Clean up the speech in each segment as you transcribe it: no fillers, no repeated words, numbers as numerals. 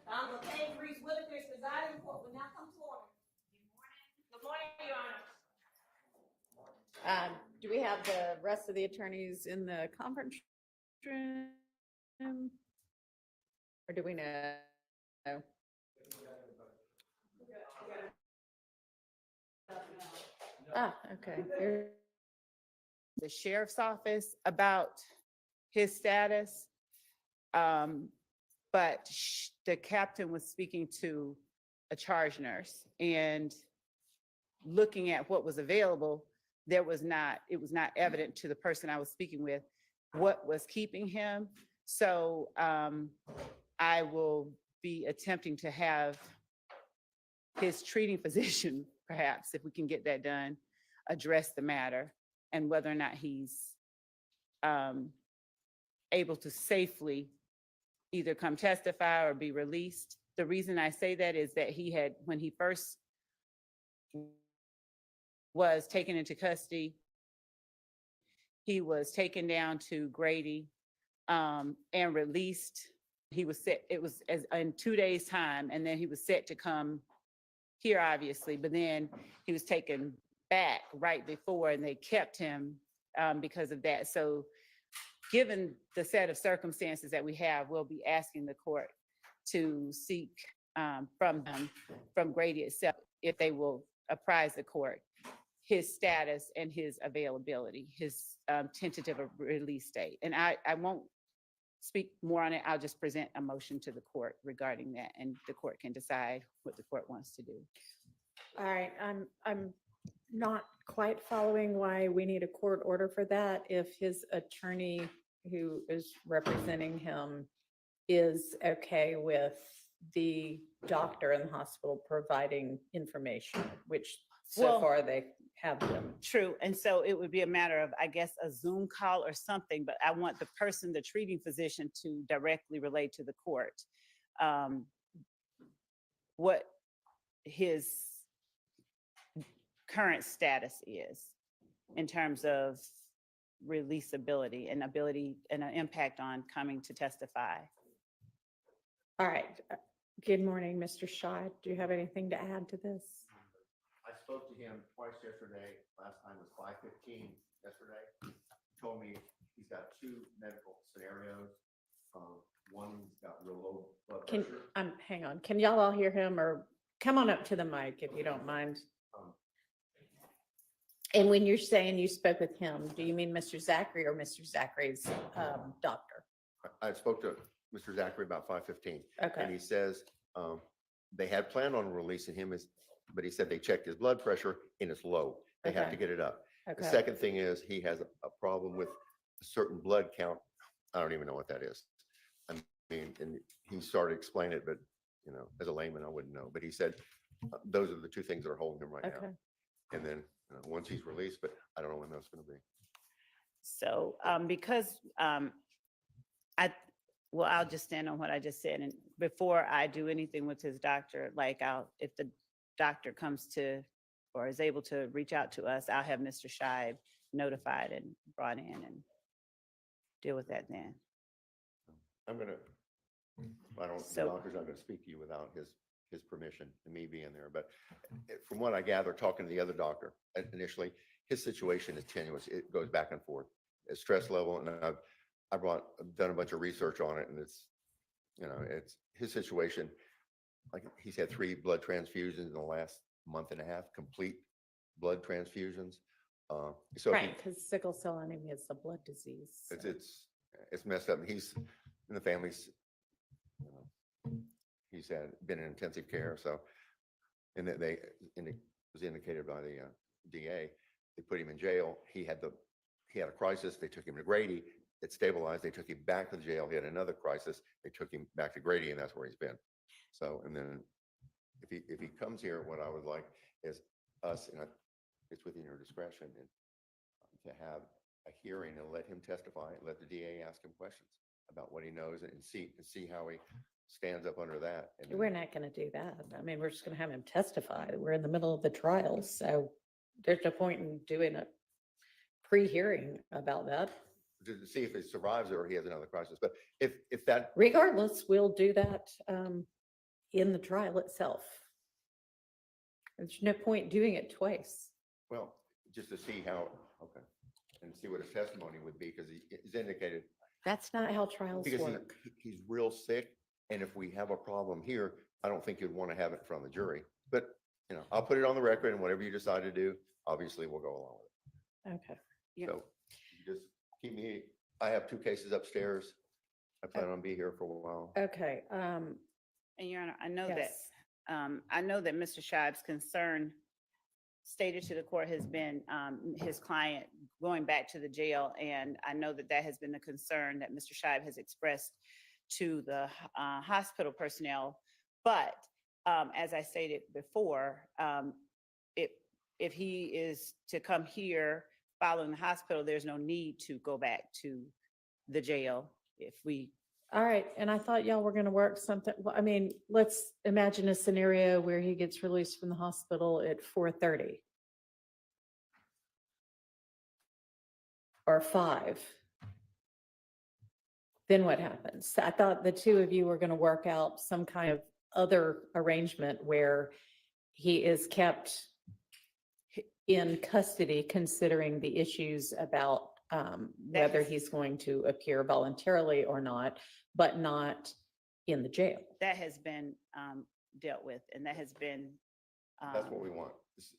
Judge Whitaker is presiding. Court will now come to order. Good morning, Your Honor. Do we have the rest of the attorneys in the conference room? Or do we know? Okay. The sheriff's office about his status. But the captain was speaking to a charge nurse and looking at what was available, it was not evident to the person I was speaking with what was keeping him. So I will be attempting to have his treating physician, perhaps, if we can get that done, address the matter and whether or not he's able to safely either come testify or be released. The reason I say that is that he had, when he first was taken into custody, he was taken down to Grady and released. He was set, it was as in 2 days' time, and then he was set to come here, obviously, but then he was taken back right before, and they kept him because of that. So given the set of circumstances that we have, we'll be asking the court to seek from Grady itself, if they will apprise the court, his status and his availability, his tentative release date. And I won't speak more on it. I'll just present a motion to the court regarding that, and the court can decide what the court wants to do. All right, I'm not quite following why we need a court order for that if his attorney who is representing him is okay with the doctor in the hospital providing information, which so far they have them. True, and so it would be a matter of, I guess, a Zoom call or something, but I want the person, the treating physician, to directly relate to the court what his current status is in terms of releasability and ability and an impact on coming to testify. All right. Good morning, Mr. Shaw. Do you have anything to add to this? I spoke to him twice yesterday. Last time was 5:15 yesterday. He told me he's got two medical scenarios. One's got real low blood pressure. Hang on. Can y'all all hear him, or come on up to the mic if you don't mind? And when you're saying you spoke with him, do you mean Mr. Zachary or Mr. Zachary's doctor? I spoke to Mr. Zachary about 5:15. Okay. And he says they had planned on releasing him, but he said they checked his blood pressure and it's low. They have Okay. to get it up. Okay. The second thing is he has a problem with a certain blood count. I don't even know what that is. I mean, and he started explaining it, but you know, as a layman, I wouldn't know. But he said those are the two things that are holding him right now. And then once he's released, but I don't know when that's going to be. So because I'll just stand on what I just said. And before I do anything with his doctor, like if the doctor comes to or is able to reach out to us, I'll have Mr. Shive notified and brought in and deal with that then. The doctor's not going to speak to you without his permission and me being there. But from what I gather, talking to the other doctor initially, his situation is tenuous. It goes back and forth. His stress level, and I've done a bunch of research on it, and it's his situation. Like he's had 3 blood transfusions in the last month and a half, complete blood transfusions. So right, because sickle cell anemia is a blood disease. So. It's messed up. He's in the family's. He's been in intensive care. So, and it was indicated by the DA. They put him in jail. He had a crisis. They took him to Grady. It stabilized. They took him back to the jail. He had another crisis. They took him back to Grady, and that's where he's been. So, and then if he comes here, what I would like is us, and it's within your discretion, and to have a hearing and let him testify, and let the DA ask him questions about what he knows, and see how he stands up under that. And we're not going to do that. I mean, we're just going to have him testify. We're in the middle of the trial, so there's no point in doing a pre-hearing about that. To see if he survives it or he has another crisis. But if that, regardless, we'll do that in the trial itself. There's no point doing it twice. Well, just to see how, okay, and see what his testimony would be, because he's indicated, That's not how trials because work. he's real sick, and if we have a problem here, I don't think you'd want to have it in front of the jury. But, you know, I'll put it on the record, and whatever you decide to do, obviously we'll go along with Okay. it. Yeah. So you just keep me, I have 2 cases upstairs. I plan on being here for a while. Okay. And Your Honor, I know that, Yes. I know that Mr. Shive's concern stated to the court has been his client going back to the jail. And I know that that has been the concern that Mr. Shive has expressed to the hospital personnel. But as I stated before, if he is to come here following the hospital, there's no need to go back to the jail if we, All right. And I thought y'all were going to work something. Well, I mean, let's imagine a scenario where he gets released from the hospital at 4:30 or 5. Then what happens? I thought the 2 of you were going to work out some kind of other arrangement where he is kept in custody, considering the issues about whether he's going to appear voluntarily or not, but not in the jail. that has been dealt with, and that has been. That's what we want.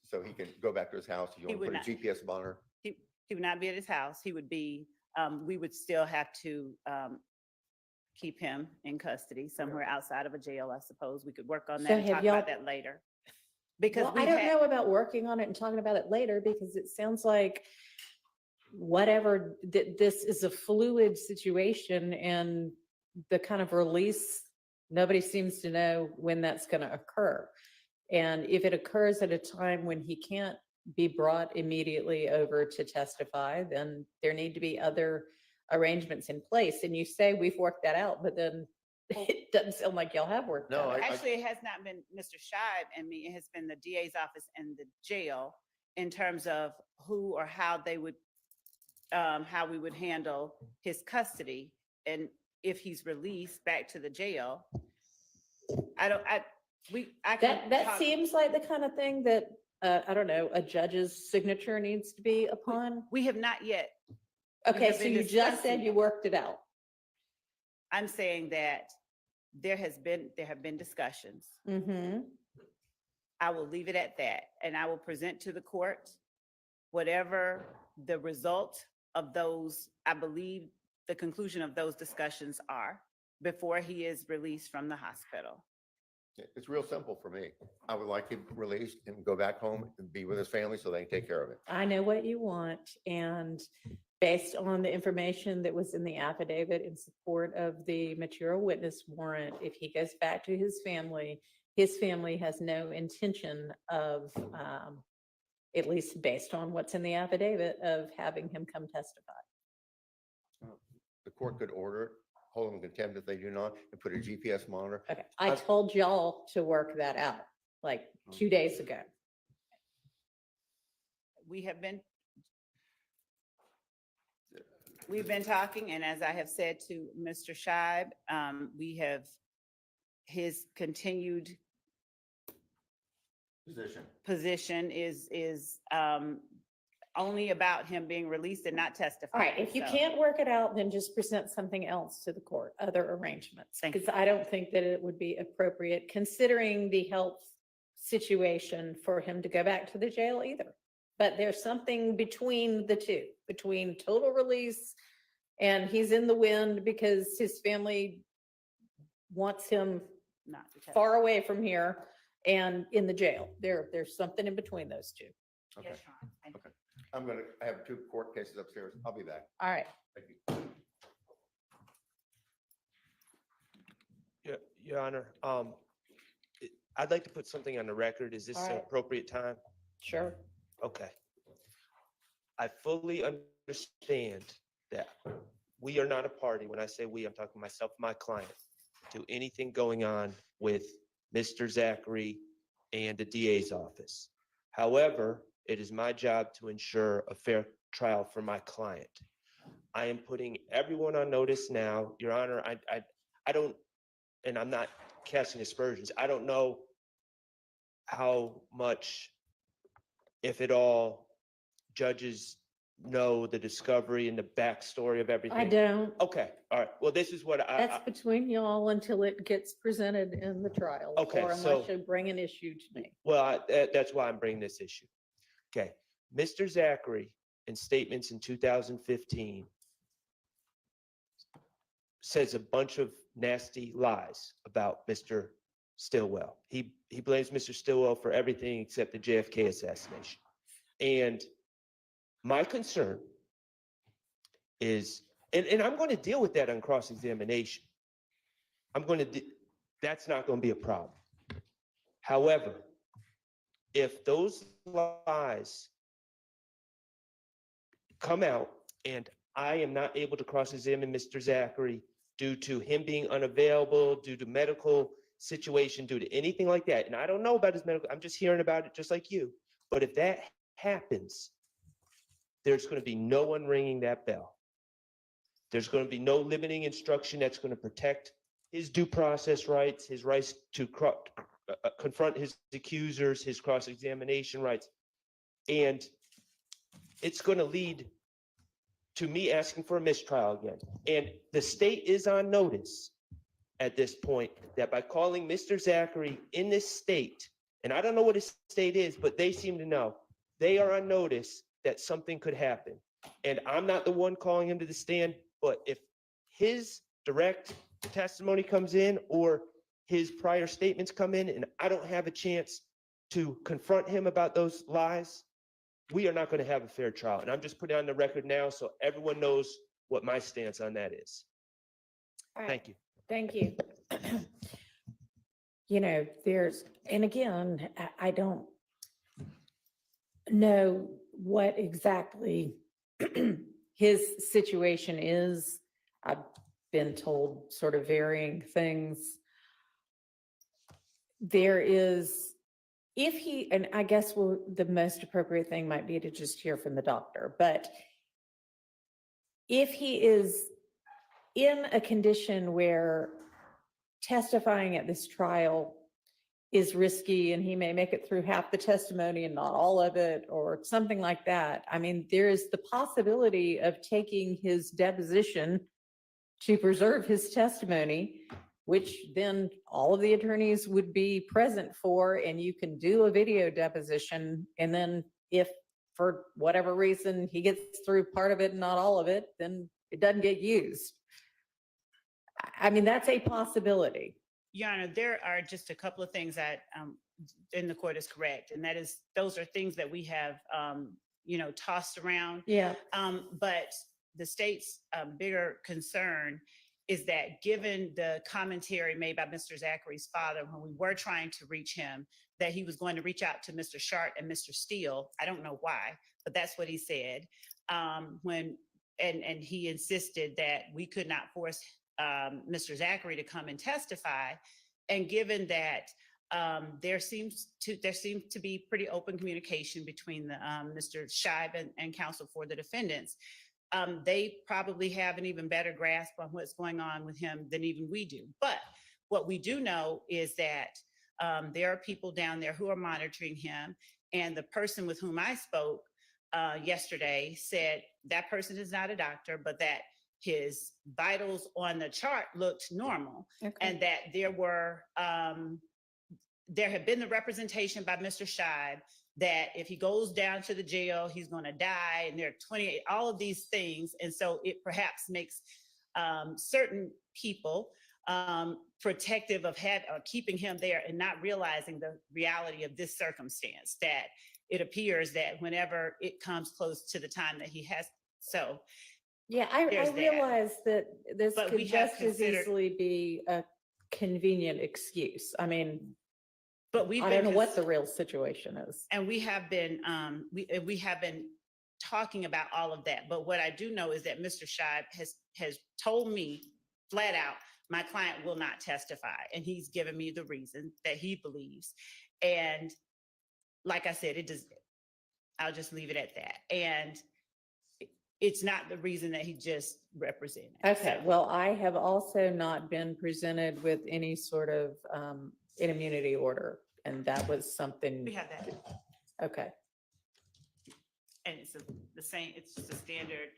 So he can go back to his house. You He want to would put a GPS monitor? He would not be at his house. He would be, we would still have to keep him in custody somewhere outside of a jail, I suppose. We could work on that So and have talk y'all- about that later. Because Well, we I don't had, know about working on it and talking about it later, because it sounds like whatever, this is a fluid situation, and the kind of release, nobody seems to know when that's going to occur. And if it occurs at a time when he can't be brought immediately over to testify, then there need to be other arrangements in place. And you say we've worked that out, but then it doesn't sound like y'all have worked No, that out. actually, it has not been Mr. Shive and me. It has been the DA's office and the jail in terms of who or how they would, how we would handle his custody. And if he's released back to the jail, I can That talk- seems like the kind of thing that, I don't know, a judge's signature needs to be upon. We have not yet. Okay, have so been you just discussing said you it. worked it out. I'm saying that there have been discussions. Mm-hmm. I will leave it at that, and I will present to the court whatever the result of those, I believe the conclusion of those discussions are before he is released from the hospital. It's real simple for me. I would like him released and go back home and be with his family so they can take care of it. I know what you want, and based on the information that was in the affidavit in support of the material witness warrant, if he goes back to his family has no intention of, at least based on what's in the affidavit, of having him come testify. The court could order it, hold them in contempt if they do not, and put a GPS monitor. Okay, I told y'all to work that out like 2 days ago. We've been talking, and as I have said to Mr. Shive, we have his continued position is only about him being released and not All testifying. right, if you So- can't work it out, then just present something else to the court, other arrangements. Thank you. Because I don't think that it would be appropriate, considering the health situation, for him to go back to the jail either. But there's something between the two, between total release and he's in the wind because his family wants him not to testify. far away from here and in the jail. There's something in between those two. Okay, Yes, Your Honor. Thank you. okay. I have 2 court cases upstairs. I'll be back. All right. Thank you. Your Honor, I'd like to put something on the record. Is this All an right. appropriate time? Sure. Okay. I fully understand that we are not a party. When I say we, I'm talking myself, my client, to anything going on with Mr. Zachary and the DA's office. However, it is my job to ensure a fair trial for my client. I am putting everyone on notice now, Your Honor. I don't, and I'm not casting aspersions. I don't know how much, if at all, judges know the discovery and the backstory of everything. I don't. Okay, all right. Well, this is what That's between y'all until it gets presented in the trial. Okay, Or so- unless you bring an issue to me. well, that's why I'm bringing this issue. Okay, Mr. Zachary, in statements in 2015, says a bunch of nasty lies about Mr. Stillwell. He blames Mr. Stillwell for everything except the JFK assassination. And my concern is, and I'm going to deal with that on cross-examination. That's not going to be a problem. However, if those lies come out and I am not able to cross-examine Mr. Zachary due to him being unavailable, due to medical situation, due to anything like that, and I don't know about his medical, I'm just hearing about it just like you. But if that happens, there's going to be no one ringing that bell. There's going to be no limiting instruction that's going to protect his due process rights, his rights to confront his accusers, his cross-examination rights. And it's going to lead to me asking for a mistrial again. And the state is on notice at this point that by calling Mr. Zachary in this state, and I don't know what his state is, but they seem to know, they are on notice that something could happen. And I'm not the one calling him to the stand, but if his direct testimony comes in or his prior statements come in and I don't have a chance to confront him about those lies, we are not going to have a fair trial. And I'm just putting it on the record now so everyone knows what my stance on that is. All right. Thank you. Thank you. You know, and again, I don't know what exactly his situation is. I've been told sort of varying things. There is, and I guess the most appropriate thing might be to just hear from the doctor, but if he is in a condition where testifying at this trial is risky and he may make it through half the testimony and not all of it or something like that. I mean, there is the possibility of taking his deposition to preserve his testimony, which then all of the attorneys would be present for, and you can do a video deposition. And then if for whatever reason he gets through part of it and not all of it, then it doesn't get used. I mean, that's a possibility. Your Honor, there are just a couple of things that, and the court is correct, and that is, those are things that we have, tossed around. Yeah. But the state's bigger concern is that given the commentary made by Mr. Zachary's father, when we were trying to reach him, that he was going to reach out to Mr. Sharp and Mr. Steele. I don't know why, but that's what he said. And he insisted that we could not force Mr. Zachary to come and testify. And given that there seems to be pretty open communication between the Mr. Scheib and counsel for the defendants, they probably have an even better grasp on what's going on with him than even we do. But what we do know is that there are people down there who are monitoring him. And the person with whom I spoke yesterday said that person is not a doctor, but that his vitals on the chart looked normal. Okay. And that there had been the representation by Mr. Scheib that if he goes down to the jail, he's going to die. And there are 28, all of these things. And so it perhaps makes certain people protective of keeping him there and not realizing the reality of this circumstance, that it appears that whenever it comes close to the time that he has, so. Yeah, I There's that. realize that this But could we have just as considered- easily be a convenient excuse. I mean, But we've I been don't know what the real situation is. And we have been we have been talking about all of that. But what I do know is that Mr. Scheib has told me flat out, my client will not testify. And he's given me the reason that he believes. And like I said, I'll just leave it at that. And it's not the reason that he just represented. Okay, So, well, I have also not been presented with any sort of an immunity order, and that was something, we have that, okay. and it's the same, it's just a standard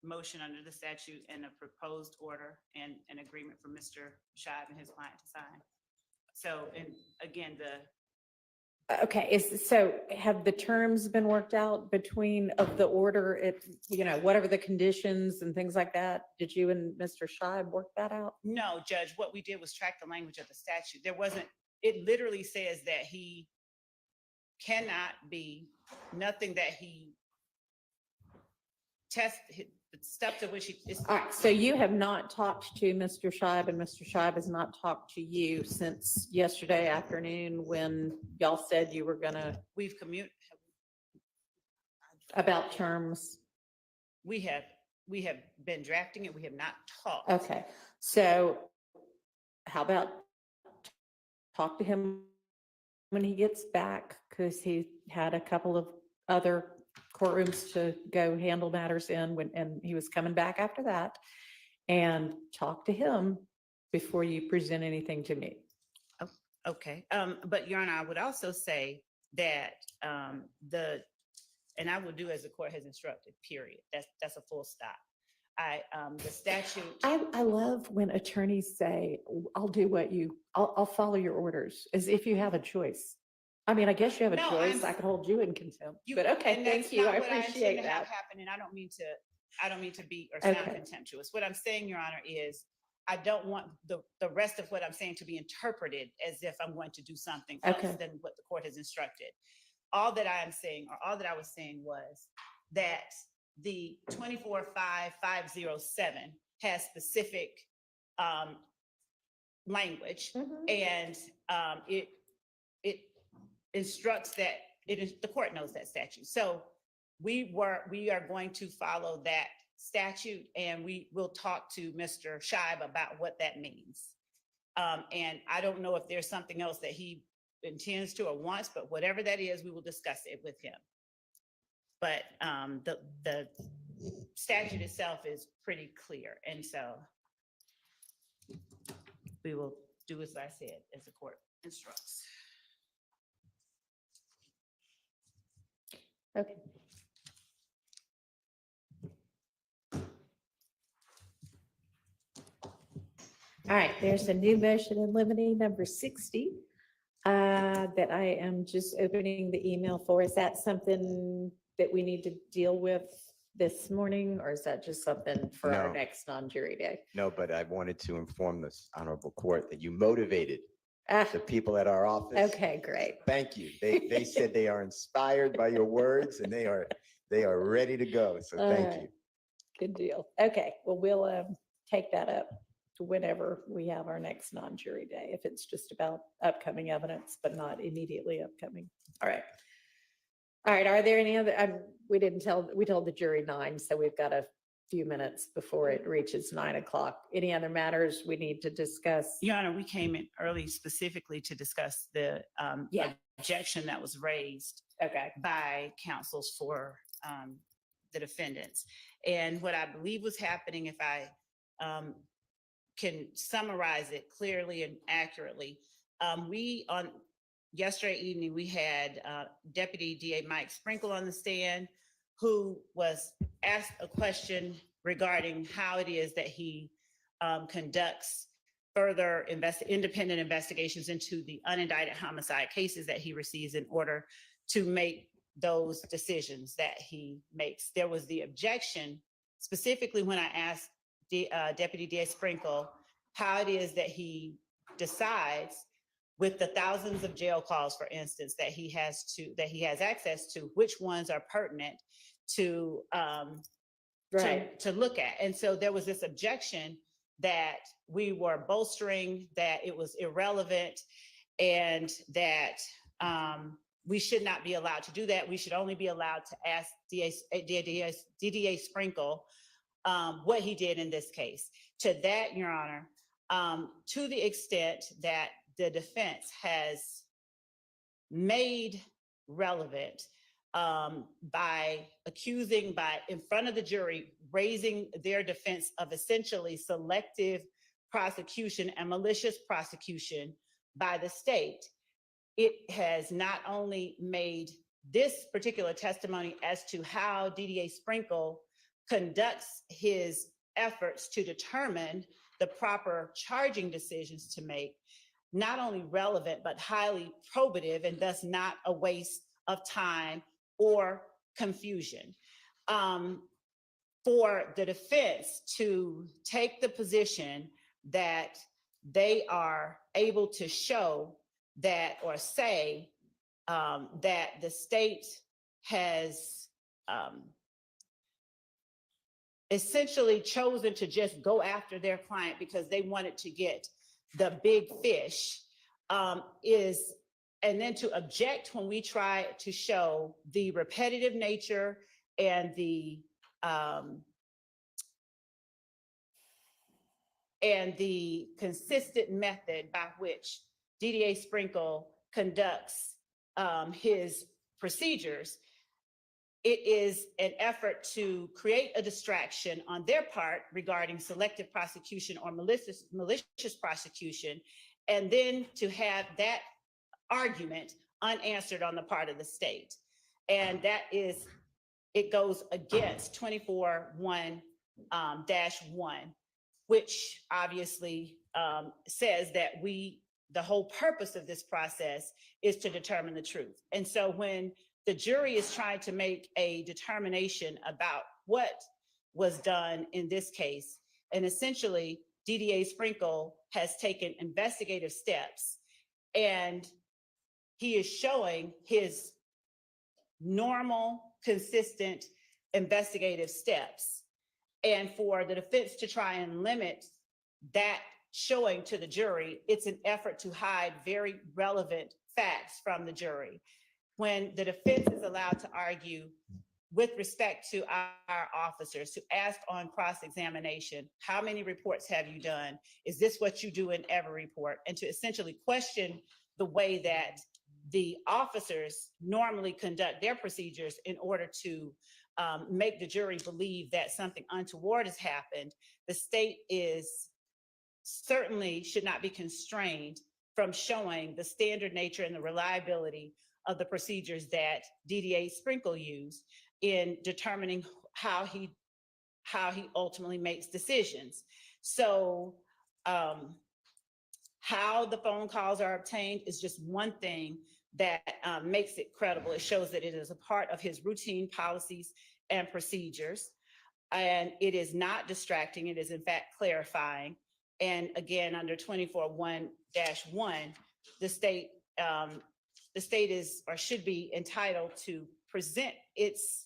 motion under the statute and a proposed order and an agreement for Mr. Shive and his client to sign. So, and again, Okay, so have the terms been worked out between of the order, whatever the conditions and things like that? Did you and Mr. Shive work that out? no, Judge, what we did was track the language of the statute. There wasn't, it literally says that he cannot be, nothing that he the stuff to which he is. All right, so you have not talked to Mr. Shive, and Mr. Shive has not talked to you since yesterday afternoon when y'all said you were gonna, We've about terms? we have been drafting it. We have not talked. Okay, so how about talk to him when he gets back, because he had a couple of other courtrooms to go handle matters in and he was coming back after that, and talk to him before you present anything to me. Okay, but Your Honor, I would also say that and I will do as the court has instructed, period. That's a full stop. The statute. I love when attorneys say, I'll follow your orders, as if you have a choice. I mean, I guess you have a No, choice. I could hold you in contempt, but okay, and thank that's you. not I what intend appreciate to have that. happen, and I don't mean to be or sound Okay. contemptuous. What I'm saying, Your Honor, is I don't want the rest of what I'm saying to be interpreted as if I'm going to do something else Okay. than what the court has instructed. All that I am saying, or all that I was saying, was that the 245507 has specific language, Mhm. and it instructs that the court knows that statute. So we are going to follow that statute, and we will talk to Mr. Shive about what that means. And I don't know if there's something else that he intends to or wants, but whatever that is, we will discuss it with him. But the statute itself is pretty clear, and so we will do as I said, as the court instructs. Okay. All right, there's a new motion in limine number 60 that I am just opening the email for. Is that something that we need to deal with this morning, or is that just something for our No. next non-jury day? No, but I wanted to inform this honorable court that you motivated Ah, the people at our office. okay, great. Thank you. They said they are inspired by your words and they are ready to go. So thank Alright. you. Good deal. Okay, well, we'll take that up whenever we have our next non-jury day, if it's just about upcoming evidence, but not immediately upcoming. All right. All right, are there any other, we told the jury 9, so we've got a few minutes before it reaches 9 o'clock. Any other matters we need to discuss? Your Honor, we came in early specifically to discuss the Yeah. objection that was raised Okay. by counsels for the defendants. And what I believe was happening, if I can summarize it clearly and accurately, on yesterday evening, we had Deputy DA Mike Sprinkle on the stand, who was asked a question regarding how it is that he conducts further independent investigations into the unindicted homicide cases that he receives in order to make those decisions that he makes. There was the objection, specifically when I asked Deputy DA Sprinkle how it is that he decides, with the thousands of jail calls, for instance, that he has access to, which ones are pertinent to Right. to look at. And so there was this objection that we were bolstering, that it was irrelevant, and that we should not be allowed to do that. We should only be allowed to ask DDA Sprinkle what he did in this case. To that, Your Honor, to the extent that the defense has made relevant by accusing, in front of the jury, raising their defense of essentially selective prosecution and malicious prosecution by the state. It has not only made this particular testimony as to how DDA Sprinkle conducts his efforts to determine the proper charging decisions to make, not only relevant, but highly probative, and thus not a waste of time or confusion. For the defense to take the position that they are able to show that or say that the state has essentially chosen to just go after their client because they wanted to get the big fish, and then to object when we try to show the repetitive nature and the consistent method by which DDA Sprinkle conducts his procedures. It is an effort to create a distraction on their part regarding selective prosecution or malicious prosecution, and then to have that argument unanswered on the part of the state. And that is, it goes against 24-1-1, which obviously says that the whole purpose of this process is to determine the truth. And so when the jury is trying to make a determination about what was done in this case, and essentially DDA Sprinkle has taken investigative steps, and he is showing his normal, consistent investigative steps. And for the defense to try and limit that showing to the jury, it's an effort to hide very relevant facts from the jury. When the defense is allowed to argue with respect to our officers, to ask on cross-examination, how many reports have you done? Is this what you do in every report? And to essentially question the way that the officers normally conduct their procedures in order to make the jury believe that something untoward has happened, the state certainly should not be constrained from showing the standard nature and the reliability of the procedures that DDA Sprinkle used in determining how he ultimately makes decisions. So how the phone calls are obtained is just one thing that makes it credible. It shows that it is a part of his routine policies and procedures, and it is not distracting. It is in fact clarifying. And again, under 24-1-1, the state is or should be entitled to present its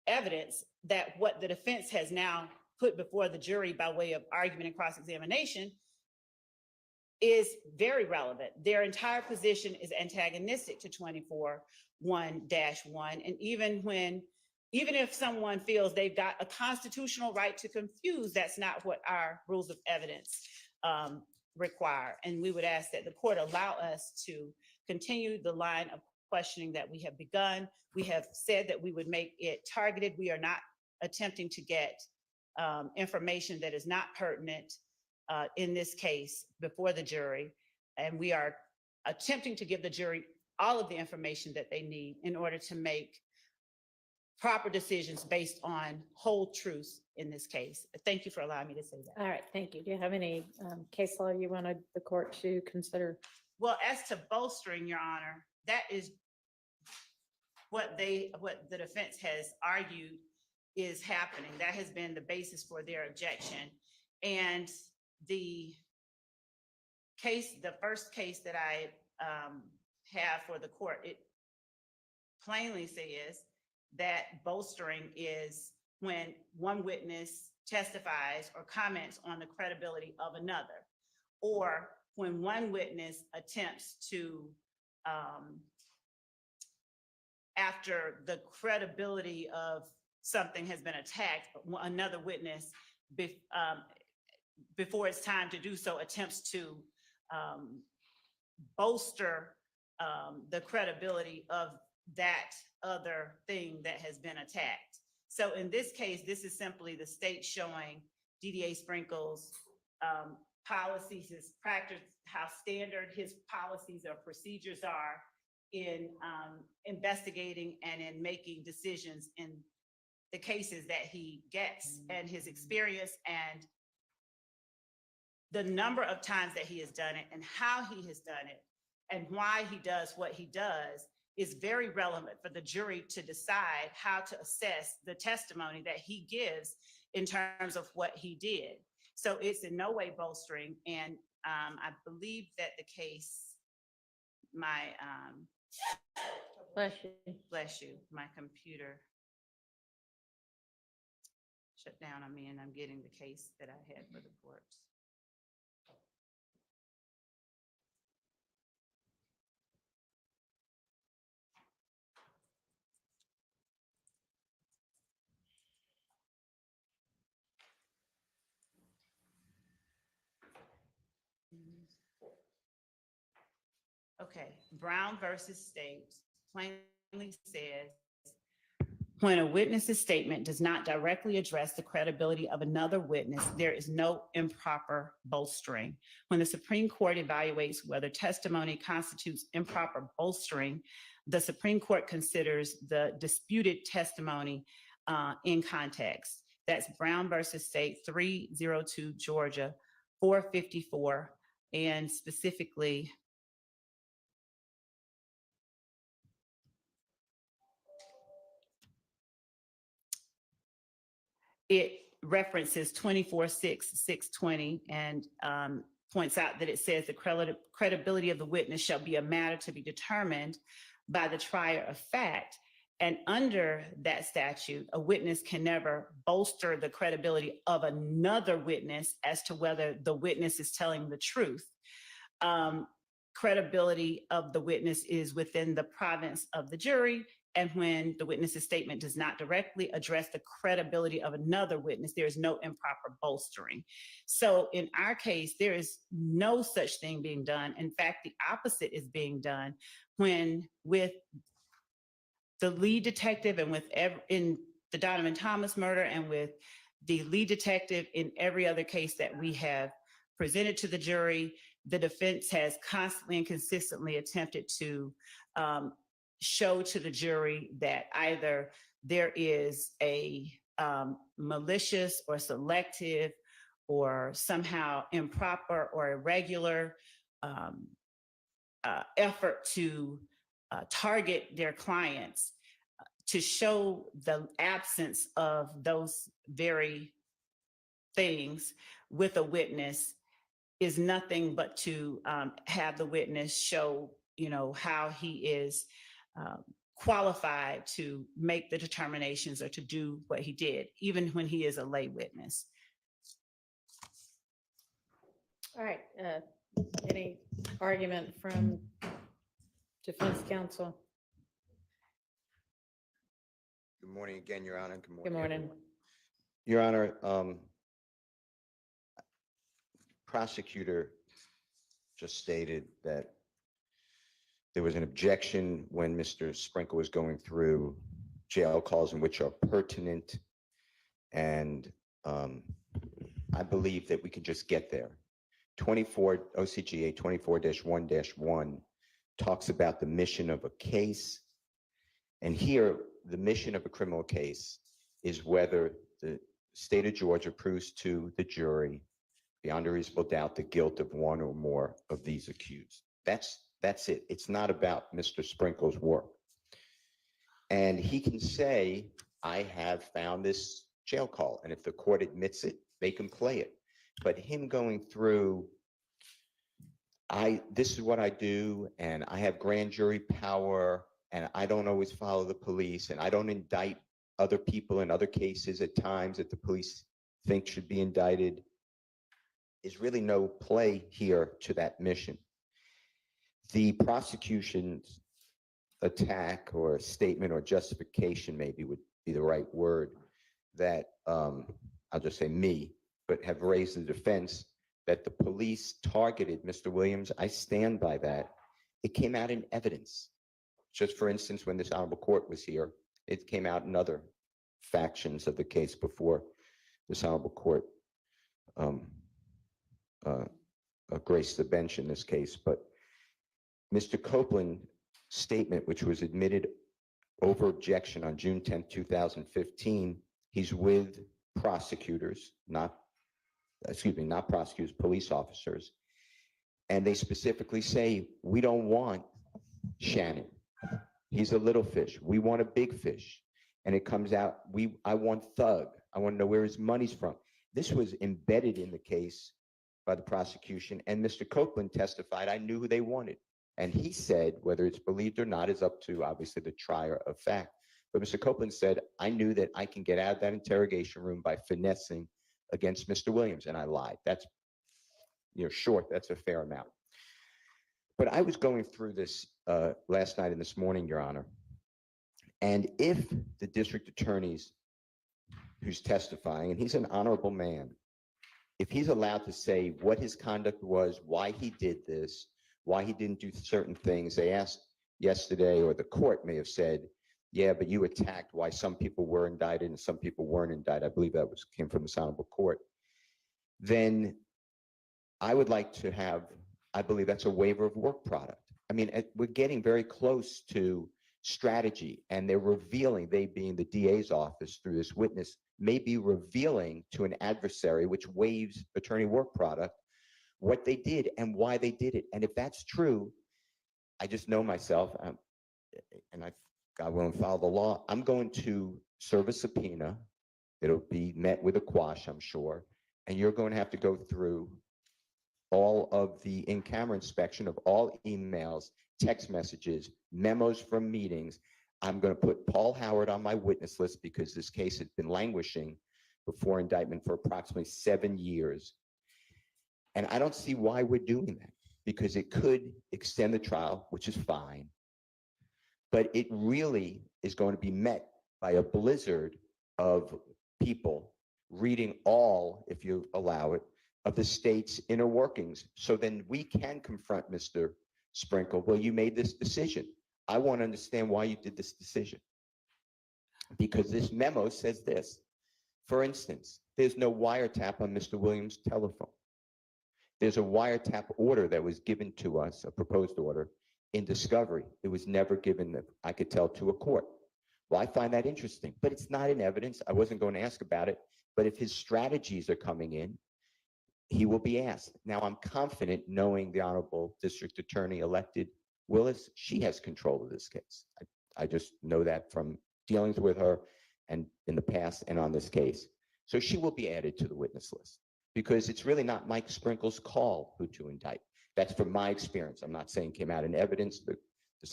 evidence that what the defense has now put before the jury by way of argument and cross-examination is very relevant. Their entire position is antagonistic to 24-1-1. And even if someone feels they've got a constitutional right to confuse, that's not what our rules of evidence require. And we would ask that the court allow us to continue the line of questioning that we have begun. We have said that we would make it targeted. We are not attempting to get information that is not pertinent in this case before the jury. And we are attempting to give the jury all of the information that they need in order to make proper decisions based on whole truths in this case. Thank you for allowing me to say that. All right, thank you. Do you have any case law you wanted the court to consider? Well, as to bolstering, Your Honor, that is what the defense has argued is happening. That has been the basis for their objection. And the first case that I have for the court, it plainly says that bolstering is when one witness testifies or comments on the credibility of another, or when one witness attempts to, after the credibility of something has been attacked, another witness, before it's time to do so, attempts to bolster the credibility of that other thing that has been attacked. So in this case, this is simply the state showing DDA Sprinkle's policies, his practice, how standard his policies or procedures are in investigating and in making decisions in the cases that he gets, and his experience and the number of times that he has done it and how he has done it and why he does what he does is very relevant for the jury to decide how to assess the testimony that he gives in terms of what he did. So it's in no way bolstering. And I believe that the case, bless you, my computer shut down on me and I'm getting the case that I had for the courts. Okay, Brown versus State plainly says, when a witness's statement does not directly address the credibility of another witness, there is no improper bolstering. When the Supreme Court evaluates whether testimony constitutes improper bolstering, the Supreme Court considers the disputed testimony in context. That's Brown versus State, 302 Georgia, 454, and specifically, it references 24-6-620 and points out that it says the credibility of the witness shall be a matter to be determined by the trier of fact. And under that statute, a witness can never bolster the credibility of another witness as to whether the witness is telling the truth. Credibility of the witness is within the province of the jury. And when the witness's statement does not directly address the credibility of another witness, there is no improper bolstering. So in our case, there is no such thing being done. In fact, the opposite is being done when with the lead detective and in the Donovan Thomas murder and with the lead detective in every other case that we have presented to the jury, the defense has constantly and consistently attempted to show to the jury that either there is a malicious or selective or somehow improper or irregular effort to target their clients, to show the absence of those very things with a witness is nothing but to have the witness show, how he is qualified to make the determinations or to do what he did, even when he is a lay witness. All right, any argument from defense counsel? Good morning again, Your Honor. Good morning. everyone. Your Honor, prosecutor just stated that there was an objection when Mr. Sprinkle was going through jail calls in which are pertinent. And I believe that we could just get there. OCGA 24-1-1 talks about the mission of a case. And here, the mission of a criminal case is whether the state of Georgia proves to the jury beyond a reasonable doubt the guilt of one or more of these accused. That's it. It's not about Mr. Sprinkle's work. And he can say, I have found this jail call. And if the court admits it, they can play it. But him going through, this is what I do, and I have grand jury power, and I don't always follow the police, and I don't indict other people in other cases at times that the police think should be indicted, is really no play here to that mission. The prosecution's attack or statement or justification maybe would be the right word that, I'll just say me, but have raised the defense that the police targeted Mr. Williams. I stand by that. It came out in evidence. just for instance, when this honorable court was here, it came out in other factions of the case before this honorable court graced the bench in this case. But Mr. Copeland's statement, which was admitted over objection on June 10th, 2015, he's with prosecutors, not prosecutors, police officers. And they specifically say, we don't want Shannon. He's a little fish. We want a big fish. And it comes out, I want Thug. I want to know where his money's from. This was embedded in the case by the prosecution. And Mr. Copeland testified, I knew who they wanted. And he said, whether it's believed or not is up to obviously the trier of fact. But Mr. Copeland said, I knew that I can get out of that interrogation room by finessing against Mr. Williams. And I lied. That's, short, that's a fair amount. But I was going through this last night and this morning, Your Honor. And if the district attorneys who's testifying, and he's an honorable man, if he's allowed to say what his conduct was, why he did this, why he didn't do certain things. They asked yesterday, or the court may have said, yeah, but you attacked why some people were indicted and some people weren't indicted. I believe that came from this honorable court. Then I would like to have, I believe that's a waiver of work product. I mean, we're getting very close to strategy, and they're revealing, they being the DA's office through this witness, may be revealing to an adversary, which waives attorney work product, what they did and why they did it. And if that's true, I just know myself, and I, God willing, follow the law. I'm going to serve a subpoena. It'll be met with a quash, I'm sure. And you're going to have to go through all of the in-camera inspection of all emails, text messages, memos from meetings. I'm going to put Paul Howard on my witness list because this case had been languishing before indictment for approximately 7 years. And I don't see why we're doing that, because it could extend the trial, which is fine. But it really is going to be met by a blizzard of people reading all, if you allow it, of the state's inner workings. So then we can confront Mr. Sprinkle. Well, you made this decision. I want to understand why you did this decision. Because this memo says this. For instance, there's no wiretap on Mr. Williams' telephone. There's a wiretap order that was given to us, a proposed order, in discovery. It was never given, I could tell, to a court. Well, I find that interesting, but it's not in evidence. I wasn't going to ask about it, but if his strategies are coming in, he will be asked. Now, I'm confident, knowing the Honorable District Attorney elected Willis, she has control of this case. I just know that from dealings with her and in the past and on this case. So she will be added to the witness list, because it's really not Mike Sprinkle's call who to indict. That's from my experience. I'm not saying came out in evidence. The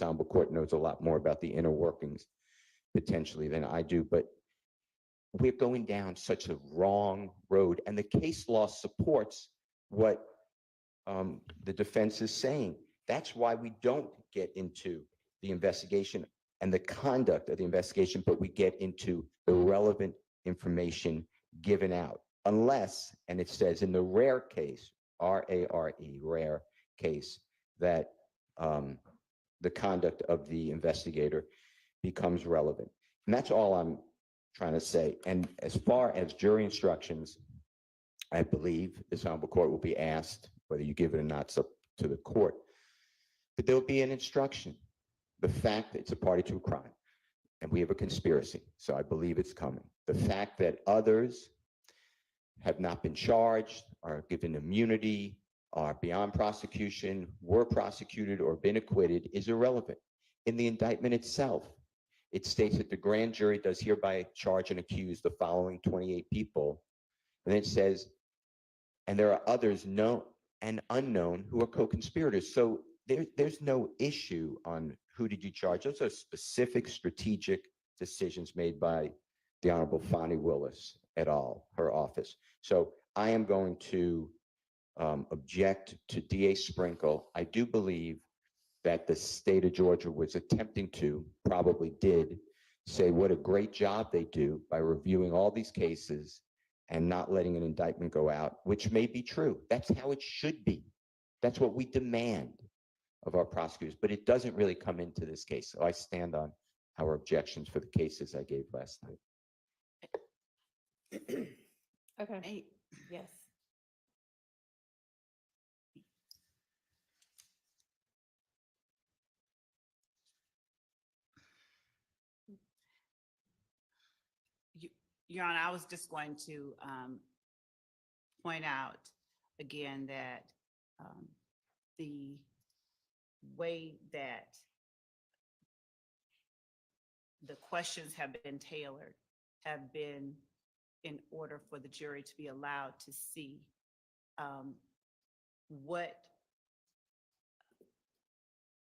Honorable Court knows a lot more about the inner workings potentially than I do, but we're going down such a wrong road, and the case law supports what the defense is saying. That's why we don't get into the investigation and the conduct of the investigation, but we get into the relevant information given out. Unless, and it says in the rare case, R-A-R-E, rare case, that the conduct of the investigator becomes relevant. And that's all I'm trying to say. And as far as jury instructions, I believe this Honorable Court will be asked, whether you give it or not, it's up to the court. But there'll be an instruction. The fact that it's a party to a crime, and we have a conspiracy, so I believe it's coming. The fact that others have not been charged, are given immunity, are beyond prosecution, were prosecuted, or been acquitted is irrelevant. In the indictment itself, it states that the grand jury does hereby charge and accuse the following 28 people. And it says, and there are others known and unknown who are co-conspirators. So there's no issue on who did you charge. Those are specific strategic decisions made by the Honorable Fonnie Willis et al., her office. So I am going to object to DA Sprinkle. I do believe that the state of Georgia was attempting to, probably did, say what a great job they do by reviewing all these cases and not letting an indictment go out, which may be true. That's how it should be. That's what we demand. of our prosecutors, but it doesn't really come into this case. So I stand on our objections for the cases I gave last night. Okay, Hey, yes. Your Honor, I was just going to point out again that the way that the questions have been tailored have been in order for the jury to be allowed to see what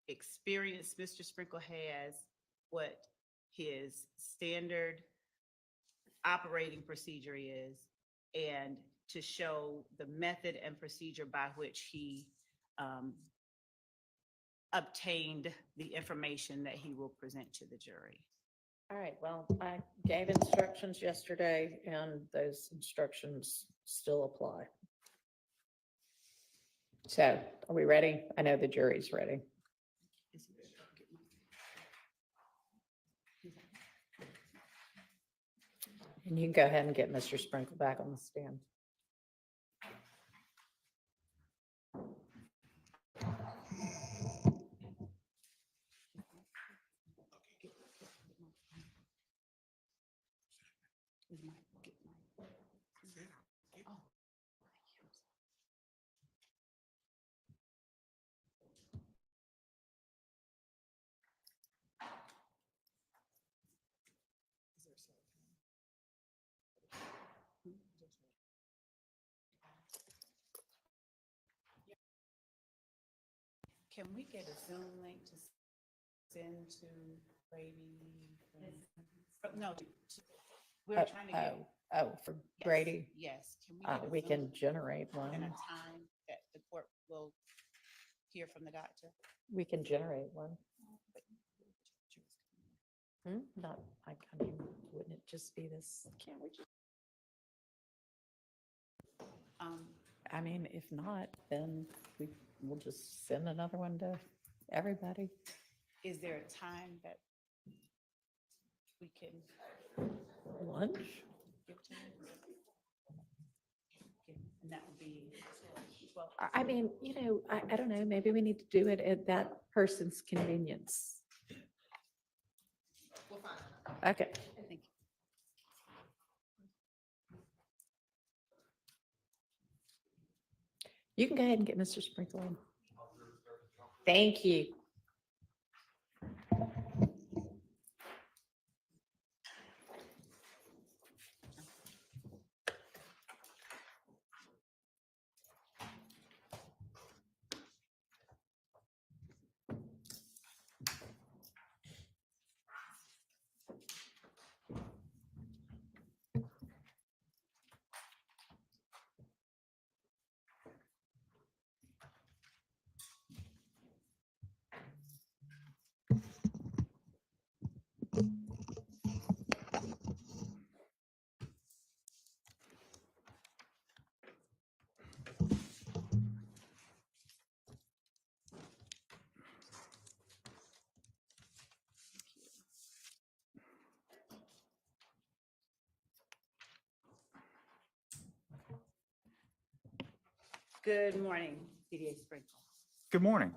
experience Mr. Sprinkle has, what his standard operating procedure is, and to show the method and procedure by which he obtained the information that he will present to the jury. All right, well, I gave instructions yesterday and those instructions still apply. So are we ready? I know the jury's ready. And you can go ahead and get Mr. Sprinkle back on the stand. Can we get a Zoom link to send to Brady? No, we're trying to get. For Yes, Brady, Yes. Can we get a we Zoom can generate and a one. time that the court will hear from the doctor? We can generate one. Not, I mean, wouldn't it just be this? Can't we just? I mean, if not, then we'll just send another one to everybody. Is there a time that we can Lunch? give to him? And that would be 12. I mean, I don't know, maybe we need to do it at that person's convenience. Okay. Thank you. You can go ahead and get Mr. Sprinkle in. Thank you. Good morning, CDA Sprinkle. Good morning.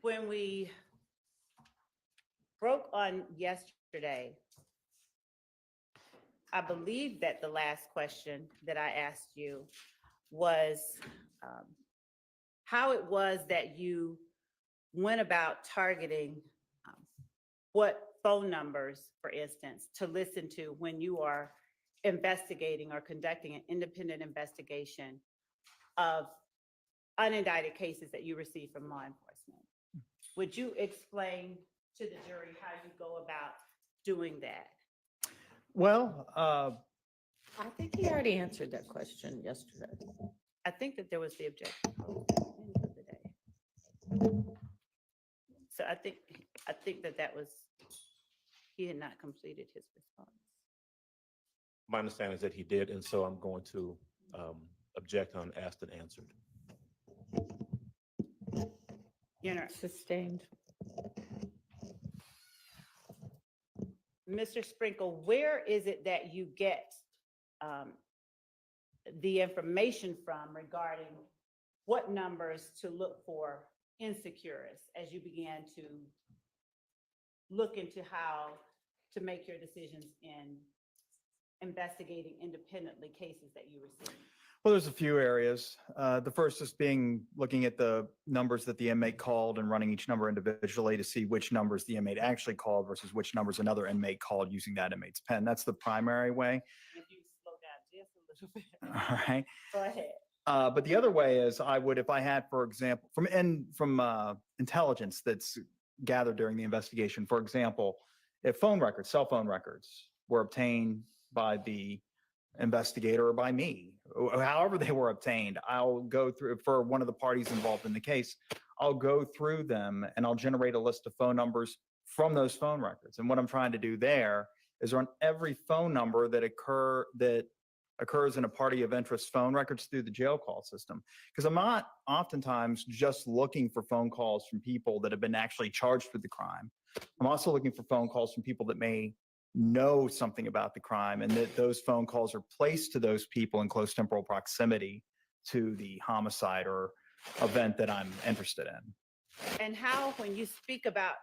When we broke on yesterday, I believe that the last question that I asked you was how it was that you went about targeting what phone numbers, for instance, to listen to when you are investigating or conducting an independent investigation of unindicted cases that you receive from law enforcement. Would you explain to the jury how you go about doing that? Well, I think he already answered that question yesterday. I think that there was the objection at the end of the day. So I think that was, he had not completed his response. My understanding is that he did, and so I'm going to object on asked and answered. You know, Sustained. Mr. Sprinkle, where is it that you get the information from regarding what numbers to look for insecurities as you began to look into how to make your decisions in investigating independently cases that you receive? Well, there's a few areas. The first is looking at the numbers that the inmate called and running each number individually to see which numbers the inmate actually called versus which numbers another inmate called using that inmate's pen. That's the primary way. If you slow down just a little bit. All right. Go ahead. But the other way is I would, if I had, for example, from intelligence that's gathered during the investigation, for example, if phone records, cell phone records were obtained by the investigator or by me, however they were obtained, I'll go through, for one of the parties involved in the case, I'll go through them and I'll generate a list of phone numbers from those phone records. And what I'm trying to do there is run every phone number that occurs in a party of interest phone records through the jail call system. Because I'm not oftentimes just looking for phone calls from people that have been actually charged with the crime. I'm also looking for phone calls from people that may know something about the crime and that those phone calls are placed to those people in close temporal proximity to the homicide or event that I'm interested in. And how, when you speak about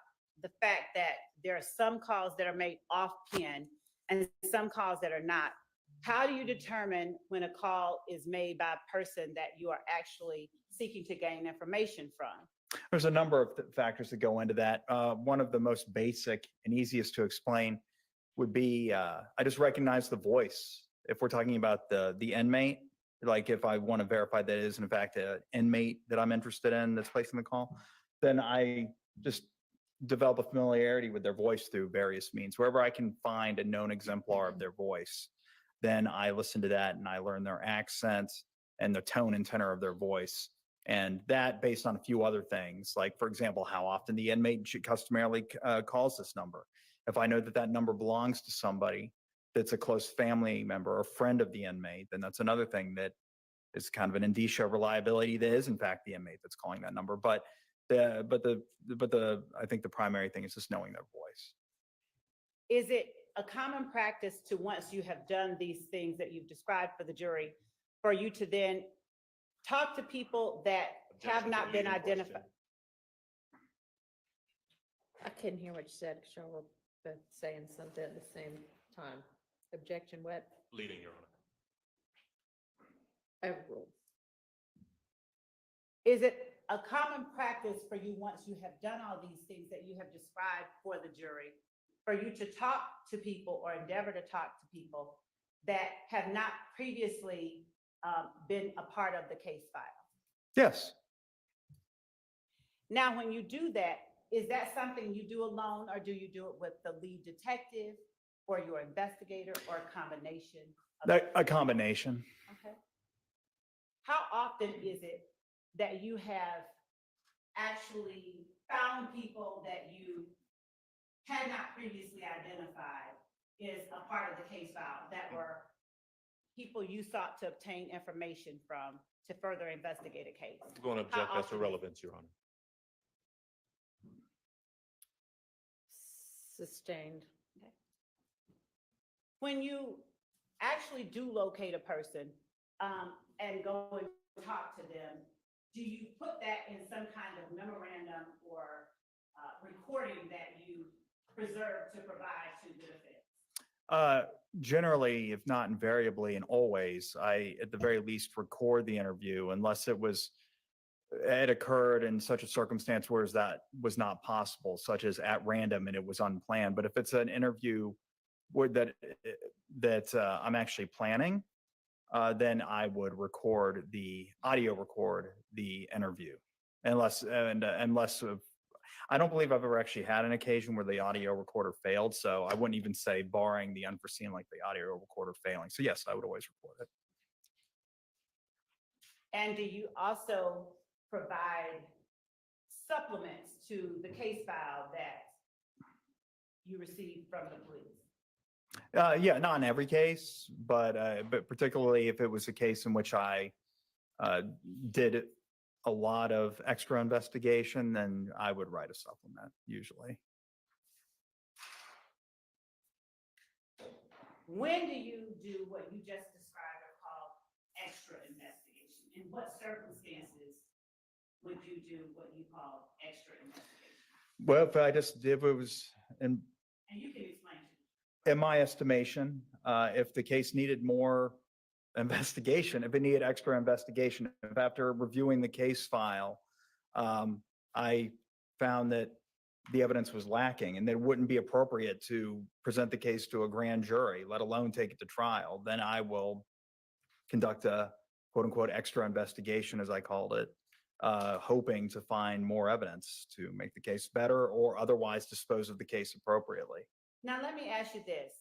the fact that there are some calls that are made off pin and some calls that are not, how do you determine when a call is made by a person that you are actually seeking to gain information from? There's a number of factors that go into that. One of the most basic and easiest to explain would be, I just recognize the voice. If we're talking about the inmate, like if I want to verify that it is in fact an inmate that I'm interested in that's placing the call, then I just develop a familiarity with their voice through various means. Wherever I can find a known exemplar of their voice, then I listen to that and I learn their accents and the tone and tenor of their voice. And that based on a few other things, like for example, how often the inmate customarily calls this number. If I know that that number belongs to somebody that's a close family member or friend of the inmate, then that's another thing that is kind of an indicia of reliability that is in fact the inmate that's calling that number. But I think the primary thing is just knowing their voice. Is it a common practice to, once you have done these things that you've described for the jury, for you to then talk to people that have not been identified? I couldn't hear what you said, because y'all were both saying something at the same time. Objection, what? Leading, Your Honor. Overruled. Is it a common practice for you, once you have done all these things that you have described for the jury, for you to talk to people or endeavor to talk to people that have not previously been a part of the case file? Yes. Now, when you do that, is that something you do alone, or do you do it with the lead detective or your investigator, or a combination? A combination. Okay. How often is it that you have actually found people that you had not previously identified is a part of the case file, that were people you sought to obtain information from to further investigate a case? I'm going to object as to relevance, Your Honor. Sustained. Okay. When you actually do locate a person and go and talk to them, do you put that in some kind of memorandum or recording that you preserve to provide to the defense? Generally, if not invariably and always, I at the very least record the interview unless it occurred in such a circumstance where that was not possible, such as at random and it was unplanned. But if it's an interview that I'm actually planning, then I would audio record the interview, unless I don't believe I've ever actually had an occasion where the audio recorder failed. So I wouldn't even say barring the unforeseen, like the audio recorder failing. So yes, I would always record it. And do you also provide supplements to the case file that you receive from the police? Yeah, not in every case, but particularly if it was a case in which I did a lot of extra investigation, then I would write a supplement usually. When do you do what you just described or called extra investigation? In what circumstances would you do what you call extra investigation? Well, if it was in And you can explain to me. in my estimation, if the case needed more investigation, if it needed extra investigation, if after reviewing the case file, I found that the evidence was lacking and that it wouldn't be appropriate to present the case to a grand jury, let alone take it to trial, then I will conduct a quote unquote extra investigation, as I called it, hoping to find more evidence to make the case better or otherwise dispose of the case appropriately. Now, let me ask you this.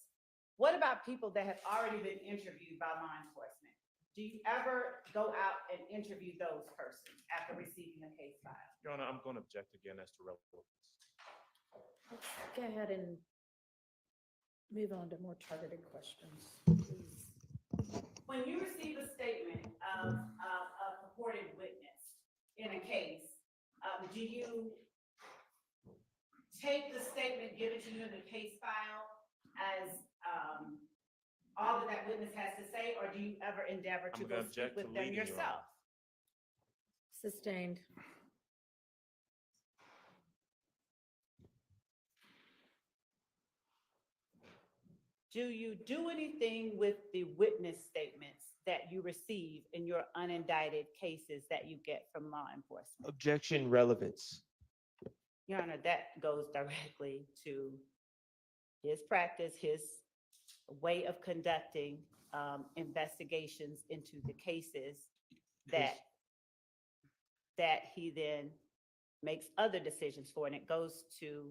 What about people that have already been interviewed by law enforcement? Do you ever go out and interview those persons after receiving a case file? Your Honor, I'm going to object again as to relevance. Let's go ahead and move on to more targeted questions, please. When you receive a statement of a purported witness in a case, do you take the statement given to you in the case file as all that that witness has to say, or do you ever endeavor to I'm go gonna speak object to with them leading, Your Honor. yourself? Sustained. Do you do anything with the witness statements that you receive in your unindicted cases that you get from law enforcement? Objection relevance. Your Honor, that goes directly to his practice, his way of conducting investigations into the cases that he then makes other decisions for, and it goes to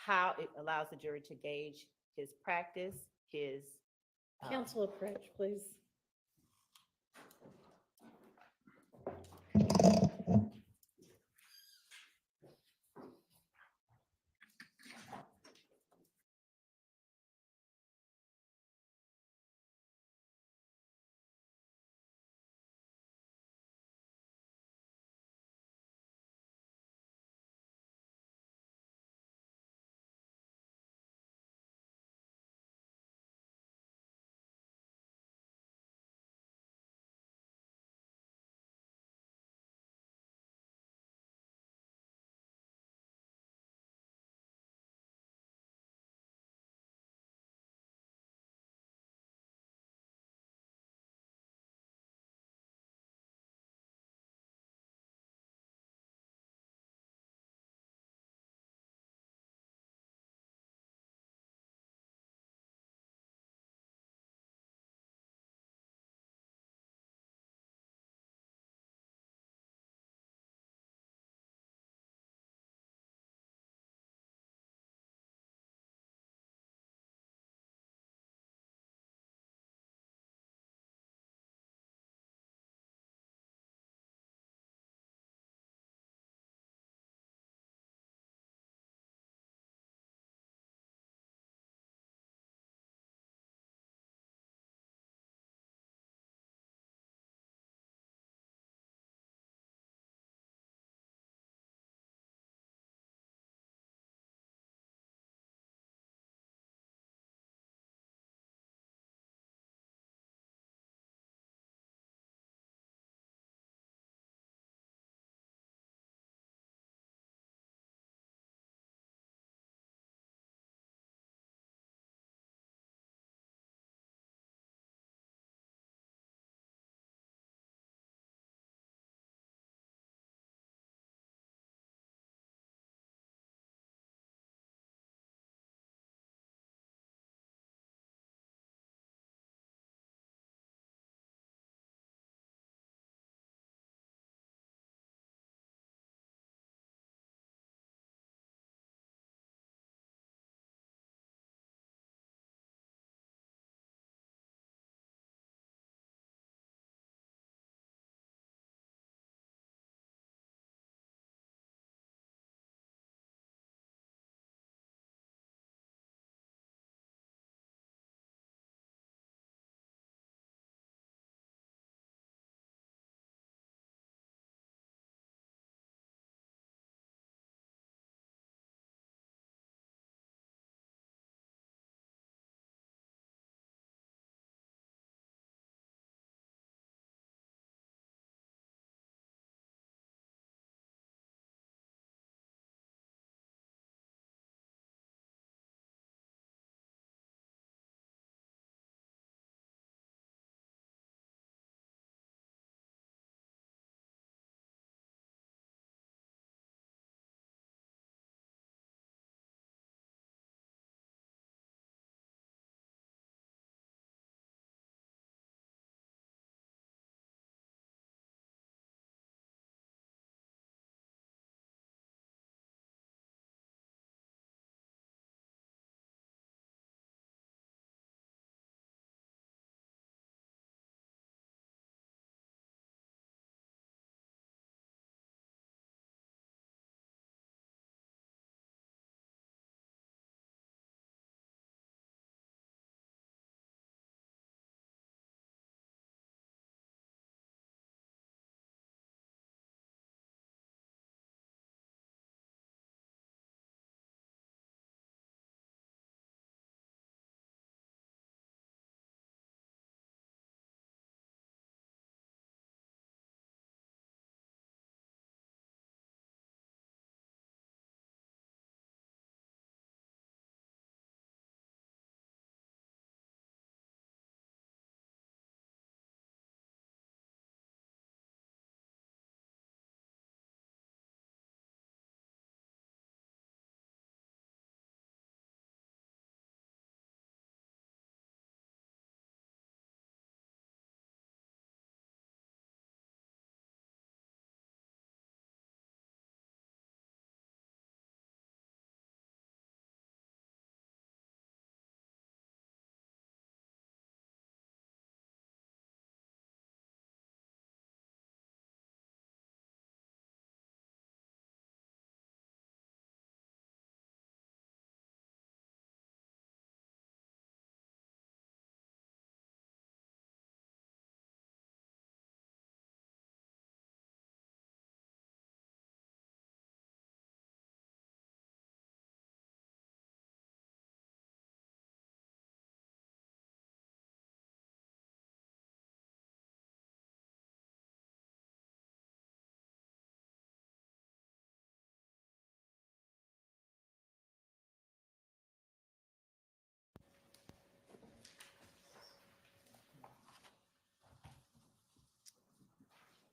how it allows the jury to gauge his practice, his Counsel approach, please.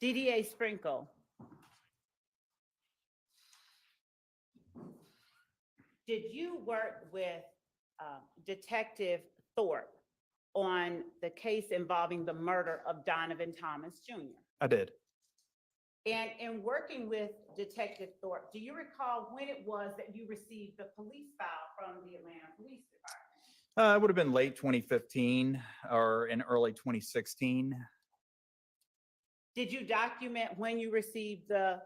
DDA Sprinkle. Did you work with Detective Thorpe on the case involving the murder of Donovan Thomas Jr.? I did. And in working with Detective Thorpe, do you recall when it was that you received the police file from the Atlanta Police Department? It would have been late 2015 or in early 2016. Did you document when you received the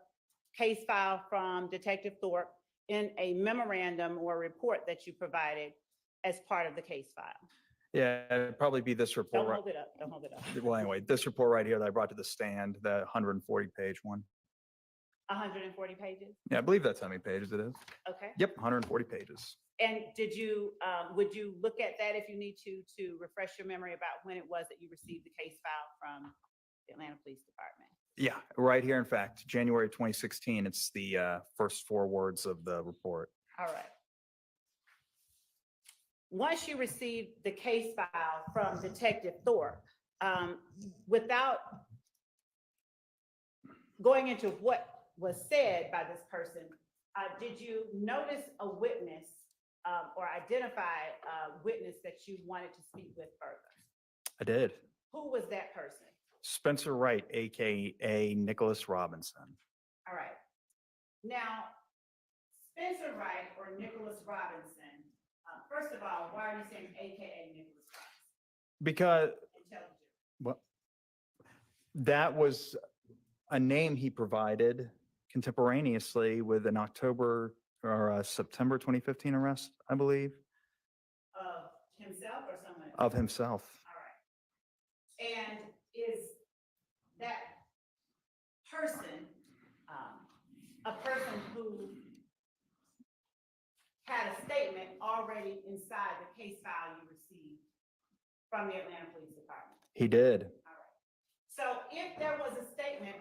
case file from Detective Thorpe in a memorandum or report that you provided as part of the case file? Yeah, it'd probably be this report. Don't right- hold it up, don't hold it up. Well, anyway, this report right here that I brought to the stand, the 140-page one. 140 pages? Yeah, I believe that's how many pages it is. Okay. Yep, 140 pages. And did you, would you look at that if you need to refresh your memory about when it was that you received the case file from the Atlanta Police Department? Yeah, right here, in fact, January 2016. It's the first 4 words of the report. All right. Once you received the case file from Detective Thorpe, without going into what was said by this person, did you notice a witness or identify a witness that you wanted to speak with further? I did. Who was that person? Spencer Wright, AKA Nicholas Robinson. All right. Now, Spencer Wright or Nicholas Robinson, first of all, why are you saying AKA Nicholas Robinson? Because Intelligent. well, that was a name he provided contemporaneously with an October or a September 2015 arrest, I believe, Of himself or someone else? of himself. All right. And is that person, a person who had a statement already inside the case file you received from the Atlanta Police Department? He did. All right. So if there was a statement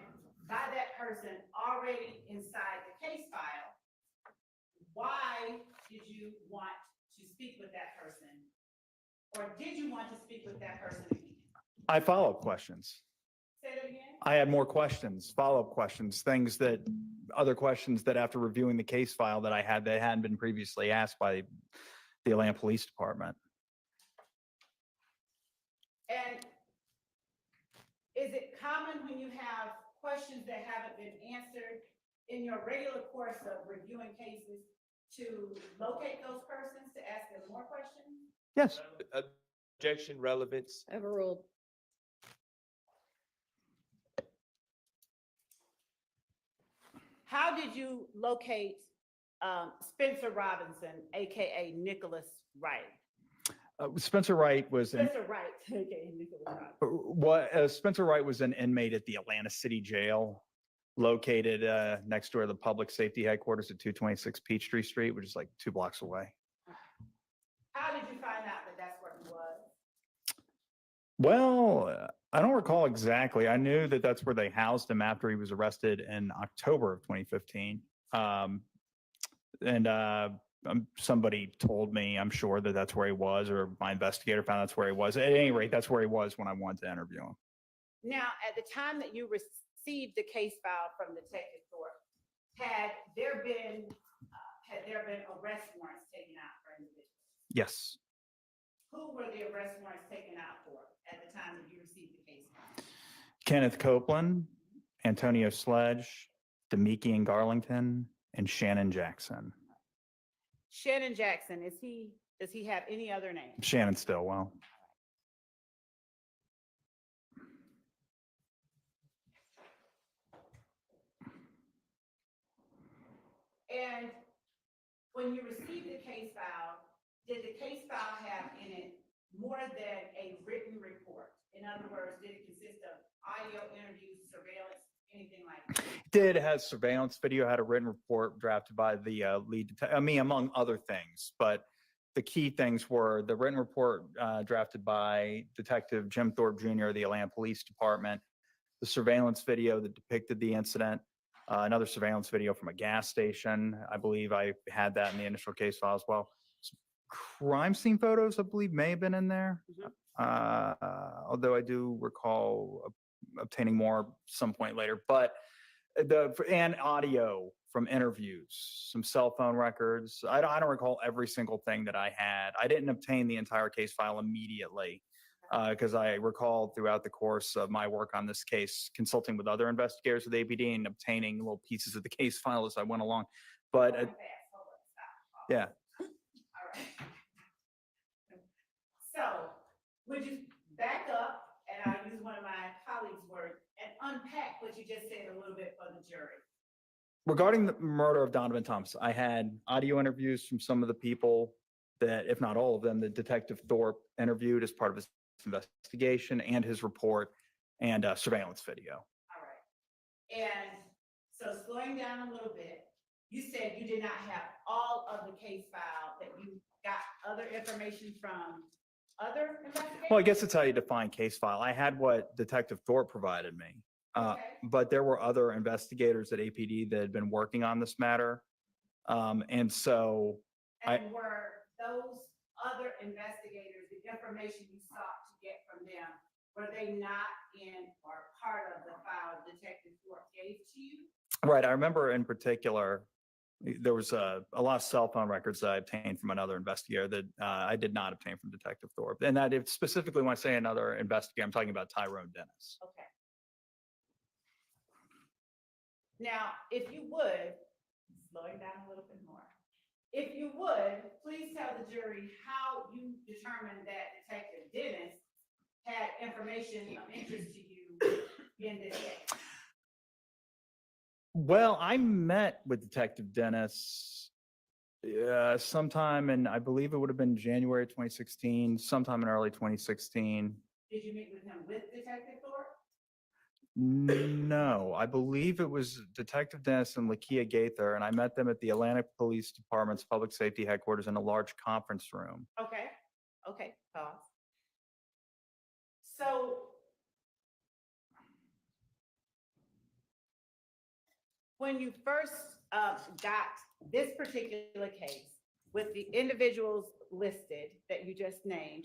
by that person already inside the case file, why did you want to speak with that person? Or did you want to speak with that person again? I follow-up questions. Say that again? I had more questions, follow-up questions, other questions that after reviewing the case file that I had that hadn't been previously asked by the Atlanta Police Department. And is it common when you have questions that haven't been answered in your regular course of reviewing cases to locate those persons, to ask them more questions? Yes. Objection, relevance. Overruled. How did you locate Spencer Robinson, AKA Nicholas Wright? Spencer Wright was an Spencer Wright, AKA Nicholas Wright. Spencer Wright was an inmate at the Atlanta City Jail, located next door to the public safety headquarters at 226 Peachtree Street, which is like 2 blocks away. How did you find out that that's where he was? Well, I don't recall exactly. I knew that that's where they housed him after he was arrested in October of 2015. Somebody told me, I'm sure that that's where he was, or my investigator found that's where he was. At any rate, that's where he was when I wanted to interview him. Now, at the time that you received the case file from Detective Thorpe, had there been arrest warrants taken out for individuals? Yes. Who were the arrest warrants taken out for at the time that you received the case file? Kenneth Copeland, Antonio Sledge, Demiki Garlington, and Shannon Jackson. Shannon Jackson, does he have any other name? Shannon Stillwell. And when you received the case file, did the case file have in it more than a written report? In other words, did it consist of audio interviews, surveillance, anything like that? Did have surveillance video, had a written report drafted by the lead detective, I mean, among other things, but the key things were the written report drafted by Detective Jim Thorpe Jr. of the Atlanta Police Department, the surveillance video that depicted the incident, another surveillance video from a gas station. I believe I had that in the initial case file as well. Some crime scene photos, I believe, may have been in there. Although I do recall obtaining more some point later, but and audio from interviews, some cell phone records. I don't recall every single thing that I had. I didn't obtain the entire case file immediately because I recall throughout the course of my work on this case, consulting with other investigators with APD and obtaining little pieces of the case file as I went along. But Hold on, stop. yeah, All right. So, would you back up, and I'll use one of my colleagues' words, and unpack what you just said a little bit for the jury? regarding the murder of Donovan Thomas, I had audio interviews from some of the people that, if not all of them, that Detective Thorpe interviewed as part of his investigation and his report and surveillance video. All right. And so slowing down a little bit, you said you did not have all of the case file, that you got other information from other investigators? Well, I guess it's how you define case file. I had what Detective Thorpe provided me. Okay. But there were other investigators at APD that had been working on this matter. And so And were those other investigators, the information you sought to get from them, were they not in or part of the file Detective Thorpe gave to you? right, I remember in particular, there was a lot of cell phone records that I obtained from another investigator that I did not obtain from Detective Thorpe. And that, if specifically when I say another investigator, I'm talking about Tyrone Dennis. Okay. Now, if you would, slowing down a little bit more, if you would, please tell the jury how you determined that Detective Dennis had information of interest to you in this case. Well, I met with Detective Dennis sometime in, I believe it would have been January 2016, sometime in early 2016. Did you meet with him with Detective Thorpe? No, I believe it was Detective Dennis and Lakia Gaither, and I met them at the Atlantic Police Department's Public Safety Headquarters in a large conference room. Okay, okay, pause. So when you first got this particular case with the individuals listed that you just named,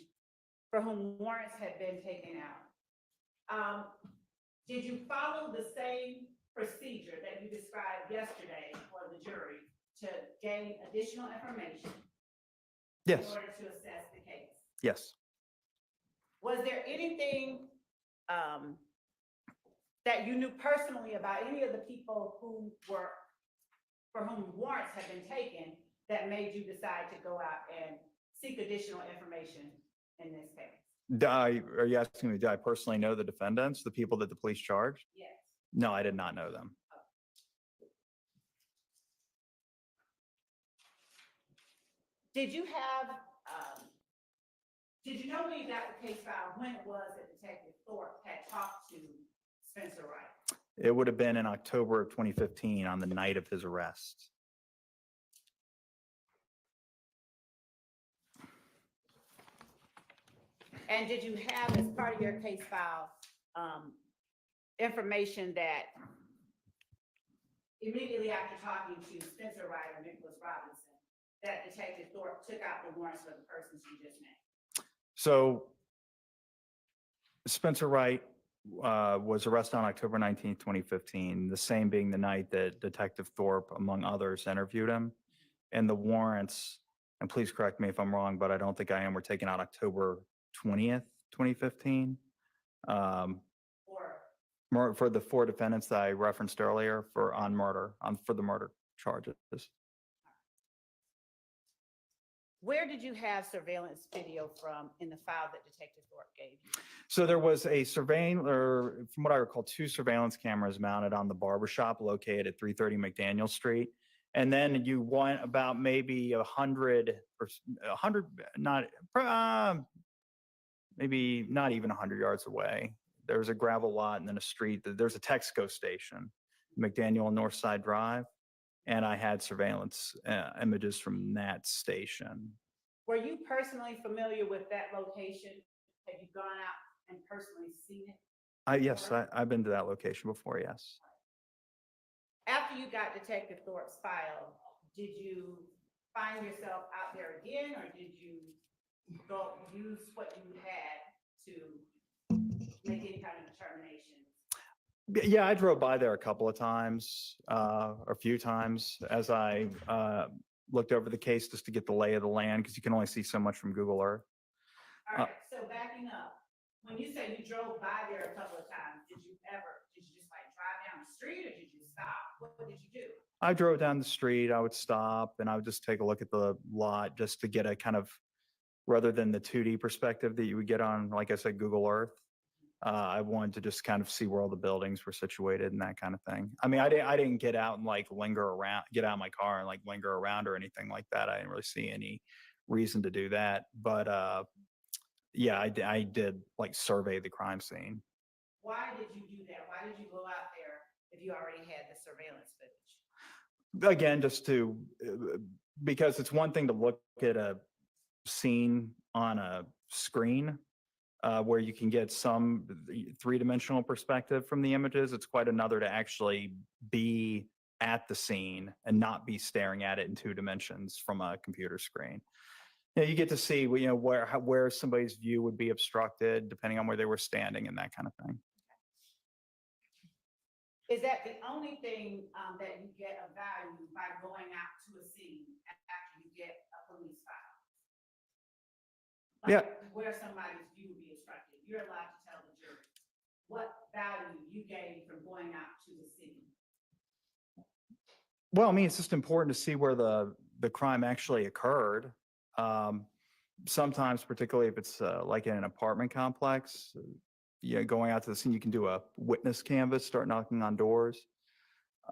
for whom warrants had been taken out, did you follow the same procedure that you described yesterday for the jury to gain additional information in Yes, order to assess the case? yes. Was there anything that you knew personally about any of the people who were, for whom warrants had been taken, that made you decide to go out and seek additional information in this case? Are you asking me, did I personally know the defendants, the people that the police charged? Yes. No, I did not know them. Did you have, did you know when you got the case file, when it was that Detective Thorpe had talked to Spencer Wright? It would have been in October of 2015 on the night of his arrest. And did you have, as part of your case file, information that immediately after talking to Spencer Wright or Nicholas Robinson, that Detective Thorpe took out the warrants for the persons you just named? So Spencer Wright was arrested on October 19th, 2015, the same being the night that Detective Thorpe, among others, interviewed him. And the warrants, and please correct me if I'm wrong, but I don't think I am, were taken out October 20th, 2015. For the 4 defendants that I referenced earlier for the murder charges. Where did you have surveillance video from in the file that Detective Thorpe gave you? So there was a or from what I recall, 2 surveillance cameras mounted on the barbershop located at 330 McDaniel Street. And then you went about maybe 100 or 100, maybe not even 100 yards away. There was a gravel lot and then a street. There's a Texaco station, McDaniel and Northside Drive. And I had surveillance images from that station. Were you personally familiar with that location? Have you gone out and personally seen it? Yes, I've been to that location before, yes. After you got Detective Thorpe's file, did you find yourself out there again, or did you go use what you had to make any kind of determination Yeah, I drove by there a couple of times, a few times as I looked over the case just to get the lay of the land because you can only see so much from Google Earth. All right, so backing up, when you say you drove by there a couple of times, did you just like drive down the street or did you stop? What did you do? I drove down the street, I would stop and I would just take a look at the lot just to get a kind of, rather than the 2D perspective that you would get on, like I said, Google Earth. I wanted to just kind of see where all the buildings were situated and that kind of thing. I mean, I didn't get out and like linger around, get out of my car and like linger around or anything like that. I didn't really see any reason to do that. But yeah, I did like survey the crime scene. Why did you do that? Why did you go out there if you already had the surveillance footage? Again, just to, because it's one thing to look at a scene on a screen where you can get some three-dimensional perspective from the images. It's quite another to actually be at the scene and not be staring at it in 2 dimensions from a computer screen. You know, you get to see, you know, where somebody's view would be obstructed depending on where they were standing and that kind of thing. Is that the only thing that you get of value by going out to a scene after you get a police file? Like, Yeah. where somebody's view would be obstructed, you're allowed to tell the jury what value you gained from going out to the scene. Well, I mean, it's just important to see where the crime actually occurred. Sometimes, particularly if it's like in an apartment complex, yeah, going out to the scene, you can do a witness canvas, start knocking on doors.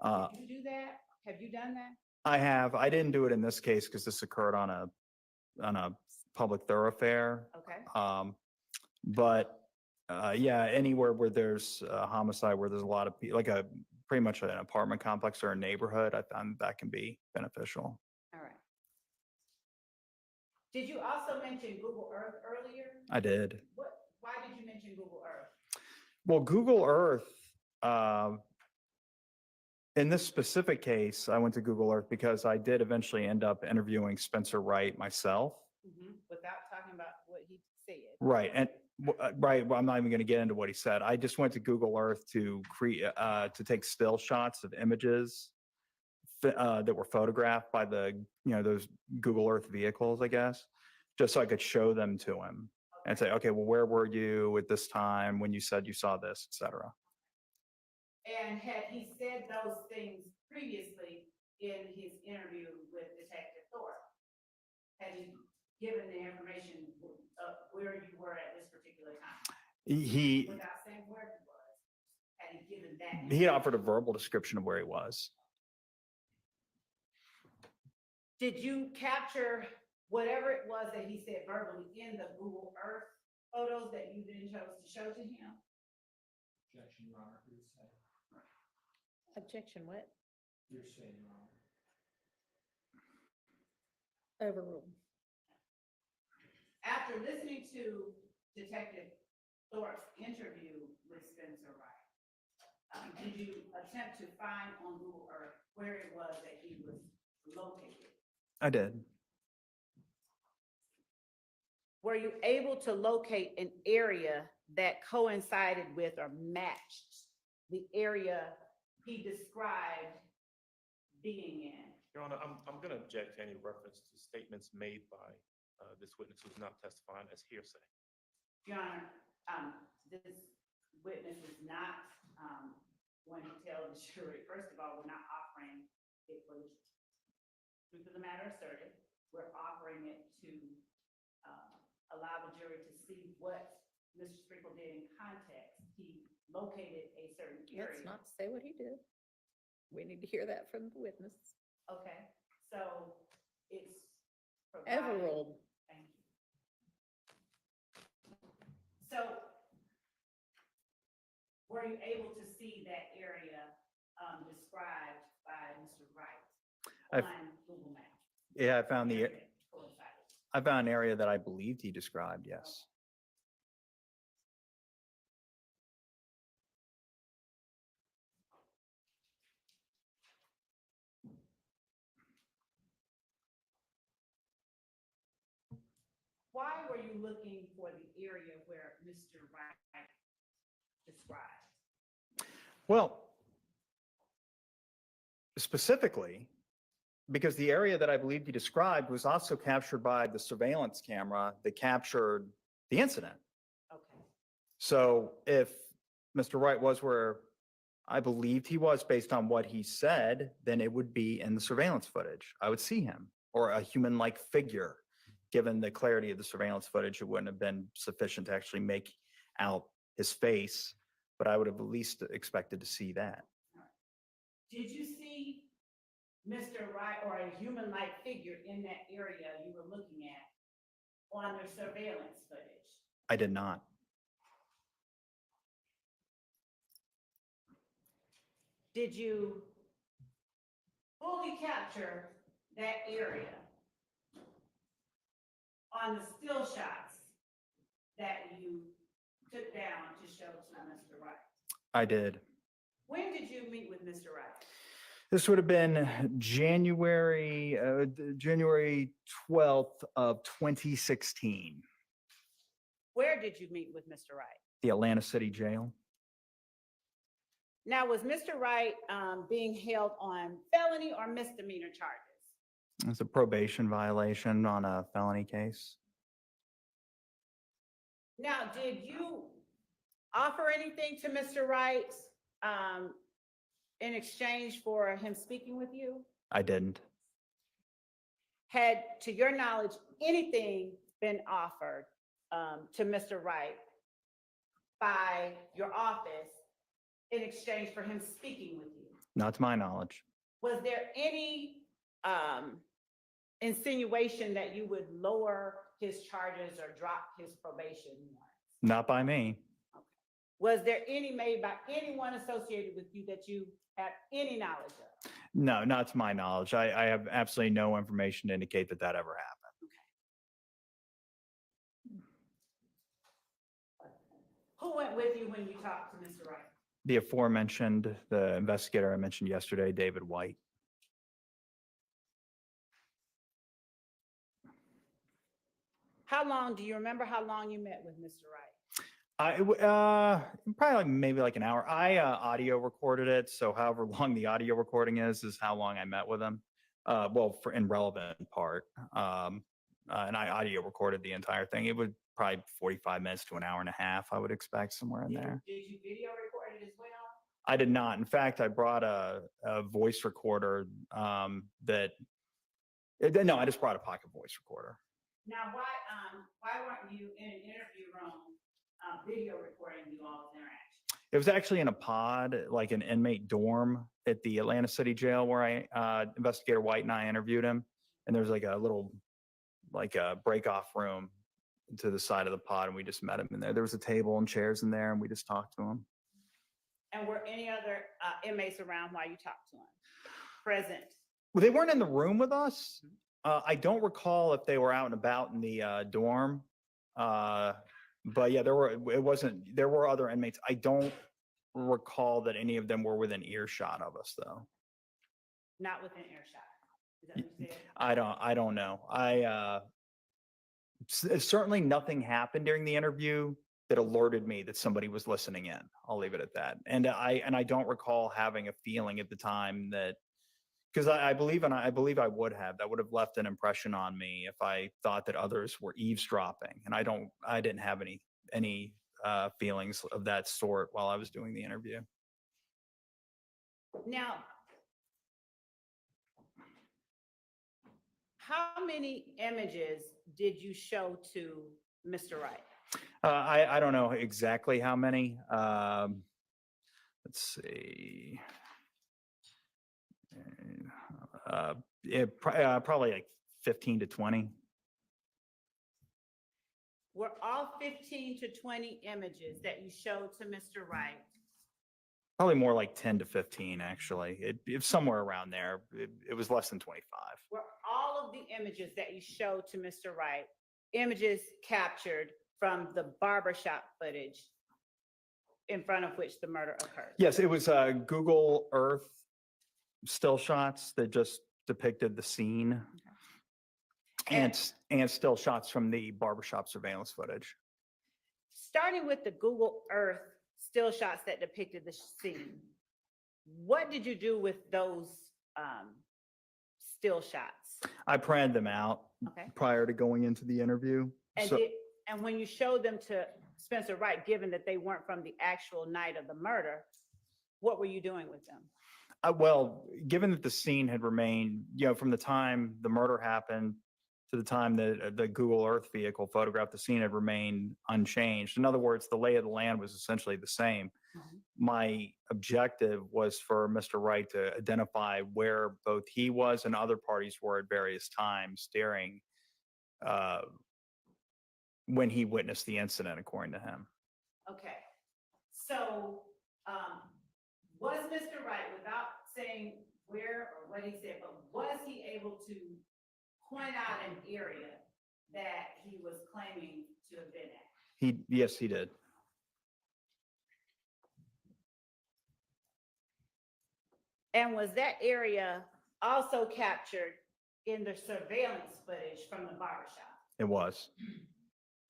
Did you do that? Have you done that? I have. I didn't do it in this case because this occurred on a public thoroughfare. Okay. But yeah, anywhere where there's a homicide, where there's a lot of people, like pretty much an apartment complex or a neighborhood, I found that can be beneficial. All right. Did you also mention Google Earth earlier? I did. Why did you mention Google Earth? Well, Google Earth, in this specific case, I went to Google Earth because I did eventually end up interviewing Spencer Wright myself. Without talking about what he said. Right. And right. Well, I'm not even going to get into what he said. I just went to Google Earth to to take still shots of images that were photographed by those Google Earth vehicles, I guess, just so I could show them to him and say, okay, well, where were you at this time when you said you saw this, et cetera. And had he said those things previously in his interview with Detective Thorpe? Had he given the information of where you were at this particular time? Without saying where he was, had he given that? He offered a verbal description of where he was. Did you capture whatever it was that he said verbally in the Google Earth photos that you then chose to show to him? Objection, Your Honor, hearsay. Objection, what? Hearsay, Your Honor. Overruled. After listening to Detective Thorpe's interview with Spencer Wright, did you attempt to find on Google Earth where it was that he was located? I did. Were you able to locate an area that coincided with or matched the area he described being in? Your Honor, I'm going to object to any reference to statements made by this witness who's not testifying as hearsay. Your Honor, this witness is not going to tell the jury. First of all, we're not offering it for the truth of the matter asserted. We're offering it to allow the jury to see what Mr. Sprinkle did in context. He located a certain area. Let's not say what he did. We need to hear that from the witness. Okay, so it's provided. Overruled. Thank you. So were you able to see that area described by Mr. Wright on Google Maps? Yeah, I found an area that I believed he described, yes. Why were you looking for the area where Mr. Wright described? Well, specifically, because the area that I believe you described was also captured by the surveillance camera that captured the incident. Okay. So if Mr. Wright was where I believed he was based on what he said, then it would be in the surveillance footage. I would see him or a human-like figure. Given the clarity of the surveillance footage, it wouldn't have been sufficient to actually make out his face, but I would have at least expected to see that. Did you see Mr. Wright or a human-like figure in that area you were looking at on the surveillance footage? I did not. Did you fully capture that area on the still shots that you took down to show to Mr. Wright? I did. When did you meet with Mr. Wright? This would have been January 12th of 2016, Where did you meet with Mr. Wright? the Atlanta City Jail. Now, was Mr. Wright being held on felony or misdemeanor charges? It's a probation violation on a felony case. Now, did you offer anything to Mr. Wright in exchange for him speaking with you? I didn't. Had, to your knowledge, anything been offered to Mr. Wright by your office in exchange for him speaking with you? Not to my knowledge. Was there any insinuation that you would lower his charges or drop his probation warrants? Not by me. Was there any made by anyone associated with you that you have any knowledge of? No, not to my knowledge. I have absolutely no information to indicate that that ever happened. Who went with you when you talked to Mr. Wright? The aforementioned, the investigator I mentioned yesterday, David White. How long, do you remember how long you met with Mr. Wright? Probably maybe like an hour. I audio recorded it, so however long the audio recording is how long I met with him. Well, for in relevant part, and I audio recorded the entire thing. It would probably 45 minutes to an hour and a half. I would expect somewhere in there. Did you video record it as well? I did not. In fact, I brought a voice recorder no, I just brought a pocket voice recorder. Now, why weren't you in an interview room video recording you all's interaction? It was actually in a pod, like an inmate dorm at the Atlanta City Jail where Investigator White and I interviewed him. And there's like a little, like a break-off room to the side of the pod, and we just met him in there. There was a table and chairs in there, and we just talked to him. And were any other inmates around while you talked to him? Present? Well, they weren't in the room with us. I don't recall if they were out and about in the dorm. But yeah, there were other inmates. I don't recall that any of them were within earshot of us, though. Not within earshot? Is that what you said? I don't know. Certainly nothing happened during the interview that alerted me that somebody was listening in. I'll leave it at that. And I don't recall having a feeling at the time that, because I believe I would have. That would have left an impression on me if I thought that others were eavesdropping. And I didn't have any feelings of that sort while I was doing the interview. Now, how many images did you show to Mr. Wright? I don't know exactly how many. Let's see. Probably like 15 to 20. Were all 15 to 20 images that you showed to Mr. Wright? Probably more like 10 to 15, actually. It's somewhere around there. It was less than 25. Were all of the images that you showed to Mr. Wright images captured from the barbershop footage in front of which the murder occurred? Yes, it was Google Earth still shots that just depicted the scene. And still shots from the barbershop surveillance footage. Starting with the Google Earth still shots that depicted the scene, What did you do with those still shots? I printed them out Okay. prior to going into the interview. And So and when you showed them to Spencer Wright, given that they weren't from the actual night of the murder, what were you doing with them? well, given that the scene had remained, from the time the murder happened to the time that the Google Earth vehicle photographed the scene had remained unchanged. In other words, the lay of the land was essentially the same. Mhm. My objective was for Mr. Wright to identify where both he was and other parties were at various times during when he witnessed the incident, according to him. Okay, so, was Mr. Wright, without saying where or what he said, but was he able to point out an area that he was claiming to have been at? Yes, he did. And was that area also captured in the surveillance footage from the barbershop? It was.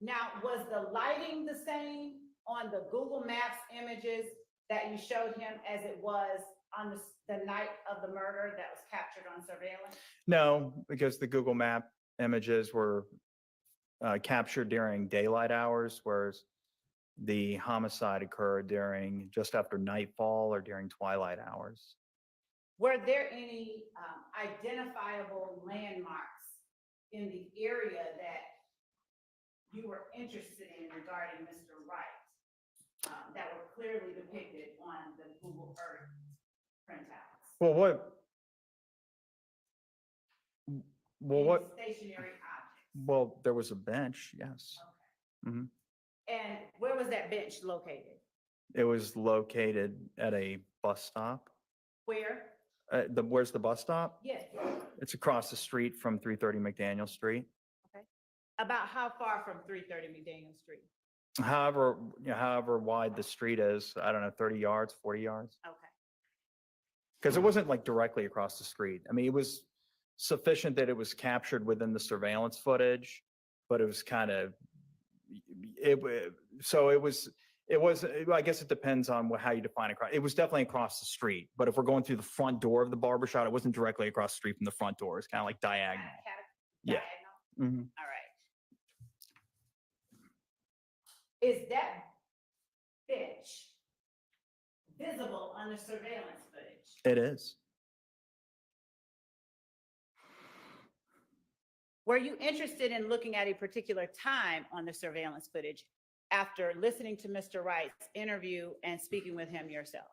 Now, was the lighting the same on the Google Maps images that you showed him as it was on the night of the murder that was captured on surveillance? No, because the Google Map images were captured during daylight hours, whereas the homicide occurred during just after nightfall or during twilight hours. Were there any identifiable landmarks in the area that you were interested in regarding Mr. Wright that were clearly depicted on the Google Earth printouts? What? Any stationary objects? Well, there was a bench, yes. Mhm. And where was that bench located? It was located at a bus stop. Where? Where's the bus stop? Yes. It's across the street from 330 McDaniel Street. About how far from 330 McDaniel Street? However wide the street is, I don't know, 30 yards, 40 yards. Okay. Because it wasn't like directly across the street. I mean, it was sufficient that it was captured within the surveillance footage, but it was kind of, I guess it depends on how you define it. It was definitely across the street, but if we're going through the front door of the barbershop, it wasn't directly across the street from the front door. It's kind of like diagonal. Yeah. Diagonal? Mhm. All right. Is that bench visible on the surveillance footage? It is. Were you interested in looking at a particular time on the surveillance footage after listening to Mr. Wright's interview and speaking with him yourself?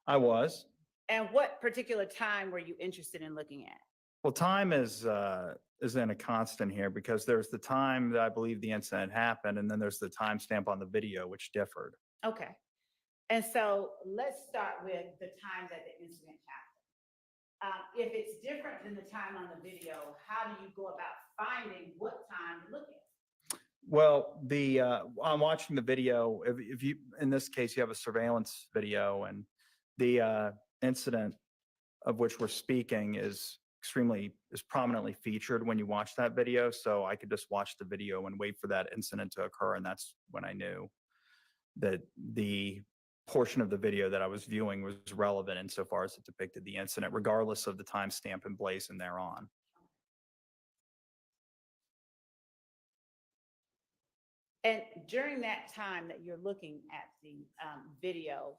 I was. And what particular time were you interested in looking at? Well, time isn't a constant here because there's the time that I believe the incident happened, and then there's the timestamp on the video, which differed. Okay. And so let's start with the time that the incident happened. If it's different than the time on the video, how do you go about finding what time to look at? Well, I'm watching the video. If you, in this case, you have a surveillance video, and the incident of which we're speaking is prominently featured when you watch that video. So I could just watch the video and wait for that incident to occur. And that's when I knew that the portion of the video that I was viewing was relevant insofar as it depicted the incident, regardless of the timestamp emblazoned thereon. And during that time that you're looking at the video,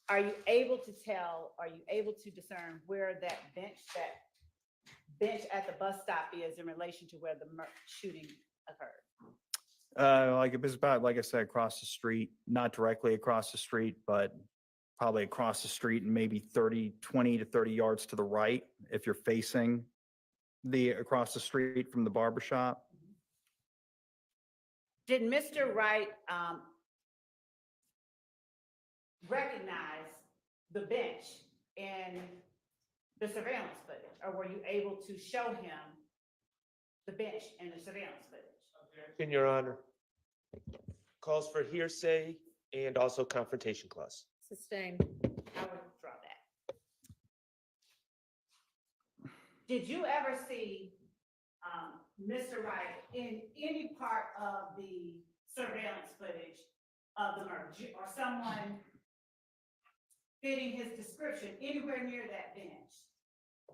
are you able to discern where that bench at the bus stop is in relation to where the shooting occurred? Like it was about, like I said, across the street, not directly across the street, but probably across the street and maybe 20 to 30 yards to the right if you're facing across the street from the barbershop. Did Mr. Wright recognize the bench in the surveillance footage, or were you able to show him the bench in the surveillance footage? In your honor, calls for hearsay and also confrontation clause. Sustained. I would withdraw that. Did you ever see Mr. Wright in any part of the surveillance footage of the murder, or someone fitting his description anywhere near that bench.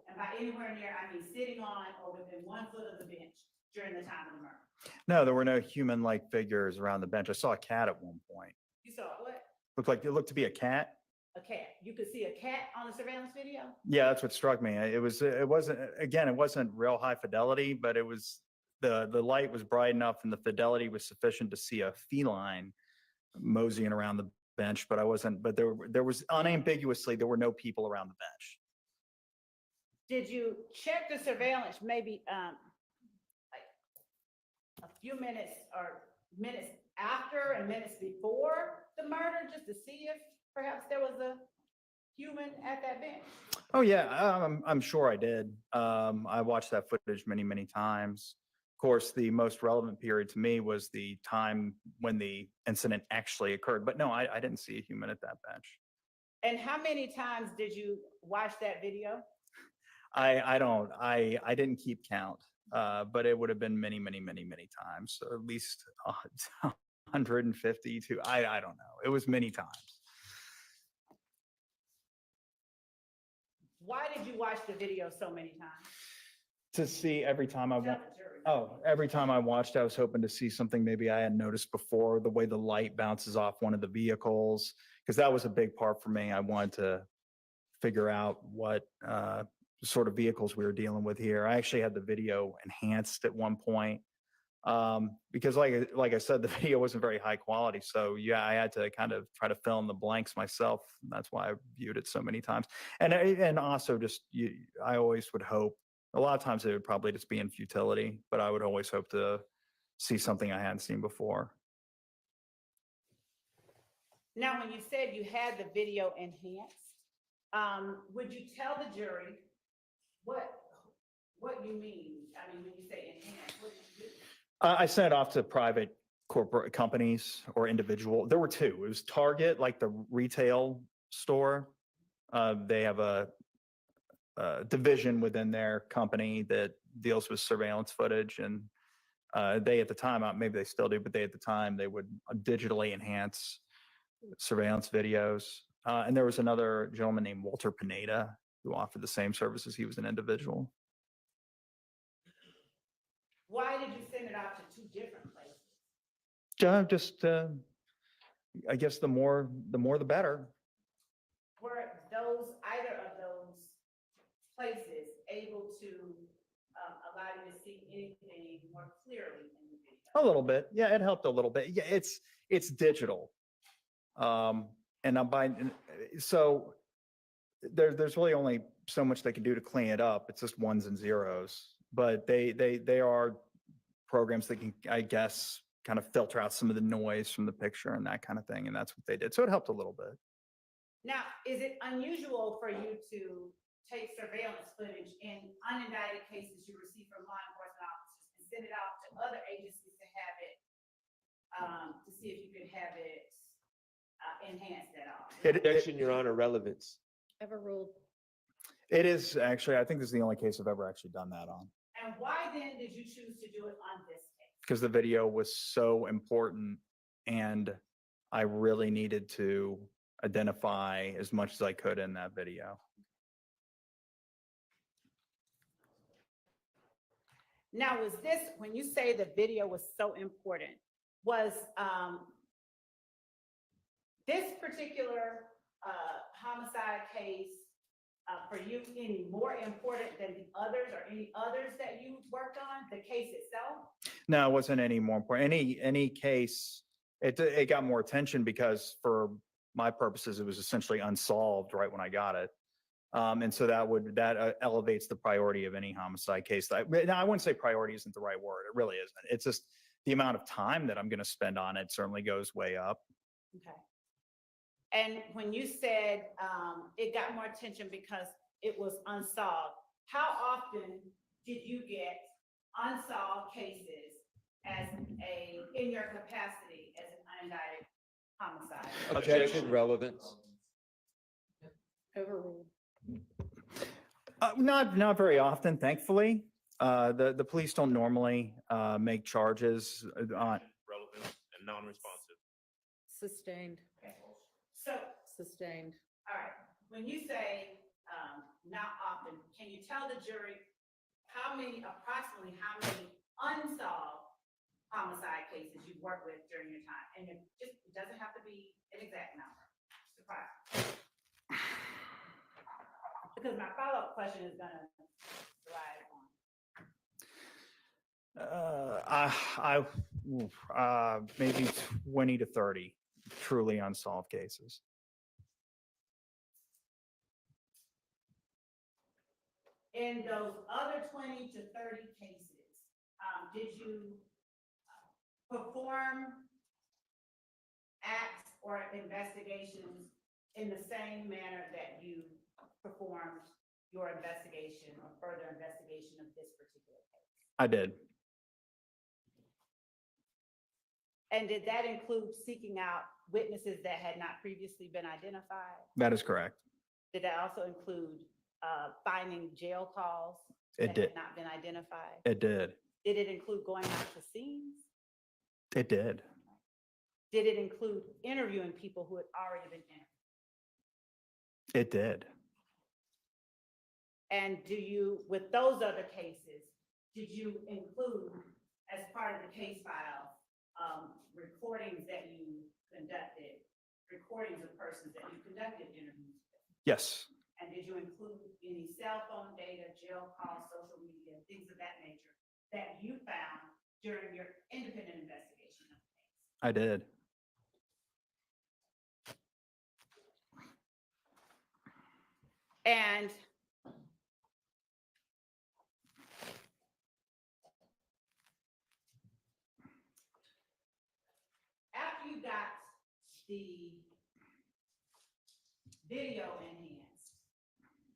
And by anywhere near, I mean sitting on or within 1 foot of the bench during the time of the murder. No, there were no human-like figures around the bench. I saw a cat at one point. You saw what? It looked to be a cat. A cat. You could see a cat on the surveillance video? Yeah, that's what struck me. It wasn't real high fidelity, but it was, the light was bright enough and the fidelity was sufficient to see a feline moseying around the bench, but there was unambiguously, there were no people around the bench. Did you check the surveillance maybe like a few minutes or minutes after and minutes before the murder, just to see if perhaps there was a human at that bench? Oh, yeah, I'm sure I did. I watched that footage many, many times. Of course, the most relevant period to me was the time when the incident actually occurred. But no, I didn't see a human at that bench. And how many times did you watch that video? I didn't keep count, but it would have been many, many, many, many times. So at least 150 to, I don't know. It was many times. Why did you watch the video so many times? To see every time I Tell went. the jury. Oh, every time I watched, I was hoping to see something maybe I hadn't noticed before, the way the light bounces off one of the vehicles, because that was a big part for me. I wanted to figure out what sort of vehicles we were dealing with here. I actually had the video enhanced at one point because like I said, the video wasn't very high quality. So yeah, I had to kind of try to fill in the blanks myself. That's why I viewed it so many times. And also just, I always would hope, a lot of times it would probably just be in futility, but I would always hope to see something I hadn't seen before. Now, when you said you had the video enhanced, would you tell the jury what you mean? I mean, when you say enhanced, what do you do? I sent it off to private corporate companies or individual. There were two. It was Target, like the retail store. They have a division within their company that deals with surveillance footage. And they at the time, maybe they still do, but they at the time, they would digitally enhance surveillance videos. And there was another gentleman named Walter Pineda who offered the same services. He was an individual. Why did you send it out to two different places? Just, I guess the more the better. Were either of those places able to allow you to see anything more clearly in the video? A little bit. Yeah, it helped a little bit. Yeah, it's digital. And I'm buying, so there's really only so much they can do to clean it up. It's just ones and zeros. But they are programs that can, I guess, kind of filter out some of the noise from the picture and that kind of thing. And that's what they did. So it helped a little bit. Now, is it unusual for you to take surveillance footage in unindicted cases you receive from law enforcement officers and send it out to other agencies to have it, to see if you could have it enhanced at all? Objection, Your Honor, relevance. Overruled. It is actually, I think this is the only case I've ever actually done that on. And why then did you choose to do it on this case? Because the video was so important and I really needed to identify as much as I could in that video. Now, was this, when you say the video was so important, was this particular homicide case for you any more important than the others or any others that you worked on, the case itself? No, it wasn't any more important. Any case, it got more attention because for my purposes, it was essentially unsolved right when I got it. And so that elevates the priority of any homicide case. Now, I wouldn't say priority isn't the right word. It really isn't. It's just the amount of time that I'm going to spend on it certainly goes way up. Okay. And when you said it got more attention because it was unsolved, how often did you get unsolved cases in your capacity as an unindicted homicide? Objection, relevance. Overruled. Not very often, thankfully. The police don't normally make charges on. Relevant and non-responsive. Sustained. So Sustained. All right, when you say, not often, can you tell the jury approximately how many unsolved homicide cases you've worked with during your time? And it doesn't have to be an exact number. Surprise. Because my follow-up question is gonna rely on. Maybe 20 to 30 truly unsolved cases. In those other 20 to 30 cases, did you perform acts or investigations in the same manner that you performed your investigation or further investigation of this particular case? I did. And did that include seeking out witnesses that had not previously been identified? That is correct. Did that also include finding jail calls It that did. had not been identified? It did. Did it include going out to scenes? It did. Did it include interviewing people who had already been interviewed? It did. And with those other cases, did you include as part of the case file, recordings that you conducted, recordings of persons that you conducted interviews with? Yes. And did you include any cell phone data, jail calls, social media, things of that nature that you found during your independent investigation of the case? I did. And after you got the video enhanced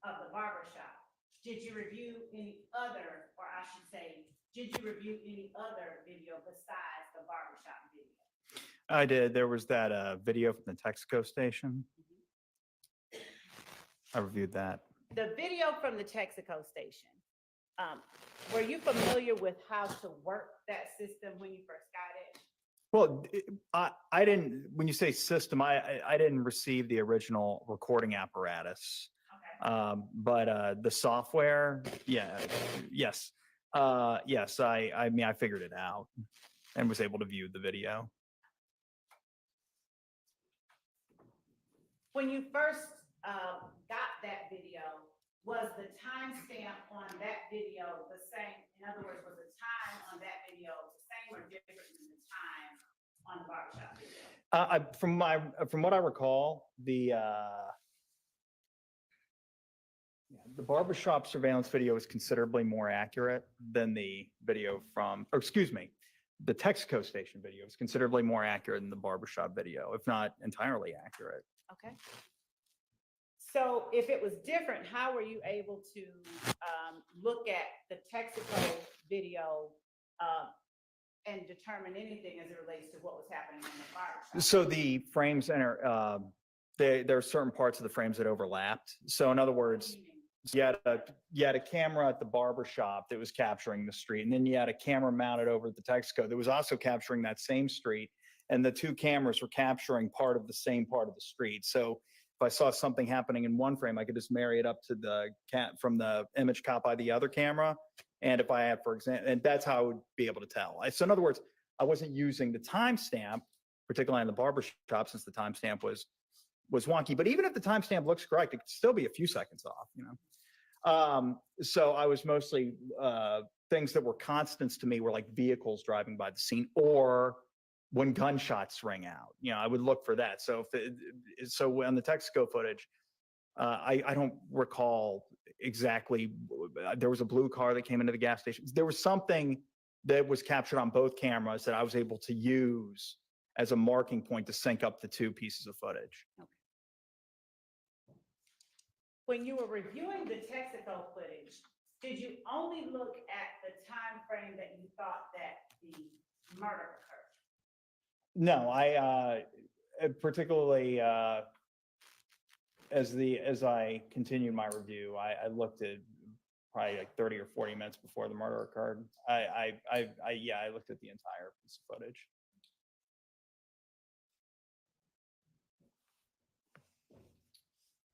of the barber shop, did you review any other, or I should say, did you review any other video besides the barber shop video? I did. There was that video from the Texaco station. I reviewed that. The video from the Texaco station, were you familiar with how to work that system when you first got it? Well, I didn't, when you say system, I didn't receive the original recording apparatus. Okay. But the software, yes. Yes, I mean, I figured it out and was able to view the video. When you first got that video, was the timestamp on that video the same? In other words, was the time on that video the same or different than the time on the barbershop video? From what I recall, the barbershop surveillance video is considerably more accurate than the video from, or excuse me, the Texaco station video is considerably more accurate than the barbershop video, if not entirely accurate. Okay. So if it was different, how were you able to look at the Texaco video and determine anything as it relates to what was happening in the barbershop? So the frames there are certain parts of the frames that overlapped. So in other words, you had a camera at the barber shop that was capturing the street, and then you had a camera mounted over at the Texaco that was also capturing that same street, and the two cameras were capturing part of the same part of the street. So if I saw something happening in one frame, I could just marry it up to the from the image caught by the other camera. And if I had, for example, and that's how I would be able to tell. So in other words, I wasn't using the timestamp, particularly on the barber shop, since the timestamp was wonky. But even if the timestamp looks correct, it could still be a few seconds off, you know. So I was mostly things that were constants to me were like vehicles driving by the scene, or when gunshots ring out. You know, I would look for that. So so on the Texaco footage, I don't recall exactly. There was a blue car that came into the gas station. There was something that was captured on both cameras that I was able to use as a marking point to sync up the two pieces of footage. Okay. When you were reviewing the Texaco footage, did you only look at the time frame that you thought that the murder occurred? No, I particularly as I continued my review, I looked at probably like 30 or 40 minutes before the murder occurred. I looked at the entire piece of footage.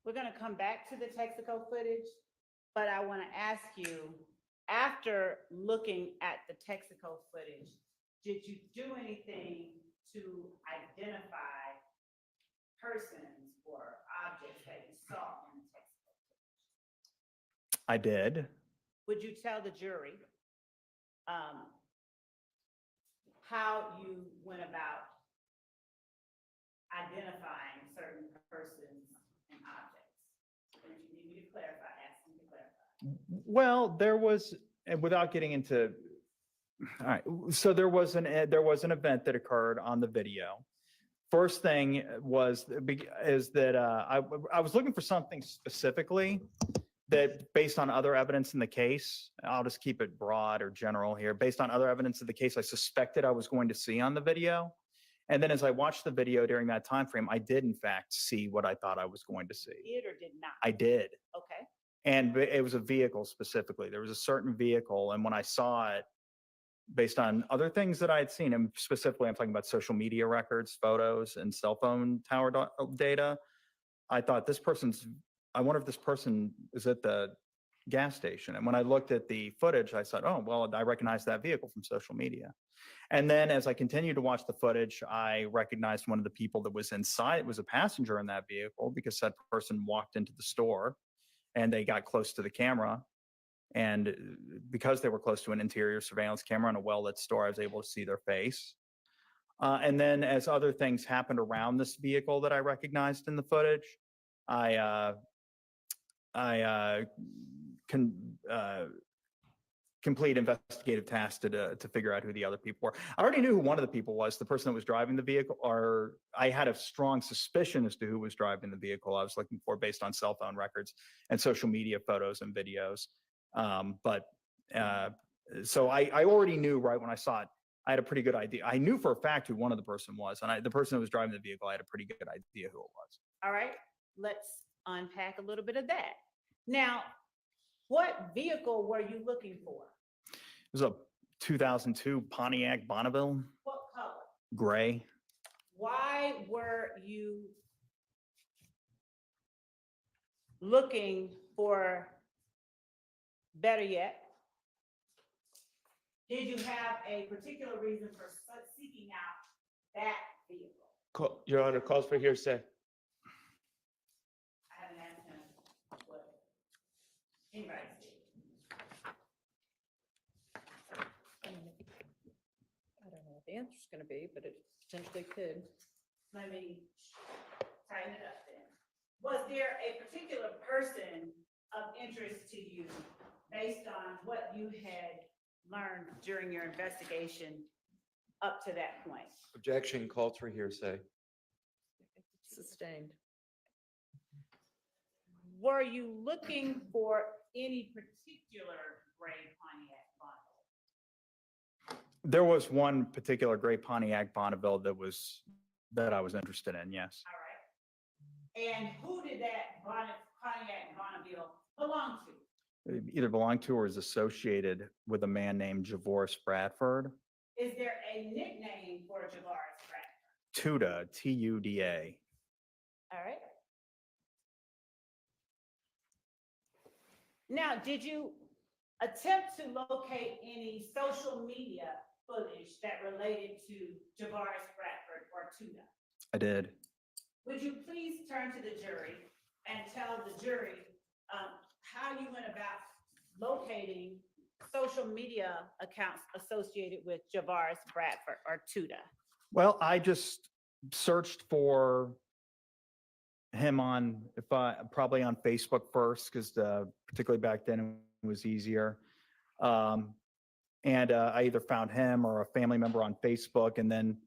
We're gonna come back to the Texaco footage, but I want to ask you, after looking at the Texaco footage, did you do anything to identify persons or objects that you saw in the Texaco footage? I did. Would you tell the jury how you went about identifying certain persons and objects? And if you need me to clarify, ask me to clarify. Well, there was, and without getting into, all right, so there was an event that occurred on the video. First thing is that I was looking for something specifically that, based on other evidence in the case, I'll just keep it broad or general here, based on other evidence of the case, I suspected I was going to see on the video. And then as I watched the video during that time frame, I did in fact see what I thought I was going to see. Did or did not? I did. Okay. And it was a vehicle specifically. There was a certain vehicle, and when I saw it, based on other things that I had seen, and specifically I'm talking about social media records, photos, and cell phone tower data, I thought I wonder if this person is at the gas station. And when I looked at the footage, I said, oh, well, I recognize that vehicle from social media. And then as I continued to watch the footage, I recognized one of the people that was inside. It was a passenger in that vehicle, because that person walked into the store and they got close to the camera. And because they were close to an interior surveillance camera in a well-lit store, I was able to see their face. And then as other things happened around this vehicle that I recognized in the footage, I complete investigative tasks to figure out who the other people were. I already knew who one of the people was, the person that was driving the vehicle, or I had a strong suspicion as to who was driving the vehicle I was looking for based on cell phone records and social media photos and videos. So I already knew right when I saw it, I had a pretty good idea. I knew for a fact who one of the person was, and the person that was driving the vehicle, I had a pretty good idea who it was. All right, let's unpack a little bit of that. Now, what vehicle were you looking for? It was a 2002 Pontiac Bonneville, What color? gray. Why were you looking for, better yet, did you have a particular reason for seeking out that vehicle? Your Honor, calls for hearsay. I haven't asked him what anybody said. I don't know what the answer's gonna be, but it potentially could. Let me tighten it up then. Was there a particular person of interest to you based on what you had learned during your investigation up to that point? Objection, called for hearsay. Sustained. Were you looking for any particular gray Pontiac Bonneville? There was one particular gray Pontiac Bonneville that I was interested in, yes. All right. And who did that Pontiac Bonneville belong to? It either belonged to or is associated with a man named Javoris Bradford. Is there a nickname for Javaris Bradford? Tuda, Tuda. All right. Now, did you attempt to locate any social media footage that related to Javaris Bradford or Tuda? I did. Would you please turn to the jury and tell the jury how you went about locating social media accounts associated with Javaris Bradford or Tuda? Well, I just searched for him probably on Facebook first, because particularly back then it was easier. And I either found him or a family member on Facebook, and then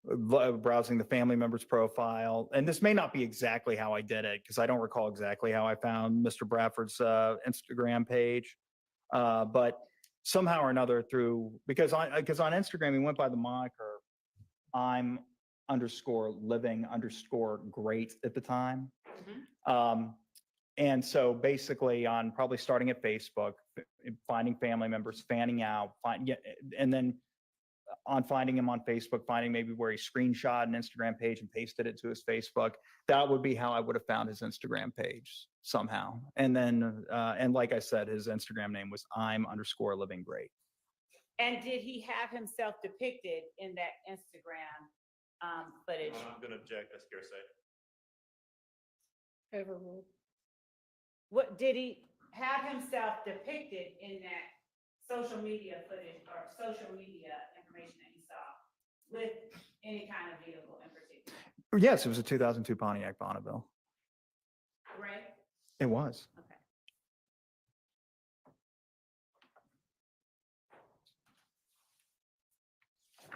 browsing the family member's profile. And this may not be exactly how I did it, because I don't recall exactly how I found Mr. Bradford's Instagram page. But somehow or another because on Instagram, he went by the moniker, I'm_living_great at the time. And so basically on probably starting at Facebook, finding family members, fanning out, and then on finding him on Facebook, finding maybe where he screenshot an Instagram page and pasted it to his Facebook. That would be how I would have found his Instagram page somehow. And then, and like I said, his Instagram name was I'm_living great. And did he have himself depicted in that Instagram footage? I'm gonna object, that's hearsay. Overruled. What, did he have himself depicted in that social media footage or social media information that you saw with any kind of vehicle in particular? Yes, it was a 2002 Pontiac Bonneville. Right? It was. Okay.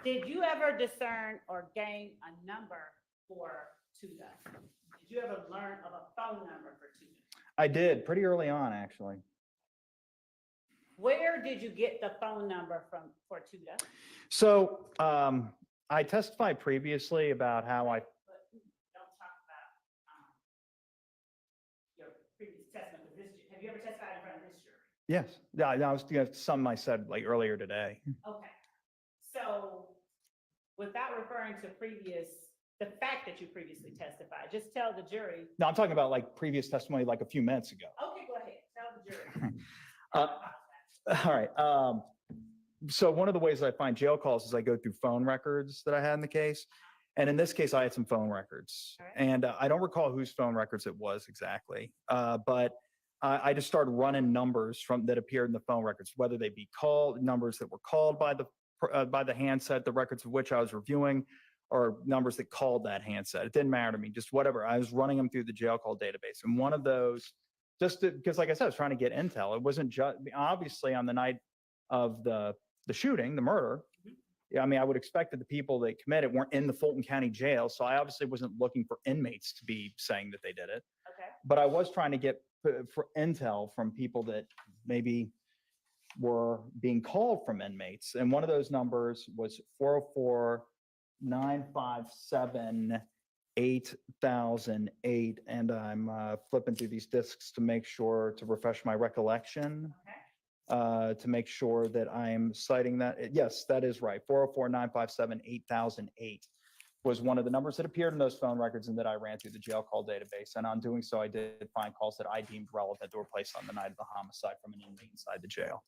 Did you ever discern or gain a number for Tuda? Did you ever learn of a phone number for Tuda? I did pretty early on, actually. Where did you get the phone number from for Tuda? So I testified previously about how I, But don't talk about your previous testimony. Have you ever testified in front of this jury? yes, yeah, that was something I said like earlier today. Okay. So without referring to the fact that you previously testified, just tell the jury. No, I'm talking about like previous testimony like a few minutes ago. Okay, go ahead. Tell the jury. All right. So one of the ways I find jail calls is I go through phone records that I had in the case. And in this case, I had some phone records. All right. And I don't recall whose phone records it was exactly. But I just started running numbers that appeared in the phone records, whether they be numbers that were called by the handset, the records of which I was reviewing, or numbers that called that handset. It didn't matter to me, just whatever. I was running them through the jail call database. And one of those, because like I said, I was trying to get intel. It wasn't just, obviously on the night of the shooting, the murder, I mean, I would expect that the people that committed weren't in the Fulton County Jail. So I obviously wasn't looking for inmates to be saying that they did it. Okay. But I was trying to get for intel from people that maybe were being called from inmates. And one of those numbers was 404-957-8008. And I'm flipping through these discs to make sure, to refresh my recollection, to make sure that I'm citing that. Yes, that is right. 404-957-8008 was one of the numbers that appeared in those phone records and that I ran through the jail call database. And on doing so, I did find calls that I deemed relevant that were placed on the night of the homicide from an inmate inside the jail.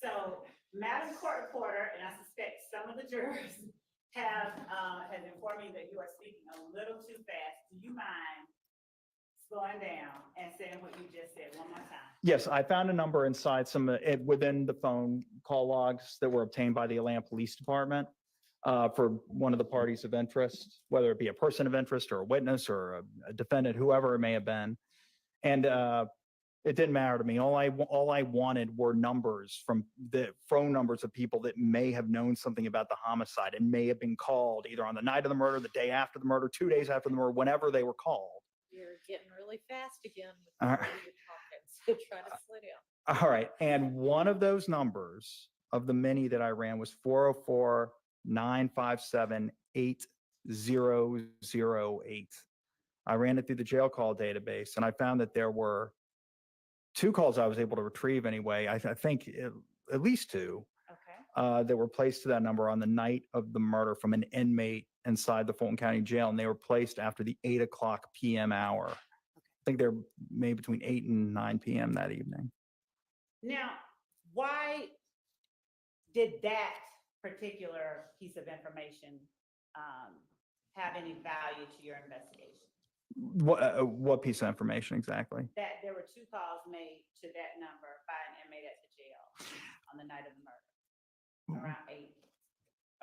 So, Madam Court Reporter, and I suspect some of the jurors has informed me that you are speaking a little too fast. Do you mind slowing down and saying what you just said one more time? Yes, I found a number inside within the phone call logs that were obtained by the Atlanta Police Department for one of the parties of interest, whether it be a person of interest or a witness or a defendant, whoever it may have been. And it didn't matter to me. All I wanted were numbers from the phone numbers of people that may have known something about the homicide and may have been called either on the night of the murder, the day after the murder, 2 days after the murder, whenever they were called. You're getting really fast again with All the right. way you're talking, so try to slow down. All right. And one of those numbers of the many that I ran was 404-957-8008. I ran it through the jail call database and I found that there were 2 calls I was able to retrieve anyway. I think at least 2 that were placed to that number on the night of the murder from an inmate inside the Fulton County Jail. And they were placed after the 8:00 p.m. hour. I think they're maybe between 8 and 9 p.m. that evening. Now, why did that particular piece of information have any value to your investigation? What piece of information exactly? That there were 2 calls made to that number by an inmate at the jail on the night of the murder, around 8,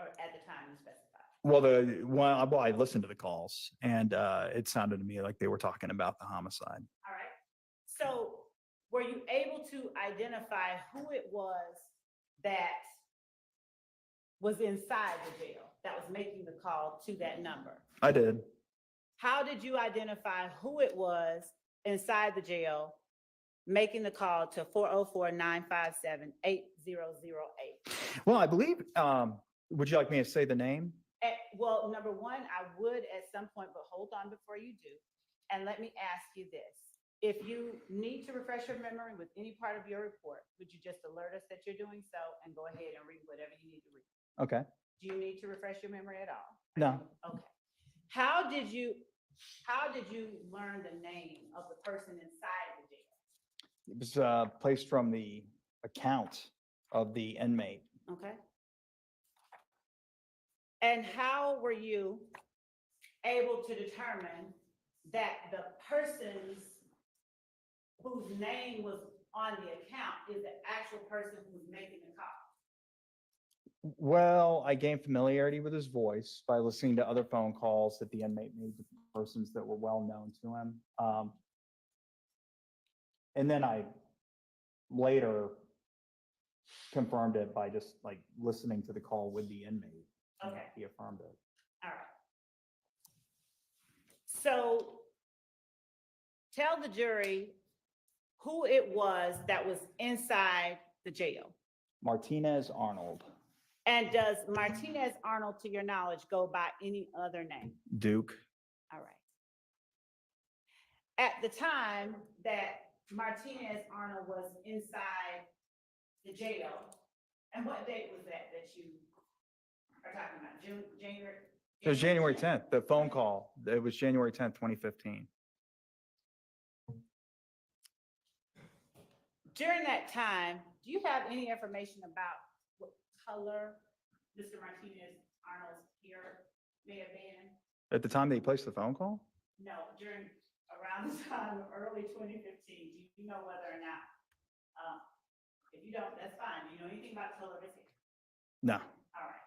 or at the time you specified. Well, I listened to the calls and it sounded to me like they were talking about the homicide. All right. So were you able to identify who it was that was inside the jail that was making the call to that number? I did. How did you identify who it was inside the jail making the call to 404-957-8008? Well, I believe, would you like me to say the name? Well, number one, I would at some point, but hold on before you do. And let me ask you this. If you need to refresh your memory with any part of your report, would you just alert us that you're doing so and go ahead and read whatever you need to read? Okay. Do you need to refresh your memory at all? No. Okay. How did you learn the name of the person inside the jail? It was placed from the account of the inmate. Okay. And how were you able to determine that the persons whose name was on the account is the actual person who's making the call? Well, I gained familiarity with his voice by listening to other phone calls that the inmate made to persons that were well known to him. And then I later confirmed it by just like listening to the call with the inmate. Okay. He affirmed it. All right. So tell the jury who it was that was inside the jail. Martinez Arnold, And does Martinez Arnold, to your knowledge, go by any other name? Duke. All right. At the time that Martinez Arnold was inside the jail, and what date was that you are talking about? January? It was January 10th, the phone call. It was January 10th, 2015. During that time, do you have any information about what color Mr. Martinez Arnold's hair may have been? At the time that he placed the phone call? No, around the time of early 2015, do you know whether or not, if you don't, that's fine. Do you know anything about the color of his hair? No. All right.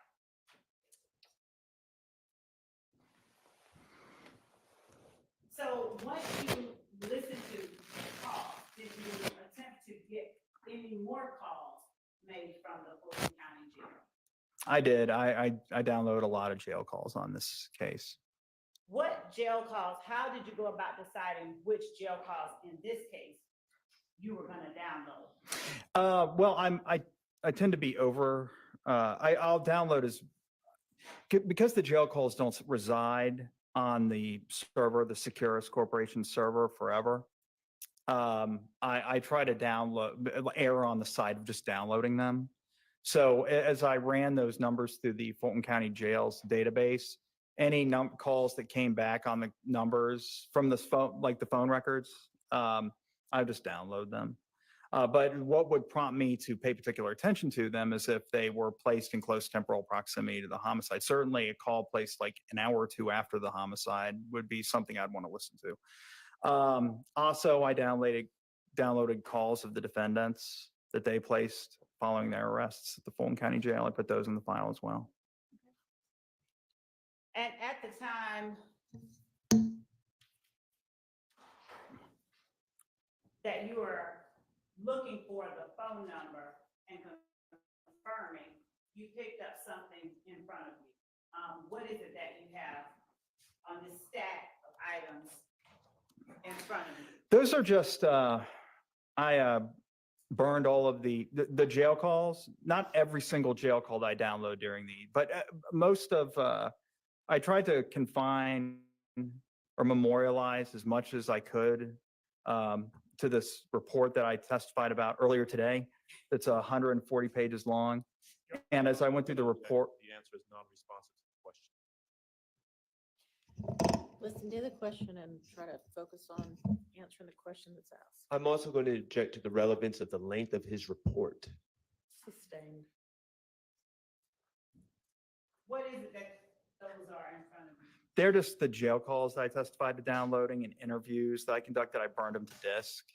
So once you listened to the call, did you attempt to get any more calls made from the Fulton County Jail? I did. I downloaded a lot of jail calls on this case. What jail calls, how did you go about deciding which jail calls in this case you were gonna download? Well, I tend to be I'll download because the jail calls don't reside on the server, the Securus Corporation server forever. I try to err on the side of just downloading them. So as I ran those numbers through the Fulton County Jails database, any calls that came back on the numbers from the phone, like the phone records, I just download them. But what would prompt me to pay particular attention to them is if they were placed in close temporal proximity to the homicide. Certainly a call placed like an hour or two after the homicide would be something I'd want to listen to. Also, I downloaded calls of the defendants that they placed following their arrests at the Fulton County Jail. I put those in the file as well. And at the time that you were looking for the phone number and confirming, you picked up something in front of you. What is it that you have on this stack of items in front of you? Those are just, I burned all of the jail calls. Not every single jail call that I download during but most of, I tried to confine or memorialize as much as I could to this report that I testified about earlier today. That's 140 pages long. And as I went through the report. The answer is non-responsive to the question. Listen to the question and try to focus on answering the question that's asked. I'm also going to object to the relevance of the length of his report. Sustained. What is it that those are in front of you? They're just the jail calls that I testified to downloading and interviews that I conducted. I burned them to disk.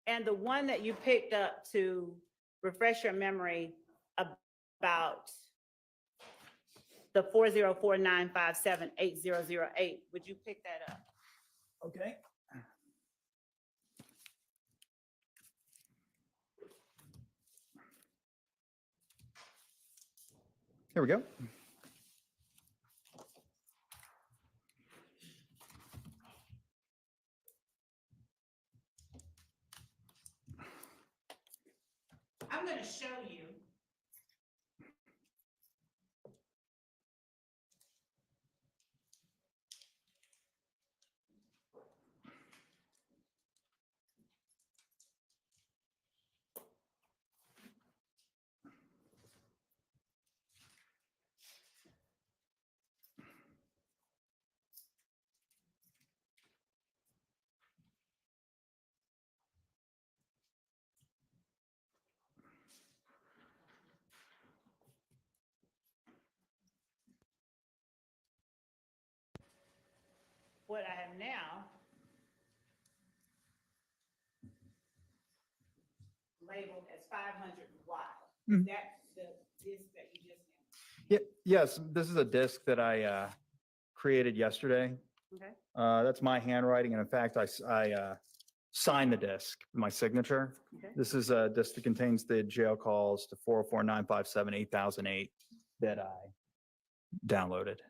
And the one that you picked up to refresh your memory about the 404-957-8008, would you pick that up? Okay. Here we go. I'm going to show you what I have now labeled as 500 Y. Mhm. That's the disc that you just named. Yeah, yes, this is a disc that I created yesterday. Okay. That's my handwriting, and in fact, I signed the disc, with my signature. Okay. This is a disc that contains the jail calls to 404-957-8008 that I downloaded.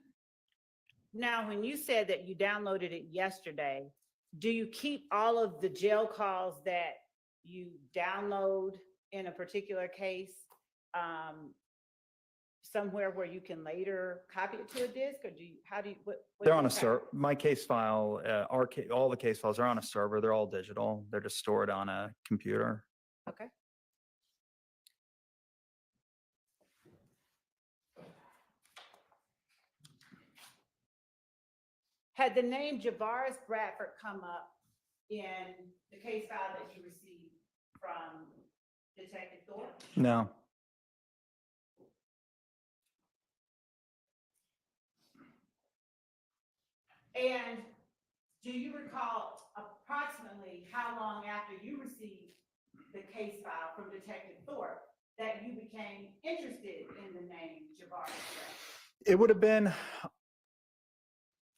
Now, when you said that you downloaded it yesterday, do you keep all of the jail calls that you download in a particular case somewhere where you can later copy it to a disk, or do you, how do you, what? They're do on you a track? server. My case file, all the case files are on a server. They're all digital. They're just stored on a computer. Okay. Had the name Javaris Bradford come up in the case file that you received from Detective Thorpe? No. And do you recall approximately how long after you received the case file from Detective Thorpe that you became interested in the name Javaris Bradford? It would have been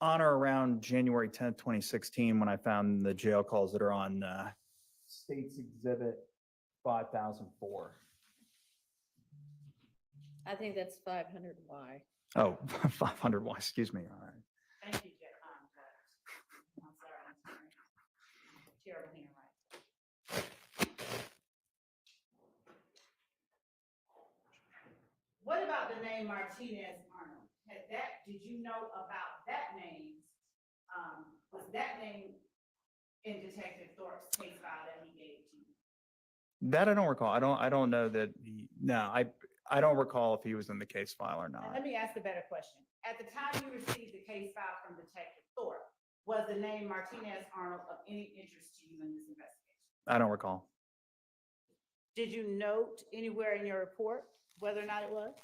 on or around January 10th, 2016, when I found the jail calls that are on State's Exhibit 5004. I think that's 500Y. Oh, 500. Why? Excuse me. All right. Thank you, Judge. I'm sorry, I'm sorry. Terrible handwriting. What about the name Martinez Arnold? Did you know about that name? Was that name in Detective Thorpe's case file that he gave to you? That I don't recall. I don't know that I don't recall if he was in the case file or not. Let me ask a better question. At the time you received the case file from Detective Thorpe, was the name Martinez Arnold of any interest to you in this investigation? I don't recall. Did you note anywhere in your report whether or not it was?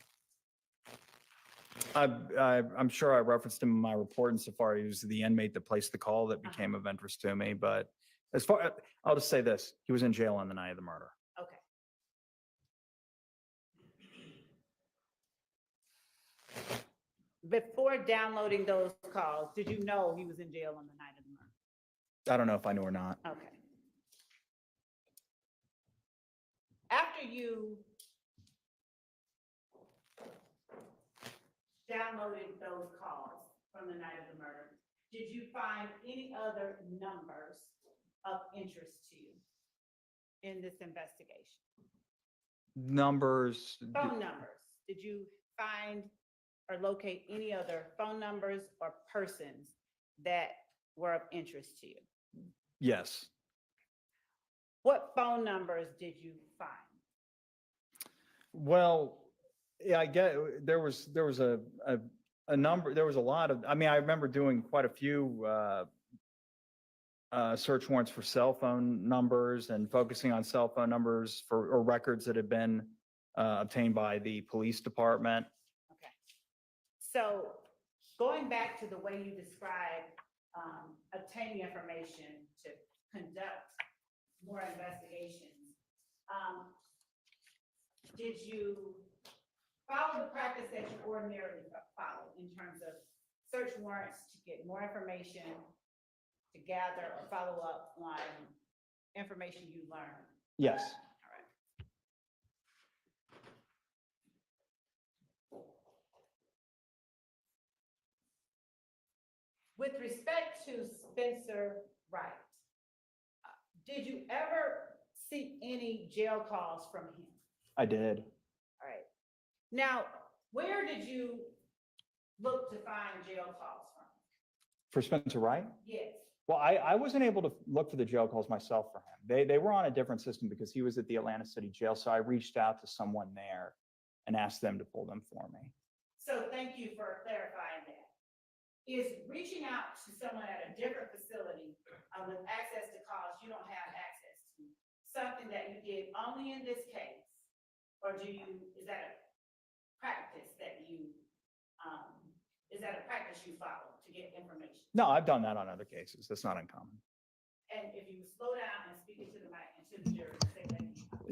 I'm sure I referenced him in my report insofar as he was the inmate that placed the call that became of interest to me. But as far, I'll just say this, he was in jail on the night of the murder. Okay. Before downloading those calls, did you know he was in jail on the night of the murder? I don't know if I knew or not. Okay. After you downloaded those calls from the night of the murder, did you find any other numbers of interest to you in this investigation? Numbers. Phone numbers. Did you find or locate any other phone numbers or persons that were of interest to you? Yes. What phone numbers did you find? Well, yeah, I get, there was a number, there was a lot of, I mean, I remember doing quite a few search warrants for cell phone numbers and focusing on cell phone numbers or records that had been obtained by the police department. Okay. So going back to the way you described obtaining information to conduct more investigations, did you follow the practice that you ordinarily follow in terms of search warrants to get more information, to gather or follow up on information you learned? Yes. All right. With respect to Spencer Wright, did you ever see any jail calls from him? I did. All right. Now, where did you look to find jail calls from? For Spencer Wright? Yes. Well, I wasn't able to look for the jail calls myself for him. They were on a different system because he was at the Atlanta City Jail. So I reached out to someone there and asked them to pull them for me. So thank you for clarifying that. Is reaching out to someone at a different facility with access to calls you don't have access to something that you did only in this case? Or is that a practice that you follow to get information? No, I've done that on other cases. That's not uncommon. And if you slow down and speak into the mic and to the jury, say that.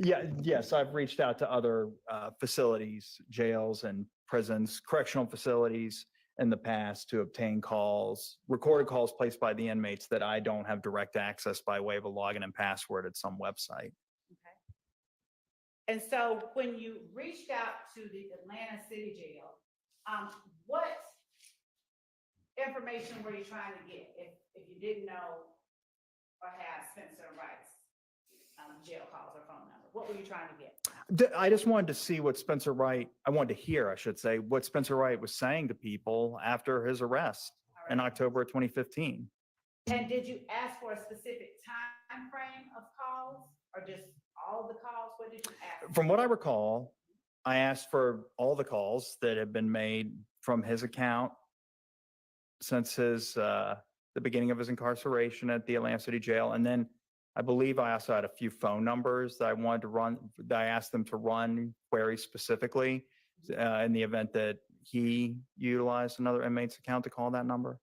Yeah, yes, I've reached out to other facilities, jails and prisons, correctional facilities in the past to obtain calls, recorded calls placed by the inmates that I don't have direct access by way of a login and password at some website. Okay. And so when you reached out to the Atlanta City Jail, what information were you trying to get if you didn't know or have Spencer Wright's jail calls or phone number? What were you trying to get? I just wanted to see what Spencer Wright, I wanted to hear, I should say, what Spencer Wright was saying to people after his arrest All in right. October of 2015. And did you ask for a specific time frame of calls or just all the calls? What did you ask? From what I recall, I asked for all the calls that had been made from his account since the beginning of his incarceration at the Atlanta City Jail. And then I believe I also had a few phone numbers that I wanted to run, that I asked them to run queries specifically in the event that he utilized another inmate's account to call that number.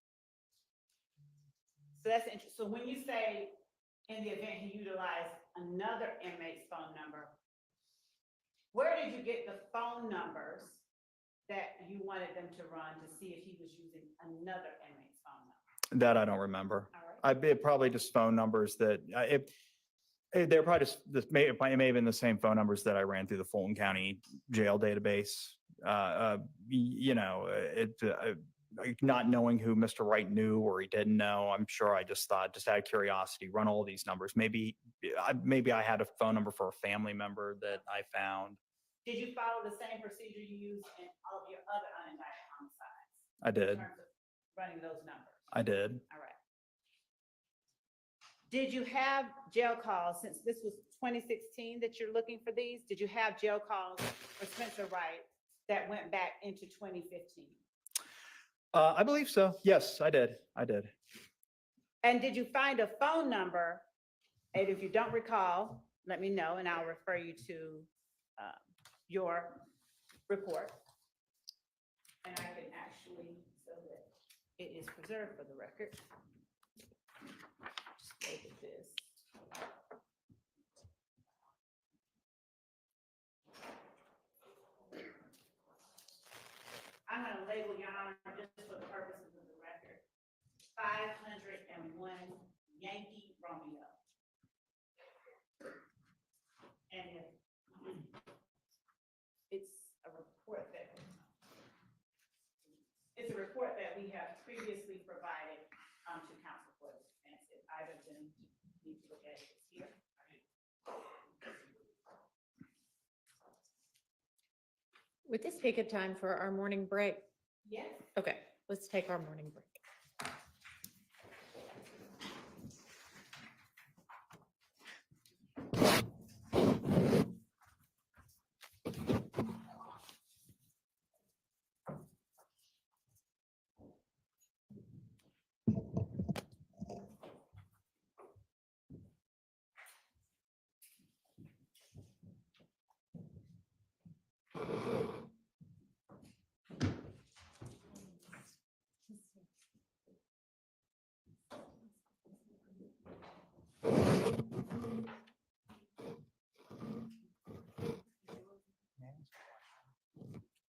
So that's interesting. So when you say in the event he utilized another inmate's phone number, where did you get the phone numbers that you wanted them to run to see if he was using another inmate's phone number? That I don't remember. All right. Probably just phone numbers that they're probably just, it may have been the same phone numbers that I ran through the Fulton County jail database. Not knowing who Mr. Wright knew or he didn't know, I'm sure I just thought, just out of curiosity, run all these numbers. Maybe I had a phone number for a family member that I found. Did you follow the same procedure you used in all of your other unindicted homicides? I In did. terms of running those numbers? I did. All right. Did you have jail calls, since this was 2016 that you're looking for these, did you have jail calls for Spencer Wright that went back into 2015? I believe so. Yes, I did. I did. And did you find a phone number? And if you don't recall, let me know and I'll refer you to your report. And I can actually, so that it is preserved for the record. Just label this. I'm gonna label Your Honor, just for the purposes of the record, 501 Yankee Romeo. And it's a report that we have previously provided to counsel for the defense. If either of them need to look at it, it's here. Would this be a good time for our morning break? Yes. Okay, let's take our morning break.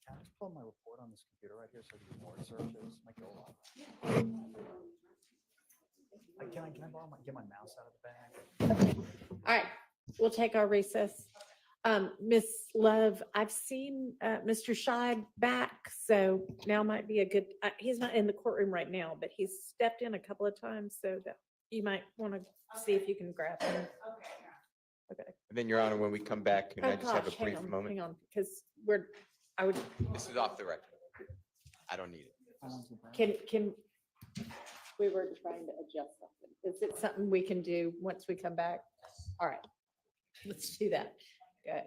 Can I just pull my report on this computer right here so I can do more searches? Might go a lot. Can I borrow get my mouse out of the bag? All right, we'll take our recess. Miss Love, I've seen Mr. Scheid back, so now might be a good, he's not in the courtroom right now, but he's stepped in a couple of times, so that you might want to see if you can grab him. Okay. Okay. And then, Your Honor, when we come back, can I Oh, just have a gosh, hang brief on, moment? hang on, because I would, This is off the record. I don't need it. can, we were trying to adjust something. Is it something we can do once we come back? All right, let's do that. Good.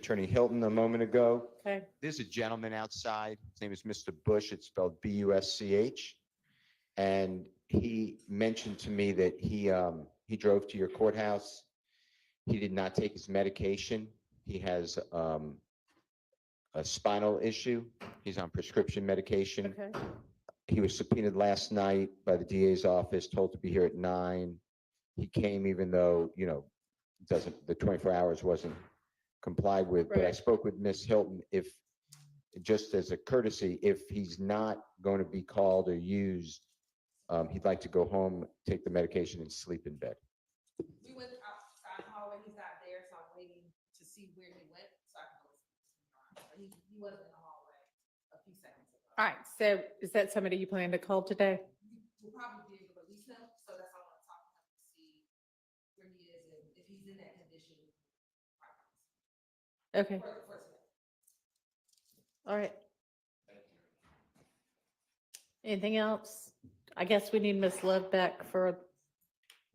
Attorney Hilton a moment ago. Okay, There's a gentleman outside. His name is Mr. Bush. It's spelled B-U-S-C-H. And he mentioned to me that he drove to your courthouse. He did not take his medication. He has a spinal issue. He's on prescription medication. okay, He was subpoenaed last night by the DA's office, told to be here at 9. He came even though, the 24 hours wasn't complied with. But I Right. spoke with Ms. Hilton, if, just as a courtesy, if he's not going to be called or used, he'd like to go home, take the medication and sleep in bed. We went outside the hallway, he's not there, so I'm waiting to see where he went, so I can go. But he wasn't in the hallway a few seconds ago. all right, so is that somebody you plan to call today? We'll probably be able to release him, so that's all I'm talking to him to see where he is and if he's in that condition. Okay, For today. all right. Anything else? I guess we need Ms. Love back for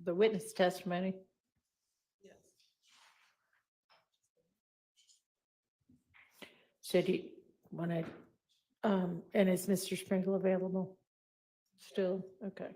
the witness testimony. Yes. So do you want to, and is Mr. Sprinkle available still? Okay.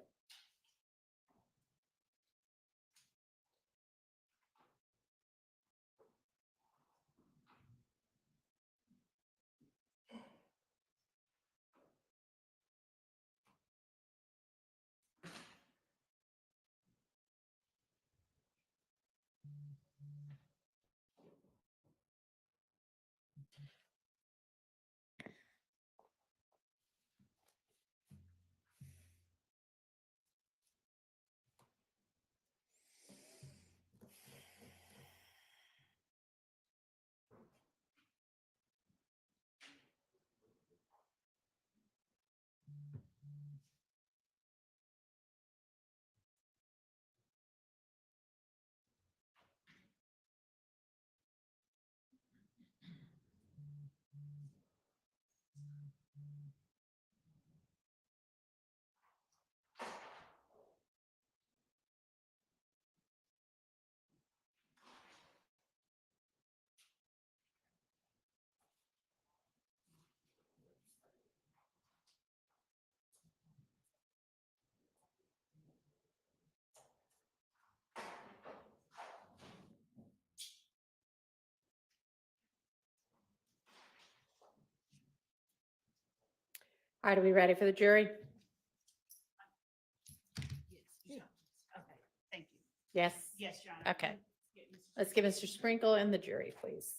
All right, are we ready for the jury? Yes. Okay, thank you. Yes? Yes, Your Honor. Okay. Let's give Mr. Sprinkle and the jury, please.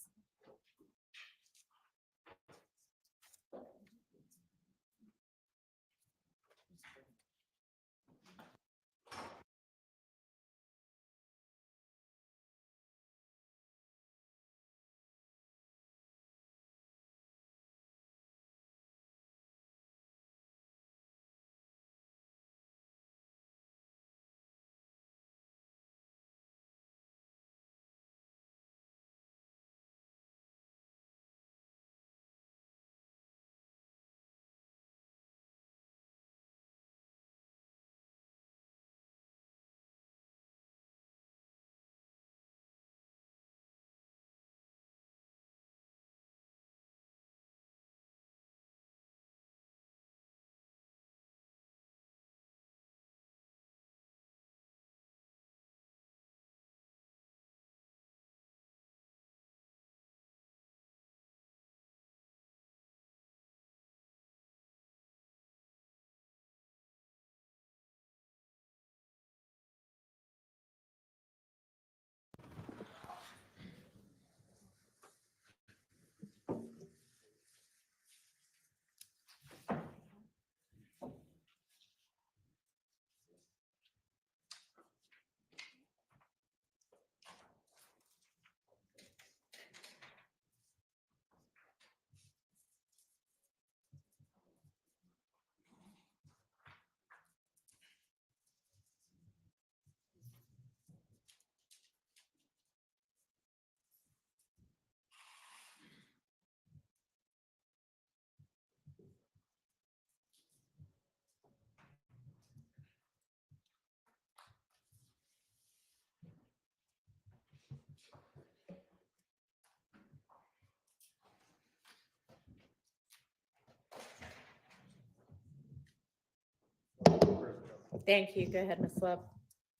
Thank you. Go ahead, Ms. Love.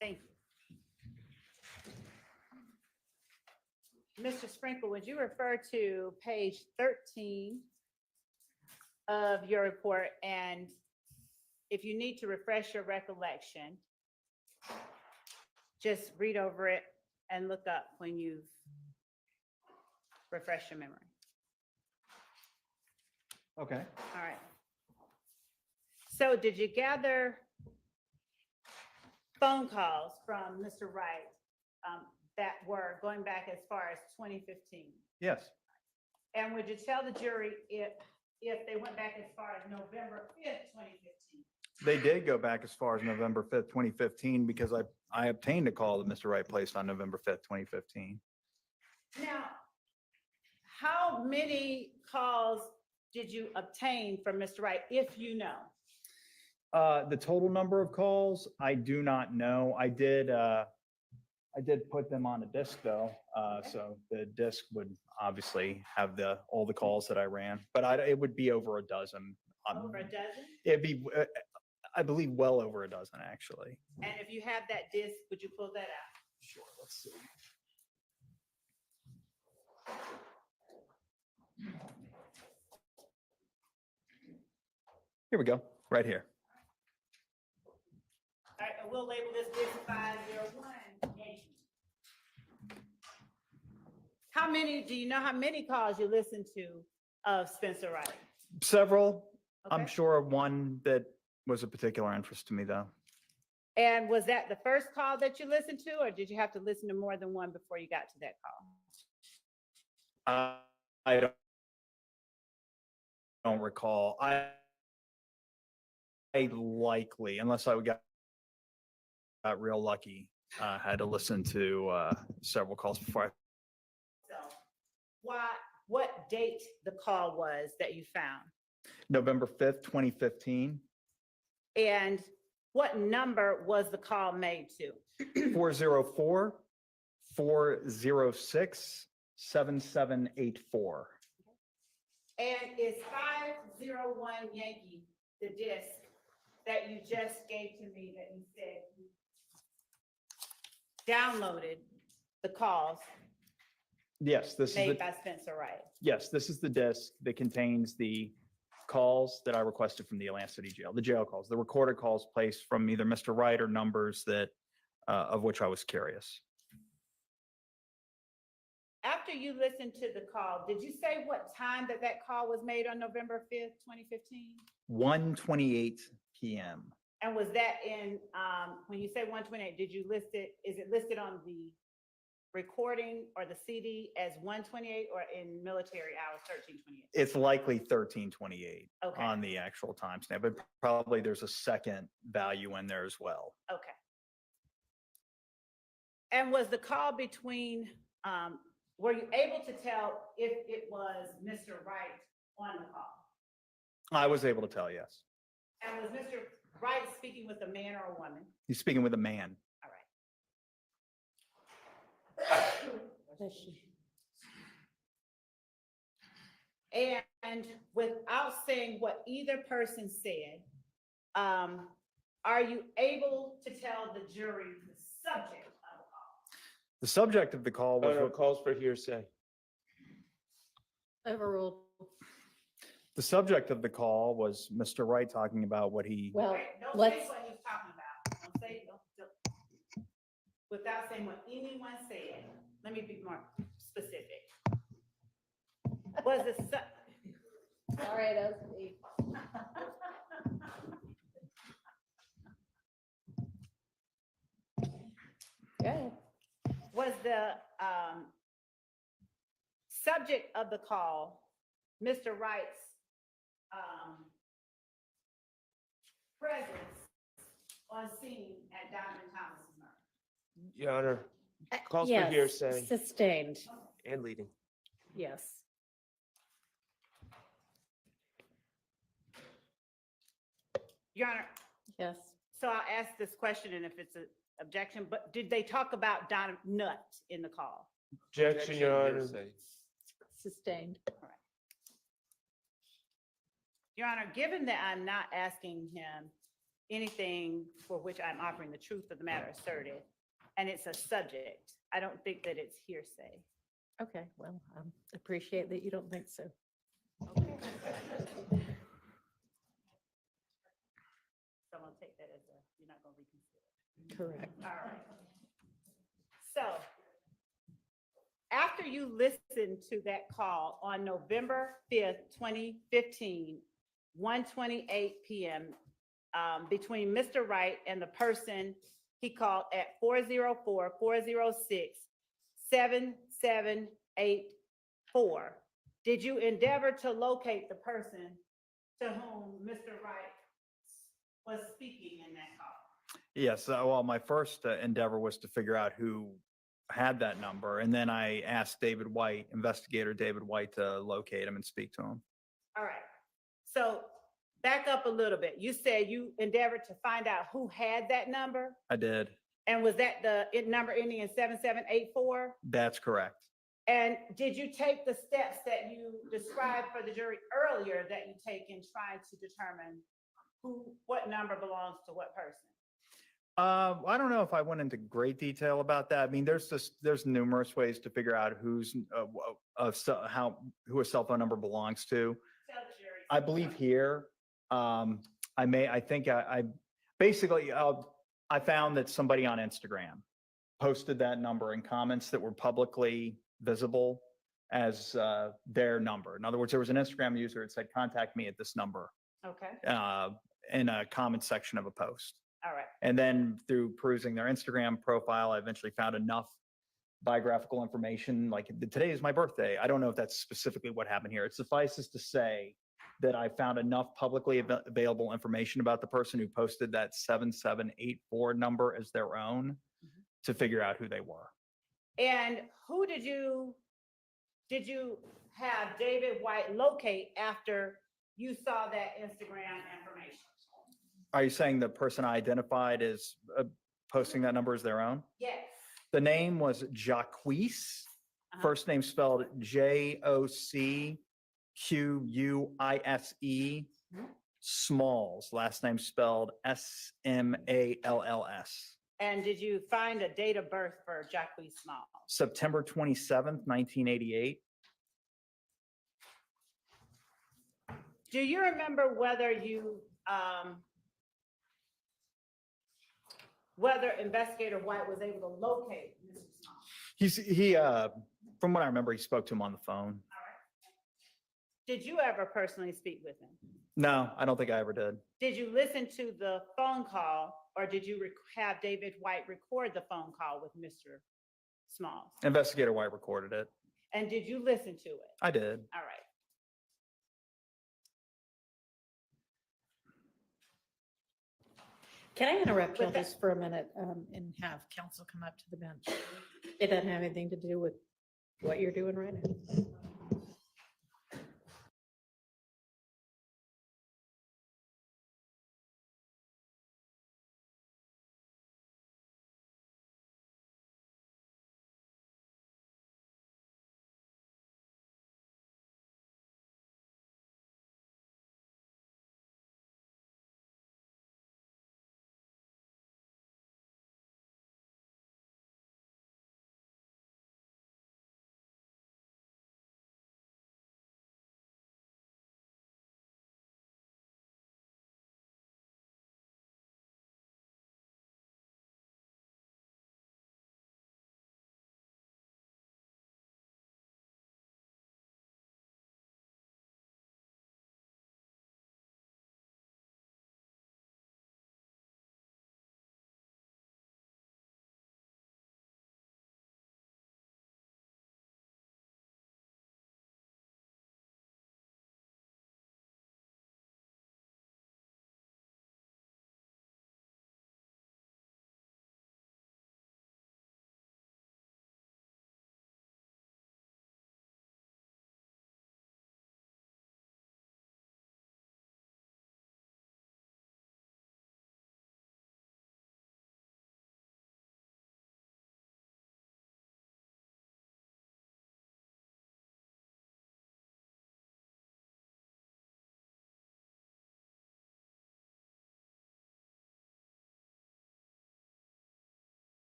Thank you. Mr. Sprinkle, would you refer to page 13 of your report? And if you need to refresh your recollection, just read over it and look up when you've refreshed your memory. Okay. All right. So did you gather phone calls from Mr. Wright that were going back as far as 2015? Yes. And would you tell the jury if they went back as far as November 5th, 2015? They did go back as far as November 5th, 2015, because I obtained a call that Mr. Wright placed on November 5th, 2015. Now, how many calls did you obtain from Mr. Wright, if you know? The total number of calls, I do not know. I did put them on a disc though. So the disc would obviously have all the calls that I ran, but it would be over a dozen. Over a dozen? It'd be, I believe, well over a dozen, actually. And if you have that disc, would you pull that out? Sure, let's see. Here we go, right here. All right, and we'll label this disc 501. How many, do you know how many calls you listened to of Spencer Wright? Several. I'm Okay. sure of one that was of particular interest to me, though. And was that the first call that you listened to, or did you have to listen to more than one before you got to that call? I don't recall. I likely, unless I got real lucky, had to listen to several calls before I. So what date the call was that you found? November 5th, 2015, And what number was the call made to? 404-406-7784. And is 501 Yankee the disc that you just gave to me that you said you downloaded the calls Yes, this is made the, by Spencer Wright? yes, this is the disc that contains the calls that I requested from the Atlantic City Jail, the jail calls, the recorded calls placed from either Mr. Wright or numbers that, of which I was curious. After you listened to the call, did you say what time that call was made on November 5th, 2015? 1:28 p.m. And was that in, when you say 128, did you list it, is it listed on the recording or the CD as 128 or in military hours 1328? It's likely 13:28 Okay. on the actual timestamp, but probably there's a second value in there as well. Okay. And was the call between, were you able to tell if it was Mr. Wright on the call? I was able to tell, yes. And was Mr. Wright speaking with a man or a woman? He's speaking with a man. All right. And without saying what either person said, are you able to tell the jury the subject of the call? The subject of the call was, No calls for hearsay. Overruled. the subject of the call was Mr. Wright talking about what he, Well, Right, don't say let's, what he was talking about. Don't say, don't- without saying what anyone said. Let me be more specific. Was the sorry, that was me. Good. Was the subject of the call Mr. Wright's presence on scene at Diamond Thomas's murder? Your Honor, calls for Yes, hearsay sustained, and leading. yes. Your Honor, Yes. so I'll ask this question, and if it's an objection, but did they talk about Don Nutt in the call? Objection, Your Honor. hearsay. Sustained. Your Honor, given that I'm not asking him anything for which I'm offering the truth of the matter asserted, and it's a subject. I don't think that it's hearsay. Okay, well, appreciate that you don't think so. Okay. So I'm gonna take that as a, you're not gonna reconsider. Correct. All right. So after you listened to that call on November 5th, 2015, 1:28 PM, between Mr. Wright and the person he called at 404-406-7784, did you endeavor to locate the person to whom Mr. Wright was speaking in that call? Yes, well, my first endeavor was to figure out who had that number, and then I asked David White, investigator David White, to locate him and speak to him. All right. So back up a little bit. You said you endeavored to find out who had that number, I did. and was that the number ending in 7784? That's correct. And did you take the steps that you described for the jury earlier that you take in trying to determine what number belongs to what person? I don't know if I went into great detail about that. I mean, there's numerous ways to figure out who a cell phone number belongs to. Tell the jury. I believe here, I found that somebody on Instagram posted that number in comments that were publicly visible as their number. In other words, there was an Instagram user that said, "Contact me at this number," Okay, in a comment section of a post. all right. And then through perusing their Instagram profile, I eventually found enough biographical information, like today is my birthday. I don't know if that's specifically what happened here. It suffices to say that I found enough publicly available information about the person who posted that 7784 number as their own to figure out who they were. And who did you have David White locate after you saw that Instagram information? Are you saying the person I identified as posting that number as their own? Yes. The name was Jacquees, first name spelled Jocquise, Smalls, last name spelled Smalls. And did you find a date of birth for Jacquees Small? September 27th, 1988. Do you remember whether whether investigator White was able to locate Mr. Small? From what I remember, he spoke to him on the phone. Did you ever personally speak with him? No, I don't think I ever did. Did you listen to the phone call, or did you have David White record the phone call with Mr. Smalls? Investigator White recorded it. And did you listen to it? I did. All right. Can I interrupt you With that- just for a minute and have counsel come up to the bench? It doesn't have anything to do with what you're doing right now.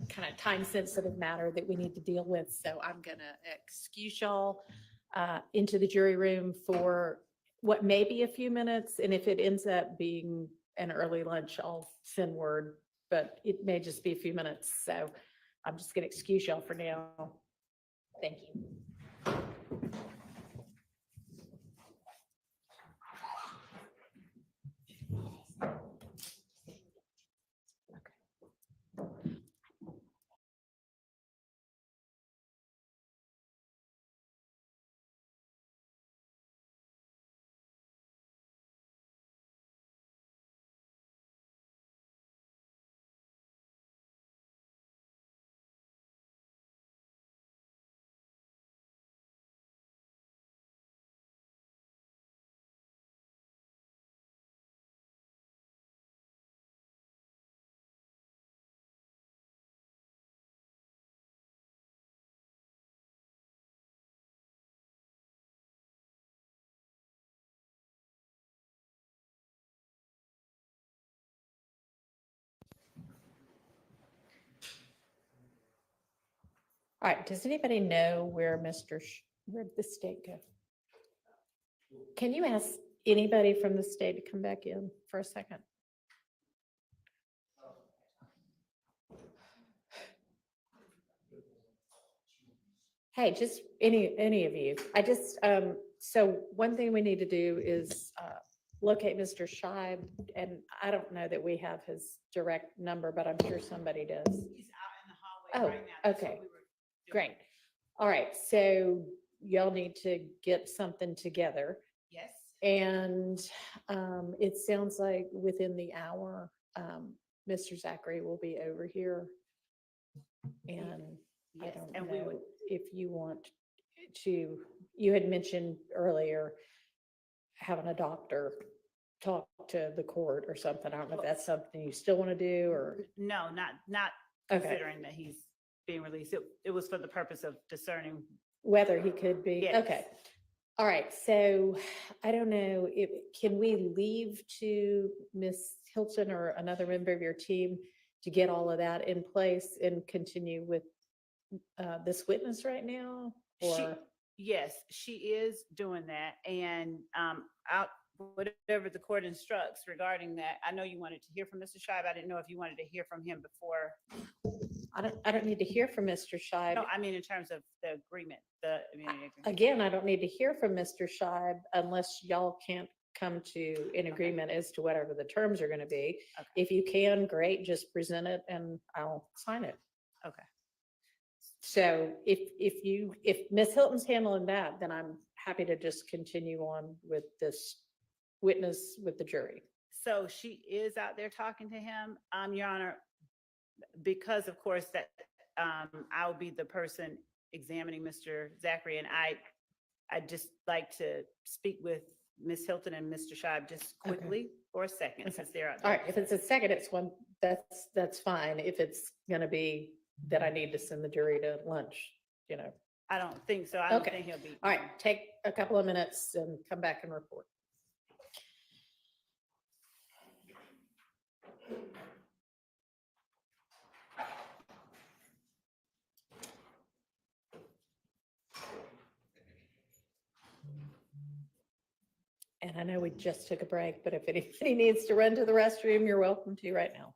kind of time-sensitive matter that we need to deal with. So I'm going to excuse y'all into the jury room for what may be a few minutes. And if it ends up being an early lunch, I'll send word, but it may just be a few minutes. So I'm just going to excuse y'all for now. Thank you. All right, does anybody know where where'd the state go? Can you ask anybody from the state to come back in for a second? Hey, just any of you. I just, so one thing we need to do is locate Mr. Scheib, and I don't know that we have his direct number, but I'm sure somebody does. He's out in the hallway Oh, right now. That's what okay. we were doing. Great. All right, so y'all need to get something together. Yes. And it sounds like within the hour, Mr. Zachary will be over here. And I Yes, don't and we know would, if you want to, you had mentioned earlier having a doctor talk to the court or something. I don't know if that's something you still want to do or, no, not okay, considering that he's being released. It was for the purpose of discerning. whether he could be, Yes. okay. All right, so I don't know, if, can we leave to Miss Hilton or another member of your team to get all of that in place and continue with this witness right now? She, Or, yes, she is doing that. And out, whatever the court instructs regarding that, I know you wanted to hear from Mr. Scheib. I didn't know if you wanted to hear from him before. I don't need to hear from Mr. Scheib. No, I mean, in terms of the agreement, the immunity agreement. Again, I don't need to hear from Mr. Scheib unless y'all can't come to an agreement as to whatever the terms are gonna be. Okay. If you can, great, just present it and I'll sign it. Okay. So if Ms. Hilton's handling that, then I'm happy to just continue on with this witness with the jury. So she is out there talking to him, Your Honor, because of course that I'll be the person examining Mr. Zachary, and I'd just like to speak with Ms. Hilton and Mr. Scheib just Okay. quickly for a second, since they're out All there. right, if it's a second, it's one, that's fine. If it's gonna be that I need to send the jury to lunch, you know. I don't think so. I don't Okay. think he'll be. All right, take a couple of minutes and come back and report. And I know we just took a break, but if anybody needs to run to the restroom, you're welcome to right now.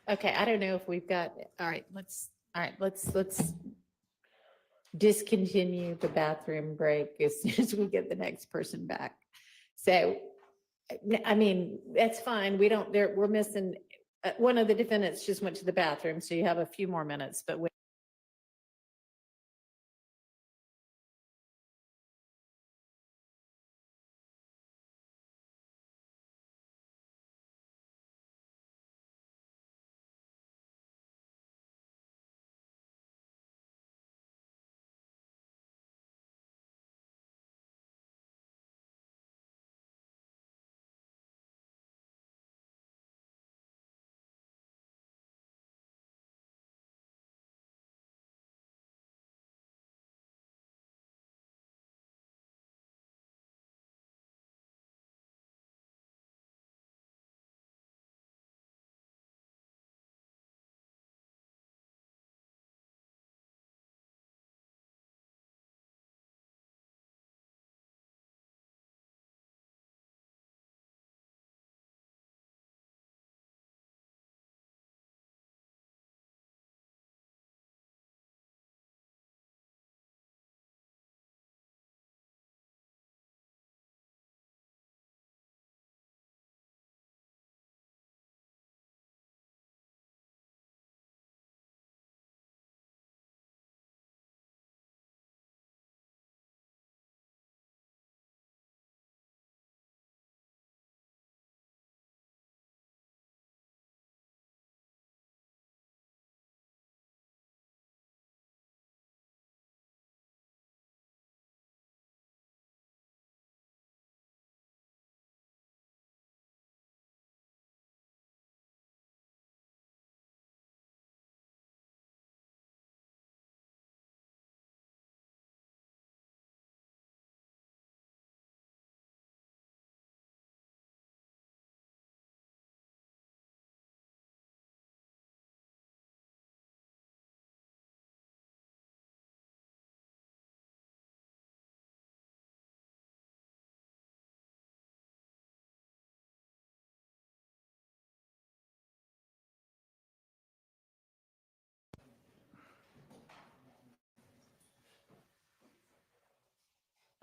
Okay, I don't know if we've got, all right, let's discontinue the bathroom break as soon as we get the next person back. So, I mean, that's fine. We don't, we're missing, one of the defendants just went to the bathroom, so you have a few more minutes, but we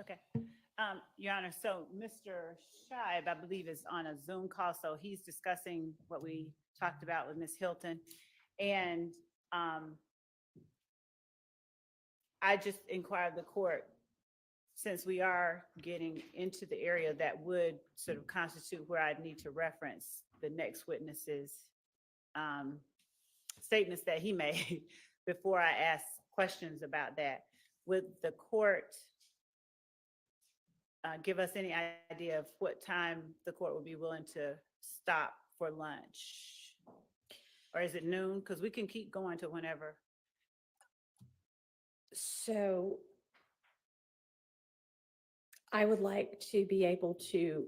Okay. Your Honor, so Mr. Shive, I believe, is on a Zoom call, so he's discussing what we talked about with Ms. Hilton. And I just inquired the court, since we are getting into the area that would sort of constitute where I'd need to reference the next witness's statements that he made before I ask questions about that. Would the court give us any idea of what time the court would be willing to stop for lunch? Or is it noon? Because we can keep going to whenever. So I would like to be able to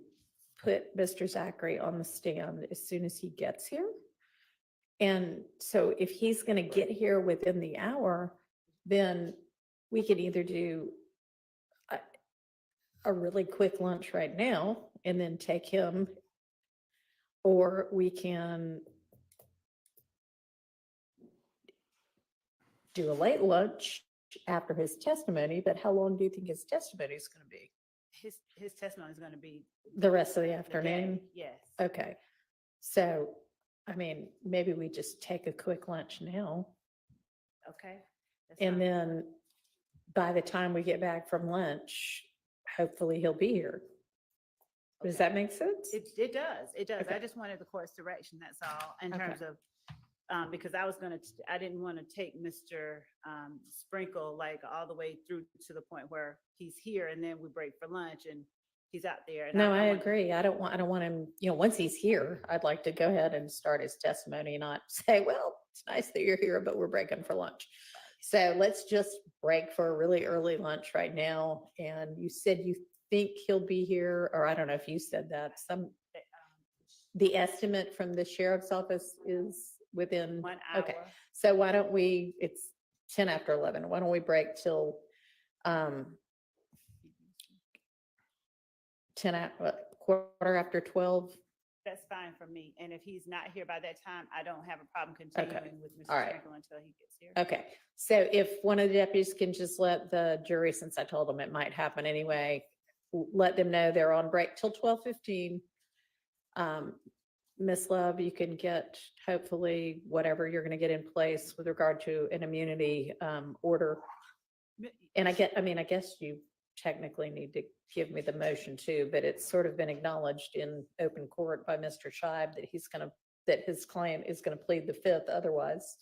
put Mr. Zachary on the stand as soon as he gets here. And so if he's going to get here within the hour, then we could either do a really quick lunch right now and then take him, or we can do a late lunch after his testimony. But how long do you think his testimony is going to be? His testimony is going to be The rest of the the day. afternoon? Yes. Okay. So, I mean, maybe we just take a quick lunch now. Okay. That's And fine. then by the time we get back from lunch, hopefully he'll be here. Does Okay. that make sense? It does. It does. I Okay. just wanted the court's direction, that's all, in Okay. terms of, because I didn't want to take Mr. Sprinkle like all the way through to the point where he's here and then we break for lunch and he's out there. And No, I want- agree. I don't want him, once he's here, I'd like to go ahead and start his testimony, not say, well, it's nice that you're here, but we're breaking for lunch. So let's just break for a really early lunch right now. And you said you think he'll be here, or I don't know if you said that, the estimate from the sheriff's office is within. 1 hour. Okay. So why don't we, it's 10 after 11. Why don't we break till 10 quarter after 12? That's fine for me. And if he's not here by that time, I don't have a problem continuing with All Mr. right. Sprinkle until he gets here. Okay, so if one of the deputies can just let the jury, since I told them it might happen anyway, let them know they're on break till 12:15. Miss Love, you can get hopefully whatever you're gonna get in place with regard to an immunity order. And I guess you technically need to give me the motion too, but it's sort of been acknowledged in open court by Mr. Scheib that his client is gonna plead the fifth otherwise.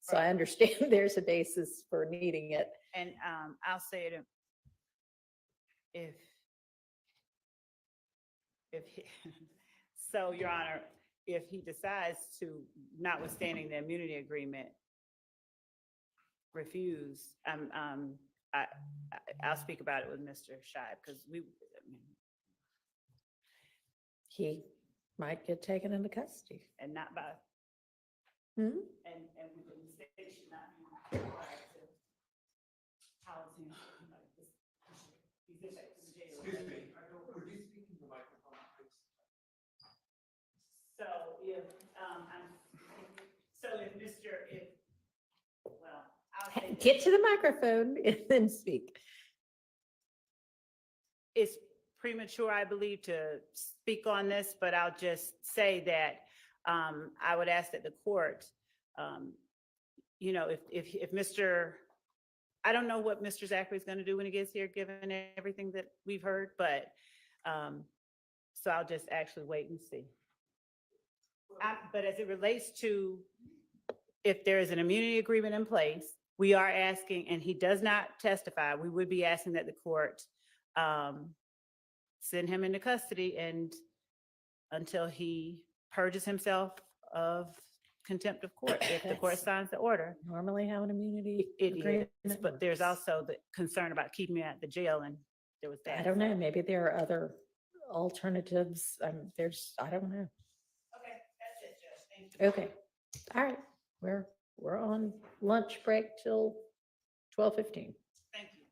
So I understand there's a basis for needing it. And I'll say it if he, so Your Honor, if he decides to, notwithstanding the immunity agreement, refuse, I'll speak about it with Mr. Scheib, because He might get taken into custody. and not by, Hmm? and the state should not be required to house him. Like this. He's in jail. Excuse me, would you speak in the microphone, please? So if, well, I'll say this. Get to the microphone and then speak. It's premature, I believe, to speak on this, but I'll just say that I would ask that the court, if Mr., I don't know what Mr. Zachary is going to do when he gets here, given everything that we've heard, but so I'll just actually wait and see. But as it relates to if there is an immunity agreement in place, we are asking, and he does not testify, we would be asking that the court send him into custody and until he purges himself of contempt of court, if the court That's signs the order. Normally how an immunity It agreement is, but there's works. also the concern about keeping him at the jail, and there was that. I don't know, maybe there are other alternatives. I don't know. Okay, that's it, Judge. Thank you. Okay, all right, we're on lunch break till 12:15. Thank you.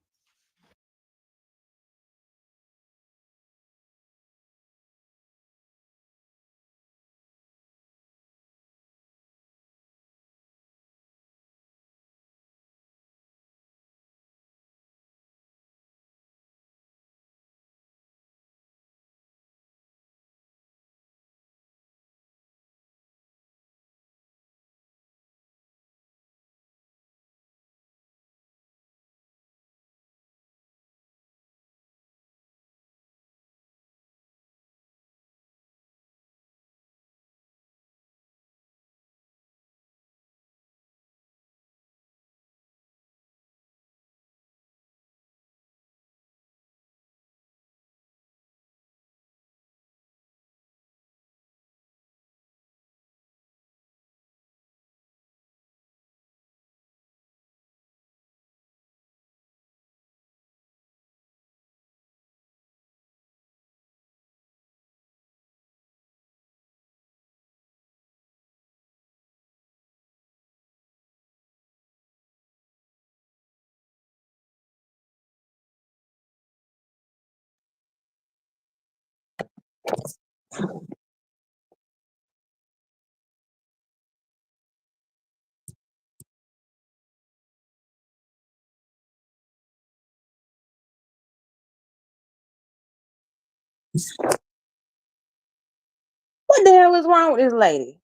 What the hell is wrong with this lady?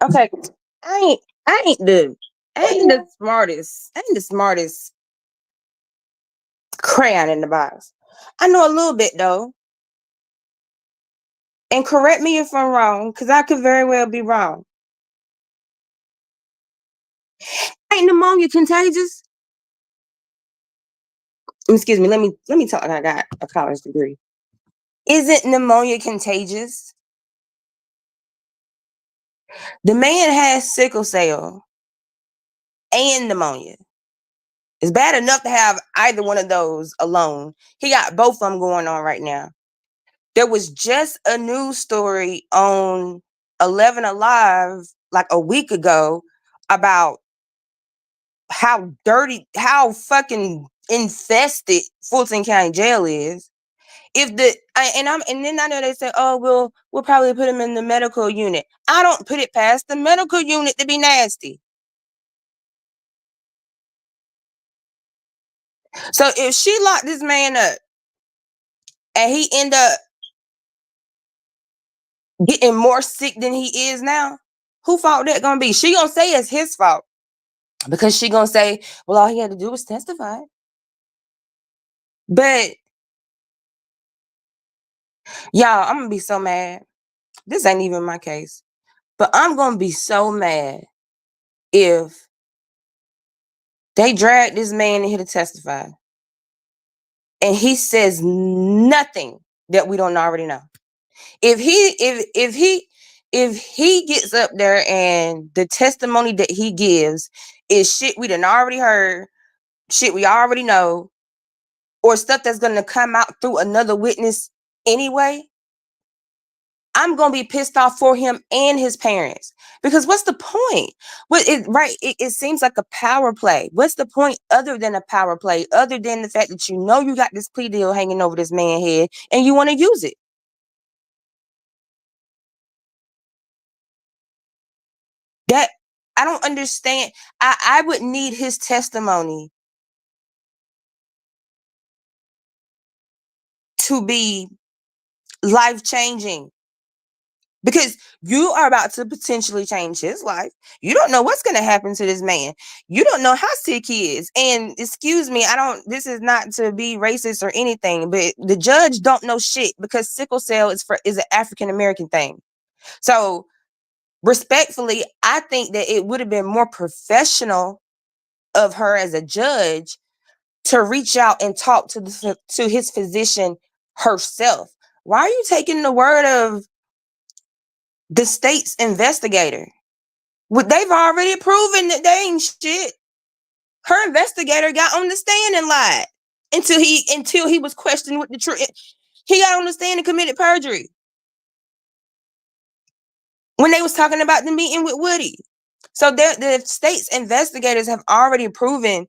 Okay, I ain't the smartest crayon in the box. I know a little bit though. And correct me if I'm wrong, because I could very well be wrong. Ain't pneumonia contagious? Excuse me, let me talk. I got a college degree. Isn't pneumonia contagious? The man has sickle cell and pneumonia. It's bad enough to have either one of those alone. He got both of them going on right now. There was just a news story on 11 Alive like a week ago about how dirty, how fucking infested Fulton County Jail is. and then I know they say, oh, we'll probably put him in the medical unit. I don't put it past the medical unit to be nasty. So if she locked this man up and he end up getting more sick than he is now, who fault that gonna be? She gonna say it's his fault because she gonna say, well, all he had to do was testify. But y'all, I'm gonna be so mad. This ain't even my case, but I'm gonna be so mad if they drag this man in here to testify and he says nothing that we don't already know. If he gets up there and the testimony that he gives is shit we done already heard, shit we already know, or stuff that's gonna come out through another witness anyway, I'm gonna be pissed off for him and his parents. Because what's the point? It seems like a power play. What's the point other than a power play, other than the fact that you know you got this plea deal hanging over this man's head and you want to use it? That I don't understand. I would need his testimony to be life-changing. Because you are about to potentially change his life. You don't know what's going to happen to this man. You don't know how sick he is. And excuse me, this is not to be racist or anything, but the judge don't know shit because sickle cell is an African-American thing. So respectfully, I think that it would have been more professional of her as a judge to reach out and talk to his physician herself. Why are you taking the word of the state's investigator? They've already proven that they ain't shit. Her investigator got on the stand and lied until he was questioned with the truth. He got on the stand and committed perjury when they was talking about the meeting with Woody. So the state's investigators have already proven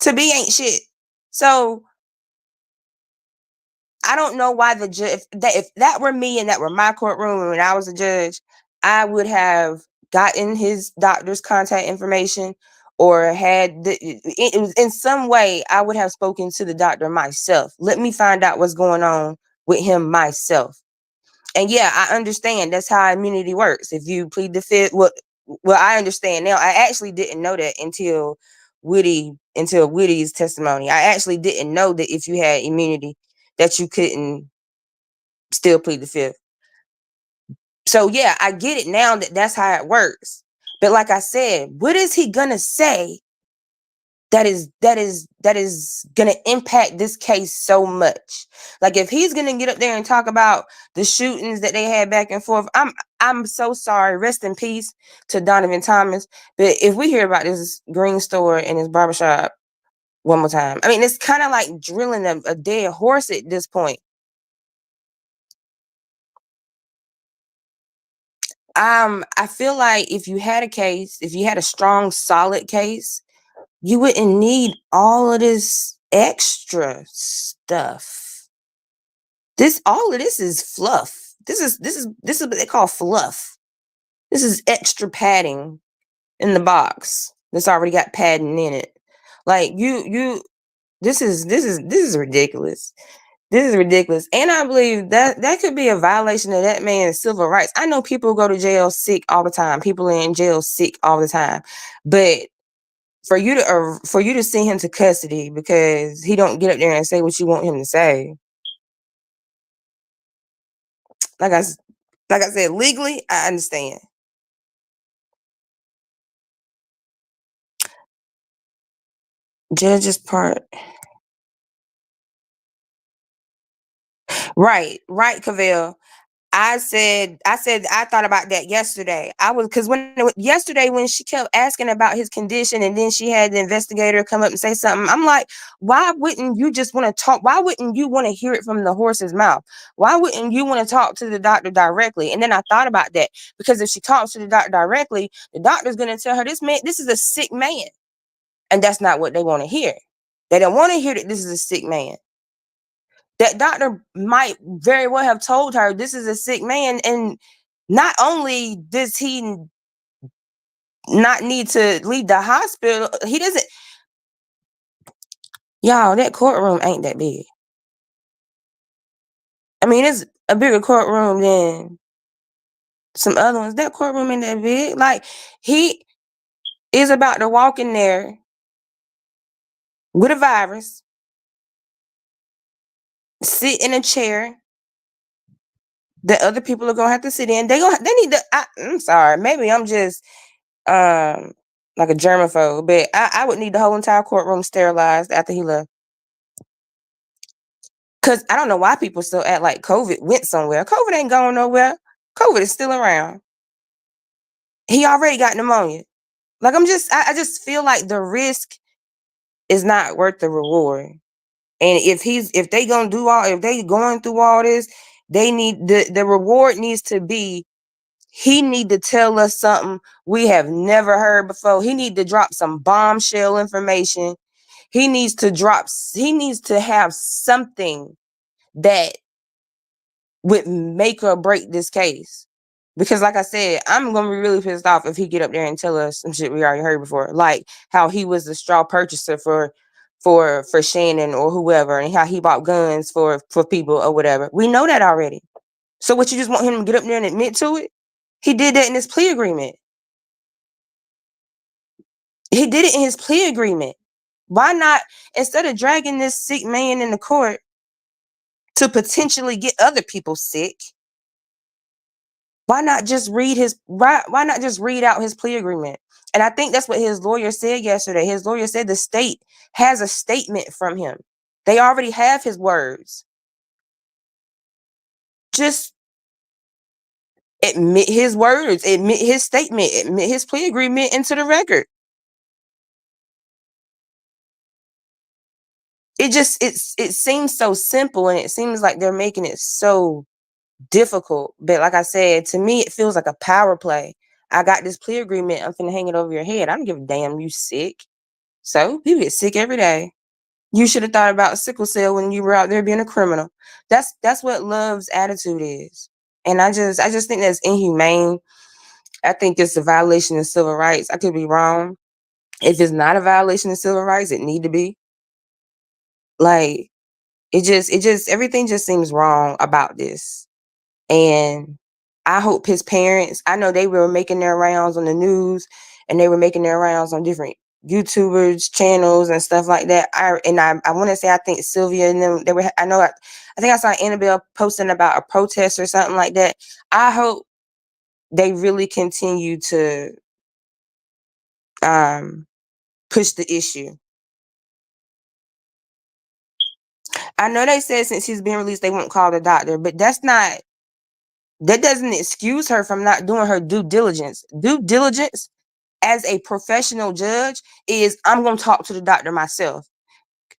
to be ain't shit. So I don't know why the judge, if that were me and that were my courtroom and I was a judge, I would have gotten his doctor's contact information or had in some way I would have spoken to the doctor myself. Let me find out what's going on with him myself. And yeah, I understand that's how immunity works. If you plead the fifth, well, I understand now. I actually didn't know that until Woody's testimony. I actually didn't know that if you had immunity, that you couldn't still plead the fifth. So yeah, I get it now that that's how it works. But like I said, what is he gonna say that is gonna impact this case so much? Like if he's gonna get up there and talk about the shootings that they had back and forth, I'm so sorry. Rest in peace to Donovan Thomas. But if we hear about this green store and his barbershop one more time, I mean, it's kind of like drilling a dead horse at this point. I feel like if you had a strong, solid case, you wouldn't need all of this extra stuff. All of this is fluff. This is what they call fluff. This is extra padding in the box that's already got padding in it. Like this is ridiculous. This is ridiculous. And I believe that could be a violation of that man's civil rights. I know people go to jail sick all the time. People are in jail sick all the time. But for you to send him to custody because he don't get up there and say what you want him to say. Like I said, legally, I understand. Judge's part. Right, Cavell. I thought about that yesterday. Because yesterday when she kept asking about his condition and then she had the investigator come up and say something, I'm like, why wouldn't you just want to talk? Why wouldn't you want to hear it from the horse's mouth? Why wouldn't you want to talk to the doctor directly? And then I thought about that because if she talks to the doctor directly, the doctor's going to tell her this is a sick man. And that's not what they want to hear. They don't want to hear that this is a sick man. That doctor might very well have told her this is a sick man, and not only does he not need to leave the hospital, he doesn't. Y'all, that courtroom ain't that big. I mean, it's a bigger courtroom than some other ones. That courtroom ain't that big. Like, he is about to walk in there with a virus, sit in a chair that other people are gonna have to sit in. They need to. I'm sorry, maybe I'm just like a germaphobe, but I would need the whole entire courtroom sterilized after he left. Cause I don't know why people still act like COVID went somewhere. COVID ain't going nowhere. COVID is still around. He already got pneumonia. Like, I just feel like the risk is not worth the reward. And if they going through all this, they need the reward needs to be, he need to tell us something we have never heard before. He need to drop some bombshell information. He needs to have something that would make or break this case. Because like I said, I'm gonna be really pissed off if he get up there and tell us some shit we already heard before, like how he was the straw purchaser for Shannon or whoever, and how he bought guns for people or whatever. We know that already. So what, you just want him to get up there and admit to it? He did that in his plea agreement. He did it in his plea agreement. Why not, instead of dragging this sick man in the court to potentially get other people sick, why not just read out his plea agreement? And I think that's what his lawyer said yesterday. His lawyer said the state has a statement from him. They already have his words. Just admit his words, admit his statement, admit his plea agreement into the record. It seems so simple, and it seems like they're making it so difficult. But like I said, to me, it feels like a power play. I got this plea agreement. I'm finna hang it over your head. I don't give a damn you sick. So people get sick every day. You should have thought about sickle cell when you were out there being a criminal. That's what Love's attitude is. And I just think that's inhumane. I think it's a violation of civil rights. I could be wrong. If it's not a violation of civil rights, it need to be. Like, it just everything just seems wrong about this. And I hope his parents, I know they were making their rounds on the news, and they were making their rounds on different YouTubers channels and stuff like that. I want to say, I think Sylvia and them, I think I saw Annabelle posting about a protest or something like that. I hope they really continue to push the issue. I know they said since he's been released, they won't call the doctor, but that doesn't excuse her from not doing her due diligence. Due diligence as a professional judge is, I'm going to talk to the doctor myself.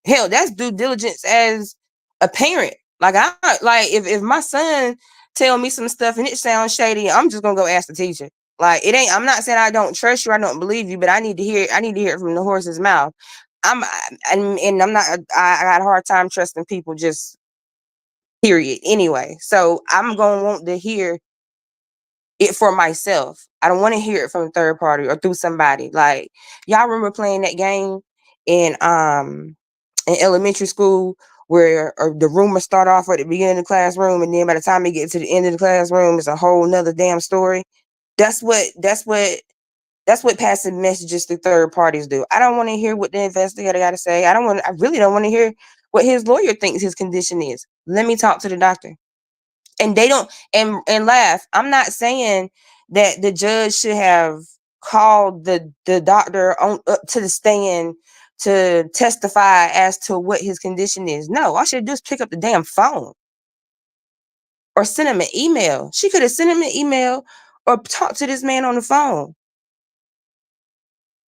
Hell, that's due diligence as a parent. Like, if my son tell me some stuff and it sounds shady, I'm just going to go ask the teacher. Like, I'm not saying I don't trust you, I don't believe you, but I need to hear it from the horse's mouth. I got a hard time trusting people, just period. Anyway, so I'm going to want to hear it for myself. I don't want to hear it from a third party or through somebody. Like, y'all remember playing that game in elementary school where the rumor start off at the beginning of the classroom, and then by the time you get to the end of the classroom, it's a whole nother damn story. That's what passing messages through third parties do. I don't want to hear what the investigator got to say. I really don't want to hear what his lawyer thinks his condition is. Let me talk to the doctor. And they don't, and laugh. I'm not saying that the judge should have called the doctor on up to the stand to testify as to what his condition is. No, all she should do is pick up the damn phone or send him an email. She could have sent him an email or talked to this man on the phone.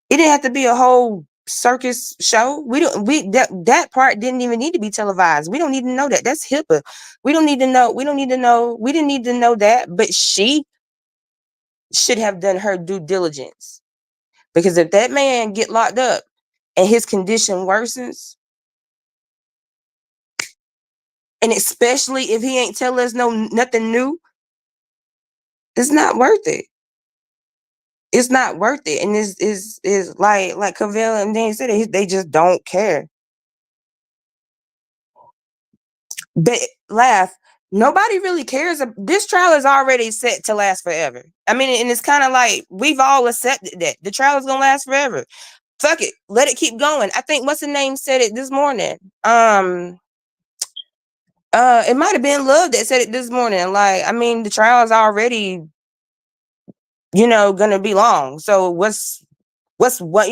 It didn't have to be a whole circus show. That part didn't even need to be televised. We don't need to know that. That's HIPAA. We don't need to know. We didn't need to know that, but she should have done her due diligence. Because if that man get locked up and his condition worsens, And especially if he ain't tell us nothing new, it's not worth it. It's not worth it. And is like Cavell and Dan said, they just don't care. But laugh. Nobody really cares. This trial is already set to last forever. I mean, and it's kind of like we've all accepted that the trial is gonna last forever. Fuck it, let it keep going. I think what's the name said it this morning. It might have been Love that said it this morning. Like, I mean, the trial is already, gonna be long. So what's what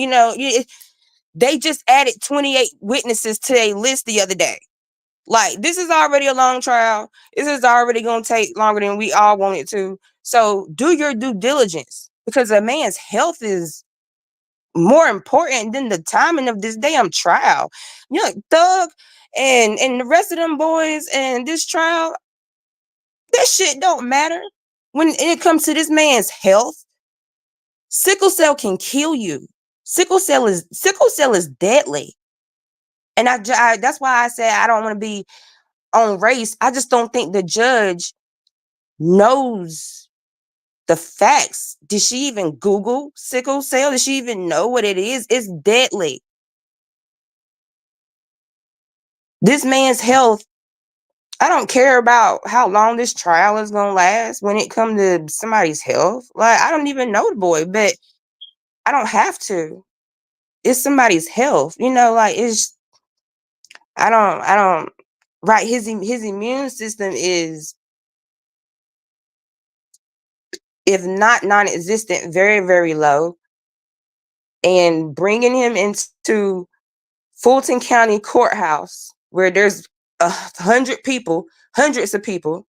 they just added 28 witnesses to a list the other day. Like, this is already a long trial. This is already going to take longer than we all want it to. So do your due diligence, because a man's health is more important than the timing of this damn trial. Thug and the rest of them boys and this trial, that shit don't matter. When it comes to this man's health, sickle cell can kill you. Sickle cell is deadly. And that's why I said I don't want to be on race. I just don't think the judge knows the facts. Did she even Google sickle cell? Does she even know what it is? It's deadly. This man's health, I don't care about how long this trial is going to last when it comes to somebody's health. Like, I don't even know the boy, but I don't have to. It's somebody's health. Like, it's, I don't, right. His immune system is, if not non-existent, very, very low. And bringing him into Fulton County Courthouse, where there's 100 people, hundreds of people,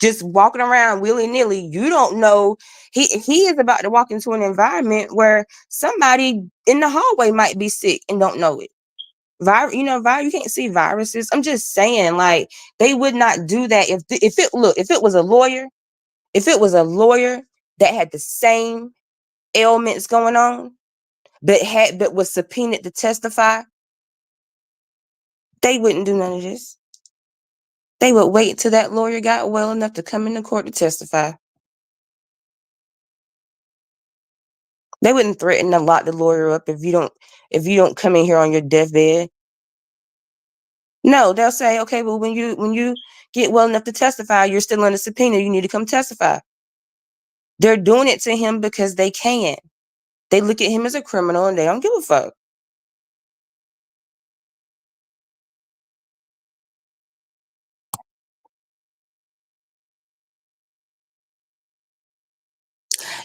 just walking around willy-nilly, you don't know. He is about to walk into an environment where somebody in the hallway might be sick and don't know it. You can't see viruses. I'm just saying, like, they would not do that if it was a lawyer, that had the same ailments going on, but was subpoenaed to testify, they wouldn't do none of this. They would wait till that lawyer got well enough to come into court to testify. They wouldn't threaten to lock the lawyer up if you don't come in here on your deathbed. No, they'll say, okay, well, when you get well enough to testify, you're still under subpoena, you need to come testify. They're doing it to him because they can. They look at him as a criminal and they don't give a fuck.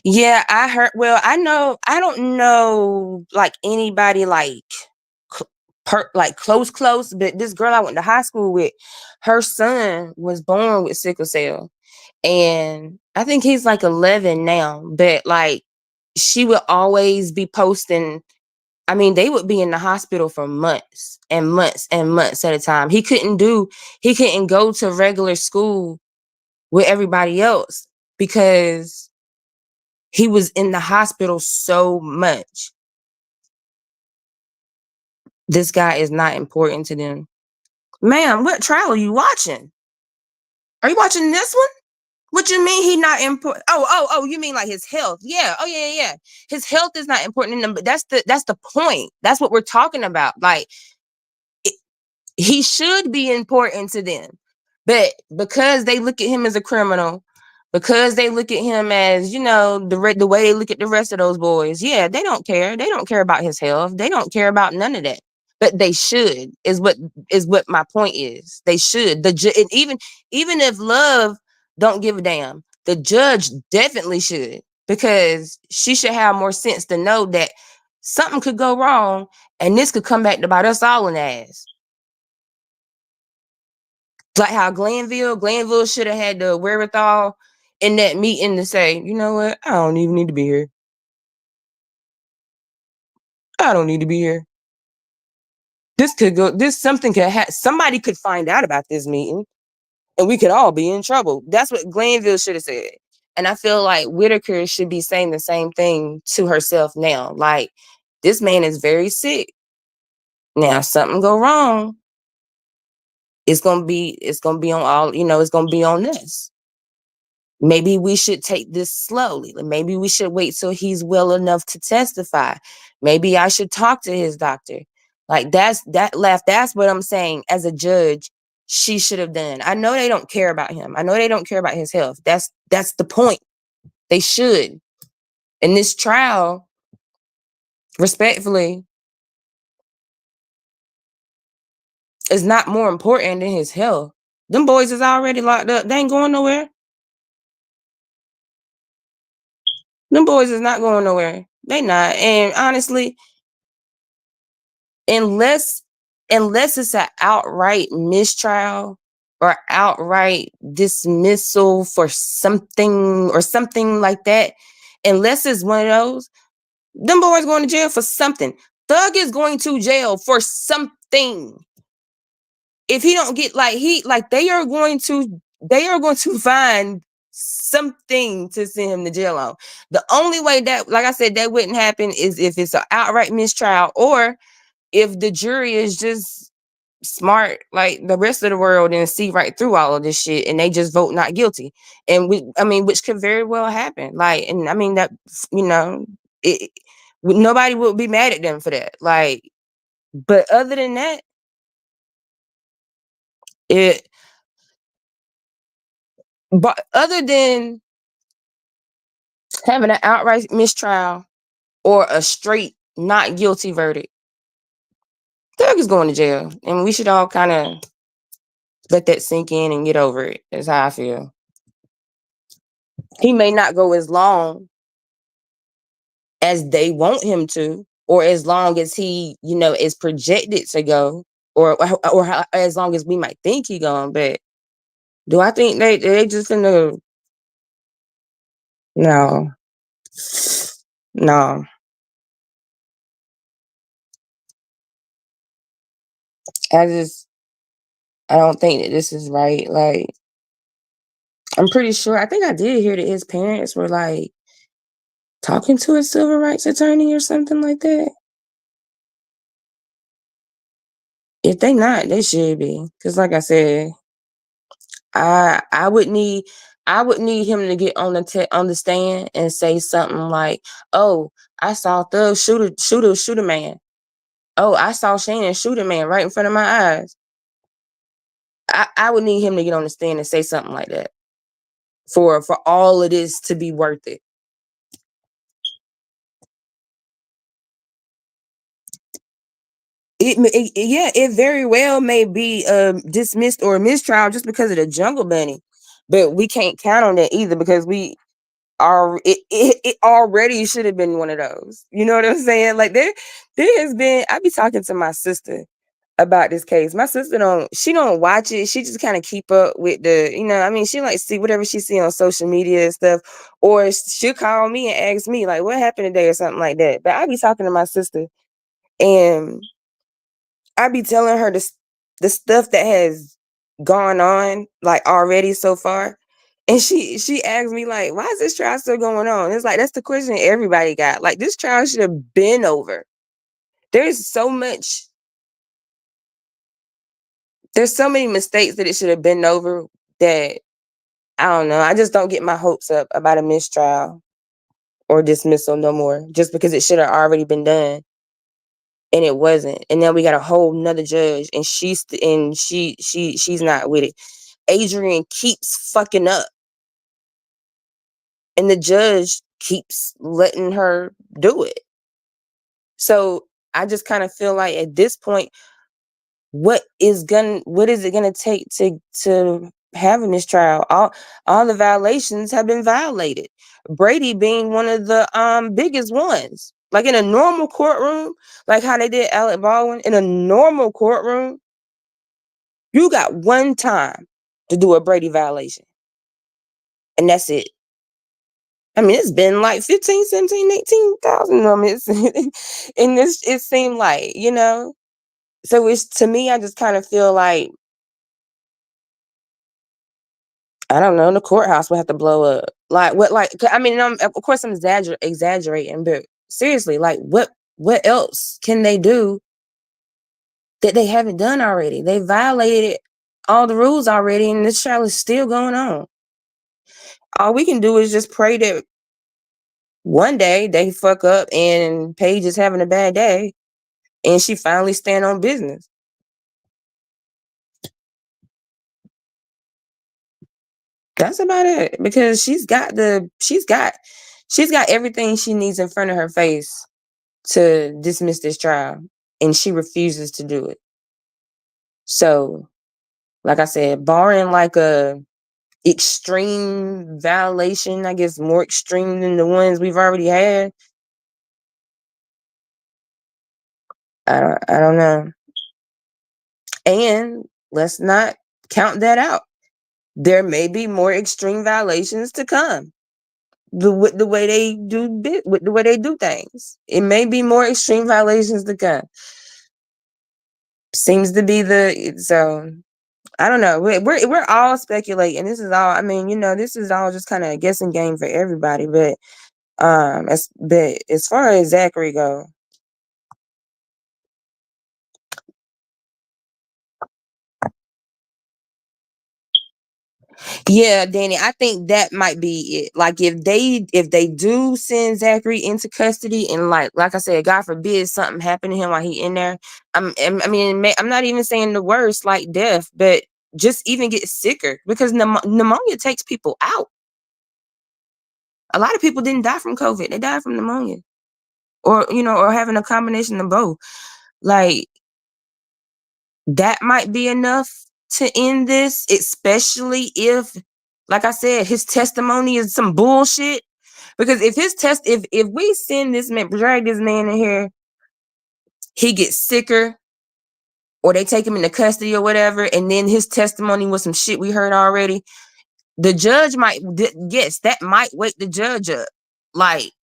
Yeah, I heard. Well, I don't know like anybody like close, but this girl I went to high school with, her son was born with sickle cell, and I think he's like 11 now. But like, she would always be posting. I mean, they would be in the hospital for months and months and months at a time. He couldn't go to regular school with everybody else because he was in the hospital so much. This guy is not important to them. Ma'am, what trial are you watching? Are you watching this one? What you mean he not important? Oh, you mean like his health? Yeah. Oh, yeah. His health is not important in them, but that's the point. That's what we're talking about. Like, he should be important to them, but because they look at him as a criminal, because they look at him as, the way they look at the rest of those boys, yeah, they don't care. They don't care about his health. They don't care about none of that. But they should, is what my point is. They should. And even if Love don't give a damn, the judge definitely should, because she should have more sense to know that something could go wrong and this could come back to bite us all in the ass. Like how Glanville should have had the wherewithal in that meeting to say, you know what, I don't even need to be here. I don't need to be here. Somebody could find out about this meeting and we could all be in trouble. That's what Glanville should have said. And I feel like Whitaker should be saying the same thing to herself now. Like, this man is very sick. Now, if something go wrong, it's gonna be on all, it's gonna be on this. Maybe we should take this slowly. Maybe we should wait till he's well enough to testify. Maybe I should talk to his doctor. Like that's what I'm saying. As a judge, she should have done. I know they don't care about him. I know they don't care about his health. That's the point. They should. In this trial, respectfully, is not more important than his health. Them boys is already locked up. They ain't going nowhere. Them boys is not going nowhere. They not. And honestly, unless it's an outright mistrial or outright dismissal for something or something like that, unless it's one of those, them boys going to jail for something. Thug is going to jail for something. If he don't get they are going to find something to send him to jail on. The only way that, like I said, that wouldn't happen is if it's an outright mistrial, or if the jury is just smart like the rest of the world and see right through all of this shit and they just vote not guilty. And which could very well happen. Like, and I mean that, nobody would be mad at them for that. Like, but other than that, but other than having an outright mistrial or a straight not guilty verdict, Thug is going to jail. And we should all kind of let that sink in and get over it. That's how I feel. He may not go as long as they want him to, or as long as he, is projected to go, or as long as we might think he going. But do I think they just finna? No. I don't think that this is right. Like, I'm pretty sure, I think I did hear that his parents were like talking to a civil rights attorney or something like that. If they not, they should be. Cause like I said, I would need him to get on the stand and say something like, "Oh, I saw Thug shoot a man. Oh, I saw Shannon shoot a man right in front of my eyes." I would need him to get on the stand and say something like that for all of this to be worth it. It very well may be dismissed or a mistrial just because of the jungle bunny, but we can't count on that either because it already should have been one of those. You know what I'm saying? Like there has been. I be talking to my sister about this case. My sister don't watch it. She just kind of keep up with the, she like see whatever she see on social media and stuff, or she'll call me and ask me like, what happened today or something like that. But I be talking to my sister and I be telling her the stuff that has gone on like already so far. And she asked me like, why is this trial still going on? It's like, that's the question everybody got. Like, this trial should have been over. There's so many mistakes that it should have been over that I don't know. I just don't get my hopes up about a mistrial or dismissal no more, just because it should have already been done. And it wasn't. And then we got a whole nother judge and she's not with it. Adriane keeps fucking up. And the judge keeps letting her do it. So I just kind of feel like at this point, what is it gonna take to have a mistrial? All the violations have been violated. Brady being one of the biggest ones. Like in a normal courtroom, like how they did Alec Baldwin, in a normal courtroom, you got one time to do a Brady violation. And that's it. I mean, it's been like 15, 17, 18,000 of them. And it seemed like, so it's, to me, I just kind of feel like, I don't know, the courthouse would have to blow up. Like, what, like, I mean, of course I'm exaggerating, but seriously, like, what else can they do that they haven't done already? They violated all the rules already, and this trial is still going on. All we can do is just pray that one day they fuck up and Paige is having a bad day and she finally stand on business. That's about it, because she's got everything she needs in front of her face to dismiss this trial, and she refuses to do it. So, like I said, barring like a extreme violation, I guess more extreme than the ones we've already had, I don't know. And let's not count that out. There may be more extreme violations to come. With the way they do things, it may be more extreme violations to come. Seems to be so. I don't know. We're all speculating. This is all. I mean, this is all just kind of a guessing game for everybody. But as far as Zachary go, yeah, Danny, I think that might be it. Like if they do send Zachary into custody, and like I said, God forbid something happened to him while he in there. I mean, I'm not even saying the worst like death, but just even get sicker, because pneumonia takes people out. A lot of people didn't die from COVID; they died from pneumonia, or or having a combination of both. Like that might be enough to end this, especially if, like I said, his testimony is some bullshit. Because if if we send this man, drag this man in here, he gets sicker, or they take him into custody or whatever, and then his testimony was some shit we heard already, the judge might, yes, that might wake the judge up. Like,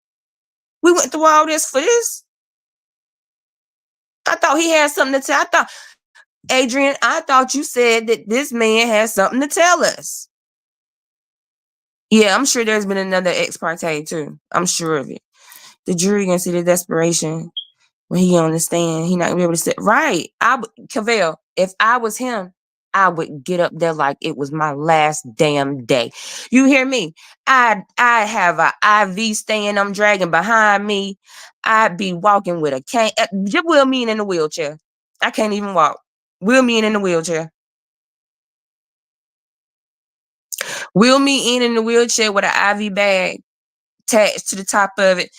we went through all this for this? I thought he had something to tell. Adriane, I thought you said that this man has something to tell us. Yeah, I'm sure there's been another ex parte too. I'm sure of it. The jury gonna see the desperation when he on the stand. He not gonna be able to sit right. Cavell, if I was him, I would get up there like it was my last damn day. You hear me? I have a IV stand I'm dragging behind me. I'd be walking with a cane. Just Will Mean in a wheelchair. I can't even walk. Will Mean in a wheelchair. Will Me in the wheelchair with an IV bag attached to the top of it.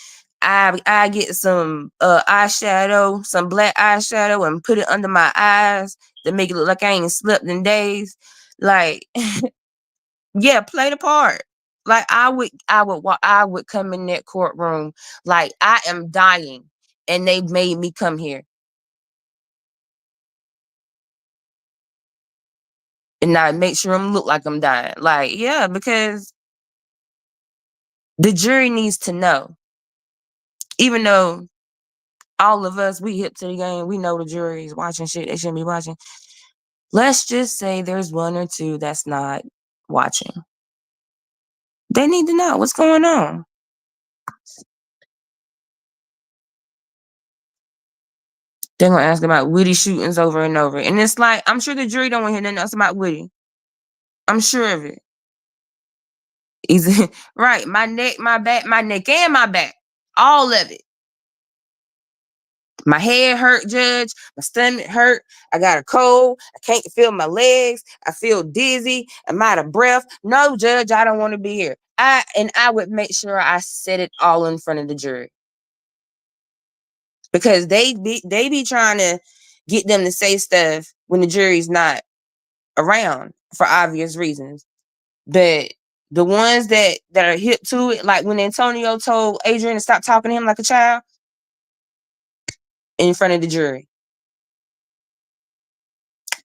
I get some eyeshadow, some black eyeshadow, and put it under my eyes to make it look like I ain't slept in days. Like, yeah, play the part. Like I would come in that courtroom like I am dying, and they made me come here. And I make sure I'm look like I'm dying. Like, yeah, because the jury needs to know. Even though all of us, we hip to the game, we know the jury is watching shit they shouldn't be watching. Let's just say there's one or two that's not watching. They need to know what's going on. They're gonna ask about Woody shootings over and over. And it's like, I'm sure the jury don't want to hear nothing else about Woody. I'm sure of it. He's right. My neck, my back, and my back. All of it. My head hurt, Judge. My stomach hurt. I got a cold. I can't feel my legs. I feel dizzy. I'm out of breath. No, Judge, I don't want to be here. I would make sure I said it all in front of the jury. Because they be trying to get them to say stuff when the jury's not around for obvious reasons. But the ones that are hip to it, like when Antonio told Adriane to stop talking to him like a child in front of the jury.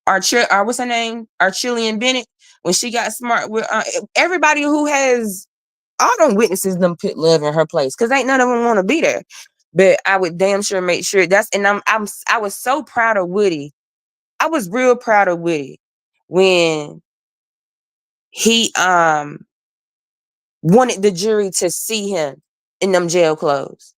What's her name? Archillian Bennett, when she got smart with everybody who has all them witnesses, them put love in her place, because ain't none of them want to be there. But I would damn sure make sure I was so proud of Woody. I was real proud of Woody when he wanted the jury to see him in them jail clothes.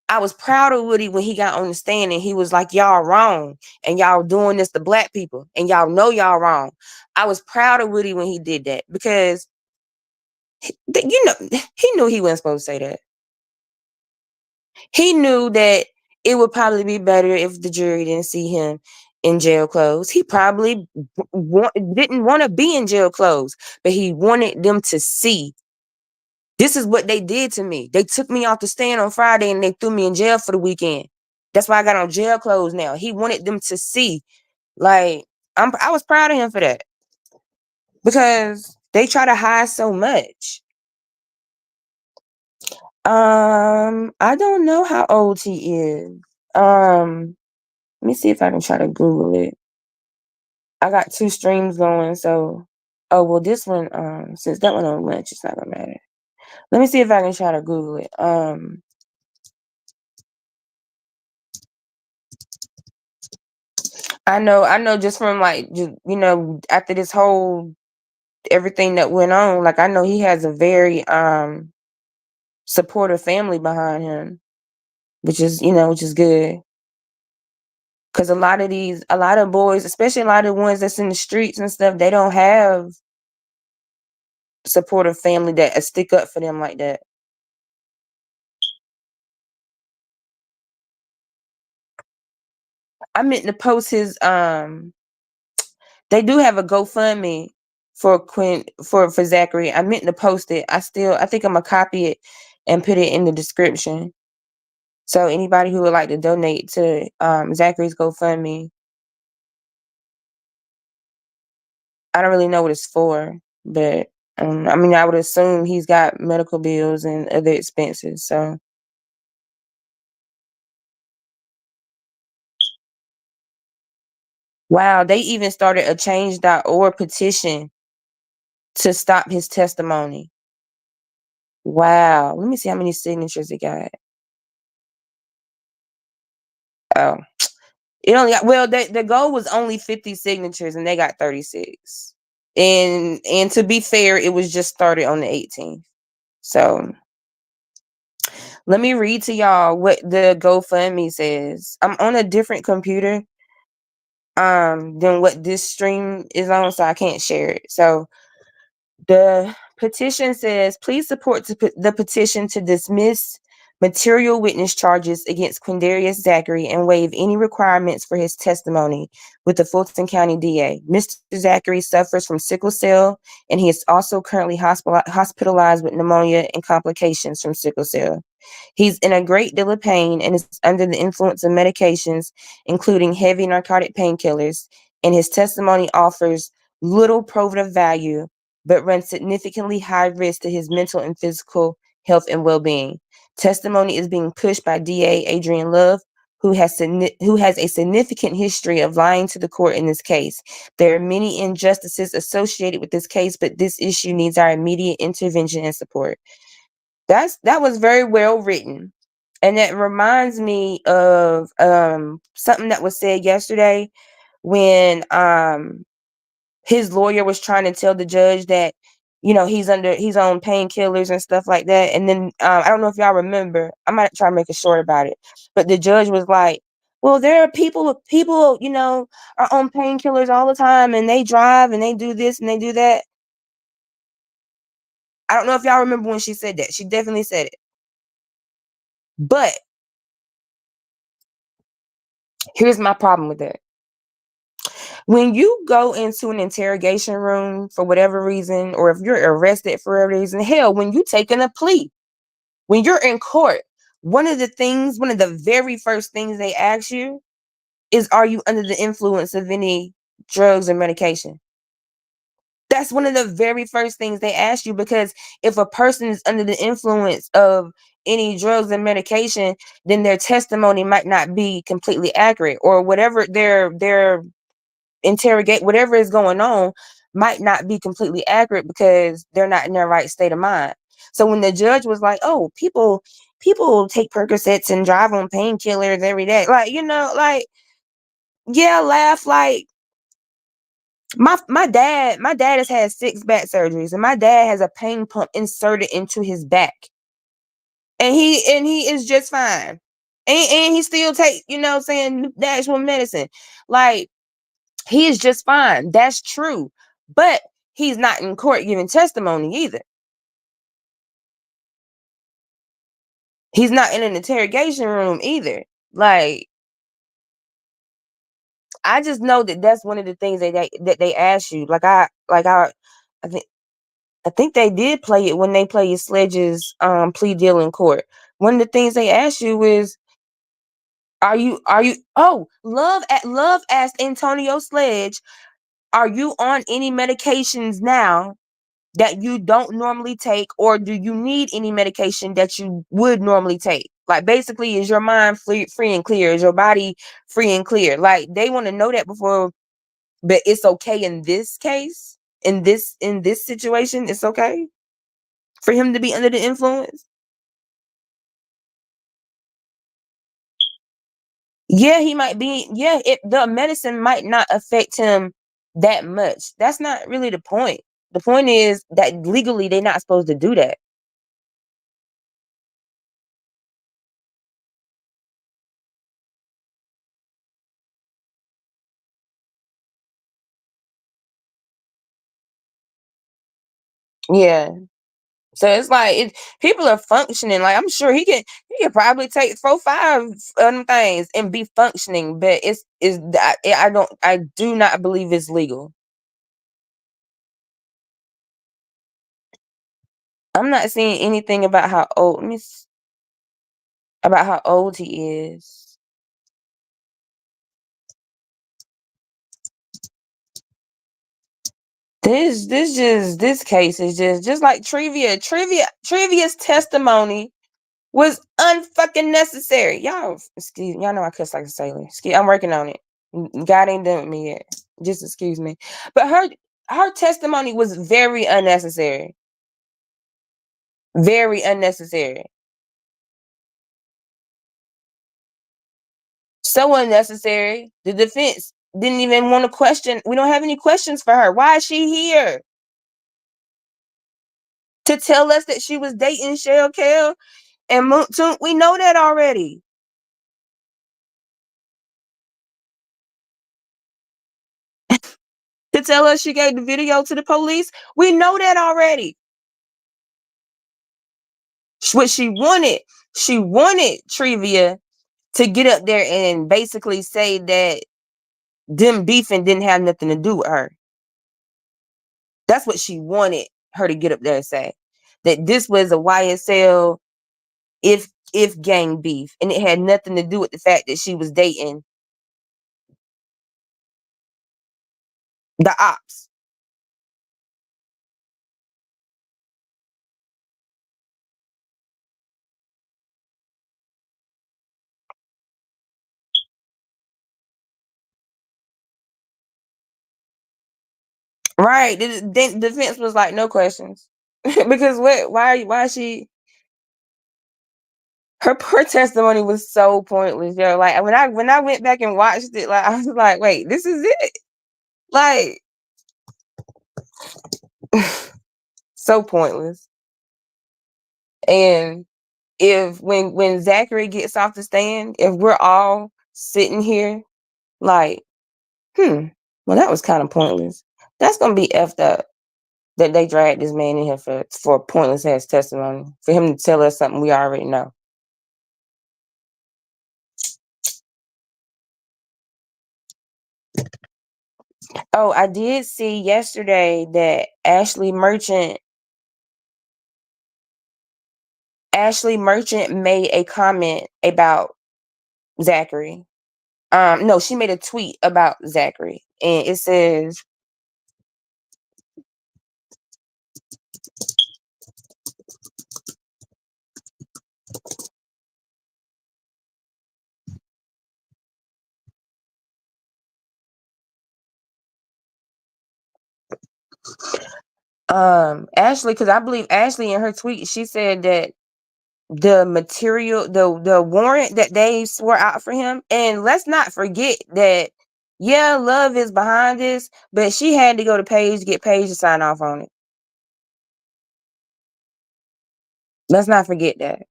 I was proud of Woody when he got on the stand and he was like, y'all wrong. And y'all doing this to black people. And y'all know y'all wrong. I was proud of Woody when he did that because, you know, he knew he wasn't supposed to say that. He knew that it would probably be better if the jury didn't see him in jail clothes. He probably didn't want to be in jail clothes, but he wanted them to see. This is what they did to me. They took me off the stand on Friday and they threw me in jail for the weekend. That's why I got on jail clothes now. He wanted them to see. Like, I was proud of him for that. Because they try to hide so much. I don't know how old he is. Let me see if I can try to Google it. I got 2 streams going, so oh well this one, since that one on lunch, it's not gonna matter. Let me see if I can try to Google it. I know just from like you know, after this whole everything that went on, like I know he has a very supportive family behind him, which is, you know, which is good. Cause a lot of boys, especially a lot of the ones that's in the streets and stuff, they don't have supportive family that stick up for them like that. I meant to post his they do have a GoFundMe for for Zachary. I meant to post it. I think I'm gonna copy it and put it in the description. So anybody who would like to donate to Zachary's GoFundMe, I don't really know what it's for, but I mean, I would assume he's got medical bills and other expenses. So wow, they even started a change.org petition to stop his testimony. Wow, let me see how many signatures it got. Oh, it only got, well, the goal was only 50 signatures and they got 36. And to be fair, it was just started on the 18th. So let me read to y'all what the GoFundMe says. I'm on a different computer than what this stream is on, so I can't share it. So the petition says, please support the petition to dismiss material witness charges against Quindarious Zachary and waive any requirements for his testimony with the Fulton County DA. Mr. Zachary suffers from sickle cell, and he is also currently hospitalized with pneumonia and complications from sickle cell. He's in a great deal of pain and is under the influence of medications, including heavy narcotic painkillers, and his testimony offers little probative value, but runs significantly high risk to his mental and physical health and well-being. Testimony is being pushed by DA Adriane Love, who has a significant history of lying to the court in this case. There are many injustices associated with this case, but this issue needs our immediate intervention and support. That was very well written. And that reminds me of something that was said yesterday when his lawyer was trying to tell the judge that, you know, he's on painkillers and stuff like that. And then I don't know if y'all remember, I might try to make it short about it, but the judge was like, well, there are people, you know, are on painkillers all the time and they drive and they do this and they do that. I don't know if y'all remember when she said that. She definitely said it. But here's my problem with that. When you go into an interrogation room for whatever reason, or if you're arrested for whatever reason, hell, when you taking a plea, when you're in court, one of the very first things they ask you is, are you under the influence of any drugs or medication? That's one of the very first things they ask you, because if a person is under the influence of any drugs and medication, then their testimony might not be completely accurate, or whatever their interrogate, whatever is going on might not be completely accurate because they're not in their right state of mind. So when the judge was like, oh, people take Percocets and drive on painkillers every day, like, you know, like, yeah, laugh. Like, my dad has had 6 back surgeries, and my dad has a pain pump inserted into his back, and he is just fine. And he still take, saying the actual medicine. Like, he is just fine. That's true. But he's not in court giving testimony either. He's not in an interrogation room either. Like, I just know that that's one of the things that they ask you. I think they did play it when they play Sledge's plea deal in court. One of the things they ask you is, Love asked Antonio Sledge, are you on any medications now that you don't normally take, or do you need any medication that you would normally take? Like, basically, is your mind free and clear? Is your body free and clear? Like, they want to know that before, but it's okay in this case, in this situation, it's okay for him to be under the influence. Yeah, he might be. Yeah, the medicine might not affect him that much. That's not really the point. The point is that legally they're not supposed to do that. Yeah. So it's like people are functioning. Like, I'm sure he can probably take 4-5 of them things and be functioning, but I do not believe it's legal. I'm not seeing anything about how old he is. This case is just like Trivia's testimony was unfucking necessary. Y'all know I cuss like a sailor. I'm working on it. God ain't done with me yet. Just excuse me. But her testimony was very unnecessary. Very unnecessary. So unnecessary. The defense didn't even want to question. We don't have any questions for her. Why is she here? To tell us that she was dating Shell Kell and Moontoon? We know that already. To tell us she gave the video to the police? We know that already. What she wanted Trivia to get up there and basically say that them beefing didn't have nothing to do with her. That's what she wanted her to get up there and say. That this was a YSL if gang beef, and it had nothing to do with the fact that she was dating the ops. Right. The defense was like, no questions. Because why is she? Her poor testimony was so pointless, yo. Like, when I went back and watched it, like, I was like, wait, this is it? Like, so pointless. And if when Zachary gets off the stand, if we're all sitting here like, well, that was kind of pointless. That's gonna be effed up that they dragged this man in here for pointless ass testimony, for him to tell us something we already know. Oh, I did see yesterday that Ashley Merchant made a comment about Zachary. No, she made a tweet about Zachary, and it says, Ashley, because I believe Ashley in her tweet, she said that the material, the warrant that they swore out for him, and let's not forget that, yeah, Love is behind this, but she had to go to Paige, get Paige to sign off on it. Let's not forget that.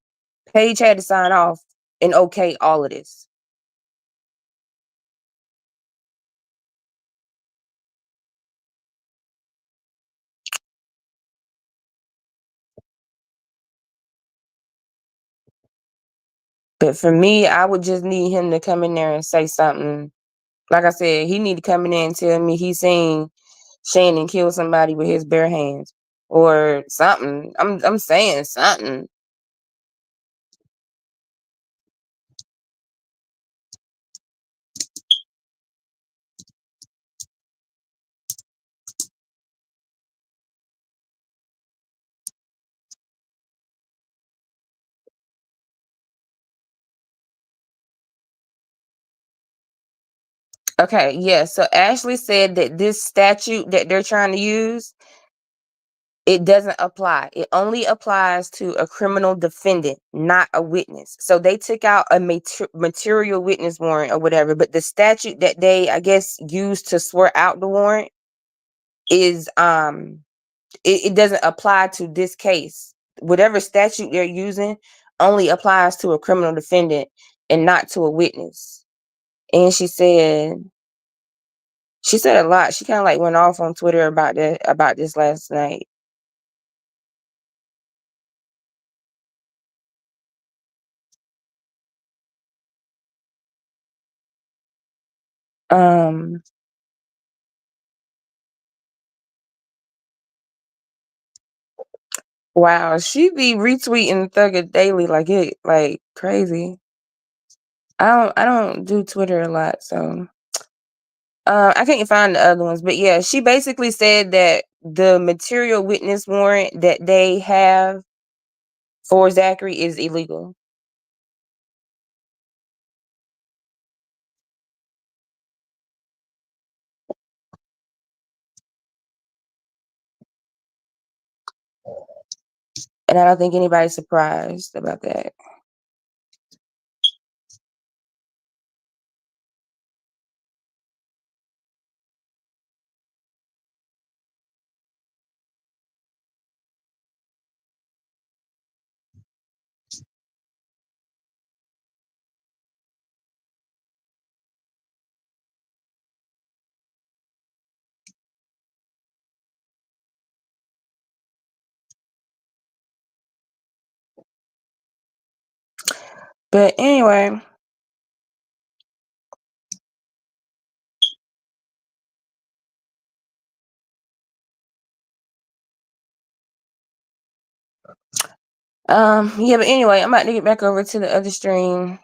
Paige had to sign off and okay all of this. But for me, I would just need him to come in there and say something. Like I said, he need to come in there and tell me he's seen Shannon kill somebody with his bare hands or something. I'm saying something. Okay, yeah. So Ashley said that this statute that they're trying to use, it doesn't apply. It only applies to a criminal defendant, not a witness. So they took out a material witness warrant or whatever, but the statute that they, I guess, used to swear out the warrant is it doesn't apply to this case. Whatever statute they're using only applies to a criminal defendant and not to a witness. And she said a lot. She kind of like went off on Twitter about this last night. Wow, she be retweeting Thugger daily like crazy. I don't do Twitter a lot, so I can't find the other ones. But yeah, she basically said that the material witness warrant that they have for Zachary is illegal. And I don't think anybody's surprised about that. But anyway, yeah, but anyway, I'm about to get back over to the other stream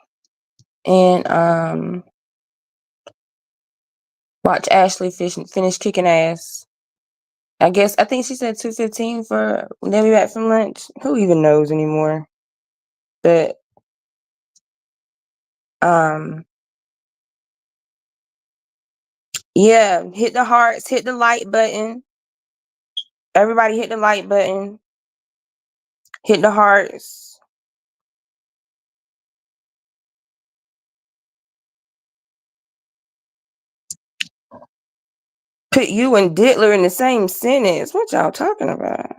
and watch Ashley finish kicking ass. I think she said 2:15 for when they'll be back from lunch. Who even knows anymore? But yeah, hit the hearts, hit the like button. Everybody hit the like button. Hit the hearts. Put you and Dittler in the same sentence. What y'all talking about?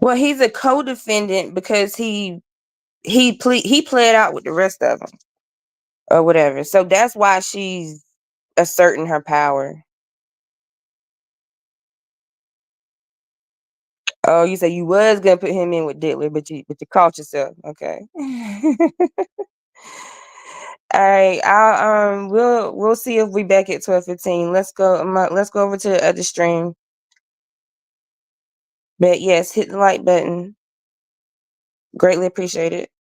Well, he's a co-defendant because he pled out with the rest of them or whatever. So that's why she's asserting her power. Oh, you say you was gonna put him in with Dittler, but you caught yourself. Okay. All right. We'll see if we back at 12:15. Let's go. Let's go over to the other stream. But yes, hit the like button. Greatly appreciate it.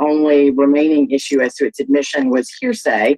only remaining issue as to its admission was hearsay.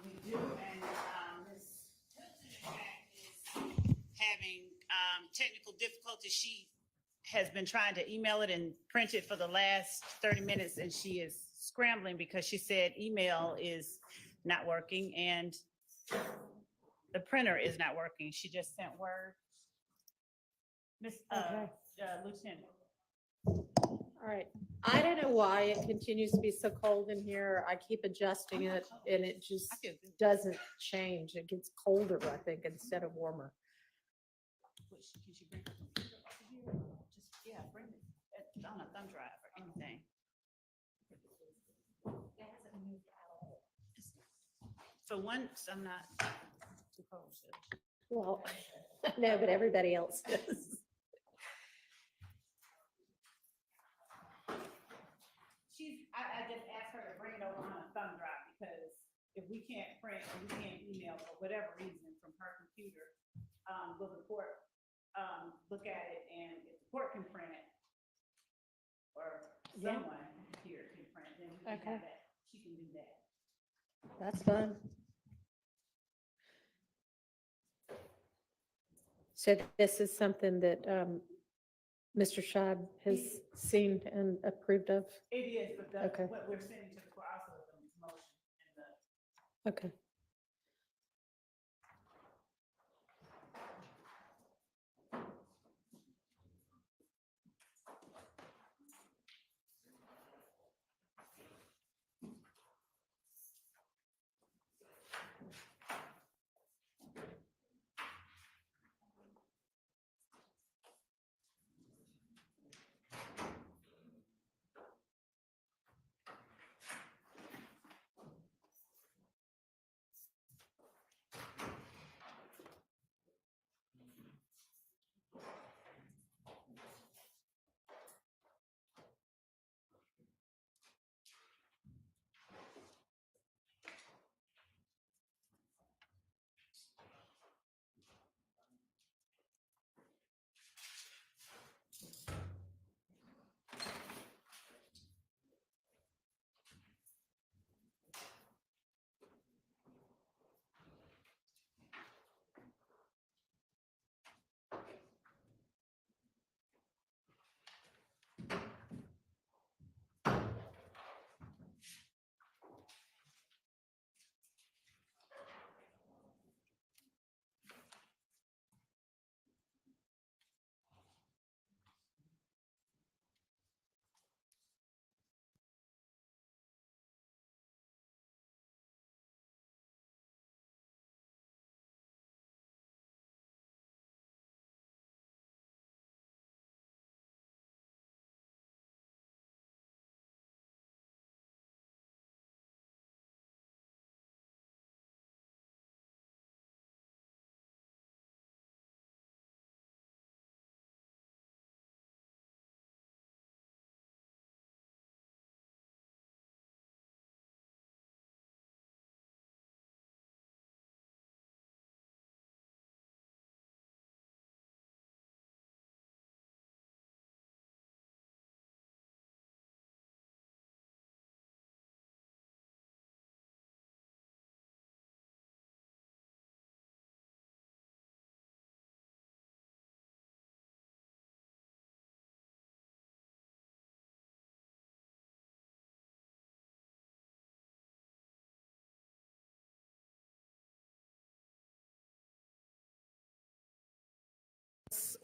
We do, and Ms. is having technical difficulties. She has been trying to email it and print it for the last 30 minutes, and she is scrambling because she said email is not working and the printer is not working. She just sent word. Miss Lieutenant. All right. I don't know why it continues to be so cold in here. I keep adjusting it and it just doesn't change. It gets colder, I think, instead of warmer. Can she bring her computer over here? Just, yeah, bring it on a thumb drive or anything. For once, I'm not supposed to. Well, no, but everybody else does. I just asked her to bring it over on a thumb drive because if we can't print or we can't email for whatever reason from her computer, will the court look at it, and if the court can print it or Yeah. someone here can print, then we can have that. She can do that. That's fine. So this is something that Mr. Scheib has seen and approved of? It is, but Okay. what we're sending to the court also is the motion and the. Okay.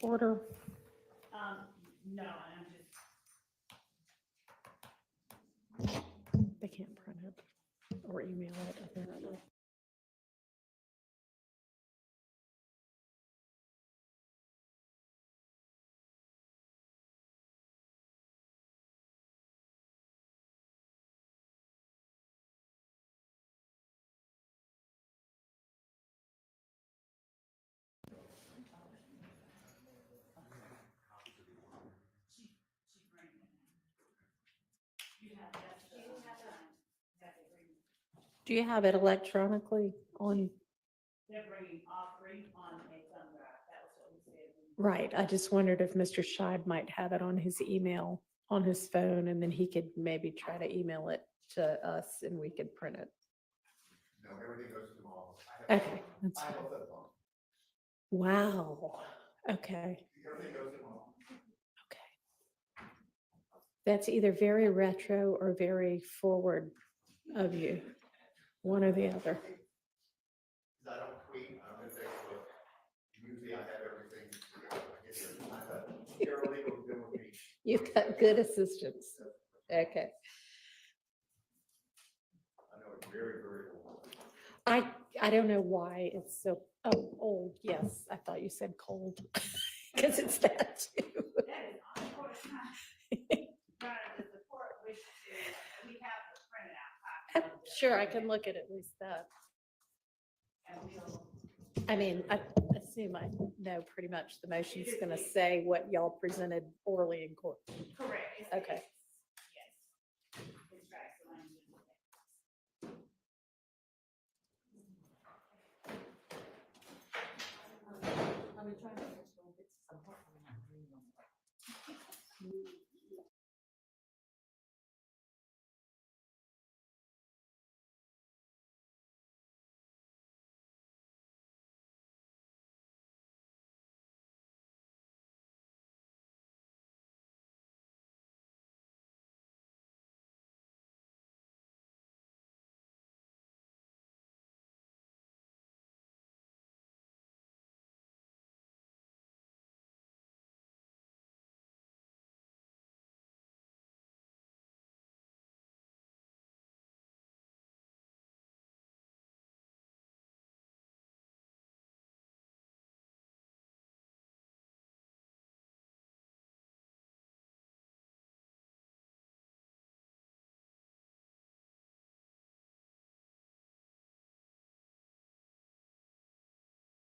Order. No, I'm just. They can't print it or email it, apparently. Do you have it electronically on? They're bringing all three on a thumb drive. That was what we said. Right. I just wondered if Mr. Scheib might have it on his email, on his phone, and then he could maybe try to email it to us and we could print it. No, everything goes to mom. Okay, that's I have fine. a flip phone. Wow, okay, Everything goes to mom. okay. That's either very retro or very forward of you, one or the other. 'Cause I don't tweet, I don't do Facebook. Usually I have everything. Paralegal deal with me. You've got good assistance. Okay. I know it's very, very old. I don't know why it's so, oh, old, yes, I thought you said cold. Because it's that too. That is unfortunate. Right, does the court wish to, we have the printed out copy. I'm sure I can look at least that. And we'll, I mean, I assume I know pretty much the motion's gonna say what y'all presented orally in court. correct. Okay. Yes. Extract the language.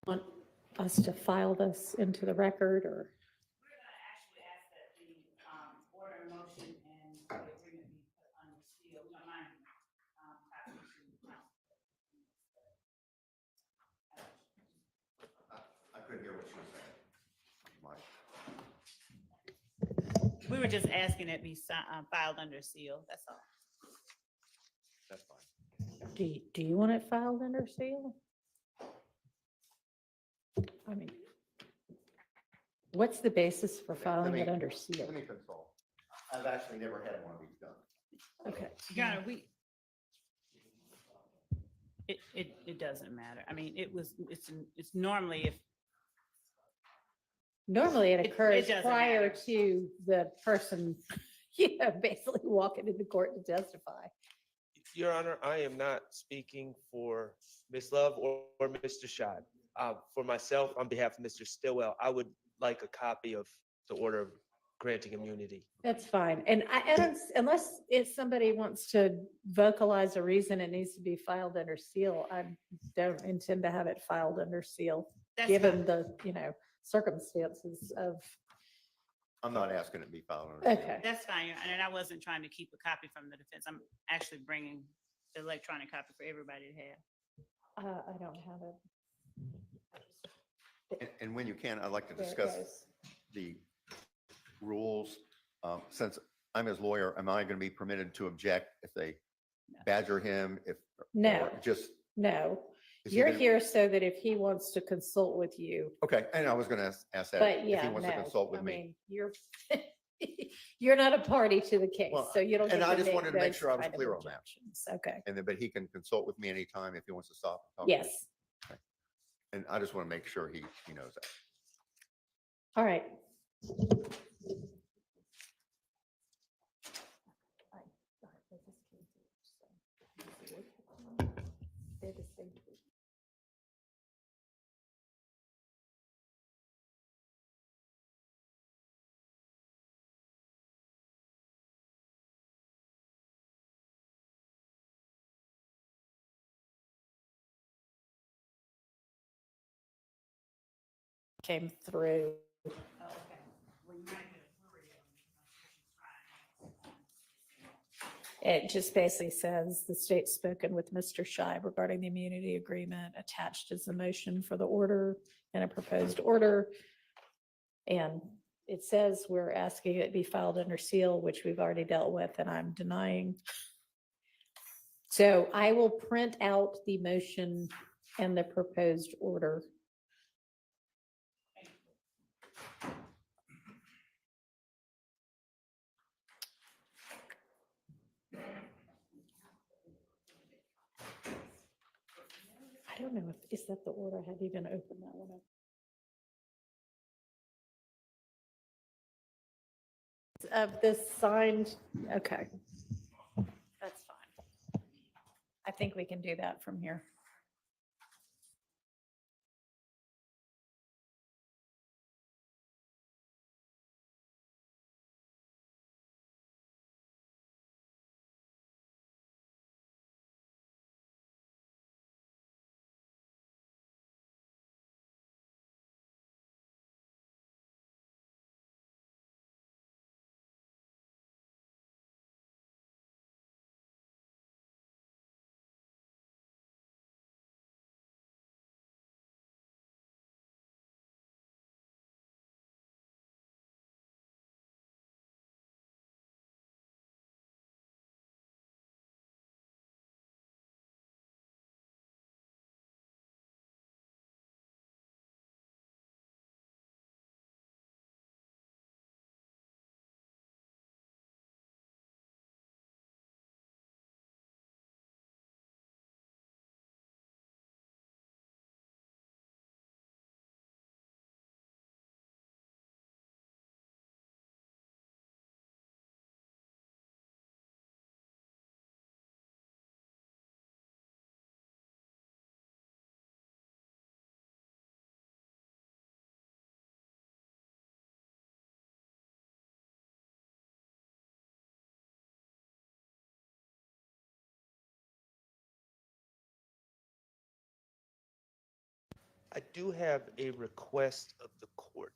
Want us to file this into the record or? We're gonna actually ask that the, order of motion and the agreement be put under seal. We don't mind, copy to I couldn't hear what she was saying. Mike, We were just asking it be filed under seal, that's all. that's fine. Do you want it filed under seal? I mean, what's the basis for filing it under seal? Let me consult. I've actually never had one of these done. Okay. Your Honor, it doesn't matter. I mean, it's normally if, Normally it It occurs doesn't prior matter. to the person, basically walking into court to testify. Your Honor, I am not speaking for Ms. Love or Mr. Scheid. For myself, on behalf of Mr. Stillwell, I would like a copy of the order of granting immunity. That's fine. And unless if somebody wants to vocalize a reason it needs to be filed under seal, I don't intend to have it filed under seal, that's given fine. the, circumstances of, I'm not asking it to be filed under. seal. okay. That's fine, Your Honor, and I wasn't trying to keep a copy from the defense. I'm actually bringing the electronic copy for everybody to have. I don't have it. And when you can, I'd like to There it discuss goes. the rules. Since I'm his lawyer, am I going to be permitted to object if they badger him? No, or just, no. is he You're gonna- here so that if he wants to consult with you, Okay, and I was going to ask that. but if he yeah, wants to no, consult with I me. mean, you're not a party to the case, Well, so you don't. and get I just wanted to make those sure I was kind of clear on that. objections. Okay, And then, but he can consult with me anytime if he wants to stop. and talk to me. yes, And I just want to make sure he knows that. all right. They're the same thing. Came through. Oh, okay. Well, you might get a query on It just basically says the state spoken with Mr. Shive regarding the immunity agreement attached as a motion for the order and a proposed order. And it says we're asking it be filed under seal, which we've already dealt with, and I'm denying. So I will print out the motion and the proposed order. I don't know if, is that the order? I hadn't even opened that one up. Of this signed, okay. That's fine. I think we can do that from here. I do have a request of the court.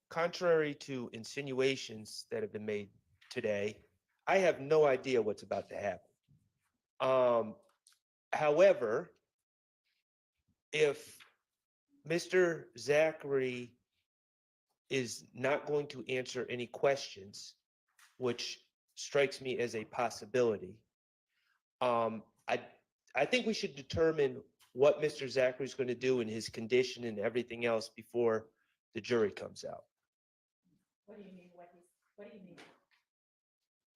Contrary to insinuations that have been made today, I have no idea what's about to happen. However, if Mr. Zachary is not going to answer any questions, which strikes me as a possibility, I think we should determine what Mr. Zachary is going to do in his condition and everything else before the jury comes out. What do you mean? What do you mean?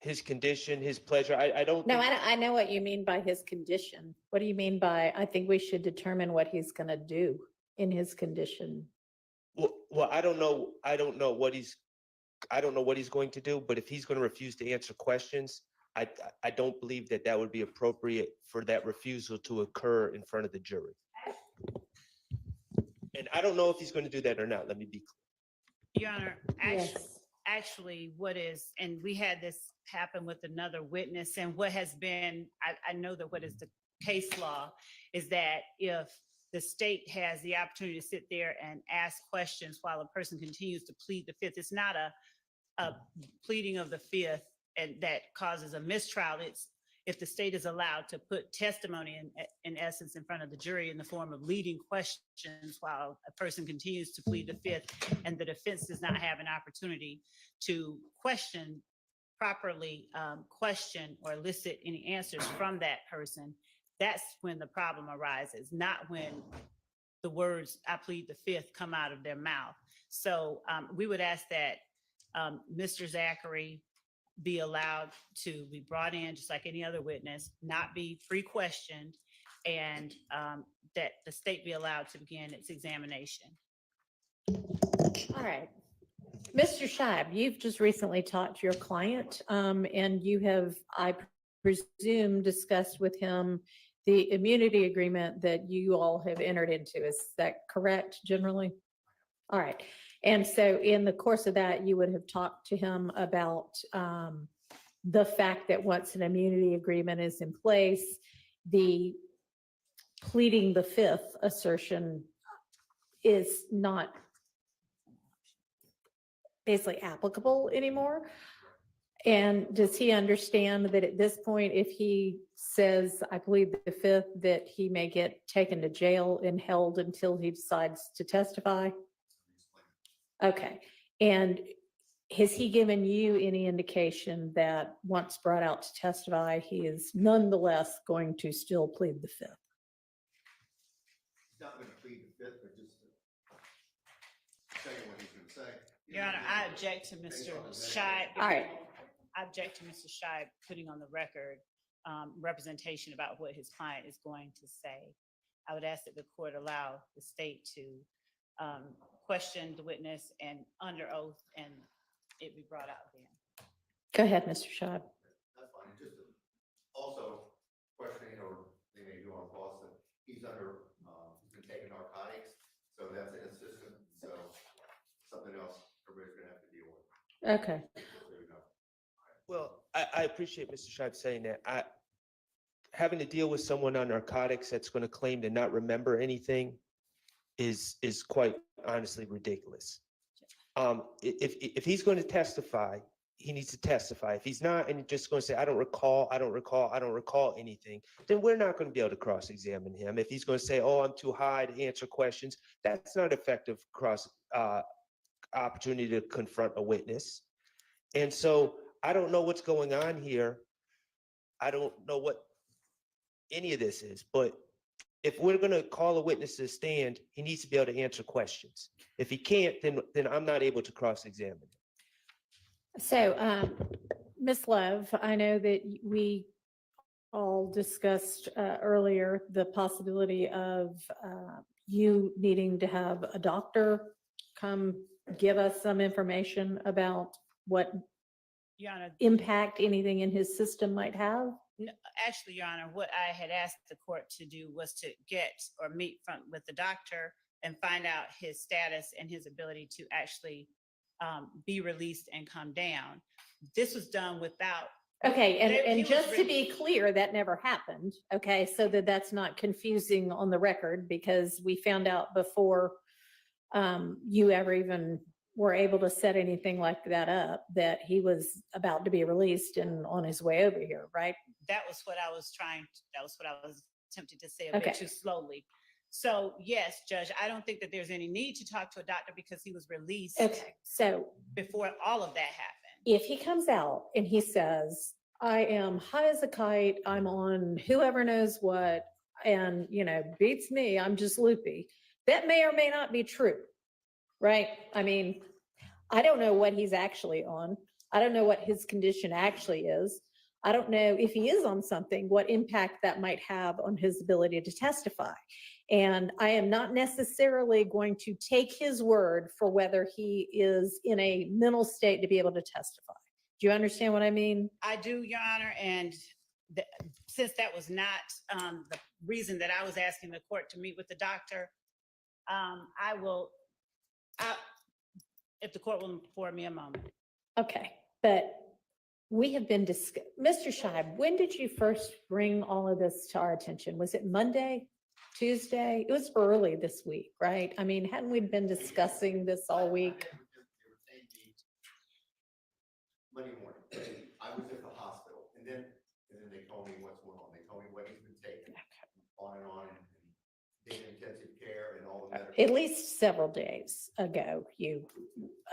His condition, his pleasure, I don't. No, think- I know what you mean by his condition. What do you mean by, I think we should determine what he's gonna do in his condition? Well, I don't know what he's going to do, but if he's going to refuse to answer questions, I don't believe that that would be appropriate for that refusal to occur in front of the jury. And I don't know if he's going to do that or not. Let me be clear. Your Honor, Yes. actually what is, and we had this happen with another witness, and what has been, I know that what is the case law is that if the state has the opportunity to sit there and ask questions while a person continues to plead the fifth, it's not a pleading of the fifth and that causes a mistrial. It's if the state is allowed to put testimony in essence in front of the jury in the form of leading questions while a person continues to plead the fifth, and the defense does not have an opportunity to properly question or elicit any answers from that person, that's when the problem arises, not when the words "I plead the fifth" come out of their mouth. So we would ask that Mr. Zachary be allowed to be brought in just like any other witness, not be pre-questioned, and that the state be allowed to begin its examination. All right. Mr. Scheib, you've just recently talked to your client, and you have, I presume, discussed with him the immunity agreement that you all have entered into. Is that correct generally? All right. And so in the course of that, you would have talked to him about the fact that once an immunity agreement is in place, the pleading the fifth assertion is not basically applicable anymore. And does he understand that at this point, if he says, I plead the fifth, that he may get taken to jail and held until he decides to testify? Okay. And has he given you any indication that once brought out to testify, he is nonetheless going to still plead the fifth? He's not going to plead the fifth, but just saying what he's going to say. Your Honor, I object to Mr. Scheid. All right. I object to Mr. Scheid putting on the record representation about what his client is going to say. I would ask that the court allow the state to question the witness and under oath and it be brought out then. Go ahead, Mr. Scheid. That's fine. Just also questioning, or they may do on cross, that he's under, he's been taking narcotics. So that's an insistent, so something else everybody's gonna have to deal with. Okay. So, you know. Well, I appreciate Mr. Scheib saying that. Having to deal with someone on narcotics that's going to claim to not remember anything is quite honestly ridiculous. If he's going to testify, he needs to testify. If he's not, and just going to say, I don't recall anything, then we're not going to be able to cross-examine him. If he's going to say, oh, I'm too high to answer questions, that's not effective opportunity to confront a witness. And so I don't know what's going on here. I don't know what any of this is, but if we're going to call a witness to the stand, he needs to be able to answer questions. If he can't, then I'm not able to cross-examine him. So, Ms. Love, I know that we all discussed earlier the possibility of you needing to have a doctor come give us some information about what Your Honor, impact anything in his system might have. no, actually, Your Honor, what I had asked the court to do was to get or meet with the doctor and find out his status and his ability to actually be released and come down. This was done without. Okay, He and was just to really- be clear, that never happened, okay? So that's not confusing on the record, because we found out before you ever even were able to set anything like that up, that he was about to be released and on his way over here, right? That was what I was attempting to say a bit Okay. too slowly. So yes, Judge, I don't think that there's any need to talk to a doctor because he was released Okay, so before all of that happened. if he comes out and he says, I am high as a kite, I'm on whoever knows what, and, beats me, I'm just loopy, that may or may not be true, right? I mean, I don't know what he's actually on. I don't know what his condition actually is. I don't know if he is on something, what impact that might have on his ability to testify. And I am not necessarily going to take his word for whether he is in a mental state to be able to testify. Do you understand what I mean? I do, Your Honor, and since that was not the reason that I was asking the court to meet with the doctor, if the court will afford me a moment. Okay, but we have been Mr. Scheib, when did you first bring all of this to our attention? Was it Monday, Tuesday? It was early this week, right? I mean, hadn't we been discussing this all week? Monday morning, I was at the hospital, and then they told me what's going on. They told me what he's been taking, on and being in intensive care and all the medical. At least several days ago, you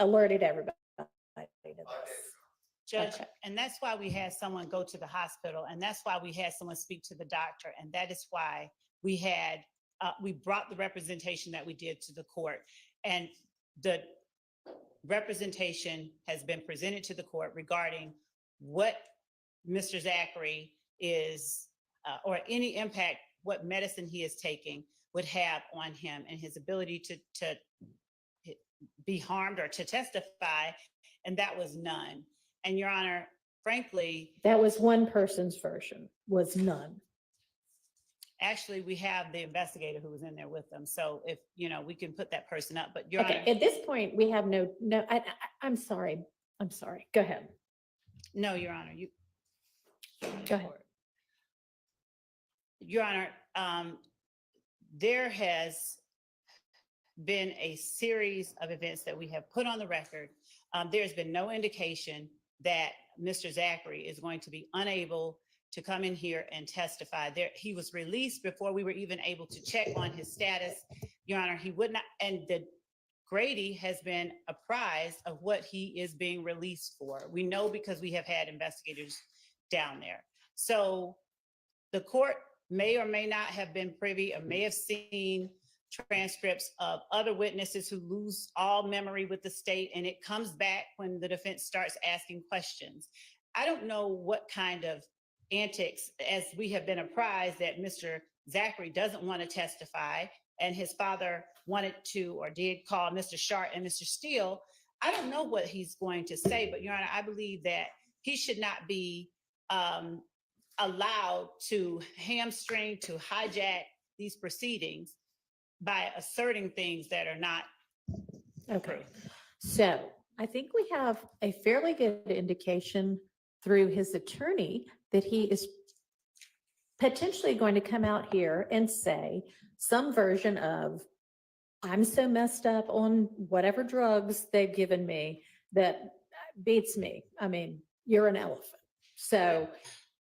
alerted everybody to this. Judge, Okay. and that's why we had someone go to the hospital, and that's why we had someone speak to the doctor, and that is why we brought the representation that we did to the court. And the representation has been presented to the court regarding what Mr. Zachary is, or any impact what medicine he is taking would have on him and his ability to be harmed or to testify, and that was none. And Your Honor, frankly, That was one person's version, was none. actually, we have the investigator who was in there with them. So if, we can put that person up, but Your Okay, Honor, at this point, we have I'm sorry. Go ahead. no, Your Honor, you. Go ahead. Your Honor, there has been a series of events that we have put on the record. There's been no indication that Mr. Zachary is going to be unable to come in here and testify. He was released before we were even able to check on his status. Your Honor, he would not, and the Grady has been apprised of what he is being released for. We know because we have had investigators down there. So the court may or may not have been privy or may have seen transcripts of other witnesses who lose all memory with the state, and it comes back when the defense starts asking questions. I don't know what kind of antics, as we have been apprised that Mr. Zachary doesn't want to testify, and his father wanted to or did call Mr. Sharp and Mr. Steele. I don't know what he's going to say, but Your Honor, I believe that he should not be allowed to hamstring, to hijack these proceedings by asserting things that are not. Okay, so I think we have a fairly good indication through his attorney that he is potentially going to come out here and say some version of, I'm so messed up on whatever drugs they've given me that beats me. I mean, you're an elephant. So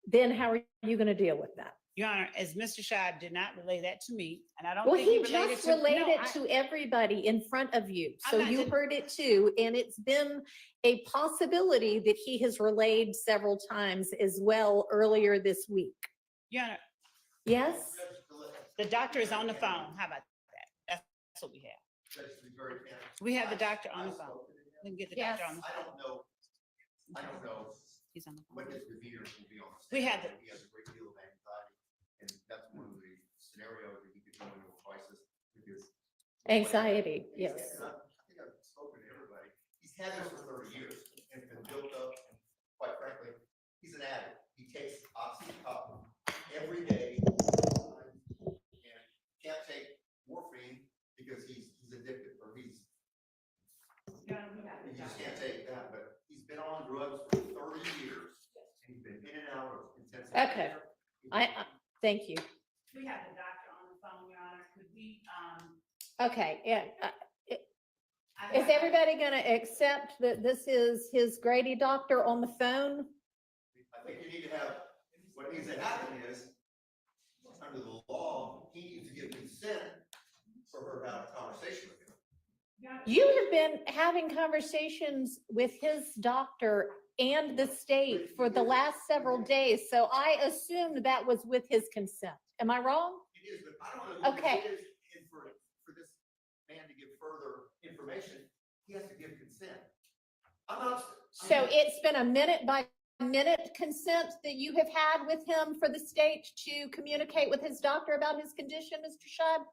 then how are you going to deal with that? Your Honor, as Mr. Scheib did not relay that to me, and I don't Well, think he related just to. relayed No, it to everybody in front of you. I'm So not you den- heard it too. And it's been a possibility that he has relayed several times as well earlier this week. Your Honor, Yes? the doctor is on the phone. How about that? That's what we have. We have the doctor on the phone. We can get the doctor on the phone. I don't know He's on the phone. what his demeanor will be on the We stand. have the- He has a great deal of anxiety, and that's one of the scenarios that he could go into a crisis because. Anxiety, yes. And I think I've spoken to everybody. He's had this for 30 years and it's been built up, and quite frankly, he's an addict. He takes oxycontin every day and can't take morphine because he's addicted, or he just can't take that, but he's been on drugs for 30 years. And he's been in and out of intensive Okay. care. Thank you. We have the doctor on the phone, Your Honor. Could we, Okay, yeah. I Is have- everybody going to accept that this is his Grady doctor on the phone? I think you need to have, what needs to happen is, under the law, he needs to give consent for her to have a conversation with him. You have been having conversations with his doctor and the state for the last several days, so I assumed that was with his consent. Am I wrong? It is, but I don't know who Okay. it is, and for this man to give further information, he has to give consent. I'm not. So it's been a minute by minute consent that you have had with him for the state to communicate with his doctor about his condition, Mr. Scheib?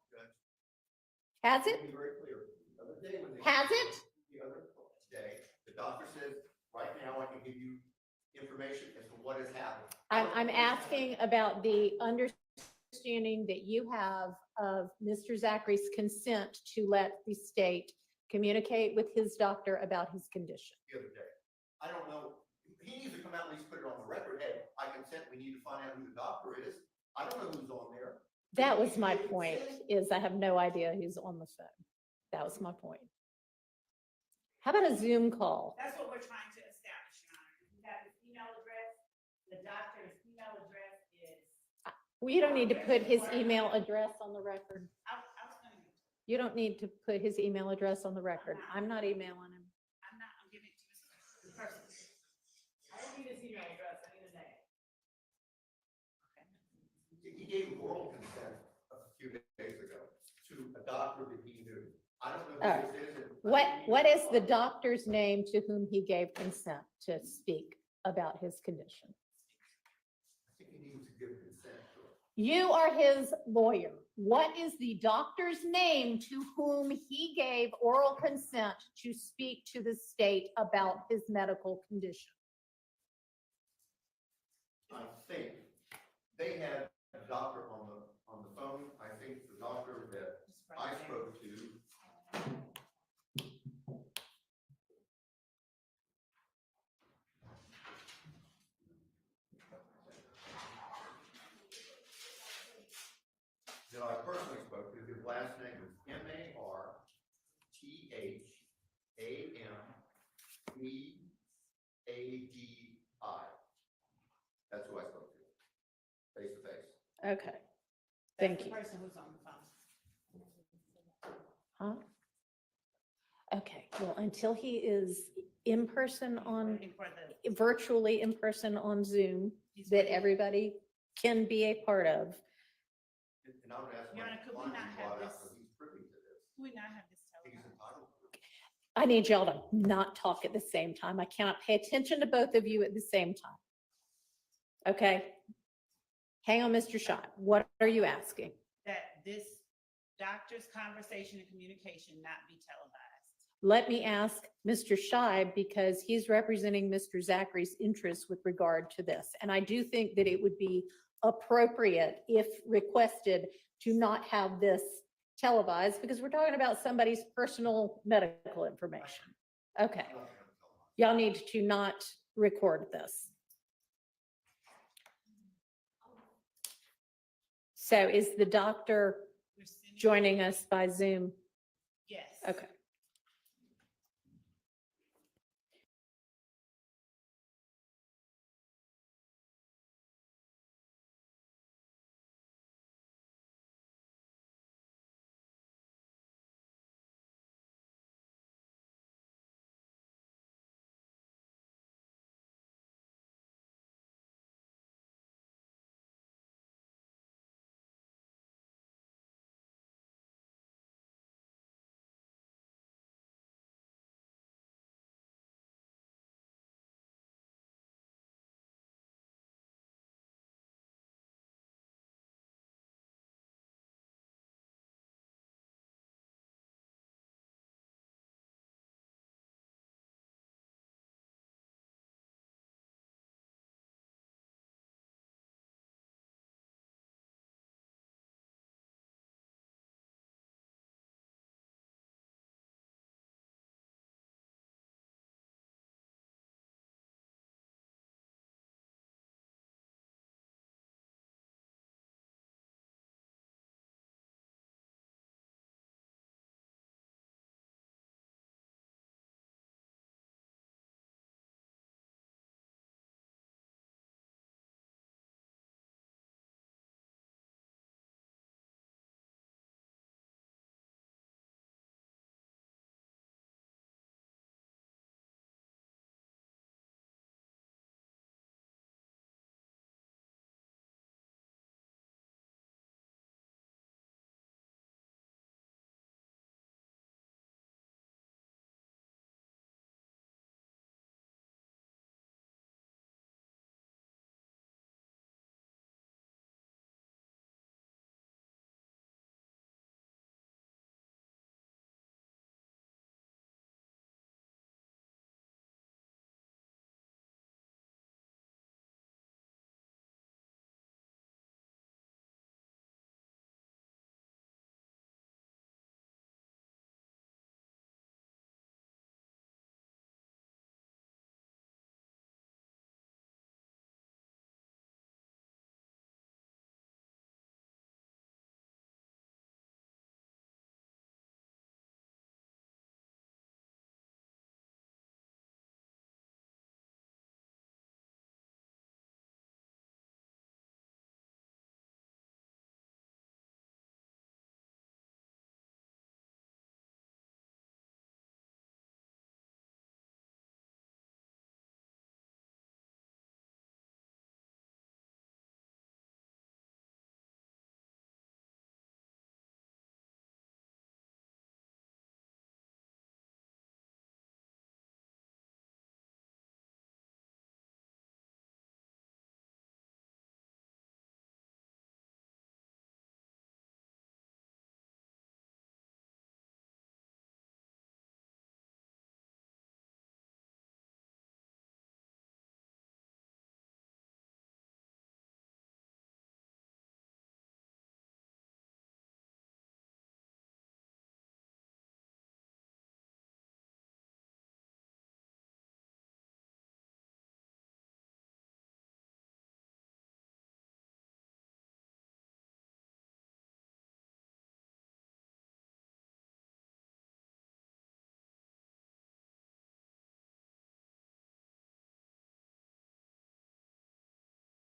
Has Let it? me be very clear. The other day when they. Has it? The other day, the doctor said, right now I can give you information as to what has happened. I'm asking about the understanding that you have of Mr. Zachary's consent to let the state communicate with his doctor about his condition. The other day. I don't know, he needs to come out and at least put it on the record, hey, I consent, we need to find out who the doctor is. I don't know who's on there. That was my point, is I have no idea who's on the phone. That was my point. How about a Zoom call? That's what we're trying to establish, Your Honor. We have his email address. The doctor's email address is, We don't need to put his email address on the record. I was gonna, You don't need to put his email address on the record. I'm not emailing him. I'm giving it to the person. I don't need his email address, I need his name. He gave oral consent a few days ago to a doctor that he knew. I don't know All who this is. and I What, think he what needs is to the find- doctor's name to whom he gave consent to speak about his condition? I think he needs to give consent to it. You are his lawyer. What is the doctor's name to whom he gave oral consent to speak to the state about his medical condition? I think they had a doctor on the phone. I think the doctor that I spoke to. That I personally spoke to, his last name is MARTHAMEADI. That's who I spoke to, face to face. Okay, thank That's you. the person who's on the phone. Huh? Well, until he is in person on, Waiting for the- virtually in person on Zoom, he's that waiting. everybody can be a part of. And I would ask Your my Honor, could we client not to have go out this- because he's privy to this. Can we not have this He's televised? entitled to it. I need y'all to not talk at the same time. I cannot pay attention to both of you at the same time. Okay? Hang on, Mr. Schott. What are you asking? That this doctor's conversation and communication not be televised. Let me ask Mr. Scheib, because he's representing Mr. Zachary's interests with regard to this. And I do think that it would be appropriate, if requested, to not have this televised, because we're talking about somebody's personal medical information. Okay. Y'all need to not record this. So is the doctor We're sending- joining us by Zoom? Yes. Okay.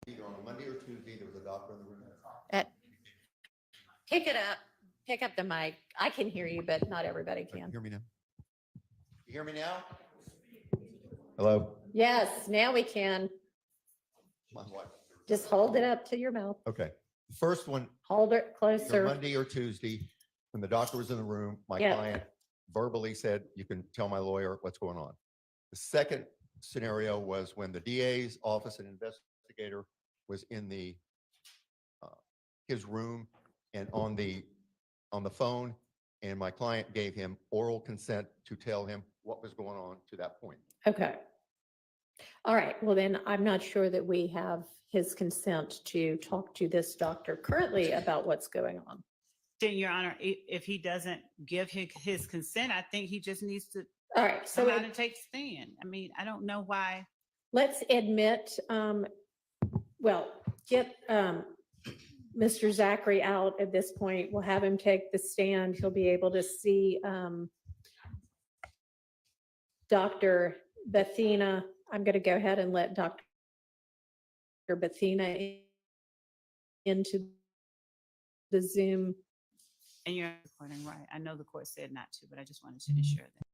Either on Monday or Tuesday, there was a doctor in the room. Pick it up. Pick up the mic. I can hear you, but not everybody can. Hear me now? You hear me now? Hello? Yes, now we can. My wife. Just hold it up to your mouth. Okay. The first one, Hold it either closer. Monday or Tuesday, when the doctor was in the room, my Yeah. client verbally said, you can tell my lawyer what's going on. The second scenario was when the DA's office and investigator was in the his room and on the phone, and my client gave him oral consent to tell him what was going on to that point. Okay. All right, well then, I'm not sure that we have his consent to talk to this doctor currently about what's going on. Then, Your Honor, if he doesn't give his consent, I think he just needs to All right, so come out and take stand. I mean, I don't know why. let's admit, well, get Mr. Zachary out at this point. We'll have him take the stand. He'll be able to see Dr. Bethina. I'm going to go ahead and let Dr. Bethina into the Zoom. And you're recording, right? I know the court said not to, but I just wanted to ensure that.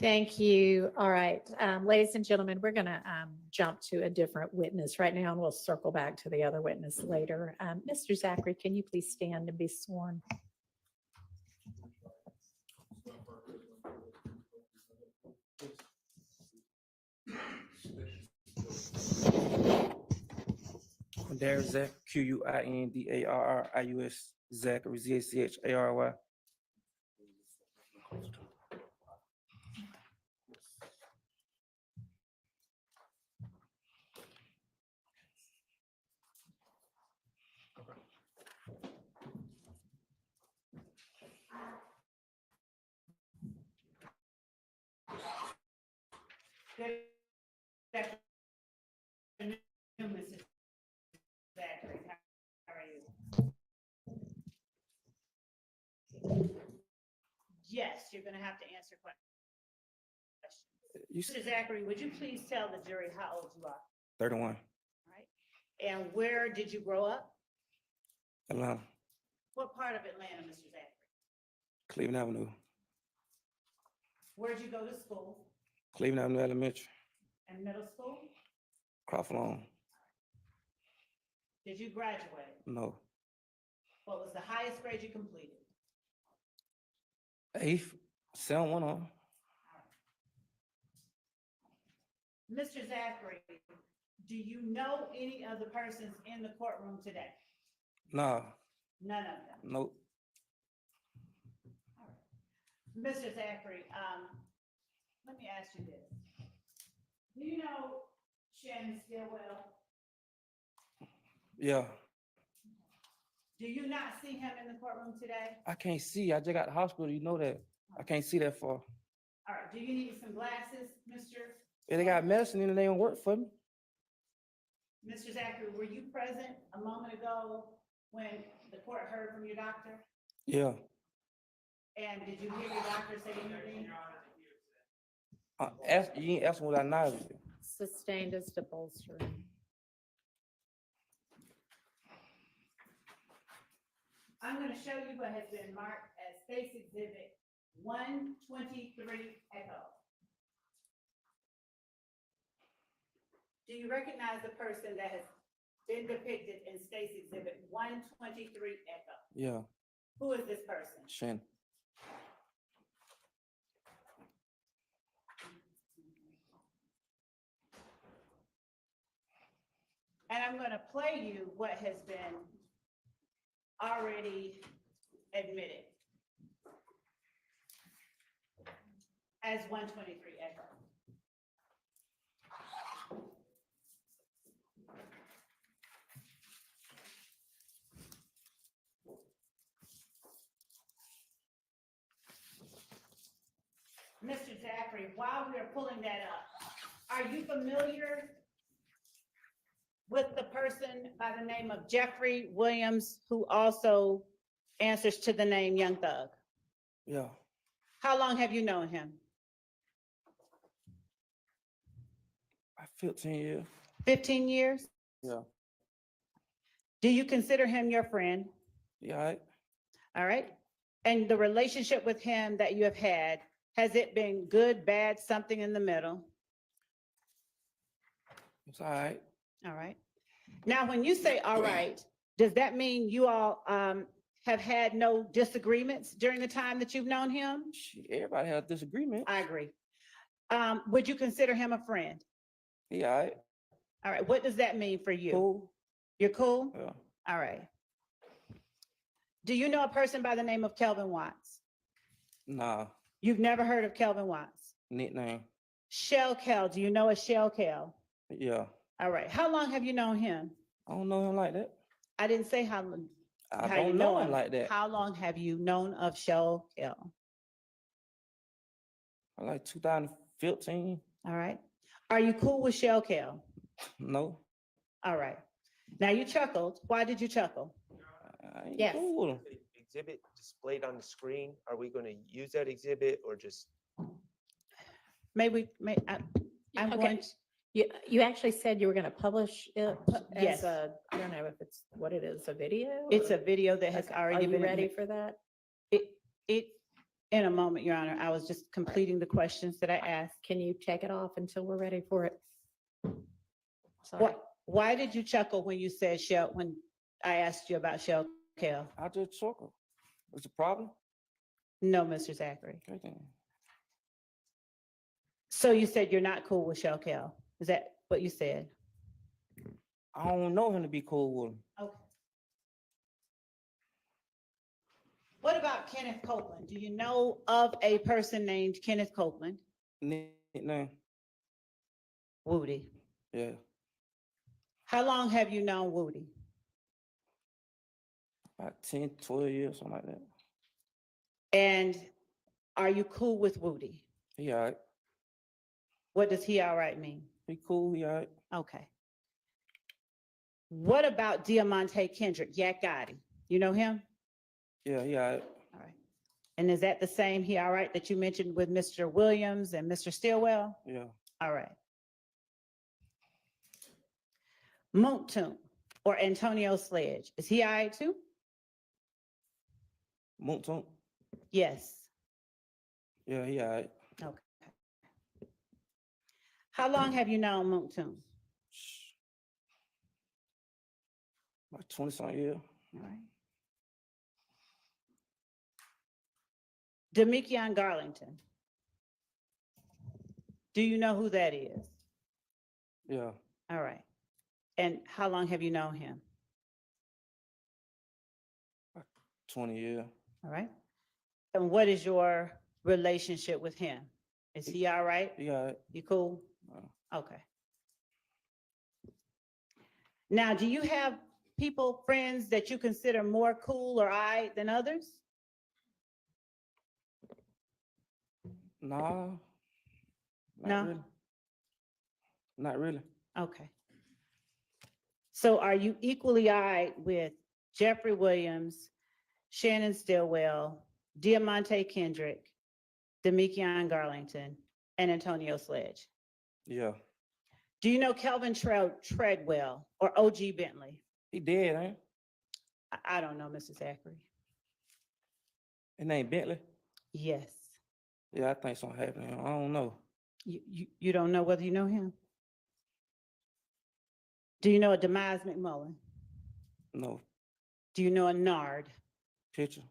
Thank you. All right, ladies and gentlemen, we're gonna jump to a different witness right now, and we'll circle back to the other witness later. Mr. Zachary, can you please stand and be sworn? Quindarious Zach, Quindarrius Zachary, Zachary. Good afternoon, Mrs. Zachary. How are you? Yes, you're gonna have to answer questions. Mr. Zachary, would you please tell the jury how old you are? 31, All right. And where did you grow up? Atlanta, What part of Atlanta, Mr. Zachary? Cleveland Avenue, Where'd you go to school Cleveland Avenue Elementary, and middle school? Crawford Lawn. Did you graduate? No. What was the highest grade you completed? 8th, 7 1 on. Mr. Zachary, do you know any of the persons in the courtroom today? Nah, None of them. nope. Mr. Zachary, let me ask you this. Do you know Shannon Stillwell? Yeah, Do you not see him in the courtroom today? I can't see. I just got the hospital. You know that. I can't see that far. All right, do you need some glasses, Mr.? And they got medicine in it, they don't work for me. Mr. Zachary, were you present a moment ago when the court heard from your doctor? Yeah. And did you hear your doctor say anything? You ain't asking what I know. Sustained as to bolstering. I'm going to show you what has been marked as State's Exhibit 123 Echo. Do you recognize the person that has been depicted in State's Exhibit 123 Echo? Yeah, Who is this person? Shannon. And I'm going to play you what has been already admitted as 123 Echo. Mr. Zachary, while we are pulling that up, are you familiar with the person by the name of Jeffrey Williams, who also answers to the name Young Thug? Yeah, How long have you known him? 15 years. 15 years? Yeah. Do you consider him your friend? Yeah, all right. All right. And the relationship with him that you have had, has it been good, bad, something in the middle? It's all right. All right. Now, when you say all right, does that mean you all have had no disagreements during the time that you've known him? Everybody has disagreement. I agree. Would you consider him a friend? Yeah, all right. All right. What does that mean for you? Cool. You're cool? Yeah. All right. Do you know a person by the name of Kelvin Watts? Nah, You've never heard of Kelvin Watts? nickname. Shell Kel, do you know a Shell Kel? Yeah. All right. How long have you known him? I don't know him like that. I didn't say how I you don't know him like that. How long have you known of Shell Kel? Like 2015. All right. Are you cool with Shell Kel? No. All right. Now you chuckled. Why did you chuckle? I ain't Yes. cool with him. Exhibit displayed on the screen, are we going to use that exhibit or just? I'm Okay. going to, You actually said you were going to publish it yes. as a, I don't know if it's what it is, a video? it's or- a video that has Okay. already Are been. you ready for that? It, In a moment, Your Honor, I was just completing the questions that I asked. Can you take it off until we're ready for it? Sorry. Why did you chuckle when you said Shell, when I asked you about Shell Kell? I just chuckle. It's a problem? No, Mr. Zachary. Okay, then. So you said you're not cool with Shell Kell. Is that what you said? I don't know him to be cool with him. Okay. What about Kenneth Copeland? Do you know of a person named Kenneth Copeland? Nickname? Woody. Yeah. How long have you known Woody? About 10, 12 years, something like that. And are you cool with Woody? He all right. What does he all right mean? He cool, he all right. Okay. What about Diamante Kendrick, Yak Gotti? You know him? Yeah, he all right. All right. And is that the same he all right that you mentioned with Mr. Williams and Mr. Stillwell? Yeah. All right. Moontoon or Antonio Sledge, is he all right too? Moonton? Yes. Yeah, he all right. Okay. How long have you known Moontoon? About 20-something years. All right. Demekion Garlington. Do you know who that is? Yeah. All right. And how long have you known him? 20 years. All right. And what is your relationship with him? Is he all right? He all right. You cool? Okay. Now, do you have people, friends that you consider more cool or I than others? Nah. No? Really. Not really. Okay. So are you equally eyed with Jeffrey Williams, Shannon Stillwell, Diamante Kendrick, Demekion Garlington, and Antonio Sledge? Yeah. Do you know Kelvin Treadwell or OG Bentley? He dead, ain't he? I don't know, Mr. Zachary. His name Bentley? Yes. Yeah, I think something happened to him. I don't know. You don't know whether you know him? Do you know a Demise McMullen? No. Do you know a Nard? Picture?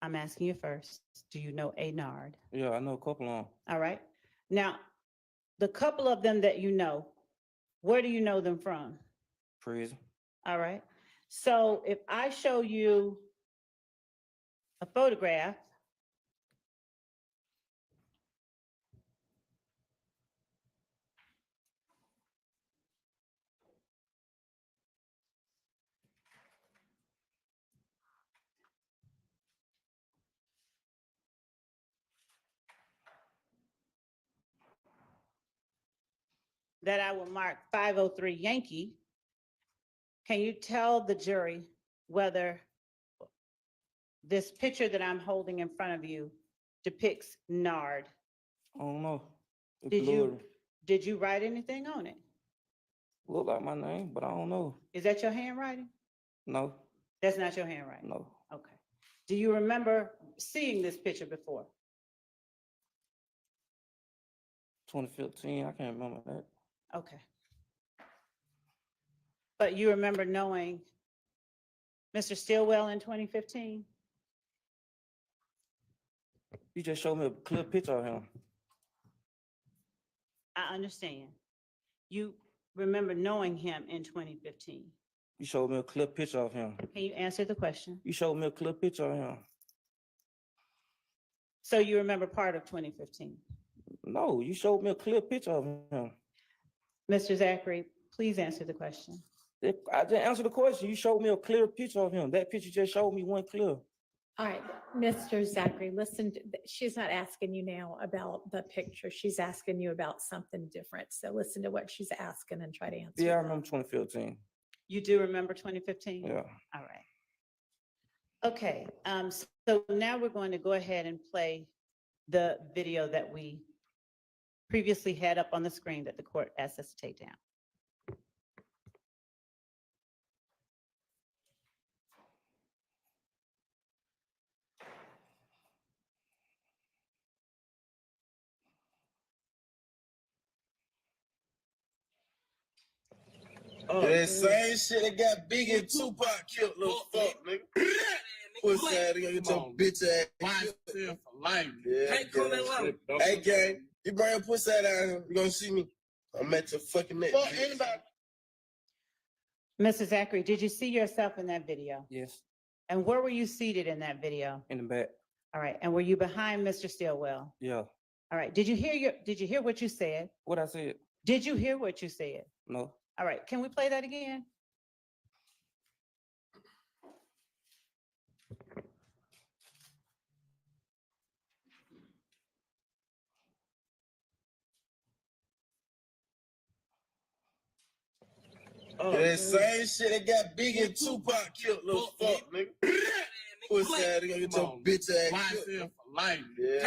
I'm asking you first. Do you know a Nard? Yeah, I know a couple of them. All right. Now, the couple of them that you know, where do you know them from? Prison. All right. So if I show you a photograph, that I will mark 503 Yankee, can you tell the jury whether this picture that I'm holding in front of you depicts Nard? I don't know. It's Did blurry. did you write anything on it? Look like my name, but I don't know. Is that your handwriting? No, That's not your handwriting? no. Okay. Do you remember seeing this picture before? 2015, I can't remember that. Okay. But you remember knowing Mr. Stillwell in 2015? You just showed me a clear picture of him. I understand. You remember knowing him in 2015. You showed me a clear picture of him. Can you answer the question? You showed me a clear picture of him. So you remember part of 2015? No, you showed me a clear picture of him. Mr. Zachary, please answer the question. I didn't answer the question. You showed me a clear picture of him. That picture just showed me one clear. All right, Mr. Zachary, listen, she's not asking you now about the picture. She's asking you about something different. So listen to what she's asking and try to answer. Yeah, I that. remember 2015. You do remember 2015? Yeah. All right. Okay, so now we're going to go ahead and play the video that we previously had up on the screen that the court asked us to take down. That same shit that got Big and Tupac killed, little fuck, nigga. Pussy ass, nigga, get your bitch ass killed. Yeah, hey, gang, you bring your pussy ass down here, you gonna see me. I'm at your fucking neck. Fuck anybody. Mr. Zachary, did you see yourself in that video? Yes, And where were you seated in that video? in the back. All right, and were you behind Mr. Stillwell? Yeah. All right, did you hear what you said? What I said? Did you hear what you said? No. All right, can we play that again? That same shit that got Big and Tupac killed, little fuck, nigga. Pussy ass, nigga, get your bitch ass killed. Yeah,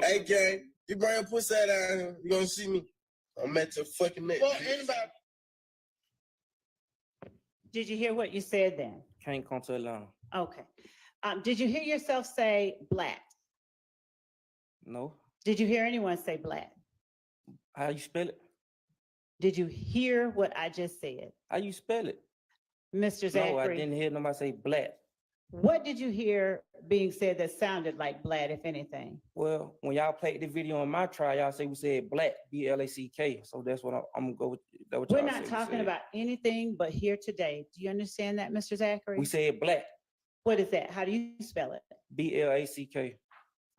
hey, gang, you bring your pussy ass down here, you gonna see me. I'm at your fucking neck. Fuck anybody. Did you hear what you said then? Can't come to Atlanta. Okay. Did you hear yourself say black? No. Did you hear anyone say black? How you spell it? Did you hear what I just said? How you spell it? Mr. No, I Zachary, didn't hear nobody say black. what did you hear being said that sounded like black, if anything? Well, when y'all played the video on my trial, y'all say we said black, BLACK. So that's what I'm gonna go with. That what We're y'all not said we talking said. about anything but here today. Do you understand that, Mr. Zachary? We said black, What is that? How do you spell it? BLACK.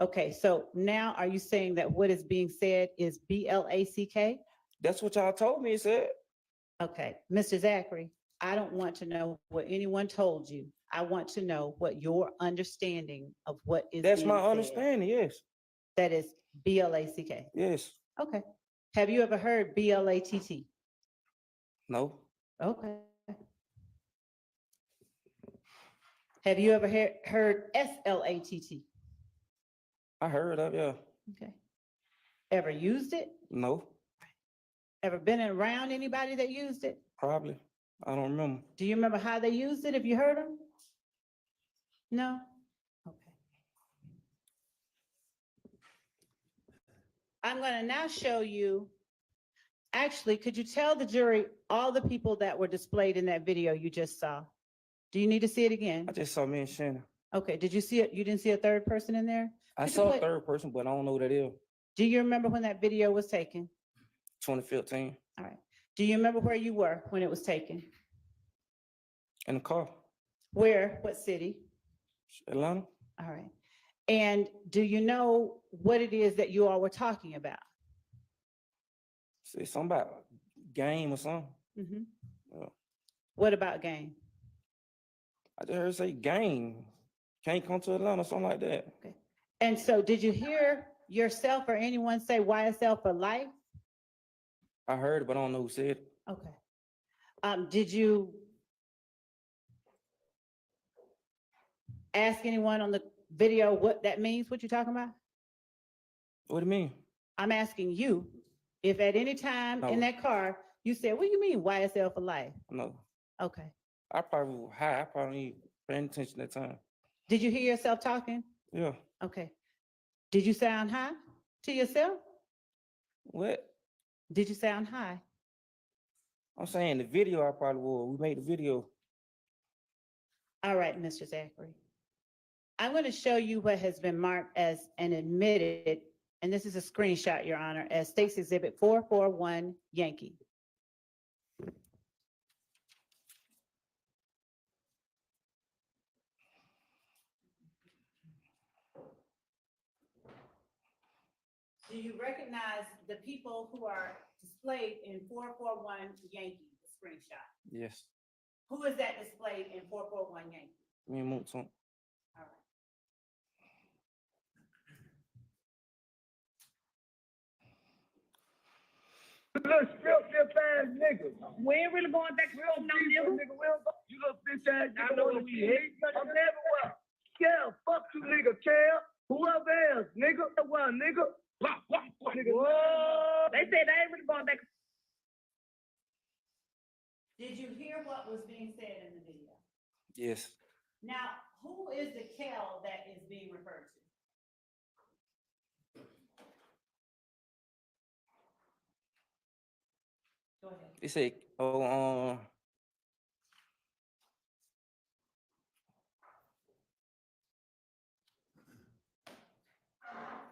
Okay, so now are you saying that what is being said is BLACK? That's what y'all told me it said. Okay, Mr. Zachary, I don't want to know what anyone told you. I want to know what your understanding of what is That's being my said. understanding, yes. That is BLACK. Yes. Okay. Have you ever heard BLATT? No. Okay. Have you ever heard SLATT? I heard of, yeah. Okay. Ever used it? No, Ever been around anybody that used it? probably. I don't remember. Do you remember how they used it if you heard them? No? Okay. I'm going to now show you, actually, could you tell the jury all the people that were displayed in that video you just saw? Do you need to see it again? I just saw me and Shannon. Okay, did you see it? You didn't see a third person in there? I Could you saw a play- third person, but I don't know who that is. Do you remember when that video was taken? 2015 All right. Do you remember where you were when it was taken? in the car, Where? What city? Atlanta. All right. And do you know what it is that you all were talking about? Say something about game or something. Mhm. Yeah. What about game? I just heard say game. Can't come to Atlanta, something like that. Okay. And so did you hear yourself or anyone say YSL for life? I heard it, but I don't know who said it. Okay. Did you ask anyone on the video what that means, what you're talking about? What do you mean? I'm asking you, if at any time in No. that car, you said, what do you mean YSL for life? No. Okay. I probably was high. I probably ain't paying attention that time. Did you hear yourself talking? Yeah. Okay. Did you sound high to yourself? What? Did you sound high? I'm saying the video I probably was. We made the video. All right, Mr. Zachary. I'm going to show you what has been marked as an admitted, and this is a screenshot, Your Honor, as State's Exhibit 441 Yankee. Do you recognize the people who are displayed in 441 Yankee, the screenshot? Yes. Who is that displayed in 441 Yankee? Me and Moonson. All right. Little strip ass nigga. We ain't really going back to no nigga. You little bitch ass nigga. I know what we hate. I'm everywhere. Kel, fuck you nigga, Kel. Whoever else, nigga. Well, nigga. Nigga. Whoa. They said they ain't really going back. Did you hear what was being said in the video? Yes. Now, who is the Kel that is being referred to? Go ahead. It said, oh,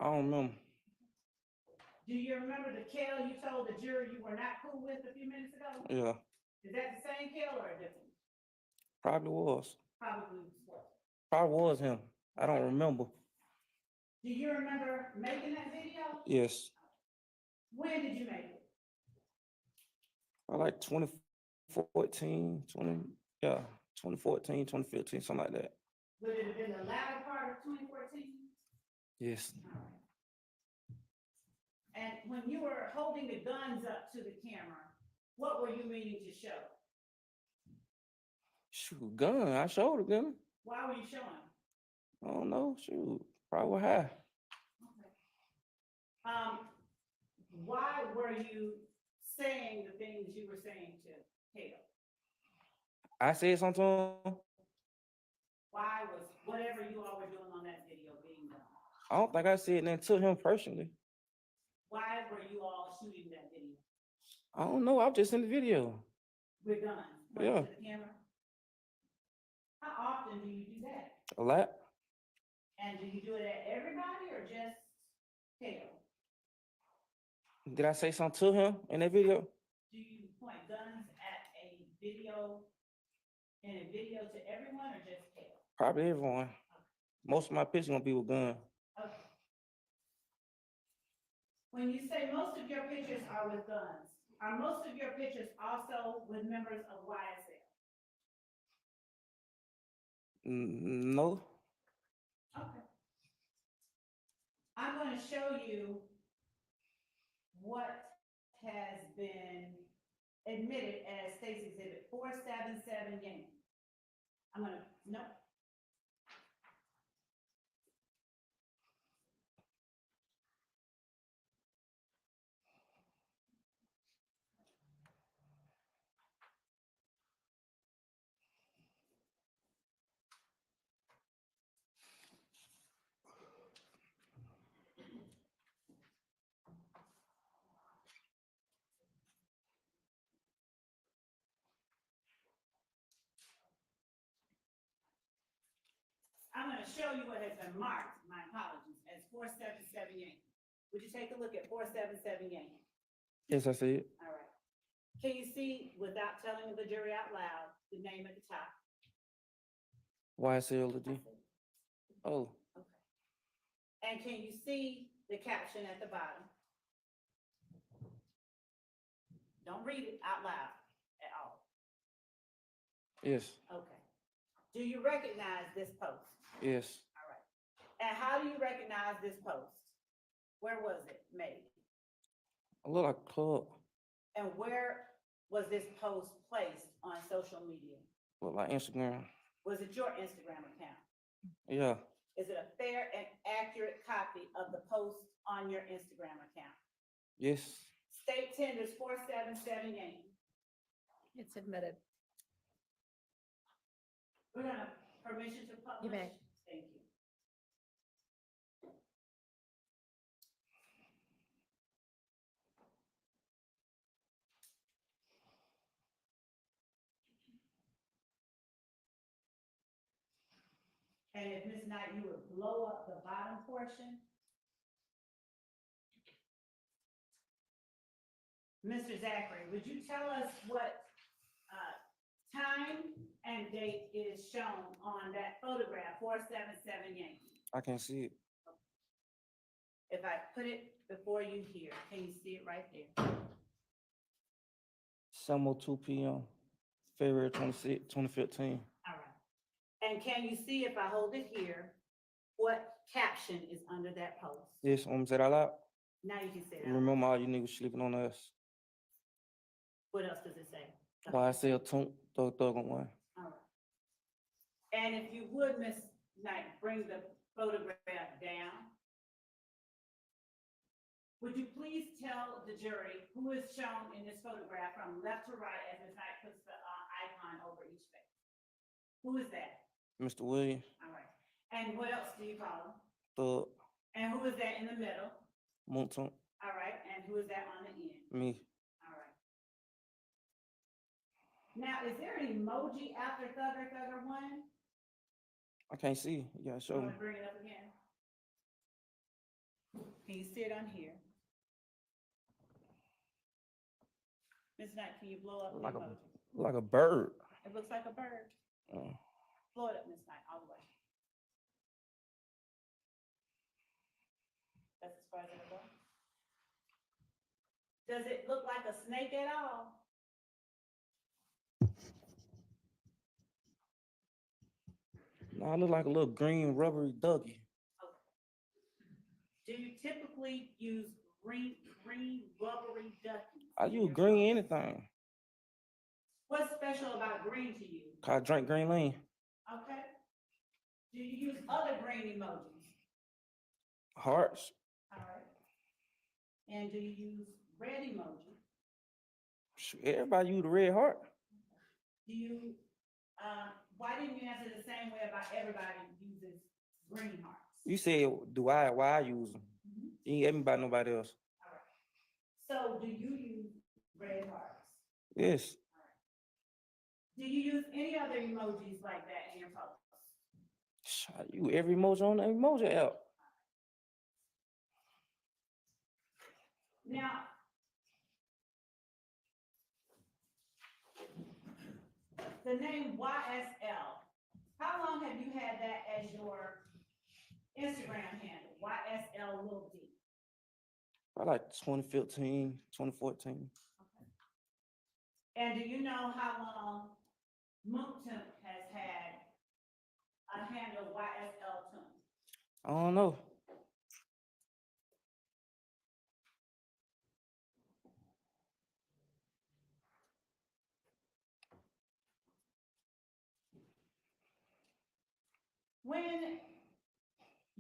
I don't remember. Do you remember the Kel you told the jury you were not cool with a few minutes ago? Yeah, Is that the same Kel or a different? probably was. Probably was. Probably was him. I don't remember. Do you remember making that video? Yes, When did you make it? I like 2014, 2014, 2015, something like that. Would it have been the latter part of 2014? Yes. And when you were holding the guns up to the camera, what were you meaning to show? Shoot, gun. I showed a gun. Why were you showing? I don't know. Shoot, probably high. Why were you saying the things you were saying to Kel? I said something to him. Why was whatever you all were doing on that video being done? I don't think I said nothing to him personally. Why were you all shooting that video? I don't know. I was just in the video. With guns? Yeah. To the camera? How often do you do that? A lot. And do you do it at everybody or just Kel? Did I say something to him in that video? Do you point guns at a video, in a video to everyone or just Kel? Probably everyone. Most of my pictures gonna be with gun. Okay. When you say most of your pictures are with guns, are most of your pictures also with members of YSL? No. Okay. I'm going to show you what has been admitted as State's Exhibit 477 Yankee. I'm gonna, no. I'm gonna show you what has been marked, my apologies, as 477 Yankee. Would you take a look at 477 Yankee? Yes, I see it. All right. Can you see, without telling the jury out loud, the name at the top? YSL legit. Oh, Okay. And can you see the caption at the bottom? Don't read it out loud at all. yes, Okay. Do you recognize this post? yes. All right. And how do you recognize this post? Where was it made? I look like a club. And where was this post placed on social media? Look like Instagram. Was it your Instagram account? Yeah, Is it a fair and accurate copy of the post on your Instagram account? yes. State tenders 477 Yankee. It's admitted. We're gonna permission to publish. You may. Thank you. And if Ms. Knight, you would blow up the bottom portion. Mr. Zachary, would you tell us what time and date is shown on that photograph, 477 Yankee? I can see it. If I put it before you here, can you see it right there? 7:02 p.m. February 26, 2015. All right. And can you see if I hold it here, what caption is under that post? Yes, want me to say that out loud? Now you can say that. Remember all you niggas sleeping on us. What else does it say? YSL thug on one. All right. And if you would, Ms. Knight, bring the photograph down. Would you please tell the jury who is shown in this photograph from left to right as Ms. Knight puts the icon over each face? Who is that? Mr. Williams, All right. And what else do you call him? thug, And who is that in the middle? Monton, All right. And who is that on the end? me. All right. Now, is there an emoji after Thugger 1? I can't see. You gotta You show me. want to bring it up again? Can you see it on here? Ms. Knight, can you blow up the Like a, emoji? like a bird. It looks like a bird. Uh, Blow it up, Ms. Knight, all the way. That's as far as it'll go. Does it look like a snake at all? no, I look like a little green rubbery ducky. Do you typically use green rubbery duckies? I in use your green photos? anything. What's special about green to you? Cause I drink green lean. Okay. Do you use other green emojis? Hearts. All right. And do you use red emoji? Shoot, everybody use the red heart. Do you, why didn't you answer the same way about everybody uses green hearts? You said, why I use them? You ain't ask me about nobody else. All right. So do you use red hearts? Yes. Do you use any other emojis like that in your posts? You every emoji on the emoji app. Now, the name YSL, how long have you had that as your Instagram handle, YSL Lil D? I like 2015, 2014. And do you know how long Mookton has had a handle YSL Toon? I don't know. When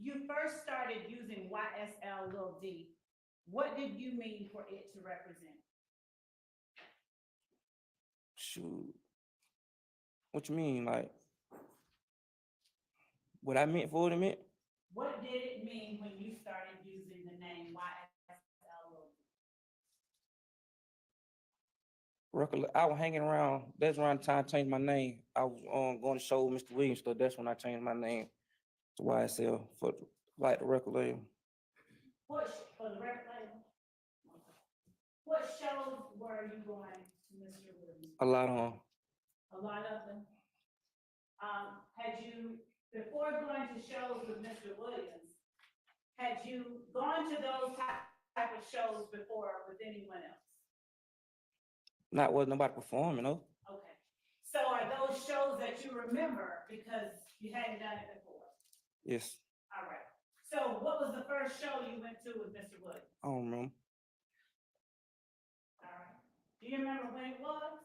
you first started using YSL Lil D, what did you mean for it to represent? Shoot. What you mean? Like, what I meant for it, it meant? What did it mean when you started using the name YSL Lil D? I was hanging around. That's around the time I changed my name. I was going to show Mr. Williams stuff. That's when I changed my name to YSL for like the record label. For the record label? What shows were you going to Mr. Williams? A lot on. A lot of them. Had you, before going to shows with Mr. Williams, had you gone to those type of shows before with anyone else? Not was nobody performing, no. Okay. So are those shows that you remember because you hadn't done it before? Yes. All right. So what was the first show you went to with Mr. Williams? I don't remember. All right. Do you remember when it was?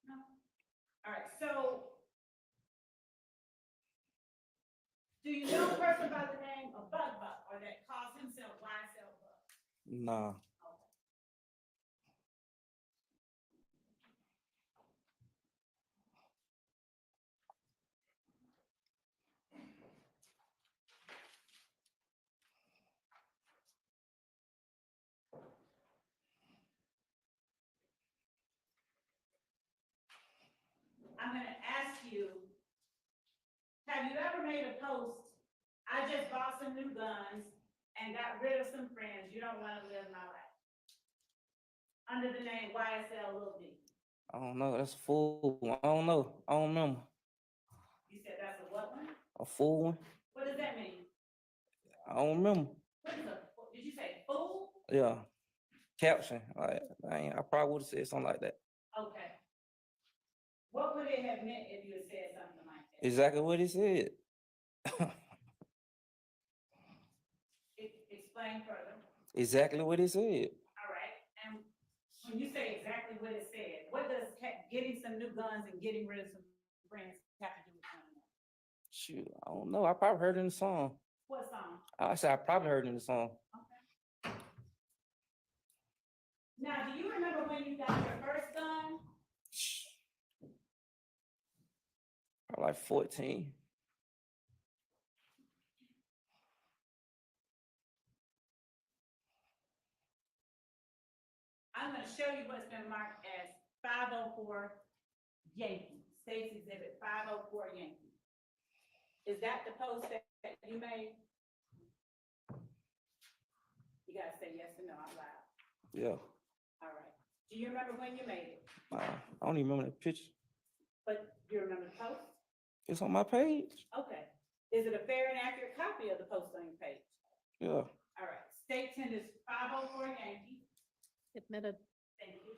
No. All right. So do you know a person by the name of Bug Buck or that calls himself YSL Bug? Nah. I'm gonna ask you, have you ever made a post, I just bought some new guns and got rid of some friends, you don't wanna live my life? Under the name YSL Lil D. I don't know. That's a full one. I don't know. I don't remember. You said that's a what one? A full one? What does that mean? I don't remember. What is a, did you say fool? Yeah. Caption. Like, I probably would have said something like that. Okay. What would it have meant if you had said something like that? Exactly what he said. Explain further. Exactly what he said. All right, and when you say exactly what it said, what does getting some new guns and getting rid of some friends have to do with one another? Shoot, I don't know. I probably heard it in the song. What song? I said I probably heard it in the song. Okay. Now, do you remember when you got your first gun? I like 14. I'm gonna show you what's been marked as 504 Yankee, State's Exhibit 504 Yankee. Is that the post that you made? You gotta say yes or no out loud. Yeah. All right. Do you remember when you made it? I don't even remember that picture. But you remember the post? It's on my page. Okay. Is it a fair and accurate copy of the post on your page? Yeah. All right. State tenders 504 Yankee. Admitted. Thank you.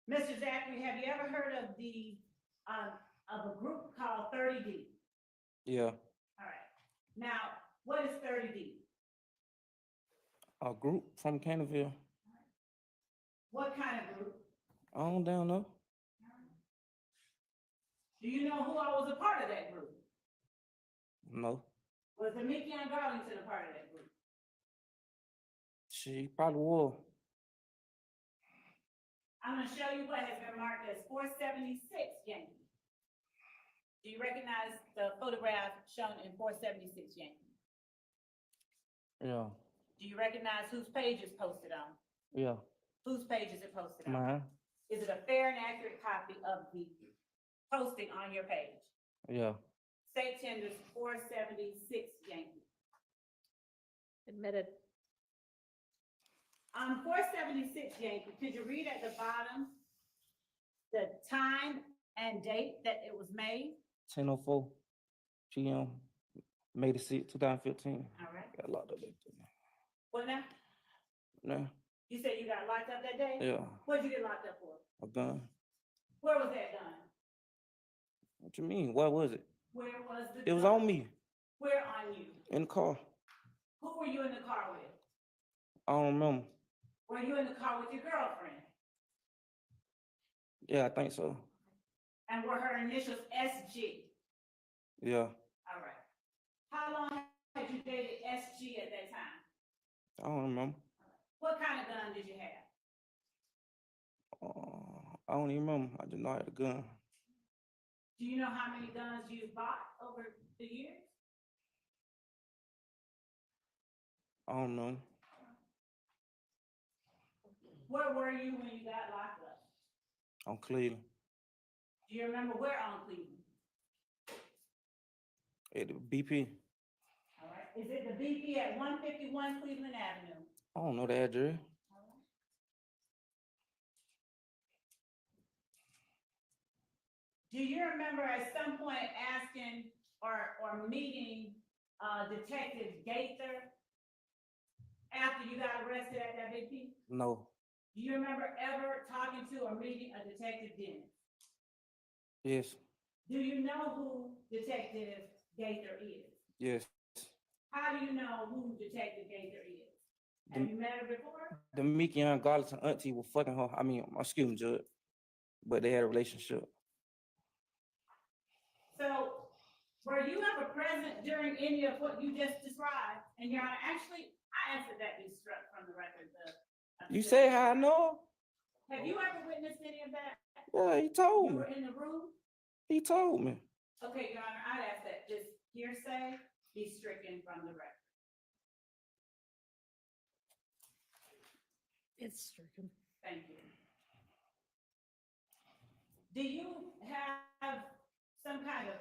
Mr. Zachary, have you ever heard of of a group called 30D? Yeah. All right. Now, what is 30D? A group from Canterville. What kind of group? I don't down know. Do you know who all was a part of that group? No. Was Demekion Garlington a part of that group? She probably will. I'm gonna show you what has been marked as 476 Yankee. Do you recognize the photograph shown in 476 Yankee? Yeah. Do you recognize whose page is posted on? Yeah. Whose page is it posted on? Mine. Is it a fair and accurate copy of the posting on your page? Yeah. State tenders 476 Yankee. Admitted. On 476 Yankee, could you read at the bottom the time and date that it was made? 10:04 p.m. May the 6th, 2015. All right. Got locked up that day. What now? No. You said you got locked up that day? Yeah. What'd you get locked up for? A gun. Where was that gun? What you mean? What was it? Where was the It was gun? on me Where on you? in the car. Who were you in the car with? I don't remember. Were you in the car with your girlfriend? Yeah, I think so. And were her initials SG? Yeah. All right. How long had you dated SG at that time? I don't remember. What kind of gun did you have? I don't even remember. I just know I had a gun. Do you know how many guns you bought over the years? I don't know. Where were you when you got locked up? On Cleveland. Do you remember where on Cleveland? At the BP. All right. Is it the BP at 151 Cleveland Avenue? I don't know the address. Do you remember at some point asking or meeting Detective Gaither after you got arrested at that BP? No. Do you remember ever talking to or meeting a Detective Dennis? Yes. Do you know who Detective Gaither is? Yes. How do you know who Detective Gaither is? Have you met her before? The Mickey and Garlington auntie was fucking her. I mean, excuse me, Judge. But they had a relationship. So, were you ever present during any of what you just described? And Your Honor, actually, I asked that that be struck from the record. You say how I know? Have you ever witnessed any of that? Yeah, he told You me. were in the room? He told me. Okay, Your Honor, I'd ask that this hearsay be stricken from the record. It's stricken. Thank you. Do you have some kind of,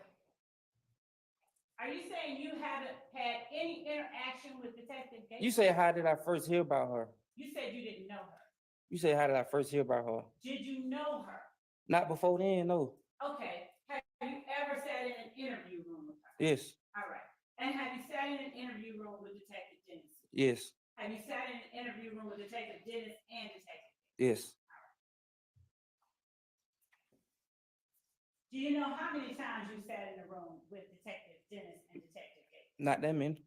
are you saying you haven't had any interaction with Detective Gates? You say, how did I first hear about her? You said you didn't know her. You say, how did I first hear about her? Did you know her? Not before then, no. Okay. Have you ever sat in an interview room with her? Yes. All right. And have you sat in an interview room with Detective Dennis? Yes. Have you sat in an interview room with Detective Dennis and Detective? Yes. Do you know how many times you sat in the room with Detective Dennis and Detective Gates? Not that many.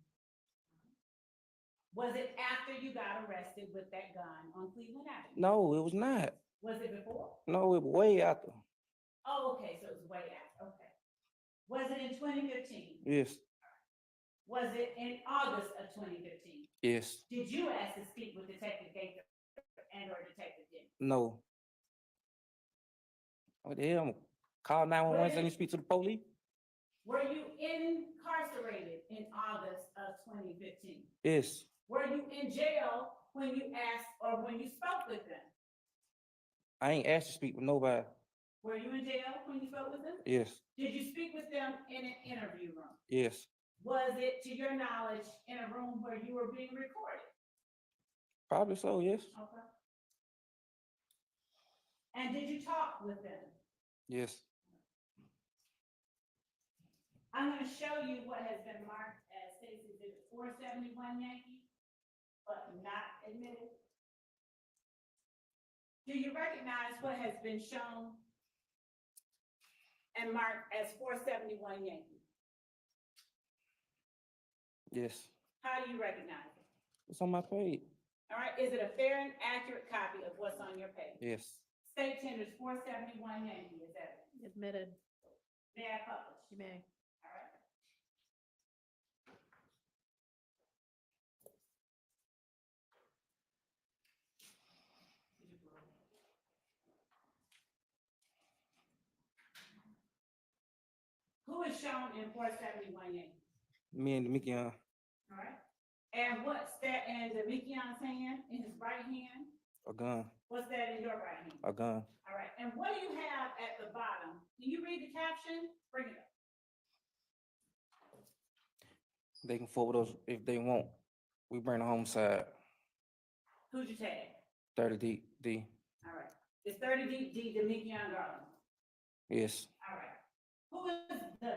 Was it after you got arrested with that gun on Cleveland Avenue? No, it was not. Was it before? No, it was way after. Oh, okay, so it was way after, okay. Was it in 2015? Yes. Was it in August of 2015? Yes. Did you ask to speak with Detective Gaither and or Detective Dennis? No. What the hell? Call 911 saying you speak to the police? Were you incarcerated in August of 2015? Yes, Were you in jail when you asked or when you spoke with them? I ain't asked to speak with nobody. Were you in jail when you spoke with them? Yes, Did you speak with them in an interview room? yes, Was it, to your knowledge, in a room where you were being recorded? probably so, yes, Okay. And did you talk with them? yes. I'm gonna show you what has been marked as State Exhibit 471 Yankee, but not admitted. Do you recognize what has been shown and marked as 471 Yankee? Yes, How do you recognize it? it's on my page. All right, is it a fair and accurate copy of what's on your page? Yes, State tenders 471 Yankee, is that it? Admitted. May I publish? You may. All right. Who is shown in 471 Yankee? me and Mickey, All right. And what's that in the Mikion's hand, in his right hand? a gun, What's that in your right hand? a gun. All right. And what do you have at the bottom? Can you read the caption? Bring it up. They can forward us if they want. We bring the homicide, Who'd you tag? 30 D. All right. It's 30 D Demikion Garland. Yes, All right. Who is the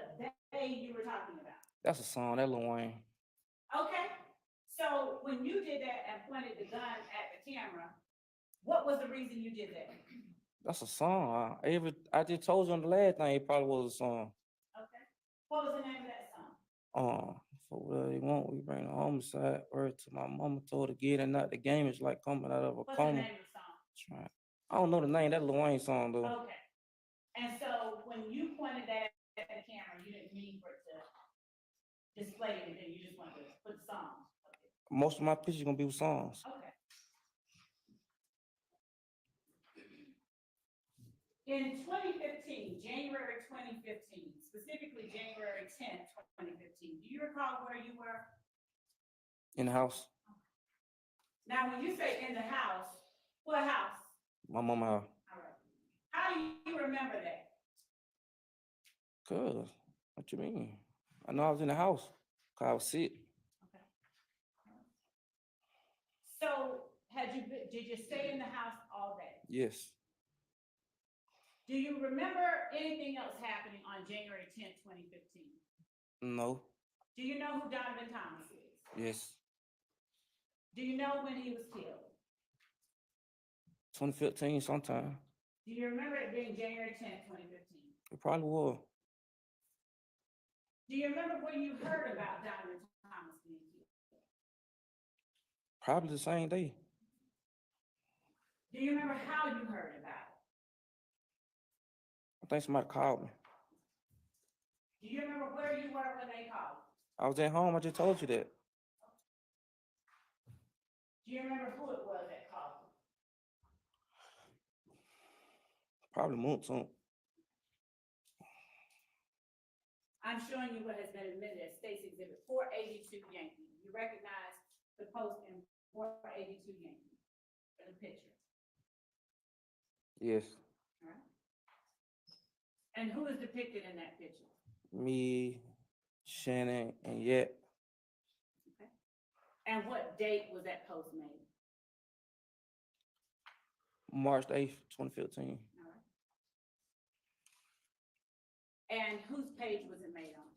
they you were talking about? that's a song, that Lil Wayne. Okay. So when you did that and pointed the gun at the camera, what was the reason you did that? That's a song. I just told you on the last thing, it probably was a song. Okay. What was the name of that song? For whatever they want, we bring the homicide. Word to my mama told her get it, not the game is like coming out of a What's the coma. name of the song? Try- I don't know the name, that Lil Wayne song though. Okay. And so when you pointed that at the camera, you didn't mean for it to display anything, you just wanted to put the song up there. Most of my pictures gonna be with songs. Okay. In 2015, January 2015, specifically January 10th, 2015, do you recall where you were? In the house, Now, when you say in the house, what house? my mama house. All right. How do you remember that? Cuz, what you mean? I know I was in the house, cause I was sick. Okay. So did you stay in the house all day? Yes, Do you remember anything else happening on January 10th, 2015? no, Do you know who Donovan Thomas is? yes. Do you know when he was killed? 2015 sometime. Do you remember it being January 10th, 2015? It probably was. Do you remember when you heard about Donovan Thomas being killed? Probably the same day. Do you remember how you heard about it? I think somebody called me. Do you remember where you were when they called? I was at home, I just told you that. Do you remember who it was that called? Probably Moonson. I'm showing you what has been admitted as State's Exhibit 482 Yankee. You recognize the post in 482 Yankee for the picture. Yes, All right. And who is depicted in that picture? me, Shannon, and Yet. Okay. And what date was that post made? March 8th, 2015. All right. And whose page was it made on?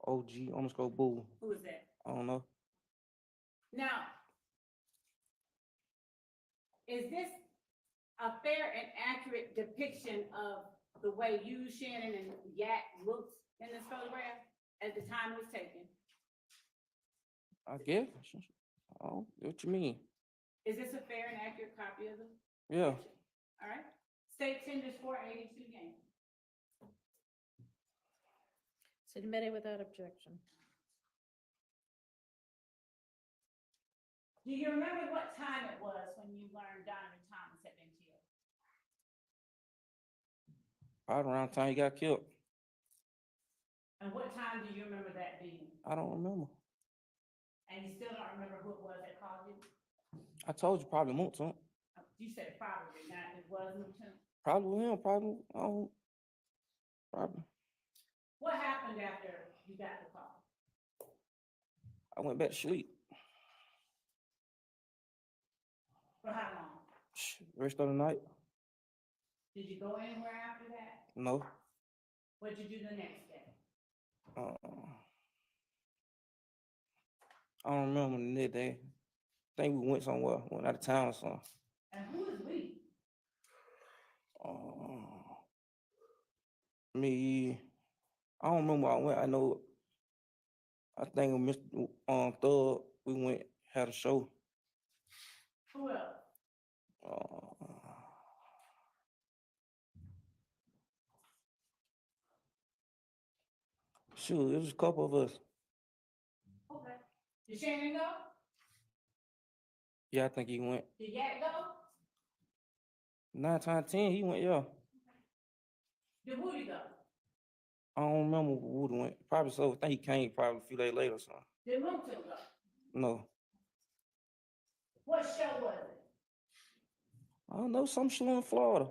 OG underscore boo. Who is that? I don't know. Now, is this a fair and accurate depiction of the way you, Shannon, and Yak looked in this photograph at the time it was taken? I guess. Oh, what you mean? Is this a fair and accurate copy of the Yeah, picture? All right. State tenders 482 Yankee. Submitted without objection. Do you remember what time it was when you learned Donovan Thomas had been killed? Right around the time he got killed. And what time do you remember that being? I don't remember. And you still don't remember who it was that called you? I told you probably Fulton. You said probably, not it was Newton. Probably him, probably, probably. What happened after you got the call? I went back to sleep. For how long? Rest of the night? Did you go anywhere after that? No. What'd you do the next day? I don't remember the next day. I think we went somewhere, went out of town or something. And who is we? Me, I don't remember where I went. I know, I think Mr. Thug, we went, had a show. Who else? Shoot, it was a couple of us. Okay. Did Shannon go? Yeah, I think he went. Did Yak go? 9 times 10, he went, yeah. Did Woody go? I don't remember who Woody went. Probably so. I think he came probably a few days later or something. Did Moonton go? No. What show was it? I don't know, some show in Florida.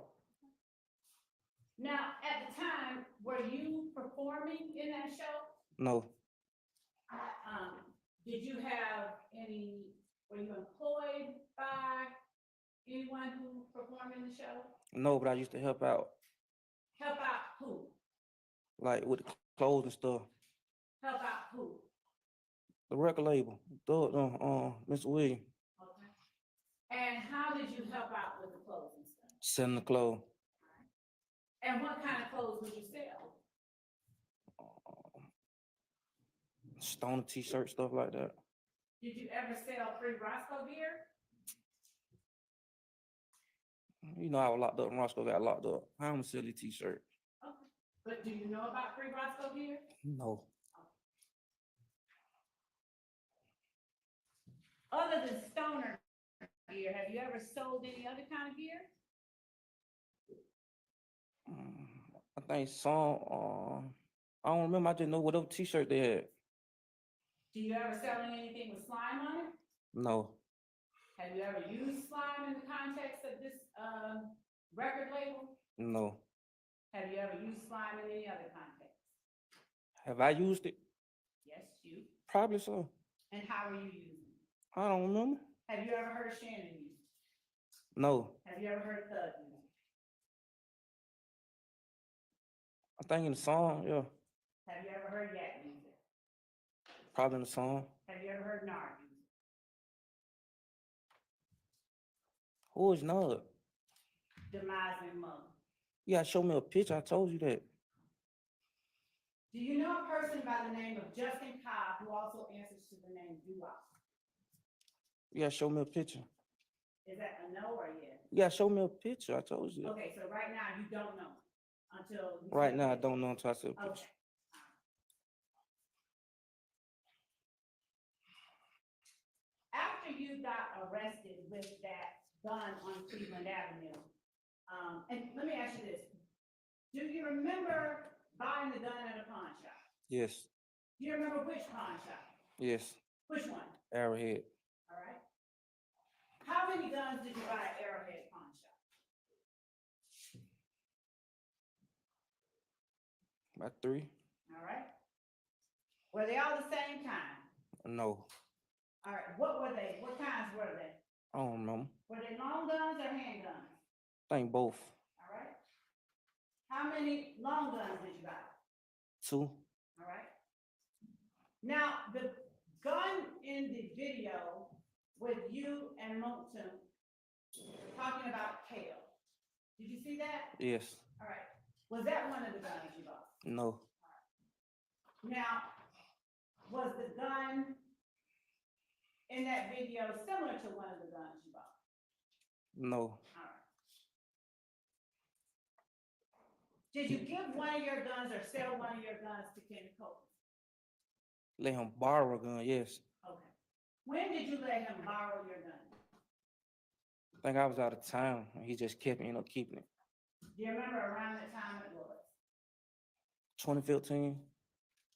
Now, at the time, were you performing in that show? No. Did you have were you employed by anyone who performed in the show? No, but I used to help out, Help out who? like with the clothes and stuff. Help out who? The record label, Mr. William, Okay. And how did you help out with the clothes and stuff? selling the clothes. And what kind of clothes would you sell? Stoner t-shirt, stuff like that. Did you ever sell free Roscoe gear? You know, I was locked up and Roscoe got locked up. I'm a silly t-shirt. Okay. But do you know about free Roscoe gear? No. Other than stoner gear, have you ever sold any other kind of gear? I think some, I don't remember, I just know whatever t-shirt they had. Do you ever sell anything with slime on it? No. Have you ever used slime in the context of this record label? No. Have you ever used slime in any other context? Have I used it? Yes, you. Probably so. And how are you using it? I don't remember. Have you ever heard Shannon use it? No. Have you ever heard Thug use it? I think in the song, yeah. Have you ever heard Yak use it? Probably in the song. Have you ever heard Nard use it? Who is Nard? Demising mother. You gotta show me a picture, I told you that. Do you know a person by the name of Justin Cobb who also answers to the name Dua? You gotta show me a picture. Is that a no or a yes? You gotta show me a picture, I told you that. Okay, so right now you don't know until. you see Right a now, I picture. don't know until I see a picture. Okay. After you got arrested with that gun on Cleveland Avenue, and let me ask you this. Do you remember buying the gun at a pawn shop? Yes, Do you remember which pawn shop? yes, Which one? Arrowhead. All right. How many guns did you buy at Arrowhead Pawn Shop? About 3? All right. Were they all the same kind? No, All right. What were they? What kinds were they? I don't remember. Were they long guns or handguns? I think both. All right. How many long guns did you buy? 2. All right. Now, the gun in the video with you and Moulton talking about Kale. Did you see that? Yes, All right. Was that one of the guns you bought? no, Now, was the gun in that video similar to one of the guns you bought? no, All right. Did you give one of your guns or sell one of your guns to Kenny Copeland? let him borrow a gun, yes. Okay. When did you let him borrow your gun? I think I was out of town, and he just kept, keeping it. Do you remember around the time it was? 2015? Do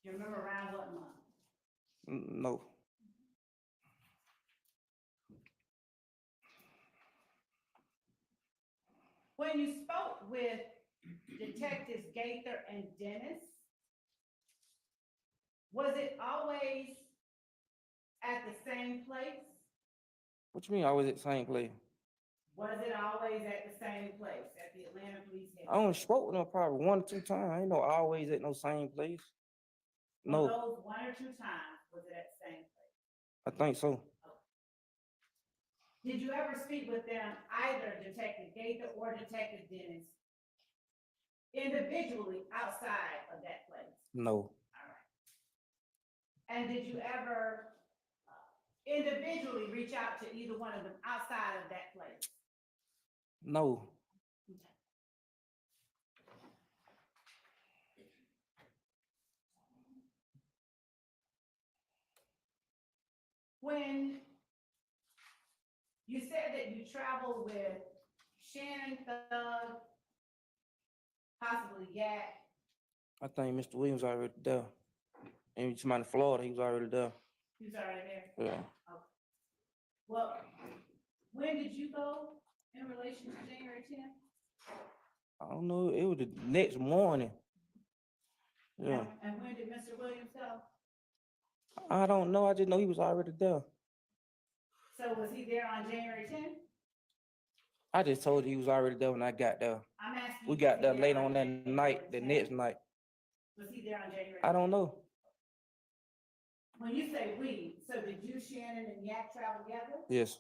you remember around what month? No. When you spoke with Detectives Gaither and Dennis, was it always at the same place? What you mean always at the same place? Was it always at the same place, at the Atlanta Police I only Headquarters? spoke with them probably 1 or 2 times. I ain't no always at no same place. For No, those 1 or 2 times, was it at the same place? I think so. Did you ever speak with them, either Detective Gaither or Detective Dennis, individually outside of that place? No, And did you ever individually reach out to either one of them outside of that place? no. When you said that you traveled with Shannon Thug, possibly Yak, I think Mr. Williams already there. And he's in Florida, he was already there. who's already there? Yeah. Well, when did you go in relation to January 10th? I don't know, it was the next morning. Yeah, And when did Mr. Williams go? I don't know, I just know he was already there. So was he there on January 10th? I just told you he was already there when I got there. I'm asking. We you, got was there he late on on that January night, the 10th? next night. Was he there on January? I don't 10th? know. When you say we, so did you, Shannon, and Yak travel together? Yes,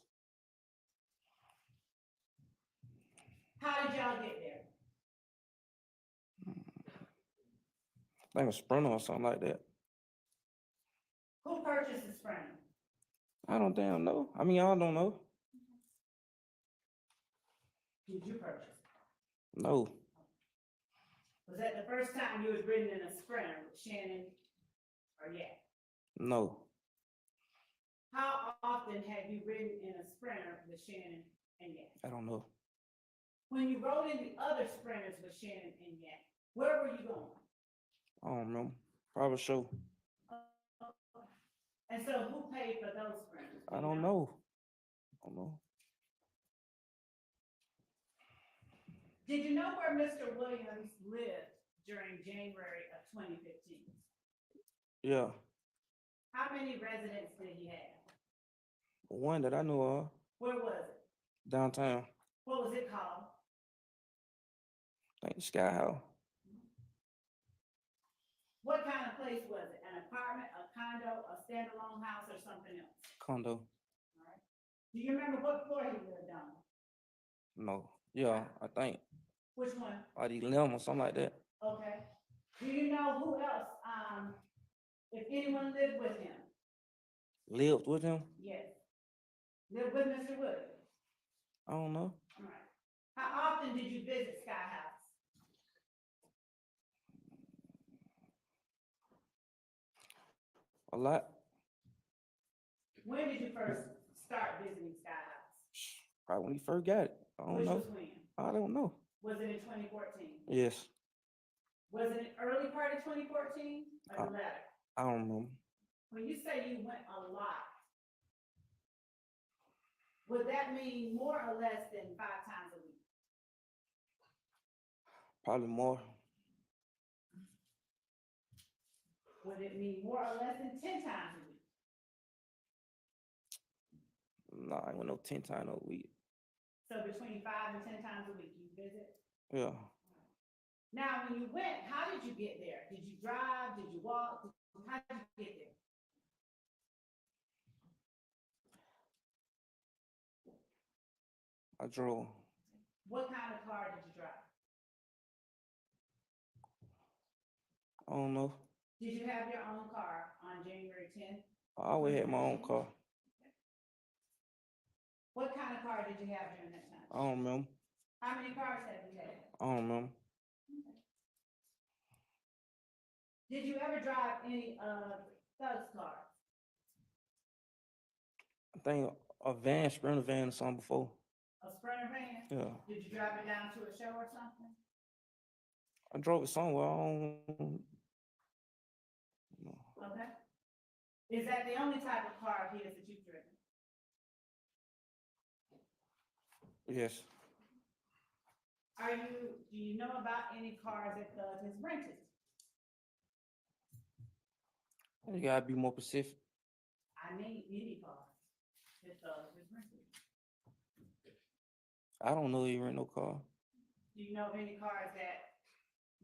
How did y'all get there? I think a Sprinter or something like that. Who purchased the Sprinter? I don't damn know. I mean, I don't know. Did you purchase it? No, Was that the first time you was ridden in a Sprinter with Shannon or Yak? no. How often have you ridden in a Sprinter with Shannon and Yak? I don't know. When you rode in the other Sprinters with Shannon and Yak, where were you going? I don't know. Probably so. And so who paid for those Sprinters? Do I you don't know. I don't know. Did you know where Mr. Williams lived during January of 2015? Yeah, How many residents did he have? one that I know of, Where was it? downtown. What was it called? I think the Sky House. What kind of place was it? An apartment, a condo, a standalone house, or something else? Condo. All right. Do you remember what floor he lived on? No. Yeah, I think. Which one? Or the limb or something like that. Okay. Do you know who else, if anyone lived with him? Lived with him? Yes. Lived with Mr. Williams? I don't know. All right. How often did you visit Sky House? A lot. When did you first start visiting Sky House? Probably when he first got it. I don't Which know. was when? I don't know. Was it in 2014? Yes. Was it an early part of 2014 or the latter? I don't know. When you say you went a lot, would that mean more or less than 5 times a week? Probably more. Would it mean more or less than 10 times a week? No, I ain't went no 10 times a week. So between 5 and 10 times a week you visit? Yeah. Now, when you went, how did you get there? Did you drive? Did you walk? How did you get there? I drove. What kind of car did you drive? I don't know. Did you have your own car on January 10th? I always had my own car. What kind of car did you have during that time? I don't remember. How many cars have you had? I don't remember. Did you ever drive any of Thug's cars? I think a van, Sprinter van or something before. A Sprinter van? Yeah. Did you drive it down to a show or something? I drove it somewhere. I don't know. Okay. Is that the only type of car of his that you've driven? Yes, Do you know about any cars that Thug has rented? you gotta be more specific. I mean, any cars that Thug has rented. I don't know he rent no car. Do you know of any cars that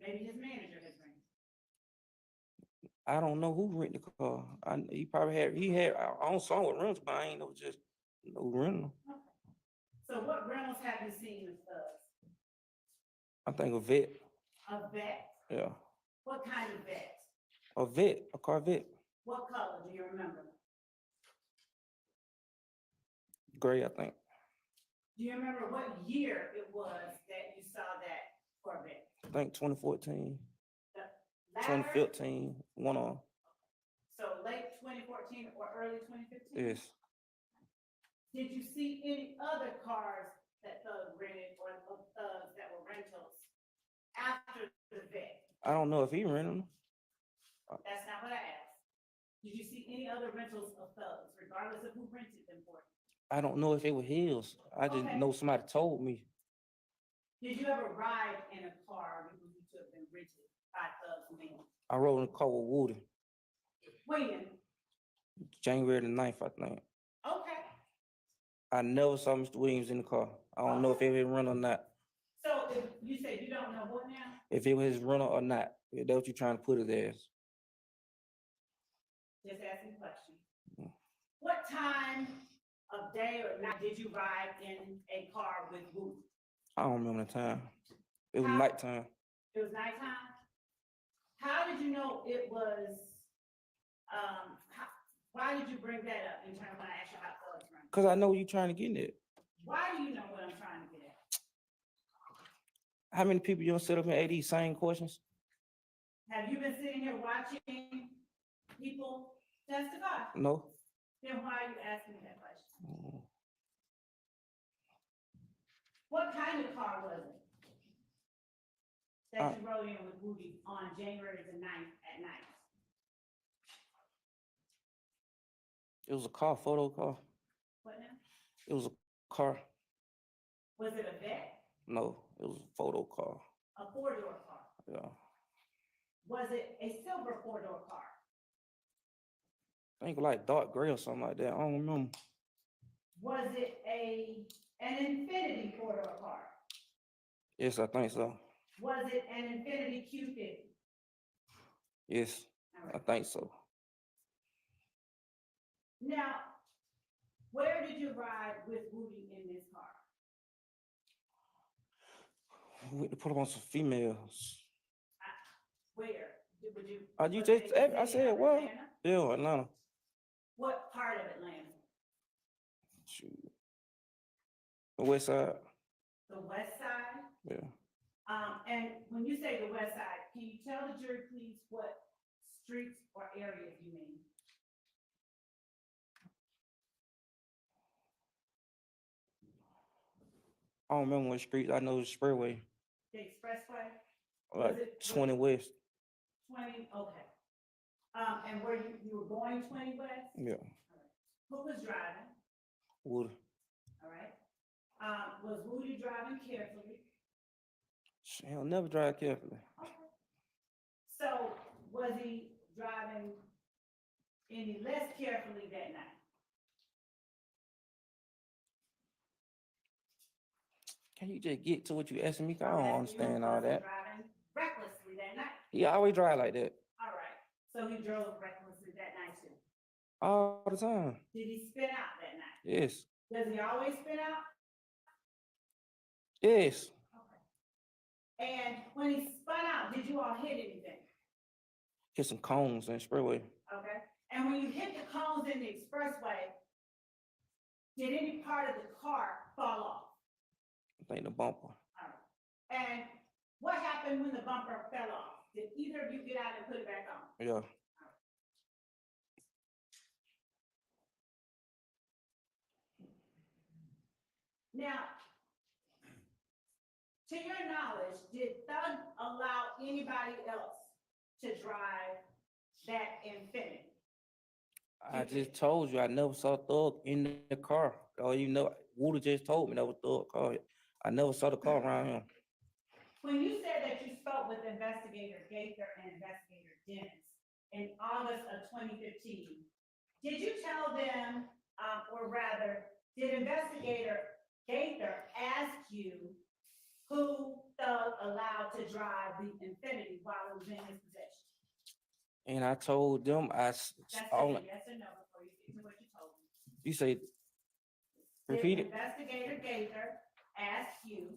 maybe his manager has rented? I don't know who rent the car. He probably had, I don't saw what rentals, but I ain't know just no rental. So what rentals have you seen of Thug's? I think a vet, A vet? yeah, What kind of vet? a Corvette, What color, do you remember? gray, I think. Do you remember what year it was that you saw that Corvette? I think 2014, The latter? 2015, one on, So late 2014 or early 2015? yes. Did you see any other cars that Thug rented or Thugs that were rentals after the vet? I don't know if he rented them. That's not what I asked. Did you see any other rentals of Thugs, regardless of who rented them for you? I don't know if it was his. I just Okay. know somebody told me. Did you ever ride in a car believed to have been rented by Thugs men? I rode in a car with Woody, When? January the 9th, I think. Okay, I never saw Mr. Williams in the car. I don't know if it was run or not. so if you said you don't know what now? If it was his runner or not. If that's what you're trying to put it as. Just asking a question. Mm. What time of day or night did you ride in a car with Woody? I don't remember the time. It was How- nighttime. It was nighttime? How did you know it was, why did you bring that up in terms when I asked you how Thugs run? Cause I know you're trying to get it. Why do you know what I'm trying to get at? How many people you don't sit up and ask these same questions? Have you been sitting here watching people testify? No. Then why are you asking me that question? Mm. What kind of car was it that you rode in with Woody on January the 9th at night? It was a car, photo car. What now? It was a car. Was it a vet? No, it was a photo car. A four-door car? Yeah. Was it a silver four-door car? I think like dark gray or something like that. I don't remember. Was it an Infinity four-door car? Yes, I think so. Was it an Infinity Q50? Yes, All I right. think so. Now, where did you ride with Woody in this car? We went to put up on some females. Where? Would you? You was just, it in the I city said, of well, Atlanta? yeah, Atlanta. What part of Atlanta? Shoot. The west side, The west side? yeah. And when you say the west side, can you tell the jury, please, what streets or areas you mean? I don't remember what street. I know the Spurway, The expressway? like it- 20 west. 20, okay. And where you were going 20 west? Yeah, Who was driving? Woody. All right. Was Woody driving carefully? He'll never drive carefully. Okay. So was he driving any less carefully that night? Can you just get to what you asking me? 'Cause I I'm don't asking you, understand all was he that. driving recklessly that night? He always drive like that, All right. So he drove recklessly that night too. all the time. Did he spin out that night? Yes, Does he always spin out? yes. Okay. And when he spun out, did you all hit anything? Hit some cones and Spurway. Okay. And when you hit the cones in the expressway, did any part of the car fall off? I think the bumper. All right. And what happened when the bumper fell off? Did either of you get out and put it back on? Yeah. Now, To your knowledge, did Thug allow anybody else to drive that Infiniti? I just told you, I never saw Thug in the car. Or you know, Woody just told me that was Thug car. I never saw the car around him. When you said that you spoke with Investigator Gaither and Investigator Dennis in August of 2015, did you tell them, or rather, did Investigator Gaither ask you who Thug allowed to drive the Infiniti while it was in his possession? And I told them, That's a yes or no before you get to what you told them. you say, repeat Did it. Investigator Gaither ask you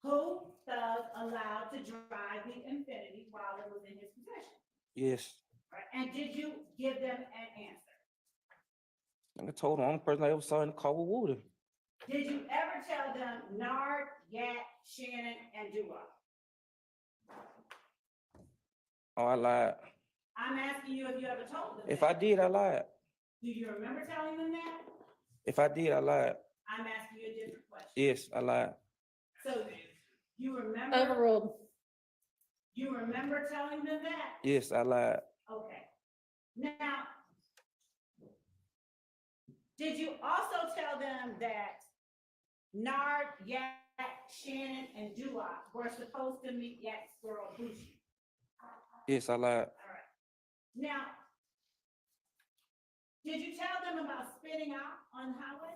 who Thug allowed to drive the Infiniti while it was in his possession? Yes. Right? And did you give them an answer? And I told them, the only person I ever saw in the car was Woody. Did you ever tell them Nard, Yak, Shannon, and Dua? Oh, I lied. I'm asking you if you ever told them If that. I did, I lied. Do you remember telling them that? If I did, I lied. I'm asking you a different question. Yes, I lied. So you remember? Overruled. You remember telling them that? Yes, I lied. Okay. Now, did you also tell them that Nard, Yak, Shannon, and Dua were supposed to meet Yak's girl Bushi? Yes, I lied. All right. Now, did you tell them about spinning out on the highway?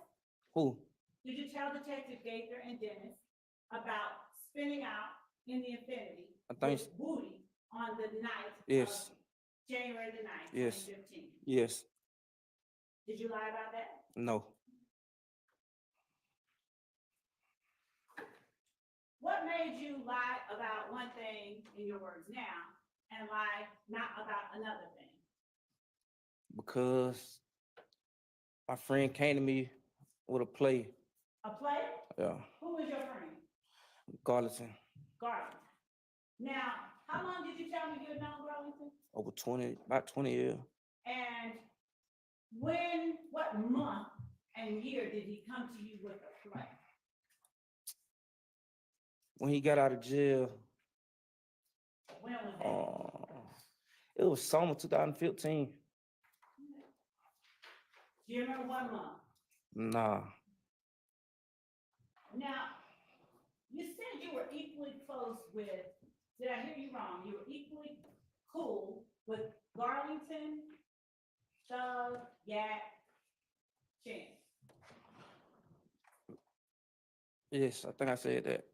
Who? Did you tell Detective Gaither and Dennis about spinning out in the Infiniti I think with Woody on the night Yes. of January the 9th, Yes. 2015? Yes. Did you lie about that? No. What made you lie about one thing in your words now and lie not about another thing? Because my friend came to me with a plea. A play? Yeah. Who is your friend? Garlington. Garland. Now, how long did you tell me you had known Garlington? Over about 20 years. And what month and year did he come to you with a play? When he got out of jail, When was that? it was summer 2015. Do you remember what month? Nah. Now, you said you were equally close with, did I hear you wrong? You were equally cool with Garlington, Thug, Yak, Shannon. Yes, I think I said that.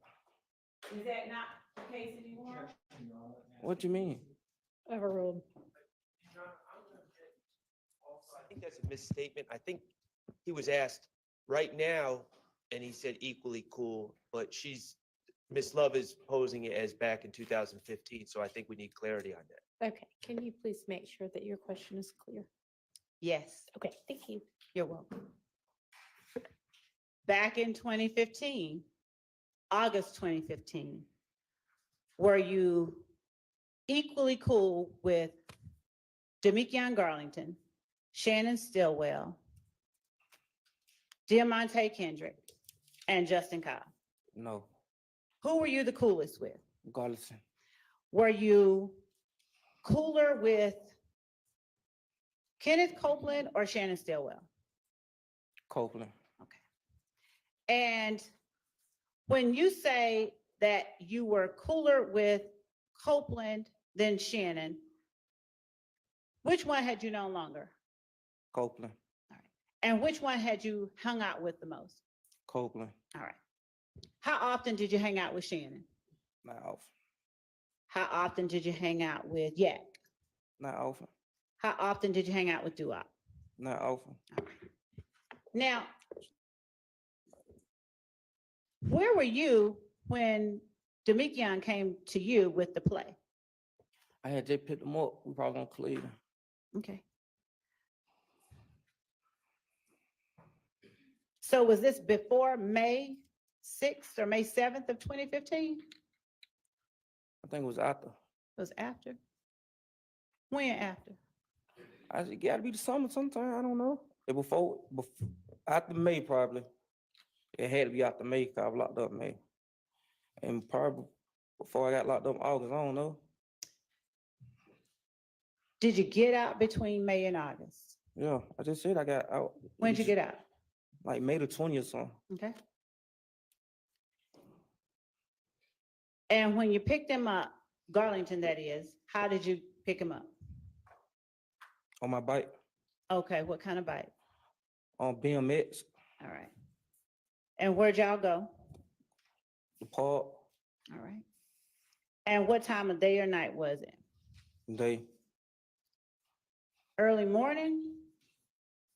Is that not the case anymore? What you mean? Overruled. I think that's a misstatement. I think he was asked right now, and he said equally cool, but Miss Love is posing it as back in 2015, so I think we need clarity on that. Okay, can you please make sure that your question is clear? Yes, Okay, thank you. you're welcome. Back in 2015, August 2015, were you equally cool with Demekion Garlington, Shannon Stillwell, Diamante Kendrick, and Justin Cobb? No. Who were you the coolest with? Garlington. Were you cooler with Kenneth Copeland or Shannon Stillwell? Copeland. And when you say that you were cooler with Copeland than Shannon, which one had you known longer? Copeland. And which one had you hung out with the most? Copeland. All right. How often did you hang out with Shannon? Not often. How often did you hang out with Yak? Not often. How often did you hang out with Duop? Not often. Now, where were you when Demekion came to you with the play? I had just picked him up. We probably gonna Cleveland. Okay. So was this before May 6th or May 7th of 2015? I think it was after. It was after? When after? It gotta be the summer sometime. I don't know. Before after May probably. It had to be after May because I was locked up in May. And probably before I got locked up in August, I don't know. Did you get out between May and August? Yeah, I just said I got out. When'd you get out? Like May the 20th or something. Okay. And when you picked him up, Garlington that is, how did you pick him up? On my bike, Okay, what kind of bike? on BMX, All right. And where'd y'all go? the park, All right. And what time of day or night was it? they, Early morning?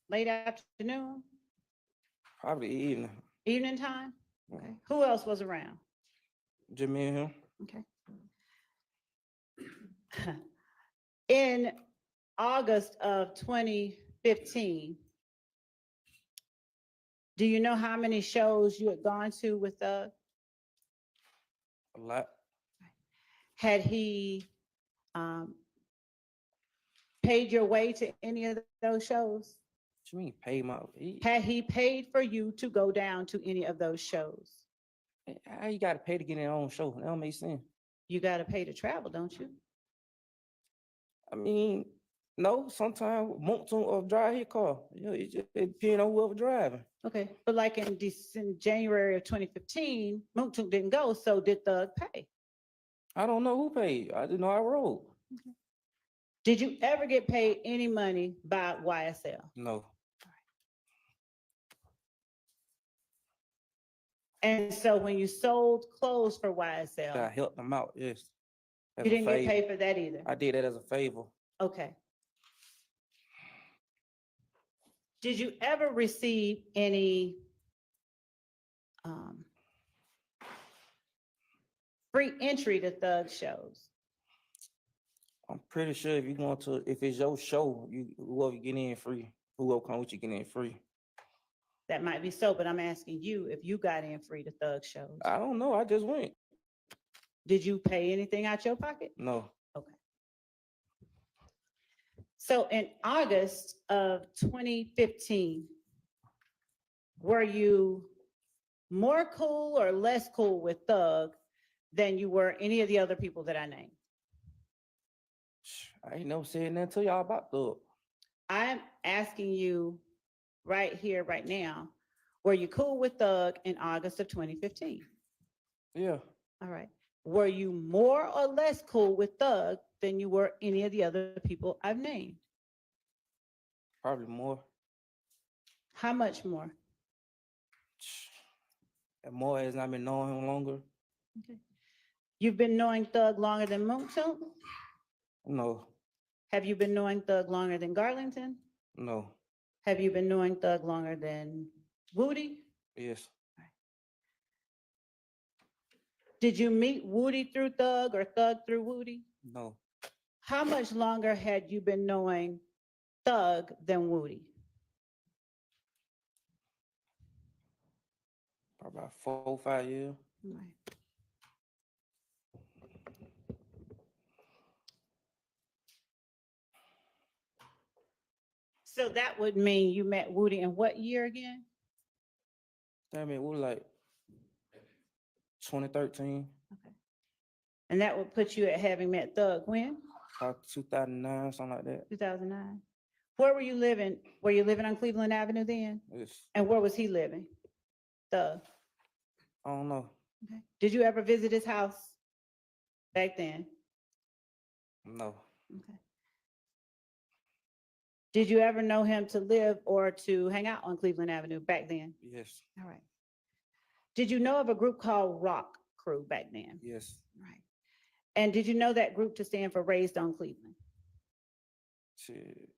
Late afternoon? probably the evening. Evening time? Okay. Who else was around? Just me and him. Okay. In August of 2015, do you know how many shows you had gone to with A lot. had he paid your way to any of those shows? What you mean pay my, Had he paid for you to go down to any of those shows? how you gotta pay to get in your own show? That don't make sense. You got to pay to travel, don't you? I mean, no, sometimes Moncton or drive his car. You know, it depends on whoever driving. Okay, but like in January of 2015, Moontook didn't go, so did Thug pay? I don't know who paid. I didn't know I rode. Did you ever get paid any money by YSL? No. And so when you sold clothes for I YSL, helped them out, yes. As you a didn't get favor. paid for that either? I did that as a favor. Okay. Did you ever receive any free entry to Thug shows? I'm pretty sure if it's your show, whoever get in free, whoever come with you get in free. That might be so, but I'm asking you if you got in free to Thug shows. I don't know, I just went. Did you pay anything out your pocket? No. Okay. So in August of 2015, were you more cool or less cool with Thug than you were any of the other people that I named? I ain't never said nothing to y'all about Thug. I'm asking you right here, right now, were you cool with Thug in August of 2015? Yeah. All right. Were you more or less cool with Thug than you were any of the other people I've named? Probably more. How much more? And more as I've been knowing him longer. Okay. You've been knowing Thug longer than Moontoon? No. Have you been knowing Thug longer than Garlington? No. Have you been knowing Thug longer than Woody? Yes. Did you meet Woody through Thug or Thug through Woody? No. How much longer had you been knowing Thug than Woody? Probably about 4 or 5 years. Right. So that would mean you met Woody in what year again? I mean, we were like 2013, And that would put you at having met Thug when? about 2009, something like that. 2009. Where were you living? Were you living on Cleveland Avenue then? Yes. And where was he living? Thug. I don't know. Okay. Did you ever visit his house back then? No. Okay. Did you ever know him to live or to hang out on Cleveland Avenue back then? Yes. All right. Did you know of a group called Rock Crew back then? Yes. Right. And did you know that group to stand for Raised on Cleveland? Shit.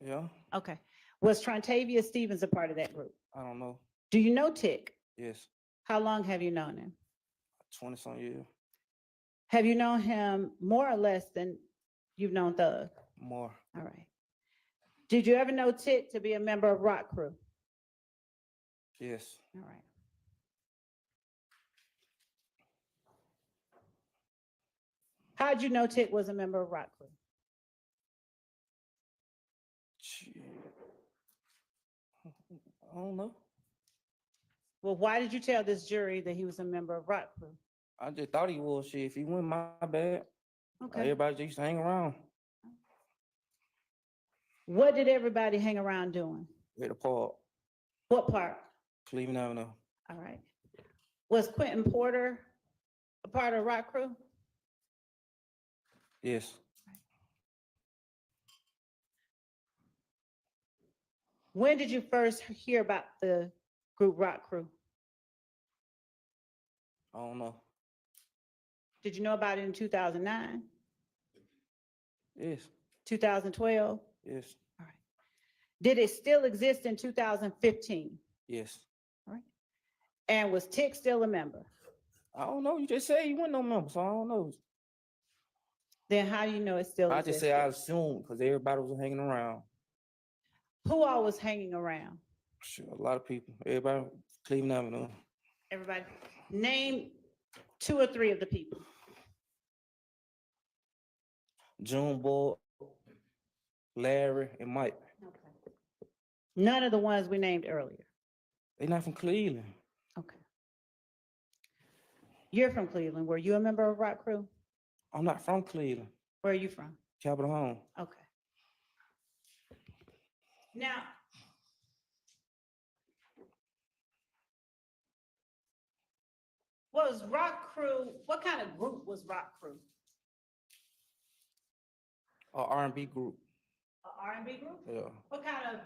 Yeah. Okay. Was Trontavia Stevens a part of that group? I don't know. Do you know Tick? Yes. How long have you known him? 20-some years. Have you known him more or less than you've known Thug? More. All right. Did you ever know Tick to be a member of Rock Crew? Yes. All right. How'd you know Tick was a member of Rock Crew? Shit. I don't know. Well, why did you tell this jury that he was a member of Rock Crew? I just thought he was shit. If he went, my bad. Okay. Everybody just used to hang around What did everybody hang around doing? at the park, What part? Cleveland Avenue. All right. Was Quentin Porter a part of Rock Crew? Yes. When did you first hear about the group Rock Crew? I don't know. Did you know about it in 2009, Yes. 2012? Yes. Did it still exist in 2015? Yes. And was Tick still a member? I don't know. You just said you wasn't no member, so I don't know. Then how do you know it still I existed? just say I assumed because everybody was hanging around. Who all was hanging around? Shit, a lot of people. Everybody, Cleveland Avenue. Everybody, name 2 or 3 of the people. Junebug, Larry, and Mike. None of the ones we named earlier. They not from Cleveland. Okay. You're from Cleveland. Were you a member of Rock Crew? I'm not from Cleveland. Where are you from? Capitol Home. Okay. Now, was Rock Crew, what kind of group was Rock Crew? A R&B group. A R&B group? Yeah, What kind of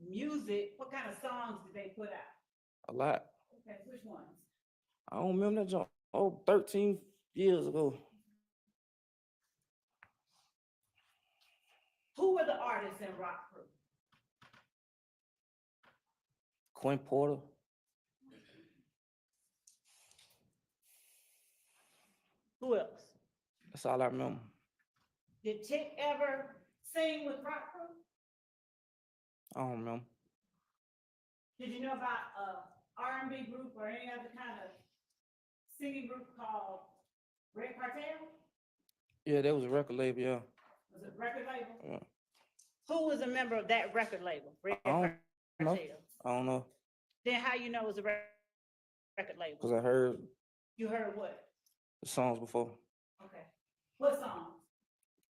music, what kind of songs did they put out? a lot. Okay, which ones? I don't remember that jump. Oh, 13 years ago. Who were the artists in Rock Crew? Quinn Porter. Who else? That's all I remember. Did Tick ever sing with Rock Crew? I don't remember. Did you know about a R&B group or any other kind of singing group called Red Cartel? Yeah, that was a record label, yeah. Was it record label? Yeah. Who was a member of that record label? Red I don't know. Cartel. I don't know. Then how you know it was a record label? Because I heard You heard what? the songs before. Okay. What song?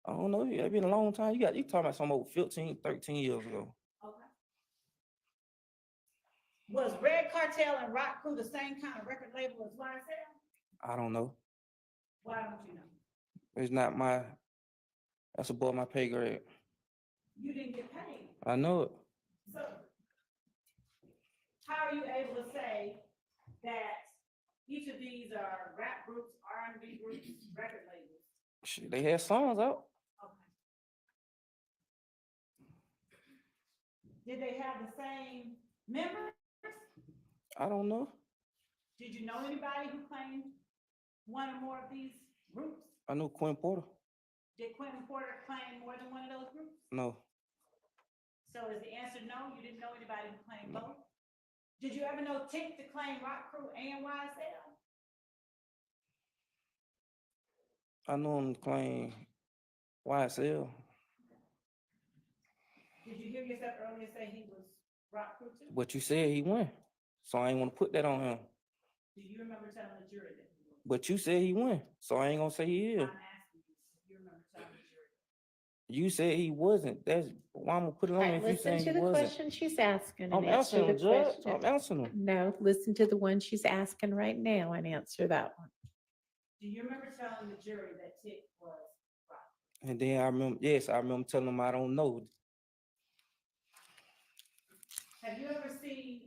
I don't know. It's been a long time. You talking about something over 15, 13 years ago. Okay. Was Red Cartel and Rock Crew the same kind of record label as YSL? I don't know. Why don't you know? It's not my, that's above my pay grade. You didn't get paid. I know it. So how are you able to say that each of these are rap groups, R&B groups, record labels? Shit, they had songs out. Okay. Did they have the same members? I don't know. Did you know anybody who claimed one or more of these groups? I know Quinn Porter. Did Quentin Porter claim more than one of those groups? No. So is the answer no? You didn't know anybody who claimed both? Did you ever know Tick to claim Rock Crew and YSL? I know him claim YSL. Did you hear yourself earlier say he was Rock Crew too? But you said he won. So I ain't want to put that on him. Do you remember telling the jury that he was? But you said he won. So I ain't gonna say he is. I'm asking you, do you remember telling the jury? You said he wasn't. That's why I'm gonna put it on Right, if you listen saying to he the wasn't. question she's asking. I'm and answer answering, the Judge. question. I'm answering him. No, listen to the one she's asking right now and answer that one. Do you remember telling the jury that Tick was Rock? And then I remember, yes, I remember telling him I don't know. Have you ever seen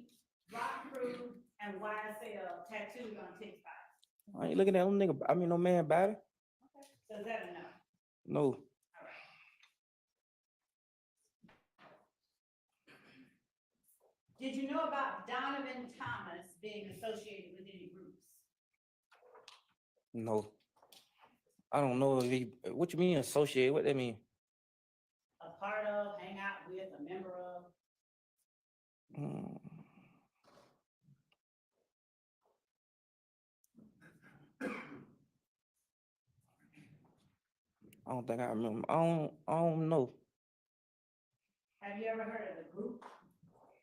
Rock Crew and YSL tattooed on Tick's body? I ain't looking at no nigga, I mean no man body. Okay. So is that enough? No. All right. Did you know about Donovan Thomas being associated with any groups? No. I don't know if he, what you mean associate? What that mean? A part of, hang out with, a member of? Mm. I don't think I remember. I don't know. Have you ever heard of the group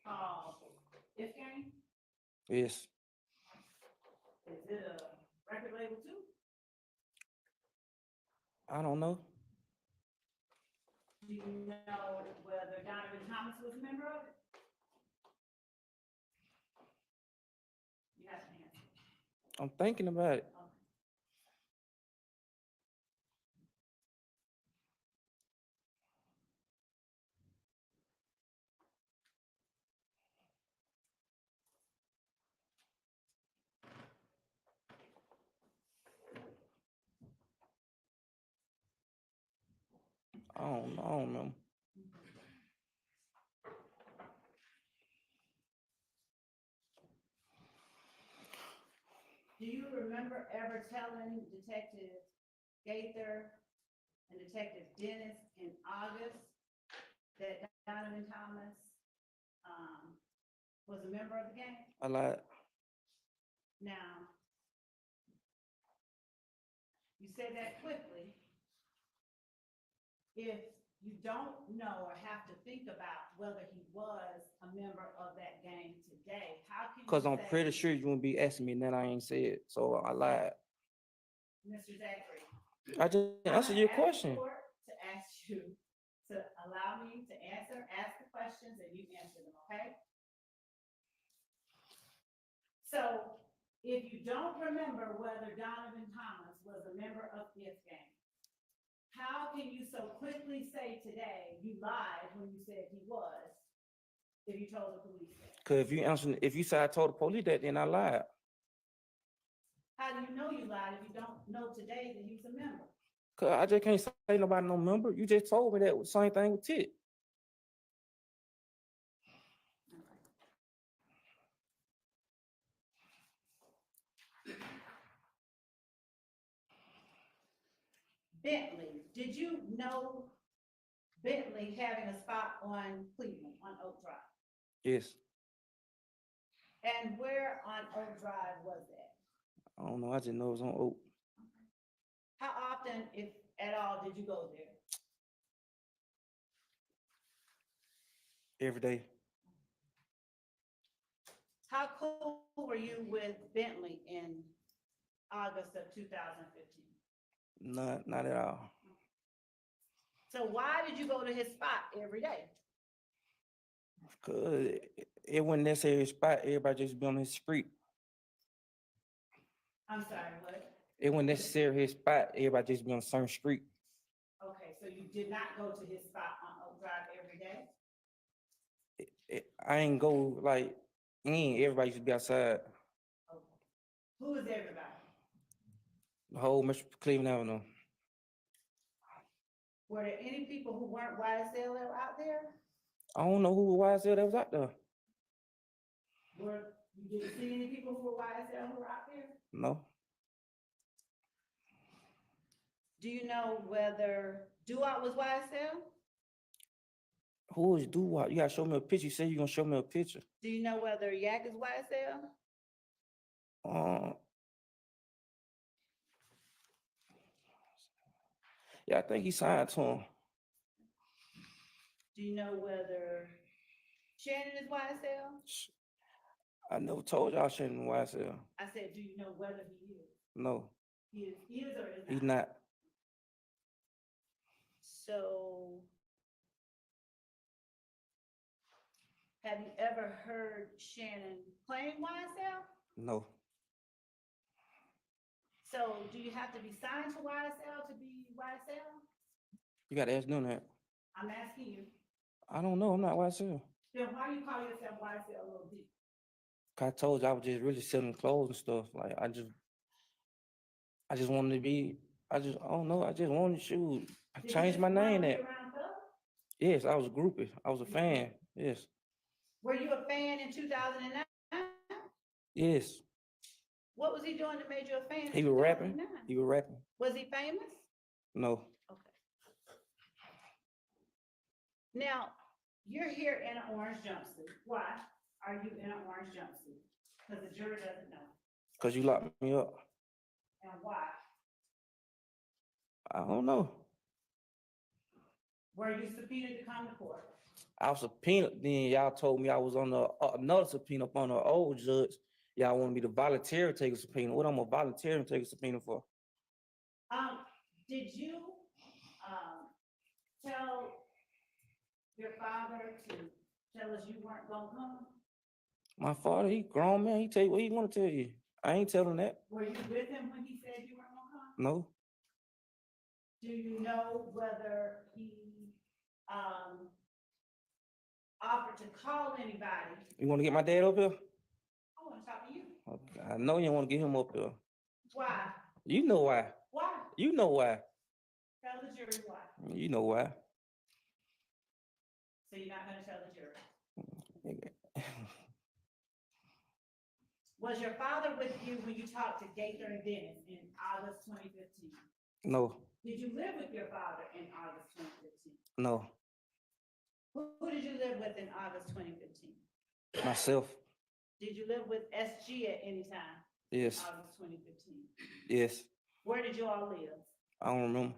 called If Gang? Yes. Is it a record label too? I don't know. Do you know whether Donovan Thomas was a member of it? You have to answer. I'm thinking about it. I don't know. Do you remember ever telling Detective Gaither and Detective Dennis in August that Donovan Thomas was a member of the gang? I lied. Now, you said that quickly. If you don't know or have to think about whether he was a member of that gang today, how can you Cause I'm say, pretty sure you wouldn't be asking me that I ain't said, so I lied. Mr. Zachary? I just I'm answered gonna your ask the question. court to ask you to allow me to ask the questions and you answer them, okay? So if you don't remember whether Donovan Thomas was a member of this gang, how can you so quickly say today you lied when you said he was, if you told the police that? Cause if you said I told the police that, then I lied. How do you know you lied if you don't know today that he was a member? Cause I just can't say nobody no member. You just told me that was same thing with Tit. Bentley, did you know Bentley having a spot on Cleveland, on Oak Drive? Yes. And where on Oak Drive was that? I don't know. I just know it was on Oak How often, if at all, did you go there? every day. How cool were you with Bentley in August of 2015? Not at all. So why did you go to his spot every day? Cause it wasn't necessarily a spot. Everybody just be on his street. I'm sorry, what? It wasn't necessarily his spot. Everybody just be on a certain street. Okay, so you did not go to his spot on Oak Drive every day? I ain't go like everybody used to be outside. Okay. Who is everybody? The whole Mr. Cleveland Avenue. Were there any people who weren't YSL that were out there? I don't know who YSL that was out there. You didn't see any people who were YSL who were out there? No. Do you know whether Duop was YSL? Who is Doo-Wop? You gotta show me a picture. You said you're gonna show me a picture. Do you know whether Yak is YSL? Yeah, I think he signed to him. Do you know whether Shannon is YSL? I never told y'all Shannon YSL. I said, do you know whether he is? No, He is or is not? he's not. So, have you ever heard Shannon claim YSL? No. So, do you have to be signed to YSL to be YSL? You gotta ask them that. I'm asking you. I don't know. I'm not YSL. Then why do you call yourself YSL Little D? I told you I was just really selling clothes and stuff. Like I just wanted to be. I don't know. I just wanted to shoot. I Did you changed my just wanna name. be That. around Thug? Yes, I was a groupie. I was a fan. Yes. Were you a fan in 2009? Yes. What was he doing that made you a fan? in He was rapping. 2009? He was rapping. Was he famous? No. Okay. Now, you're here in an orange jumpsuit. Why are you in an orange jumpsuit? Because the jury doesn't know. Cause you locked me up. And why? I don't know. Were you subpoenaed to come to court? I was subpoenaed. Then y'all told me I was on another subpoena up on the old judge. Y'all want me to volunteer to take a subpoena? What I'm gonna volunteer and take a subpoena for? Did you, tell your father to tell us you weren't gonna come? My father, he grown man, he tell you what he wanna tell you. I ain't telling that, Were you with him when he said you weren't gonna come? no. Do you know whether he, offered to call anybody? You wanna get my dad up here? I wanna talk to you. I know you wanna get him up here. Why? You know why. Why? You know why. Tell the jury why. You know why. So you're not gonna tell the jury. Was your father with you when you talked to Gaither and Dennis in August 2015? No, Did you live with your father in August 2015? no, Who did you live with in August 2015? myself, Did you live with SG at any time? yes, August 2015. yes. Where did you all live? I don't remember.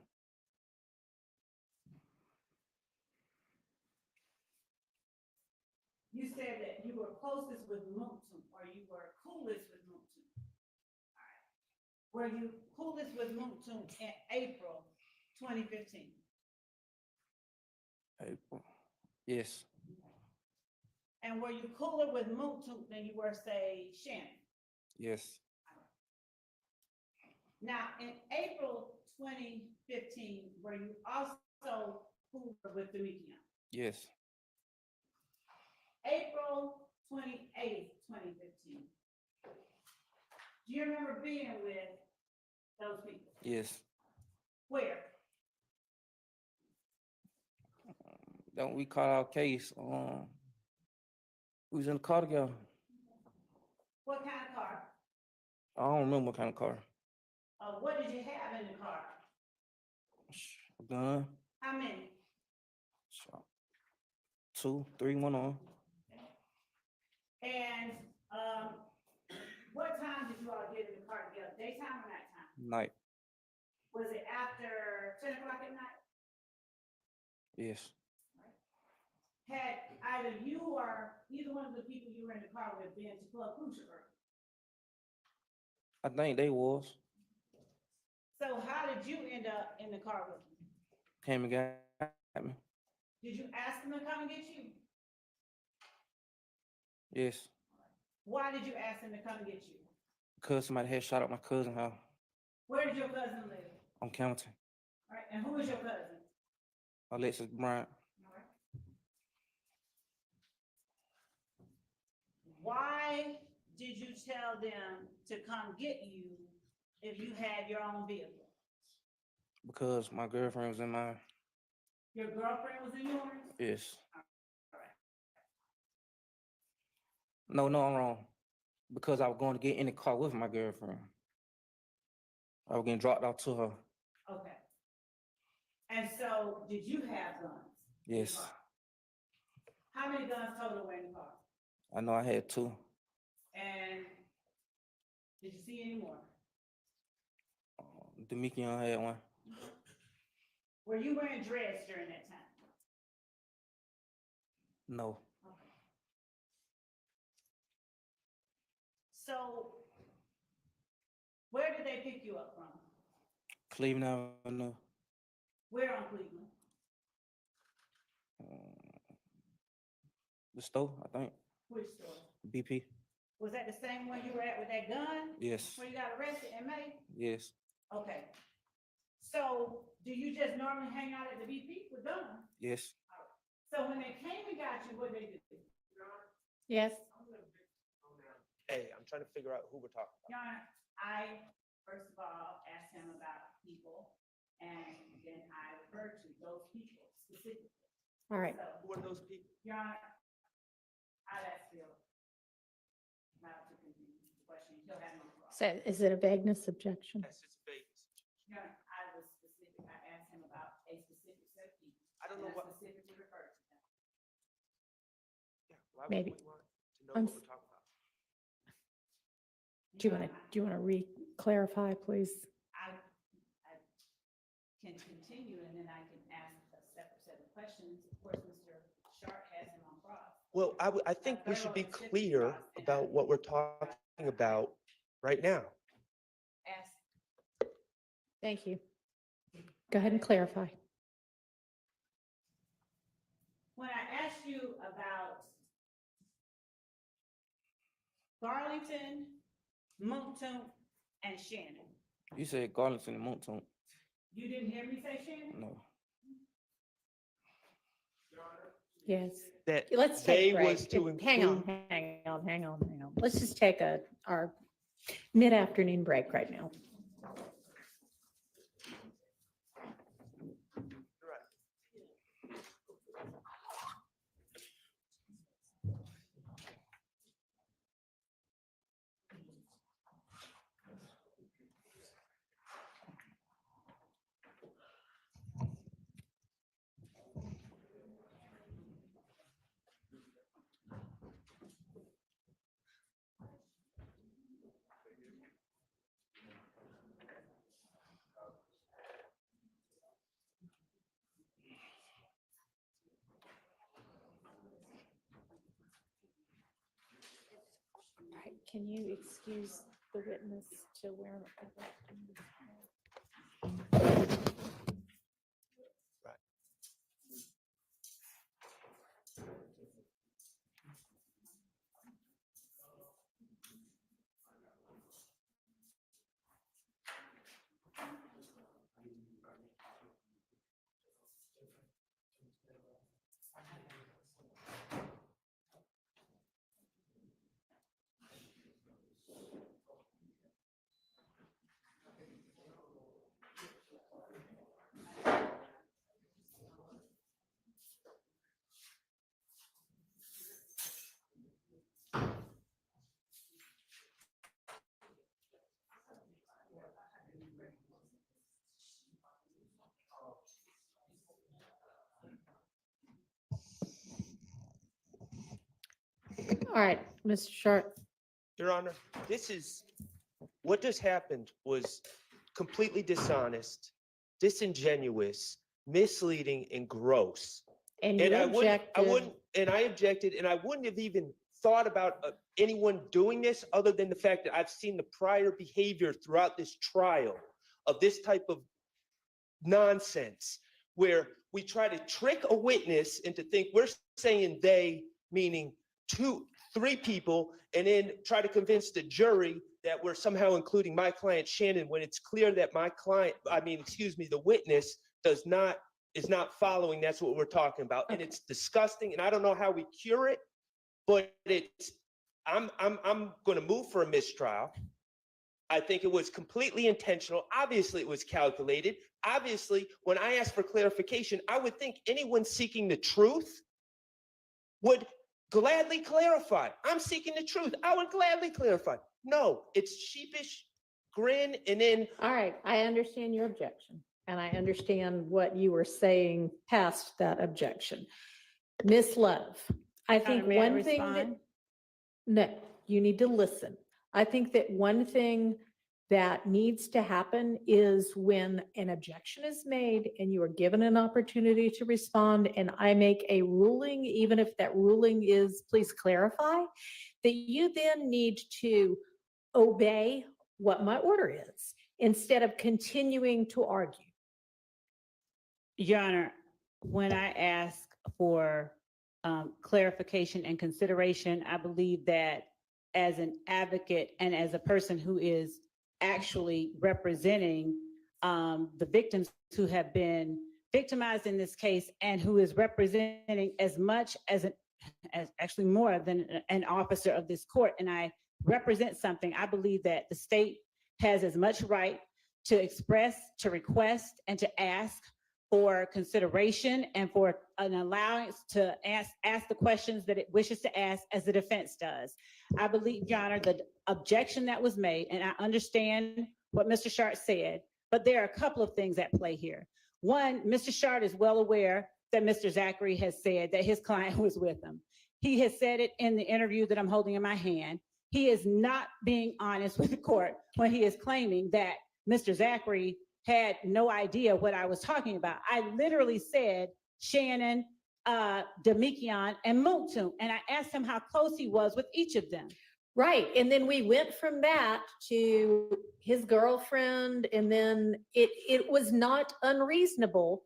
You said that you were closest with Moulton, or you were coolest with Moulton. All right. Were you coolest with Moulton in April 2015? April. Yes, And were you cooler with Moulton than you were, say, Shannon? yes, Now, in April 2015, were you also cooler with Demetrius? yes, April 28th, 2015. Do you remember being with those people? yes. Where? Don't we call our case? We was in the car together. What kind of car? I don't remember what kind of car. What did you have in the car? Gun, How many? 2, 3, 1 on. And what time did you all get in the car together? Daytime or nighttime? Night, Was it after 10 o'clock at night? yes. Had either you or either one of the people you were in the car with been to Club Crucial? I think they was. So how did you end up in the car with them? Came and got me. Did you ask them to come and get you? Yes, Why did you ask them to come and get you? because somebody had shot up my cousin's house. Where did your cousin live? On County. All right, and who is your cousin? Alexis Bryant. All right. Why did you tell them to come get you if you had your own vehicle? Because my girlfriend was in mine. Your girlfriend was in yours? Yes. All right. No, I'm wrong. Because I was going to get in the car with my girlfriend. I was getting dropped off to her. Okay. And so, did you have guns? in the Yes. car? How many guns total were in the car? I know I had 2. And did you see any more? Demetrius had 1. Were you wearing dreads during that time? No. Okay. So, where did they pick you up from? Cleveland Avenue. Where on Cleveland? The store, I think. Which store? BP. Was that the same one you were at with that gun? Yes. Where you got arrested in May? Yes. Okay. So, do you just normally hang out at the BP with guns? Yes. So when they came and got you, what did they do? Yes. Hey, I'm trying to figure out who we're talking about. Your Honor, I, first of all, asked him about people, and then I referred to those people specifically. All right. So, Who are those people? Your Honor, I'd ask Bill not to continue the question. He'll have no problem. So is it a vagueness objection? That's just vagueness. Your Honor, I was specific. I asked him about a specific set of people. I don't know and what. specifically referred to them. Yeah, why would Maybe. we want to know I'm what we're talking about? Do you want to re-clarify, please? I can continue and then I can ask a separate set of questions. Of course, Mr. Sharp has him on cross. Well, I think we should be clear about what we're talking about right now. Thank you. Go ahead and clarify. When I asked you about Garlington, Moncton, and Shannon, You said Garlandson and Montone. you didn't hear me say Shannon? No. Yes. That Let's they take a break. was to Hang on, include. hang on. Let's just take our mid-afternoon break right now. All right, can you excuse the witness to where? All right, Mr. Sharp. Your Honor, what just happened was completely dishonest, disingenuous, misleading, and gross. And you And I objected. wouldn't, and I objected, and I wouldn't have even thought about anyone doing this other than the fact that I've seen the prior behavior throughout this trial of this type of nonsense, where we try to trick a witness into think we're saying they, meaning three people, and then try to convince the jury that we're somehow including my client Shannon when it's clear that the witness is not following. That's what we're talking about. And it's disgusting. And I don't know how we cure it, but I'm going to move for a mistrial. I think it was completely intentional. Obviously it was calculated. Obviously, when I asked for clarification, I would think anyone seeking the truth would gladly clarify. I'm seeking the truth. I would gladly clarify. No, it's sheepish grin and then. All right, I understand your objection, and I understand what you were saying past that objection. Miss Love, I think May I one thing that, respond? no, you need to listen. I think that one thing that needs to happen is when an objection is made and you are given an opportunity to respond, and I make a ruling, even if that ruling is, please clarify, that you then need to obey what my order is instead of continuing to argue. Your Honor, when I ask for clarification and consideration, I believe that as an advocate and as a person who is actually representing the victims who have been victimized in this case and who is representing as much as actually more than an officer of this court, and I represent something, I believe that the state has as much right to express, to request, and to ask for consideration and for an allowance to ask the questions that it wishes to ask as the defense does. I believe, Your Honor, the objection that was made, and I understand what Mr. Shart said, but there are a couple of things at play here. One, Mr. Shart is well aware that Mr. Zachary has said that his client was with him. He has said it in the interview that I'm holding in my hand. He is not being honest with the court when he is claiming that Mr. Zachary had no idea what I was talking about. I literally said Shannon Demikian and Muntu, and I asked him how close he was with each of them. Right, and then we went from that to his girlfriend, and then it was not unreasonable.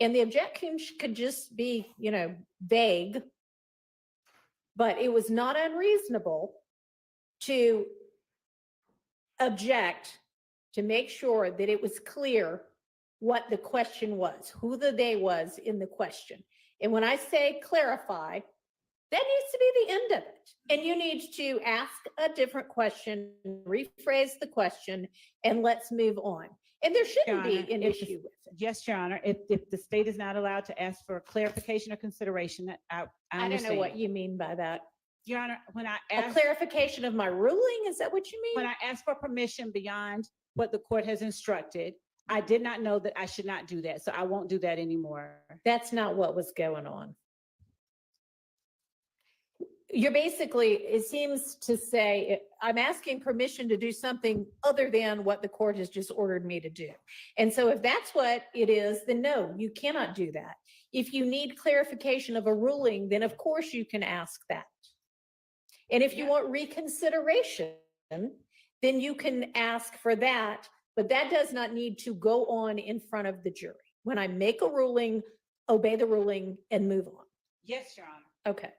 And the objection could just be, vague. But it was not unreasonable to object, to make sure that it was clear what the question was, who the they was in the question. And when I say clarify, that needs to be the end of it. And you need to ask a different question, rephrase the question, and let's move on. And there shouldn't be an issue with it. Yes, Your Honor, if the state is not allowed to ask for clarification or consideration, that I I don't know what understand. you mean by that. Your Honor, when I A asked, clarification of my ruling, is that what you mean? when I asked for permission beyond what the court has instructed, I did not know that I should not do that, so I won't do that anymore. That's not what was going on. You're basically, it seems to say, I'm asking permission to do something other than what the court has just ordered me to do. And so if that's what it is, then no, you cannot do that. If you need clarification of a ruling, then of course you can ask that. And if you want reconsideration, then you can ask for that, but that does not need to go on in front of the jury. When I make a ruling, obey the ruling and move on. Yes, Your Honor. Okay.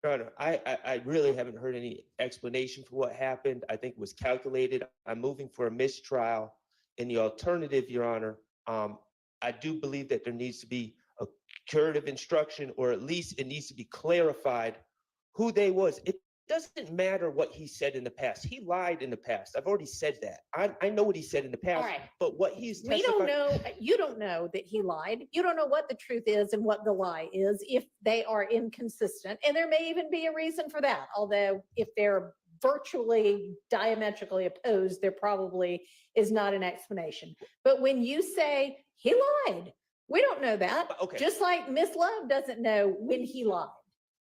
Your Honor, I really haven't heard any explanation for what happened. I think it was calculated. I'm moving for a mistrial. In the alternative, Your Honor, I do believe that there needs to be a curative instruction, or at least it needs to be clarified who they was. It doesn't matter what he said in the past. He lied in the past. I've already said that. I know what he said in the past, right. but what he's We don't testifying. know, you don't know that he lied. You don't know what the truth is and what the lie is if they are inconsistent. And there may even be a reason for that. Although if they're virtually diametrically opposed, there probably is not an explanation. But when you say he lied, we don't know that. Okay. Just like Miss Love doesn't know when he lied.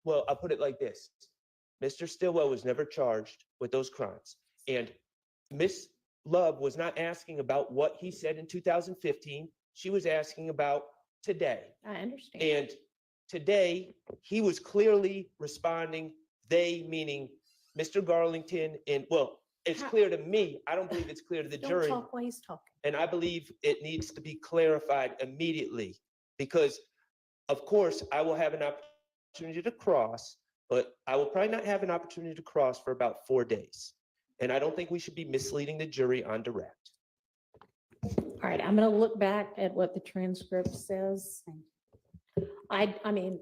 Well, I'll put it like this. Mr. Stillwell was never charged with those crimes. And Miss Love was not asking about what he said in 2015. She was asking about today. I understand. And today, he was clearly responding, they meaning Mr. Garlington, and well, it's clear to me. I don't believe it's clear to the Don't jury. talk while he's talking. And I believe it needs to be clarified immediately because, of course, I will have an opportunity to cross, but I will probably not have an opportunity to cross for about 4 days. And I don't think we should be misleading the jury on direct. All right, I'm going to look back at what the transcript says. I mean,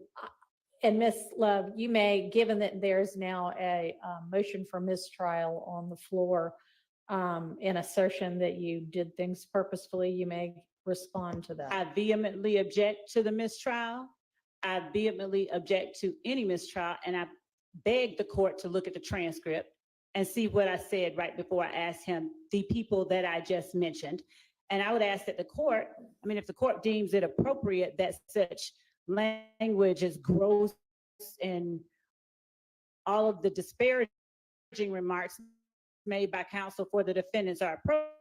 and Miss Love, you may, given that there's now a motion for mistrial on the floor, in assertion that you did things purposefully, you may respond to that. I vehemently object to the mistrial. I vehemently object to any mistrial, and I beg the court to look at the transcript and see what I said right before I asked him the people that I just mentioned. And I would ask that the court, I mean, if the court deems it appropriate that such language is gross and all of the disparaging remarks made by counsel for the defendants are appropriate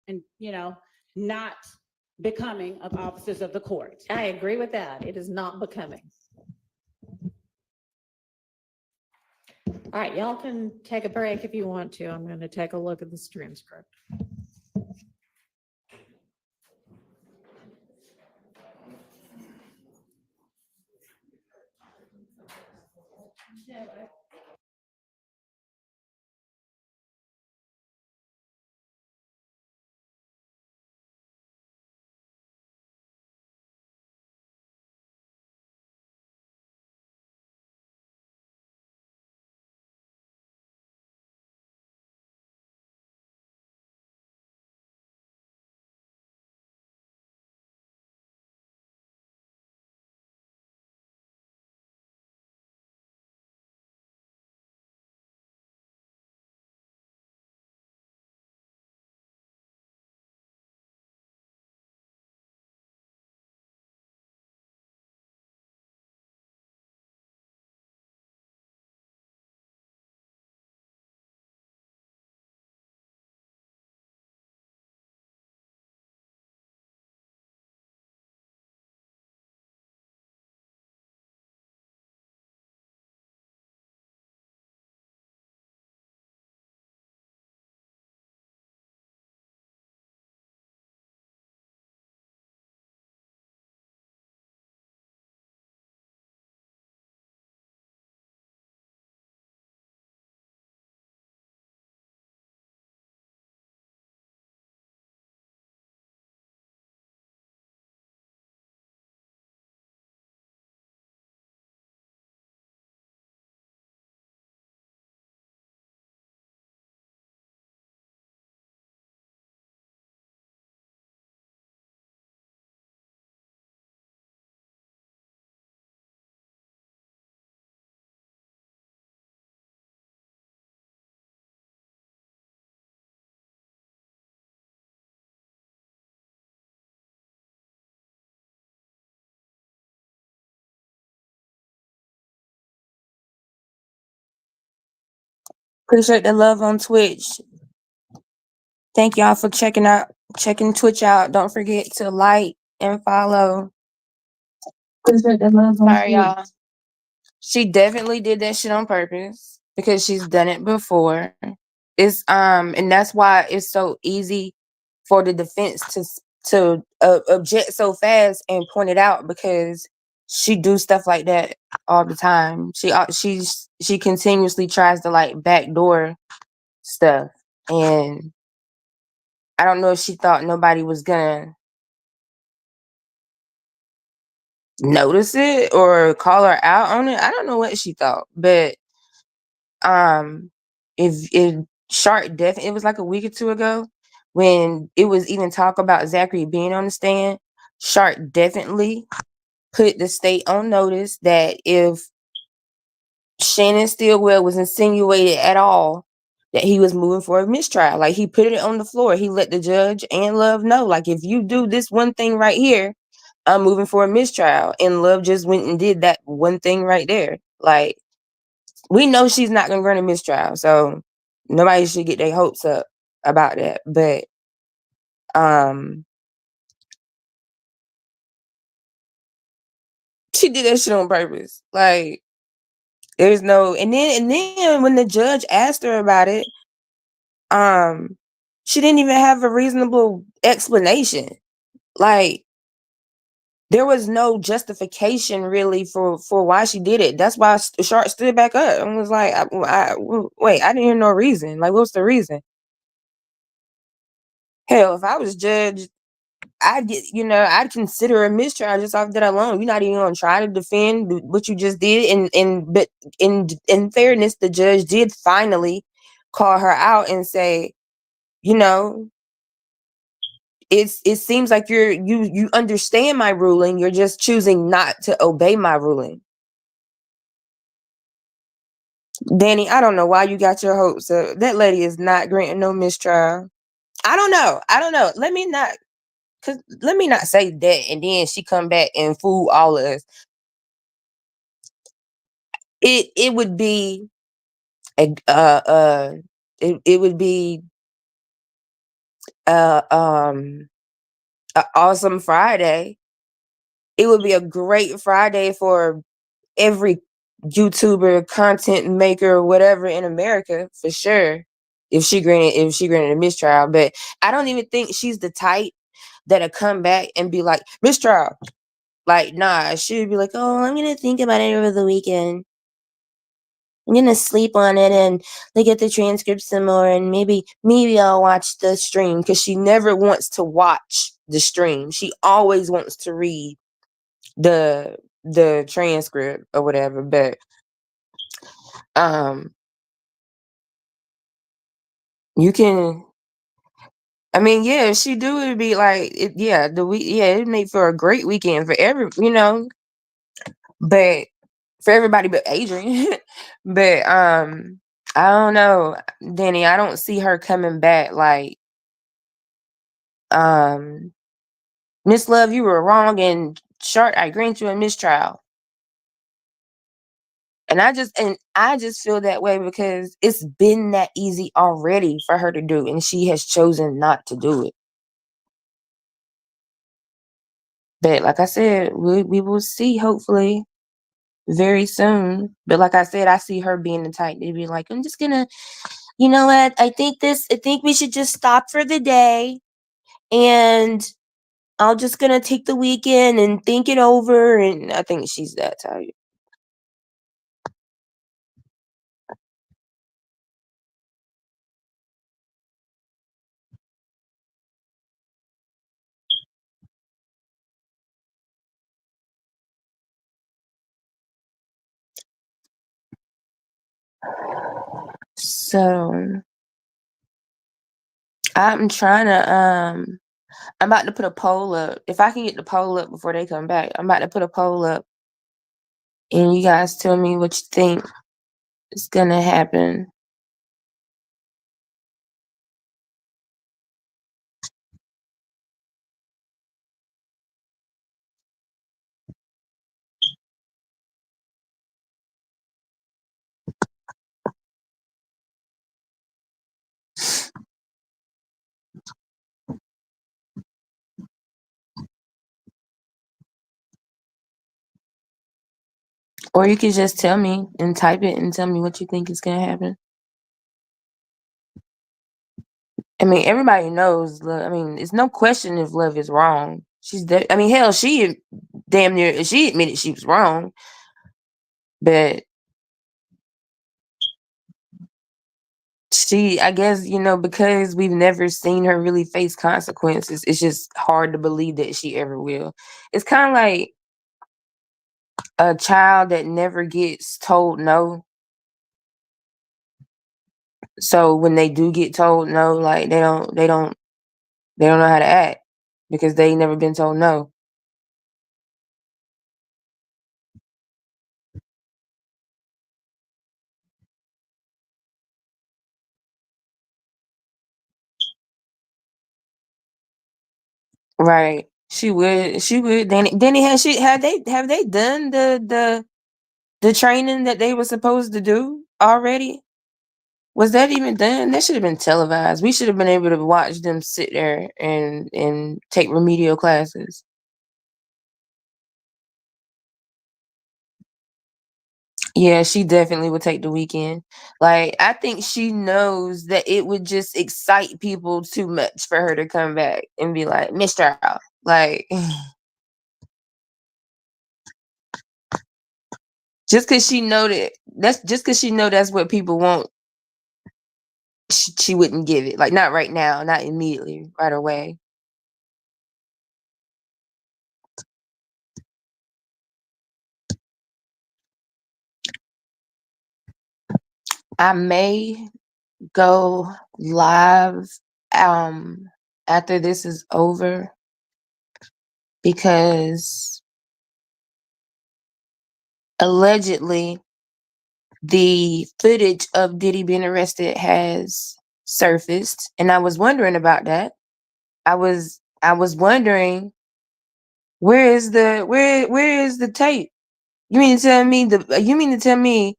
and, not becoming of officers of the court. I agree with that. It is not becoming. All right, y'all can take a break if you want to. I'm going to take a look at this transcript. Appreciate the love on Twitch. Thank y'all for checking Twitch out. Don't forget to like and follow. Appreciate the love on Sorry, y'all. She definitely did that shit on purpose because she's done it before. It's and that's why it's so easy for the defense to object so fast and point it out, because she do stuff like that all the time. She continuously tries to like backdoor stuff, and I don't know if she thought nobody was gonna notice it or call her out on it. I don't know what she thought, but if Shark definitely, it was like a week or two ago when it was even talk about Zachary being on the stand. Shark definitely put the state on notice that if Shannon Stillwell was insinuated at all that he was moving for a mistrial, like he put it on the floor. He let the judge and Love know, like, if you do this one thing right here, I'm moving for a mistrial. And Love just went and did that one thing right there. Like, we know she's not gonna grant a mistrial, so nobody should get their hopes up about that. But she did that shit on purpose. Like, there's no, and then when the judge asked her about it, she didn't even have a reasonable explanation. Like, there was no justification really for why she did it. That's why Shark stood back up and was like, wait, I didn't hear no reason. Like, what's the reason? Hell, if I was judge, I'd consider a mistrial just off that alone. You're not even gonna try to defend what you just did. But in fairness, the judge did finally call her out and say, it seems like you understand my ruling. You're just choosing not to obey my ruling. Danny, I don't know why you got your hopes up. That lady is not granting no mistrial. I don't know. Let me not say that and then she come back and fool all of us. It would be it would be an awesome Friday. It would be a great Friday for every YouTuber, content maker, whatever in America, for sure. If she granted a mistrial. But I don't even think she's the type that'll come back and be like, mistrial. Like, nah, she would be like, oh, I'm gonna think about it over the weekend. I'm gonna sleep on it and look at the transcript some more, and maybe I'll watch the stream, because she never wants to watch the stream. She always wants to read the transcript or whatever. But you can, I mean, yeah, if she do, it'd be like it'd make for a great weekend for but for everybody but Adrian. But I don't know, Danny. I don't see her coming back. Like, Miss Love, you were wrong, and Shark, I grant you a mistrial. And I just feel that way because it's been that easy already for her to do, and she has chosen not to do it. But like I said, we will see, hopefully, very soon. But like I said, I see her being the type to be like, I'm just gonna, you know what? I think we should just stop for the day, and I'm just gonna take the weekend and think it over. And I think she's that type. So I'm trying to I'm about to put a poll up. If I can get the poll up before they come back, I'm about to put a poll up, and you guys tell me what you think is gonna happen. Or you could just tell me and type it and tell me what you think is gonna happen. I mean, everybody knows. I mean, it's no question if Love is wrong. I mean, hell, she damn near she admitted she was wrong, but I guess, because we've never seen her really face consequences, it's just hard to believe that she ever will. It's kind of like a child that never gets told no. So when they do get told no, like they don't know how to act because they never been told no. Right. She would. Danny, have they done the training that they were supposed to do already? Was that even done? That should have been televised. We should have been able to watch them sit there and take remedial classes. Yeah, she definitely would take the weekend. Like, I think she knows that it would just excite people too much for her to come back and be like, Mr. Like, just because she know that's what people want, she wouldn't give it. Like, not right now, not immediately, right away. I may go live after this is over because allegedly the footage of Diddy being arrested has surfaced, and I was wondering about that. I was wondering where is the tape? You mean to tell me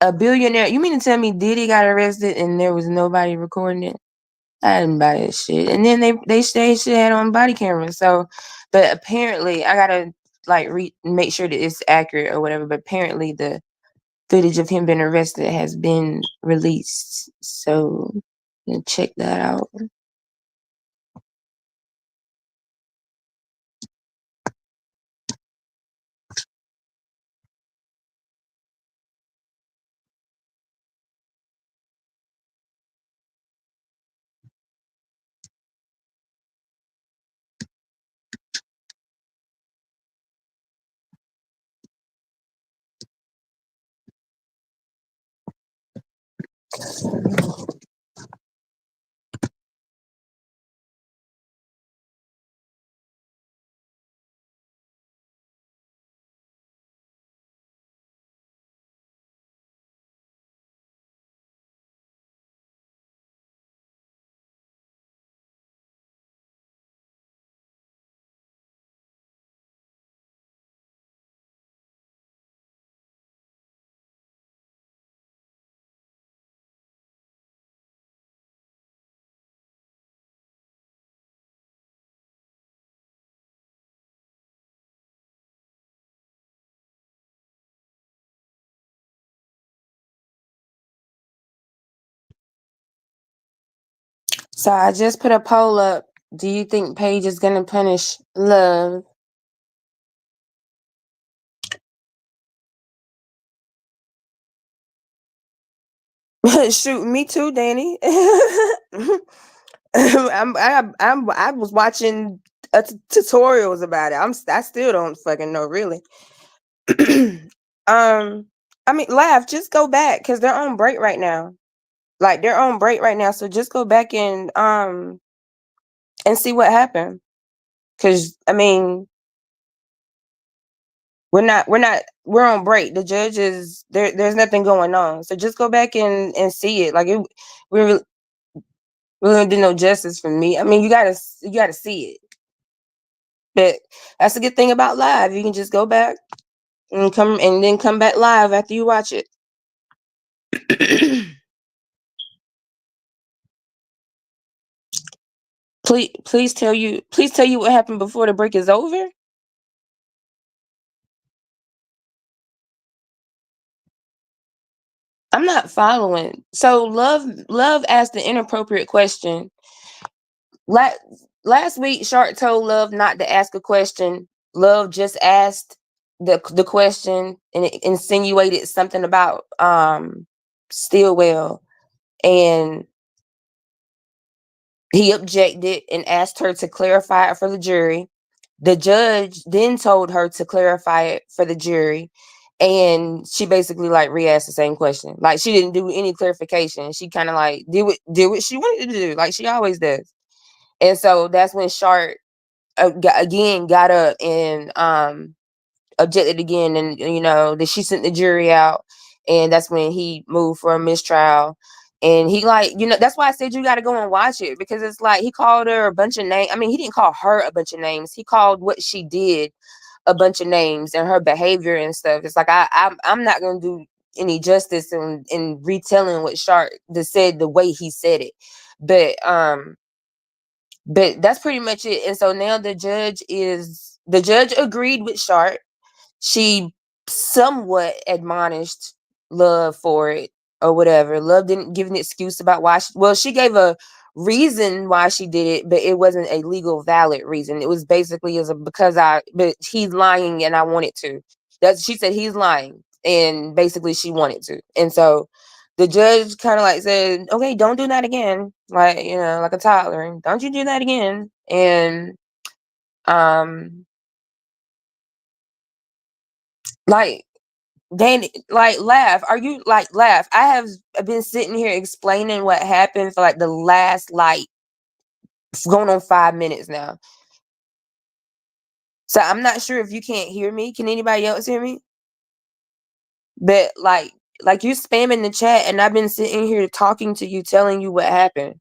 a billionaire? You mean to tell me Diddy got arrested and there was nobody recording it? I didn't buy that shit. And then they say shit had on body cameras. So, but apparently I gotta like make sure that it's accurate or whatever. But apparently the footage of him being arrested has been released. So check that out. So I just put a poll up. Do you think Paige is gonna punish Love? Shoot, me too, Danny. I was watching tutorials about it. I still don't fucking know really. I mean, laugh. Just go back because they're on break right now. Like they're on break right now, so just go back and see what happened. Because I mean, we're on break. The judge is there. There's nothing going on, so just go back and see it. Like it, we really don't do no justice for me. I mean, you gotta see it. But that's the good thing about live. You can just go back and come back live after you watch it. Please tell you what happened before the break is over. I'm not following. So Love asked the inappropriate question. Last week, Shark told Love not to ask a question. Love just asked the question and it insinuated something about Stillwell, and he objected and asked her to clarify it for the jury. The judge then told her to clarify it for the jury, and she basically like re-asked the same question. Like she didn't do any clarification. She kind of like did what she wanted to do, like she always does. And so that's when Shark got up and objected again, and that she sent the jury out, and that's when he moved for a mistrial. And he like, that's why I said you got to go and watch it, because it's like he called her a bunch of names. I mean, he didn't call her a bunch of names. He called what she did a bunch of names and her behavior and stuff. It's like I'm not gonna do any justice in retelling what Shark just said the way he said it, but that's pretty much it. And so now the judge agreed with Shark. She somewhat admonished Love for it or whatever. Love didn't give an excuse about why she gave a reason why she did it, but it wasn't a legal valid reason. It was basically but he's lying and I wanted to. She said he's lying, and basically she wanted to. And so the judge kind of like said, okay, don't do that again. Like, like a toddler. Don't you do that again. And like, Danny, like, laugh. Are you like laugh? I have been sitting here explaining what happened for like the last going on 5 minutes now. So I'm not sure if you can't hear me. Can anybody else hear me? But like you spamming the chat, and I've been sitting here talking to you, telling you what happened.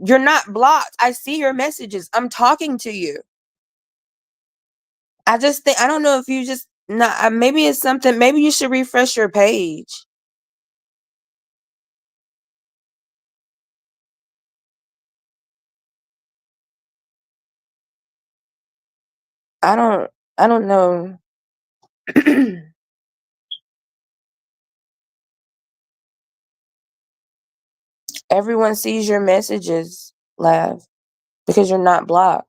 You're not blocked. I see your messages. I'm talking to you. I just think, I don't know if you just not, maybe it's something, maybe you should refresh your page. I don't know. Everyone sees your messages, Lav, because you're not blocked.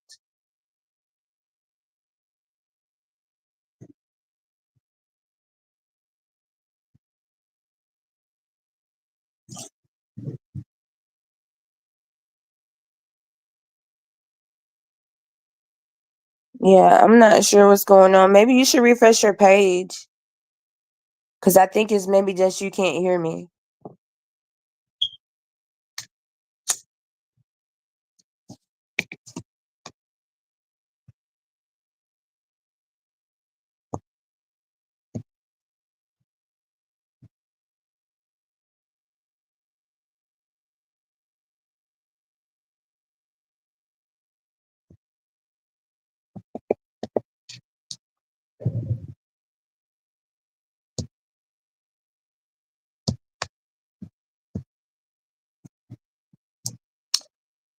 Yeah, I'm not sure what's going on. Maybe you should refresh your page. Because I think it's maybe just you can't hear me.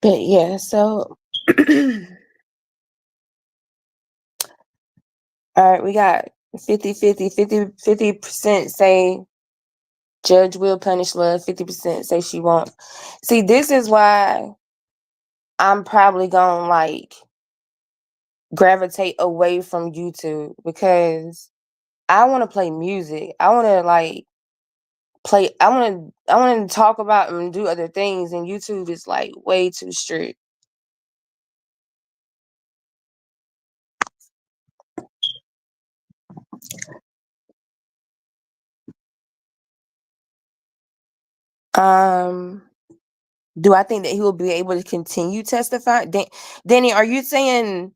But yeah, so all right, we got 50% say judge will punish Love, 50% say she won't. See, this is why I'm probably gonna like gravitate away from YouTube, because I want to play music. I want to like I want to talk about and do other things, and YouTube is like way too strict. Do I think that he will be able to continue testifying? Danny, are you saying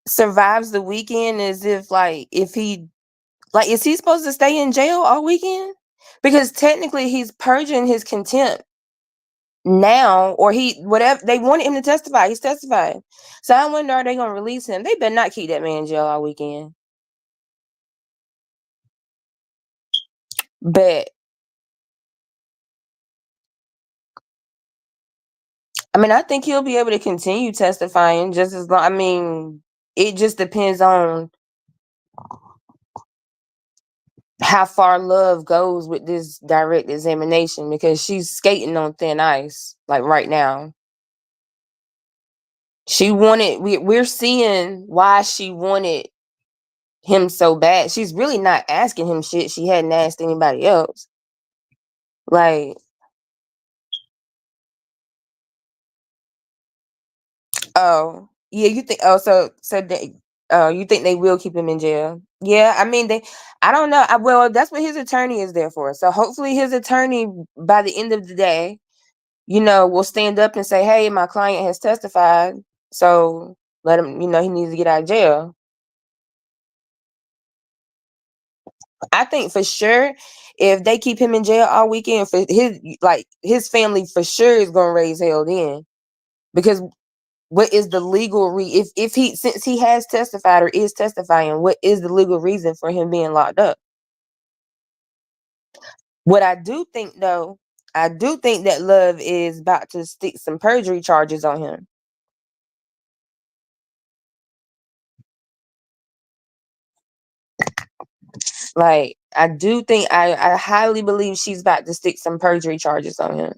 survives the weekend as if if he is he supposed to stay in jail all weekend? Because technically he's purging his contempt now, or whatever they wanted him to testify, he's testifying. So I wonder, are they gonna release him? They better not keep that man in jail all weekend. But I mean, I think he'll be able to continue testifying just as long. I mean, it just depends on how far Love goes with this direct examination because she's skating on thin ice, like right now. We're seeing why she wanted him so bad. She's really not asking him shit she hadn't asked anybody else. Like, oh, yeah, you think, oh, so they, you think they will keep him in jail? Yeah, I mean, I don't know. Well, that's what his attorney is there for. So hopefully his attorney, by the end of the day, will stand up and say, hey, my client has testified. So let him, he needs to get out of jail. I think for sure, if they keep him in jail all weekend, for his family for sure is gonna raise hell then, because what is the legal if he since he has testified or is testifying, what is the legal reason for him being locked up? What I do think though, I do think that Love is about to stick some perjury charges on him. Like, I do think I highly believe she's about to stick some perjury charges on him.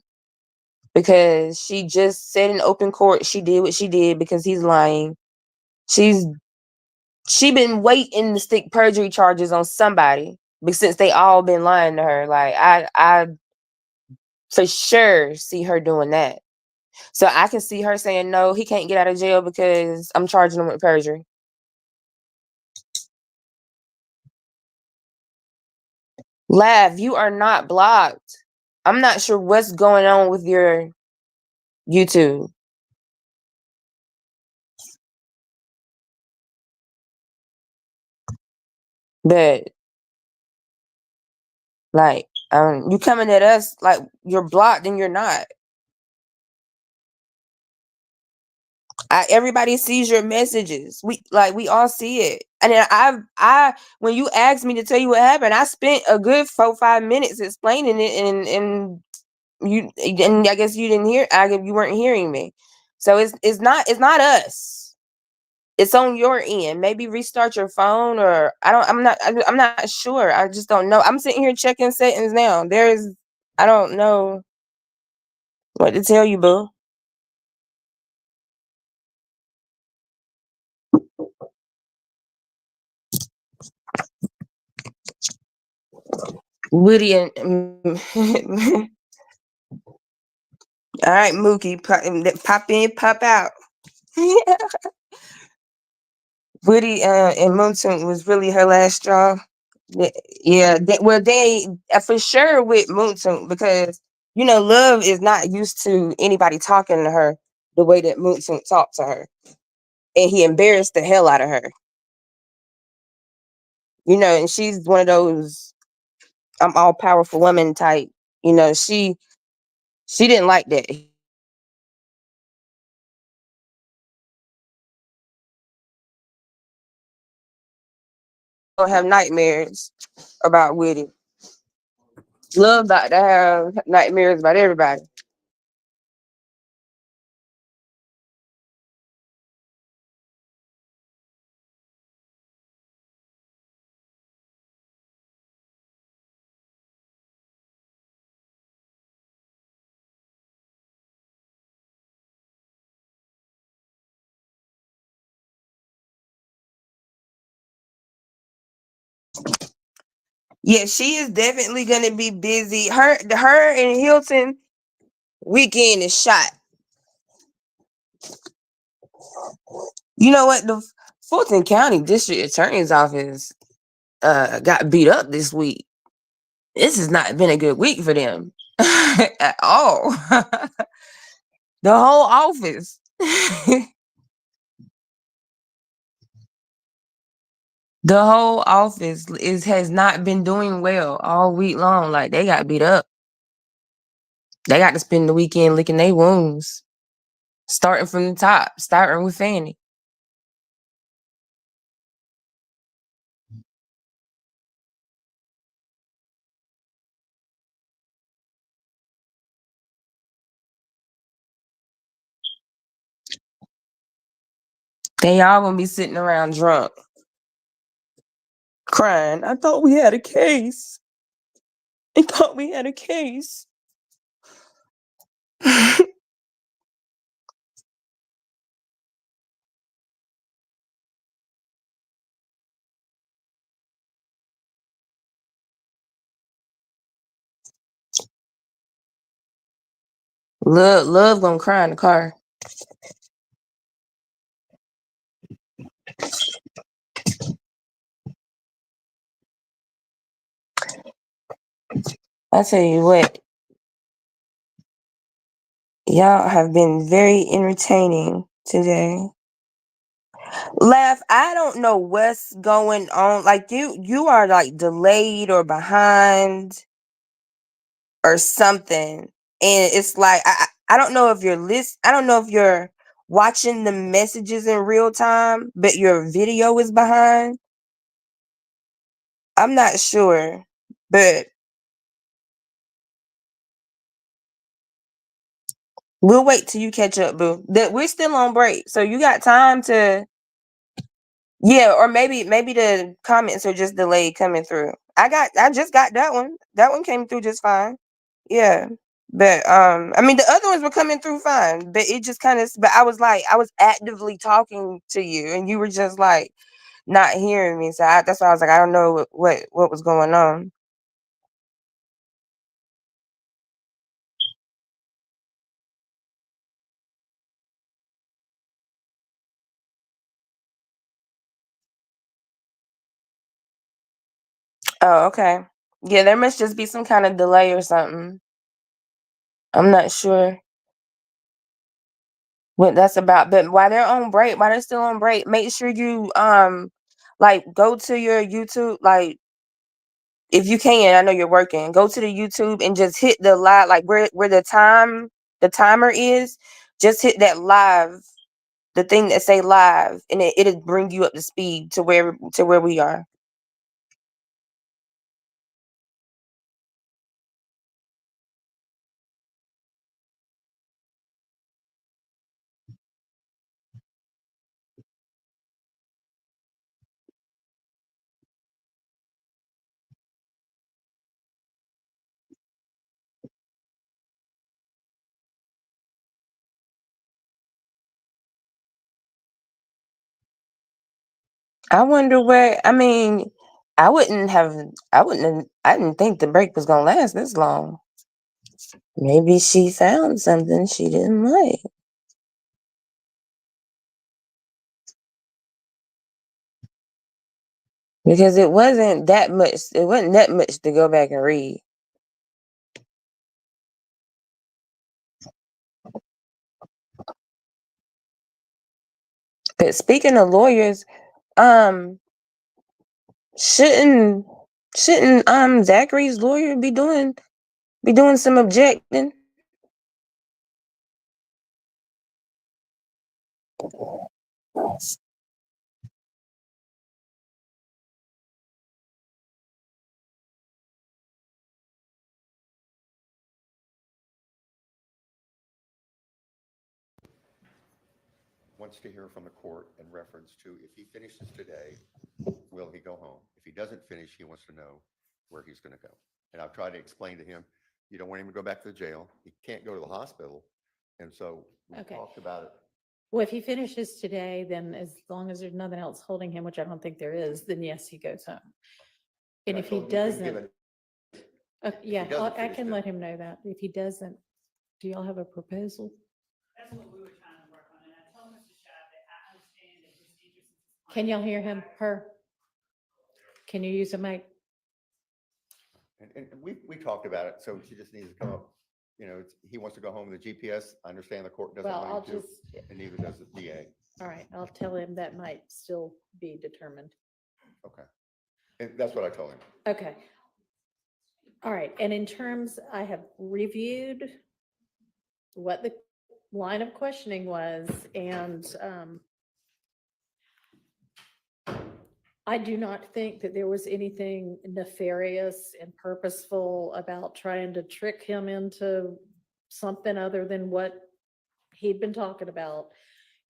Because she just said in open court she did what she did because he's lying. She been waiting to stick perjury charges on somebody, but since they all been lying to her, like I for sure see her doing that. So I can see her saying no, he can't get out of jail because I'm charging him with perjury. Lav, you are not blocked. I'm not sure what's going on with your YouTube. But like, you coming at us like you're blocked and you're not. Everybody sees your messages. We all see it. And then I when you asked me to tell you what happened, I spent a good 4-5 minutes explaining it, and I guess you didn't hear. You weren't hearing me. So it's not us. It's on your end. Maybe restart your phone, or I'm not sure. I just don't know. I'm sitting here checking settings now. I don't know what to tell you, boo. Woody and all right, Mookie, pop in, pop out. Woody and Moonsoon was really her last straw. Yeah, they for sure with Moonsoon because Love is not used to anybody talking to her the way that Moonsoon talked to her, and he embarrassed the hell out of her. And she's one of those I'm all powerful woman type. She didn't like that. Gonna have nightmares about Woody. Love about to have nightmares about everybody. Yeah, she is definitely gonna be busy. Her and Hilton weekend is shot. You know what? The Fulton County District Attorney's Office got beat up this week. This has not been a good week for them at all. The whole office. The whole office has not been doing well all week long. Like, they got beat up. They got to spend the weekend licking their wounds. Starting from the top, starting with Fanny. They all gonna be sitting around drunk, crying. I thought we had a case. I thought we had a case. Love gonna cry in the car. I tell you what, y'all have been very entertaining today. Laugh, I don't know what's going on. Like you are like delayed or behind or something. And it's like I don't know if I don't know if you're watching the messages in real time, but your video is behind. I'm not sure, but we'll wait till you catch up, boo. That we're still on break, so you got time to. Yeah, or maybe the comments are just delayed coming through. I just got that one. That one came through just fine. Yeah. But I mean the other ones were coming through fine, but it just kind of but I was actively talking to you and you were just like not hearing me. So that's why I was like, I don't know what was going on. Oh, okay. Yeah, there must just be some kind of delay or something. I'm not sure what that's about. But while they're still on break, make sure you like go to your YouTube, like if you can, I know you're working, go to the YouTube and just hit the live, like where the timer is, just hit that live, the thing that say live, and it'll bring you up to speed to where we are. I wonder where, I mean, I didn't think the break was gonna last this long. Maybe she found something she didn't like. Because it wasn't that much to go back and read. But speaking of lawyers, shouldn't Zachary's lawyer be doing some objecting? Wants to hear from the court in reference to if he finishes today, will he go home? If he doesn't finish, he wants to know where he's going to go. And I've tried to explain to him, you don't want him to go back to the jail. He can't go to the hospital. And so we Okay. talked about it. Well, if he finishes today, then as long as there's nothing else holding him, which I don't think there is, then yes, he goes home. And I if he told him he couldn't give doesn't, he doesn't I finish can then- let him know that. If he doesn't, do y'all have a proposal? That's what we were trying to work on, and I told Mr. Shaw that I understand that his interest is. Can y'all hear him? Can you use a mic? And we talked about it, so she just needs to come up. You know, he wants to go home with the GPS. I understand the court doesn't Well, I'll want him to, just, and neither does the DA. all right, I'll tell him that might still be determined. Okay. And that's what I told him. Okay. All right, and in terms, I have reviewed what the line of questioning was, and I do not think that there was anything nefarious and purposeful about trying to trick him into something other than what he'd been talking about.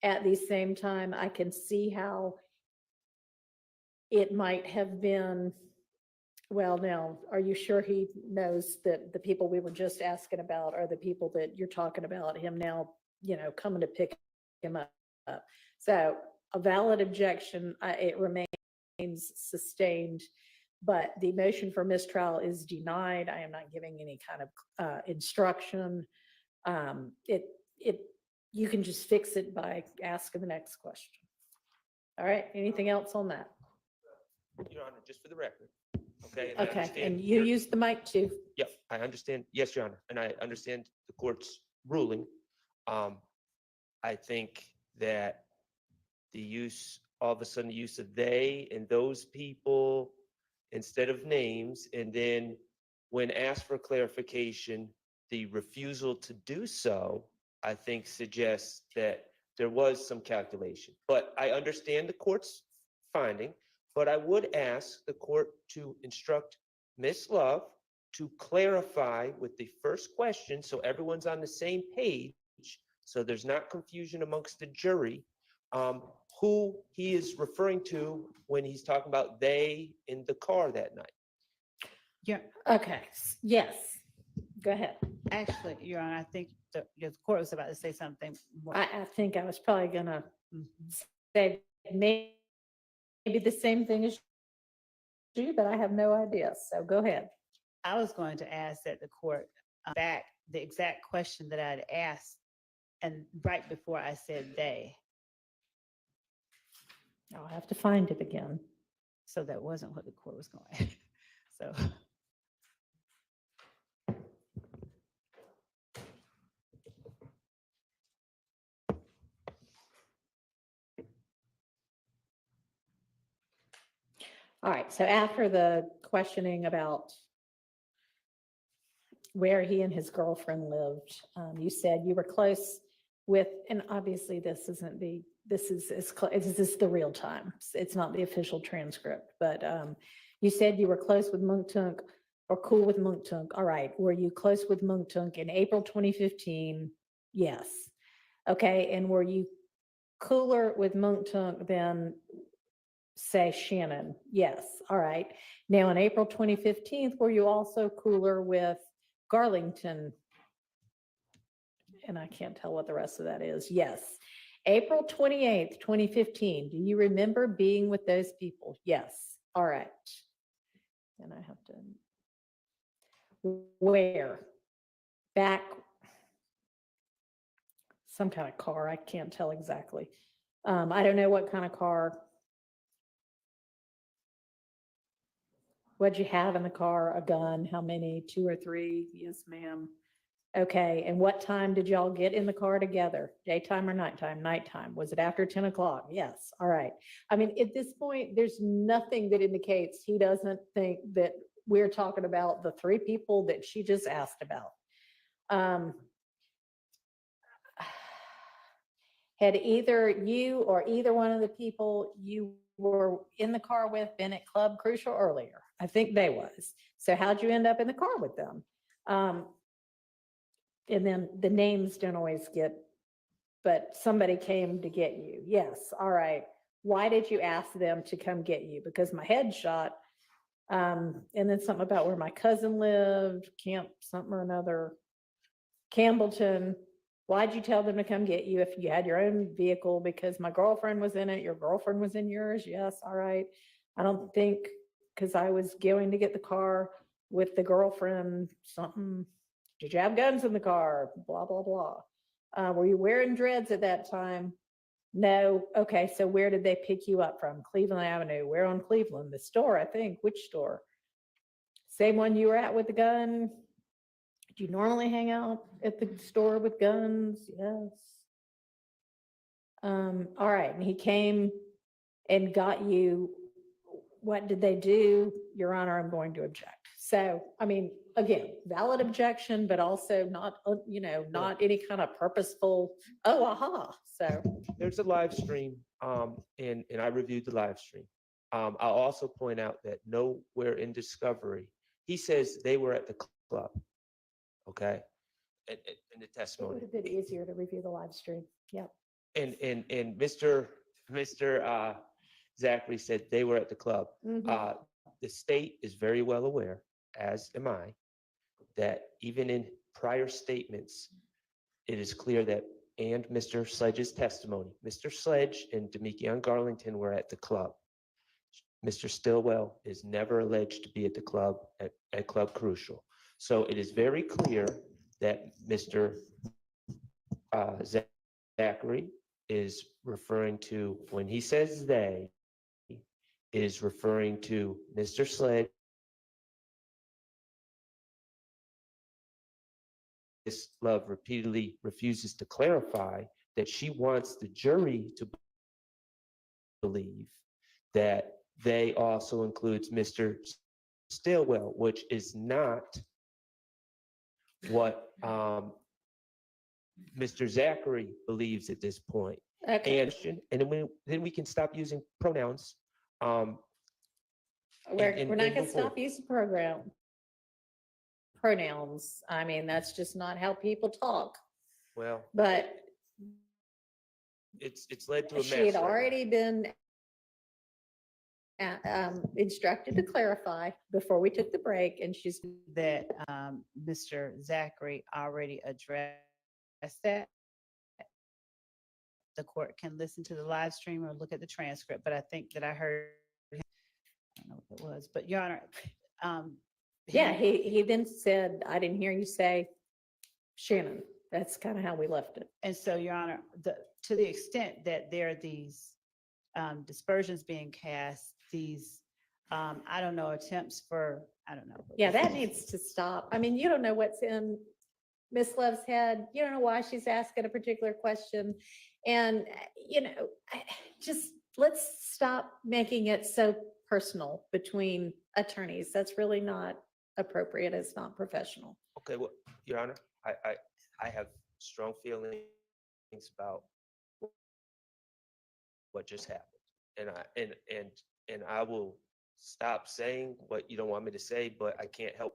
at the same time, I can see how it might have been, well, now, are you sure he knows that the people we were just asking about are the people that you're talking about, him now, coming to pick him up? So a valid objection, it remains sustained, but the motion for mistrial is denied. I am not giving any kind of instruction. You can just fix it by asking the next question. All right, anything else on that? Your Honor, just for the record, okay? And I Okay, understand and you your- use the mic too. Yep, I understand. Yes, Your Honor, and I understand the court's ruling. I think that the use, all of a sudden, the use of they and those people instead of names, and then when asked for clarification, the refusal to do so, I think suggests that there was some calculation. But I understand the court's finding, but I would ask the court to instruct Ms. Love to clarify with the first question, so everyone's on the same page, so there's not confusion amongst the jury, who he is referring to when he's talking about they in the car that night. Yeah. Okay, yes, go ahead. Actually, Your Honor, I think the court was about to say something more. I think I was probably gonna say maybe the same thing as you, but I have no idea, so go ahead. I was going to ask that the court back the exact question that I'd asked, and right before I said they. I'll have to find it again. So that wasn't what the court was going. So. All right, so after the questioning about where he and his girlfriend lived, you said you were close with, and obviously this is the real time. It's not the official transcript, but you said you were close with Monktunk or cool with Monktunk. All right, were you close with Monktunk in April 2015? Yes. Okay, and were you cooler with Monktunk than, say, Shannon? Yes. All right. Now in April 2015, were you also cooler with Garlington? And I can't tell what the rest of that is. Yes. April 28th, 2015. Do you remember being with those people? Yes. All right. And I have to, where? Back, some kind of car. I can't tell exactly. I don't know what kind of car. What'd you have in the car? A gun? How many? 2 or 3? Yes, ma'am. Okay, and what time did y'all get in the car together? Daytime or nighttime? Nighttime. Was it after 10 o'clock? Yes, all right. I mean, at this point, there's nothing that indicates he doesn't think that we're talking about the 3 people that she just asked about. Had either you or either one of the people you were in the car with been at Club Crucial earlier? I think they was. So how'd you end up in the car with them? And then the names don't always get, but somebody came to get you. Yes, all right. Why did you ask them to come get you? Because my head shot. And then something about where my cousin lived, Camp something or another, Campbellton. Why'd you tell them to come get you if you had your own vehicle? Because my girlfriend was in it, your girlfriend was in yours? Yes, all right. I don't think, because I was going to get the car with the girlfriend, something. Did you have guns in the car? Blah, blah, blah. Were you wearing dreads at that time? No. Okay, so where did they pick you up from? Cleveland Avenue. Where on Cleveland? The store, I think. Which store? Same one you were at with the gun? Do you normally hang out at the store with guns? Yes. All right, and he came and got you. What did they do? Your Honor, I'm going to object. So, I mean, again, valid objection, but also not, not any kind of purposeful, oh, aha. So There's a live stream, and I reviewed the live stream. I'll also point out that nowhere in discovery, he says they were at the club, okay? In the it testimony. would have been easier to review the live stream. Yep. And Mr. Zachary said they were at the club. The state is very well aware, as am I, that even in prior statements, it is clear that, and Mr. Sledge's testimony, Mr. Sledge and Demekion Garlington were at the club. Mr. Stillwell is never alleged to be at the club, at Club Crucial. So it is very clear that Mr. Zachary is referring to, when he says they, is referring to Mr. Sledge, Ms. Love repeatedly refuses to clarify that she wants the jury to believe that they also includes Mr. Stillwell, which is not what Mr. Zachary believes at this point. Okay, And then we can stop using pronouns. we're and not move gonna forward. stop using pronouns. I mean, that's just not how people talk, Well, but it's led to a mess. she had right now. already been instructed to clarify before we took the break, and she's, That Mr. Zachary already addressed that. The court can listen to the live stream or look at the transcript, but I think that I heard him, I don't know what it was, but Your Honor, yeah, he then said, I didn't hear you say Shannon. That's kind of how we left it. And so, Your Honor, to the extent that there are these dispersions being cast, these, I don't know, attempts for, I don't know. Yeah, that needs to stop. I mean, you don't know what's in Miss Love's head. You don't know why she's asking a particular question. And, just let's stop making it so personal between attorneys. That's really not appropriate. It's not professional. Okay, well, Your Honor, I have strong feelings about what just happened. And I will stop saying what you don't want me to say, but I can't help.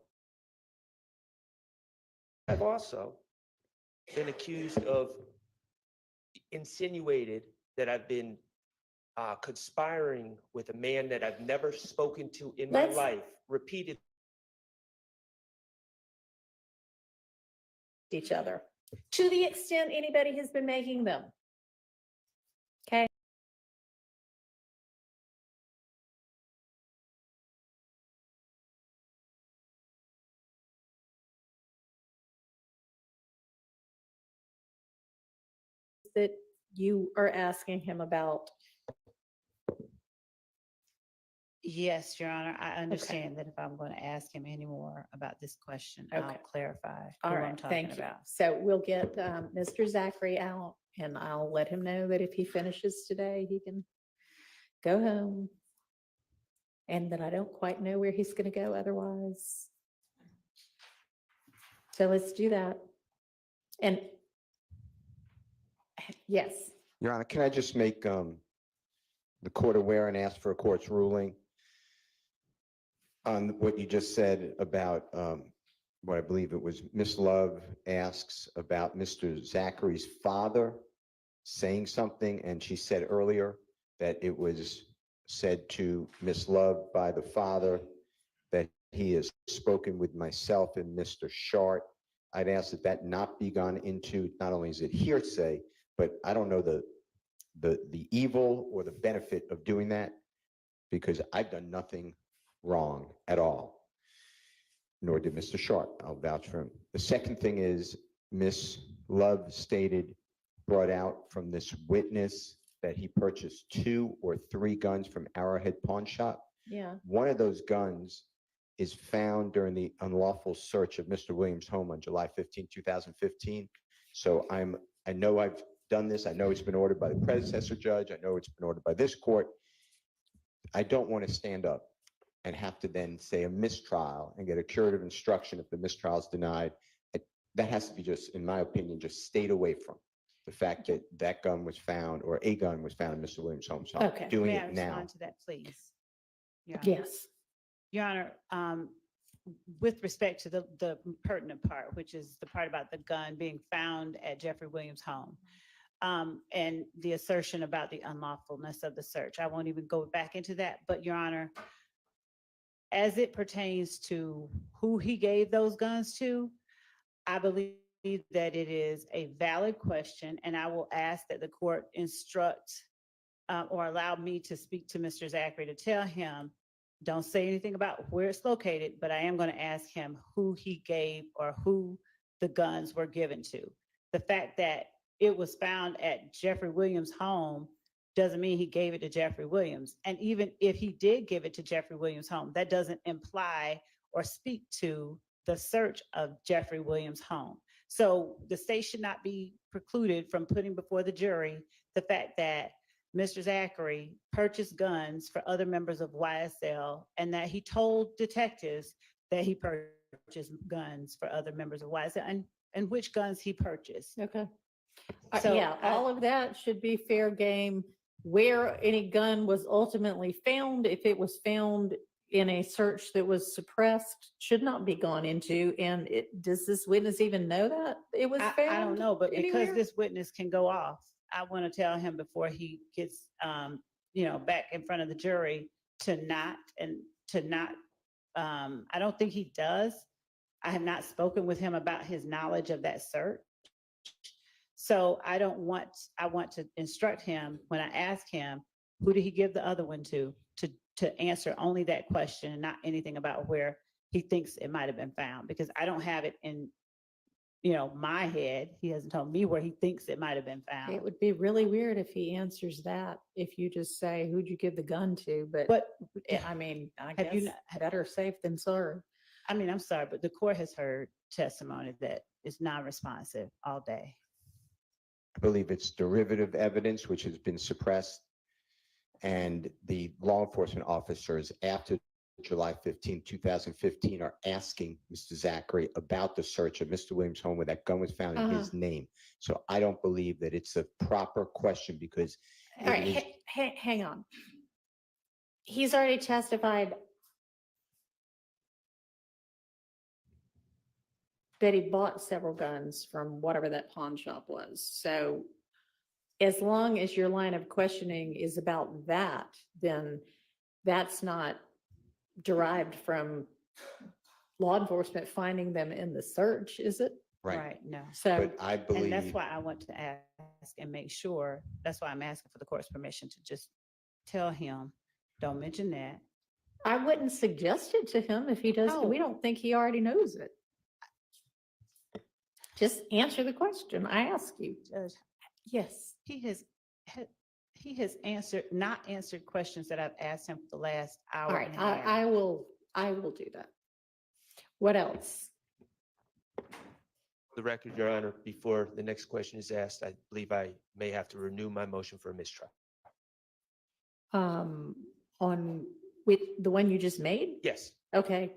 I've also been accused of, insinuated that I've been conspiring with a man that I've never spoken to in my Let's- life, repeatedly. Each other to the extent anybody has been making them. Okay. That you are asking him about. Yes, Your Honor, I understand that if I'm going to ask him any more about this question, I'll Okay. clarify All who I'm right, talking thank you. about. So we'll get Mr. Zachary out, and I'll let him know that if he finishes today, he can go home. And that I don't quite know where he's going to go otherwise. So let's do that. And yes, Your Honor, can I just make the court aware and ask for a court's ruling on what you just said about what I believe it was Miss Love asks about Mr. Zachary's father saying something, and she said earlier that it was said to Miss Love by the father that he has spoken with myself and Mr. Shart. I'd ask that that not be gone into, not only is it hearsay, but I don't know the evil or the benefit of doing that, because I've done nothing wrong at all, nor did Mr. Shart. I'll vouch for him. The second thing is Miss Love brought out from this witness that he purchased 2 or 3 guns from Arrowhead Pawn Shop. yeah, One of those guns is found during the unlawful search of Mr. Williams' home on July 15, 2015. So I know I've done this. I know it's been ordered by the predecessor judge. I know it's been ordered by this court. I don't want to stand up and have to then say a mistrial and get a curative instruction if the mistrial is denied. That has to be just, in my opinion, just stayed away from the fact that that gun was found, or a gun was found in Mr. Williams' home. So Okay. I'm doing May I it now. respond to that, please? Your Honor? yes. Your Honor, with respect to the pertinent part, which is the part about the gun being found at Jeffrey Williams' home, and the assertion about the unlawfulness of the search. I won't even go back into that, but Your Honor, as it pertains to who he gave those guns to, I believe that it is a valid question, and I will ask that the court instruct or allow me to speak to Mr. Zachary to tell him, don't say anything about where it's located, but I am going to ask him who he gave or who the guns were given to. The fact that it was found at Jeffrey Williams' home doesn't mean he gave it to Jeffrey Williams. And even if he did give it to Jeffrey Williams' home, that doesn't imply or speak to the search of Jeffrey Williams' home. So the state should not be precluded from putting before the jury the fact that Mr. Zachary purchased guns for other members of YSL and that he told detectives that he purchased guns for other members of YSL and which guns he purchased. Okay. So Yeah, all of that should be fair game. Where any gun was ultimately found, if it was found in a search that was suppressed, should not be gone into. And does this witness even know that it was found? I don't know, but because anywhere? this witness can go off, I want to tell him before he gets, back in front of the jury to not, I don't think he does. I have not spoken with him about his knowledge of that search. So I want to instruct him when I ask him, who did he give the other one to answer only that question and not anything about where he thinks it might have been found, because I don't have it in, my head. He hasn't told me where he thinks it might have been found. It would be really weird if he answers that, if you just say, who'd you give the gun to? But I mean, I Have you guess better safe than sorry. I mean, I'm sorry, but the court has heard testimony that is non-responsive all day. I believe it's derivative evidence which has been suppressed. And the law enforcement officers after July 15, 2015 are asking Mr. Zachary about the search of Mr. Williams' home where that gun was found in his name. So I don't believe that it's a proper question because. All right, hang on. He's already testified that he bought several guns from whatever that pawn shop was. So as long as your line of questioning is about that, then that's not derived from law enforcement finding them in the search, is it? Right. No. So, But I believe. And that's why I want to ask and make sure, that's why I'm asking for the court's permission to just tell him, don't mention that. I wouldn't suggest it to him if he doesn't, we don't think he already knows it. Just answer the question I ask you. Judge, Yes. he has not answered questions that I've asked him for the last hour. All right, and a half. I will do that. What else? The record, Your Honor, before the next question is asked, I believe I may have to renew my motion for a mistrial. On with the one you just made? Yes, Okay.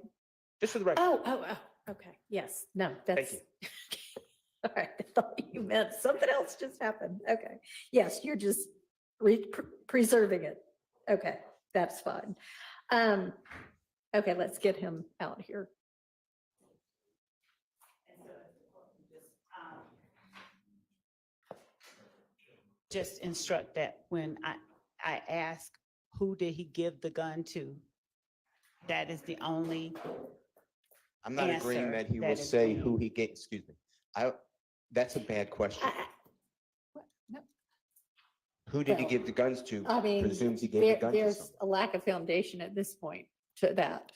just for the record. Oh, okay. Yes, no, that's. you. All right, I thought you meant something else just happened. Okay. Yes, you're just preserving it. Okay, that's fine. Okay, let's get him out here. Just instruct that when I ask, who did he give the gun to? That is the only, I'm not agreeing answer that he that will is say being- who he gave, excuse me. That's a bad question. No. Who did he Well, give the guns to? I mean, Presumes he gave the gun to there's someone. a lack of foundation at this point to that.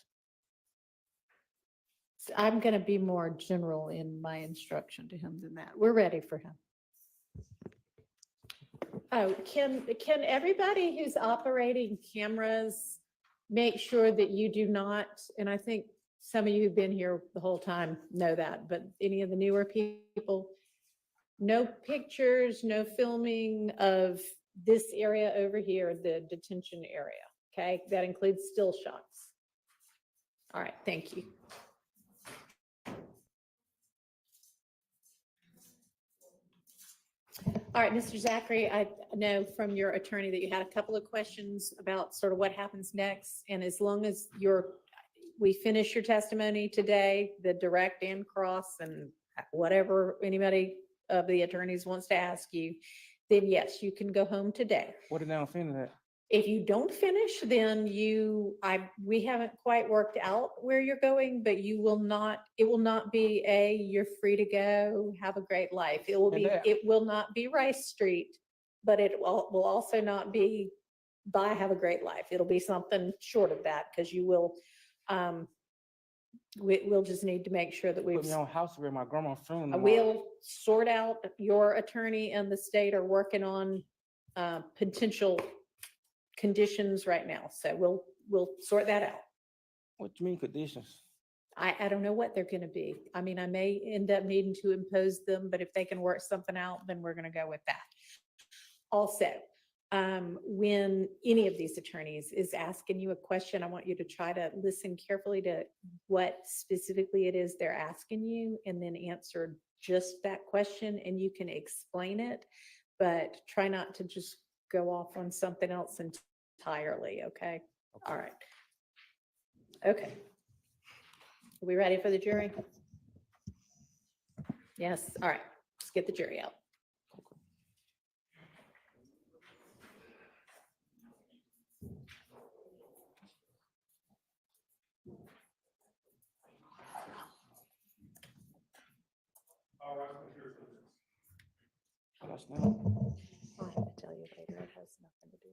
So I'm going to be more general in my instruction to him than that. We're ready for him. Oh, can everybody who's operating cameras make sure that you do not, and I think some of you who've been here the whole time know that, but any of the newer people, no pictures, no filming of this area over here, the detention area, okay? That includes still shots. All right, thank you. All right, Mr. Zachary, I know from your attorney that you had a couple of questions about sort of what happens next. And as long as we finish your testimony today, the direct and cross and whatever anybody of the attorneys wants to ask you, then yes, you can go home today. What did they finish at? If you don't finish, then we haven't quite worked out where you're going, but it will not be you're free to go, have a great life. And that- It will not be Rice Street, but it will also not be bye, have a great life. It'll be something short of that, because you will, we'll just need to make sure that Put me on house arrest, my grandma's funeral tomorrow. we'll sort out, your attorney and the state are working on potential conditions right now. So we'll sort that out. What do you mean conditions? I don't know what they're gonna be. I mean, I may end up needing to impose them, but if they can work something out, then we're gonna go with that. Also, when any of these attorneys is asking you a question, I want you to try to listen carefully to what specifically it is they're asking you, and then answer just that question, and you can explain it, but try not to just go off on something else entirely, okay? All right. Okay. Are we ready for the jury? Yes, all right, let's get the jury out. That's not. I'll have to tell you later, it has nothing to do.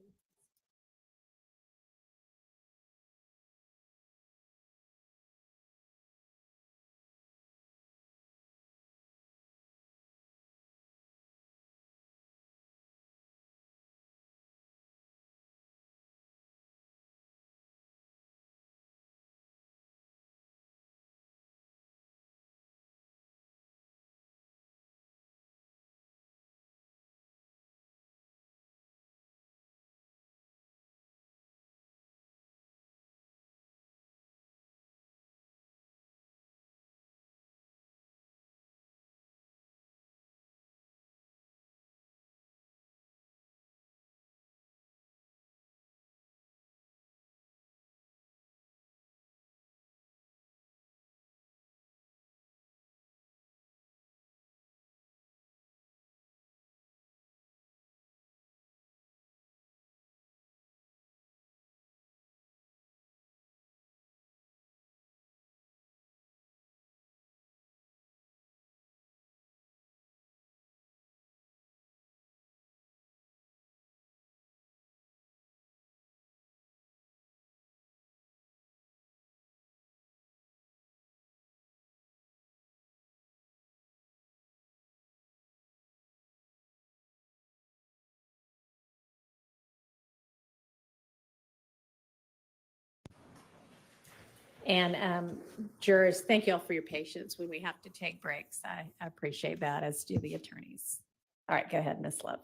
And jurors, thank you all for your patience when we have to take breaks. I appreciate that, as do the attorneys. All right, go ahead, Ms. Love.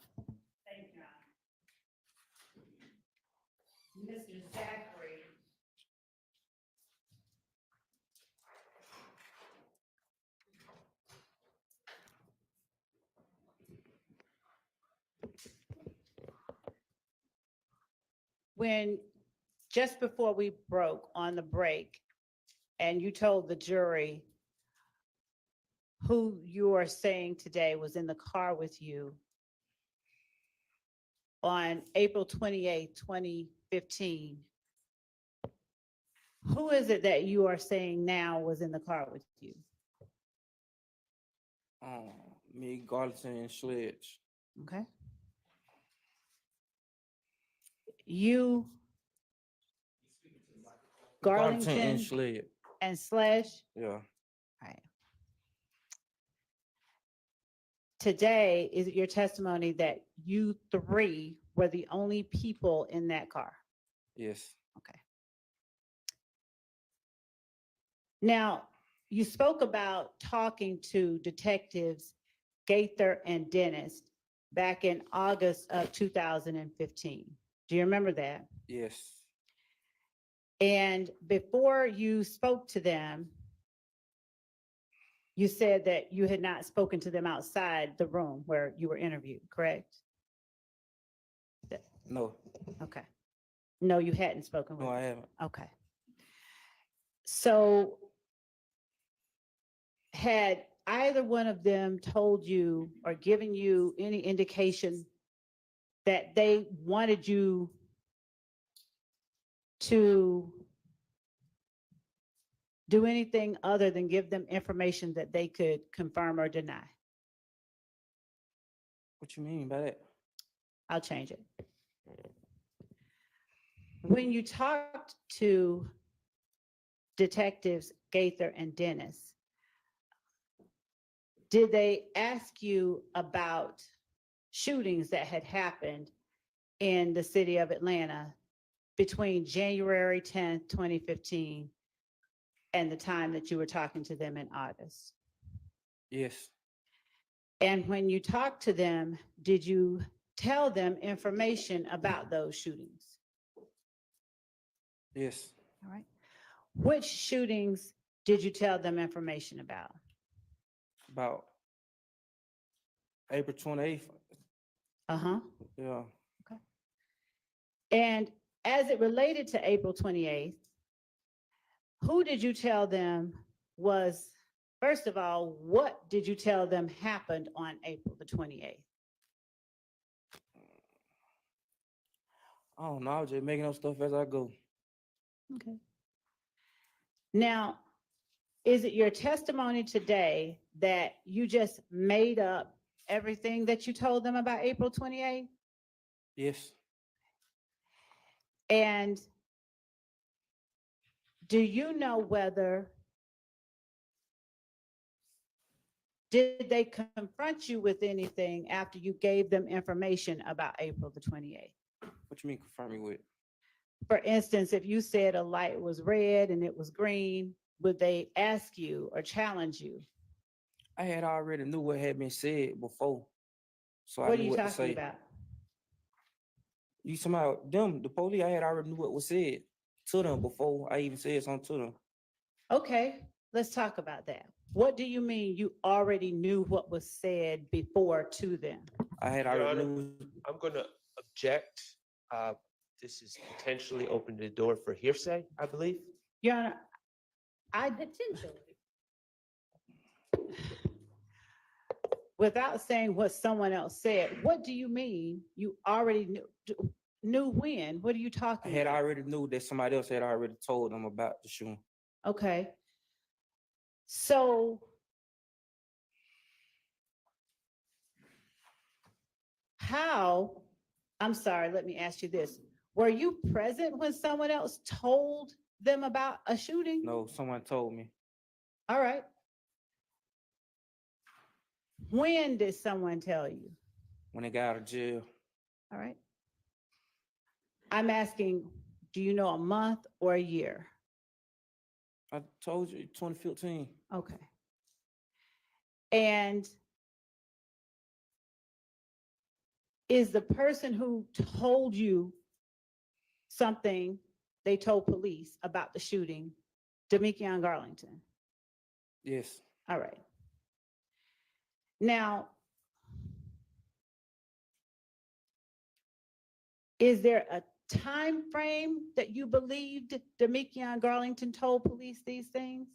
Thank you. Mr. Zachary. When, just before we broke on the break, and you told the jury who you are saying today was in the car with you on April 28th, 2015, who is it that you are saying now was in the car with you? Me, Garlington, and Sledge. Okay. You, and Garlington, Sledge. and Sledge? Yeah. Right. Today, is it your testimony that you three were the only people in that car? Yes. Okay. Now, you spoke about talking to detectives Gaither and Dennis back in August of 2015. Do you remember that? Yes. And before you spoke to them, you said that you had not spoken to them outside the room where you were interviewed, correct? No. Okay. No, you hadn't spoken with No, them. I haven't. Okay. So had either one of them told you or given you any indication that they wanted you to do anything other than give them information that they could confirm or deny? What you mean by that? I'll change it. When you talked to detectives Gaither and Dennis, did they ask you about shootings that had happened in the city of Atlanta between January 10th, 2015 and the time that you were talking to them in August? Yes, And when you talked to them, did you tell them information about those shootings? yes. All right. Which shootings did you tell them information about? About April 28th. Uh-huh. Yeah. And as it related to April 28th, who did you tell them was, first of all, what did you tell them happened on April the 28th? I don't know. I was just making up stuff as I go. Okay. Now, is it your testimony today that you just made up everything that you told them about April 28th? Yes. And do you know whether did they confront you with anything after you gave them information about April the 28th? What you mean confirm me with? For instance, if you said a light was red and it was green, would they ask you or challenge you? I had already knew what had been said before. So I What are knew you what to talking say. about? You talking about them, the police, I had already knew what was said to them before I even said something to them. Okay, let's talk about that. What do you mean you already knew what was said before to them? I had Your already Honor, knew. I'm going to object. This is potentially opening the door for hearsay, I believe. Your Honor, without saying what someone else said, what do you mean you already knew when? What are you I talking had about? already knew that somebody else had already told them about the shooting. Okay. So how, I'm sorry, let me ask you this. Were you present when someone else told them about a shooting? No, someone told me. All right. When did someone tell you? When they got out of jail. All right. I'm asking, do you know a month or a year? I told you 2015. Okay. And is the person who told you something they told police about the shooting Demekion Garlington? Yes. All right. Now, is there a time frame that you believed Demekion Garlington told police these things?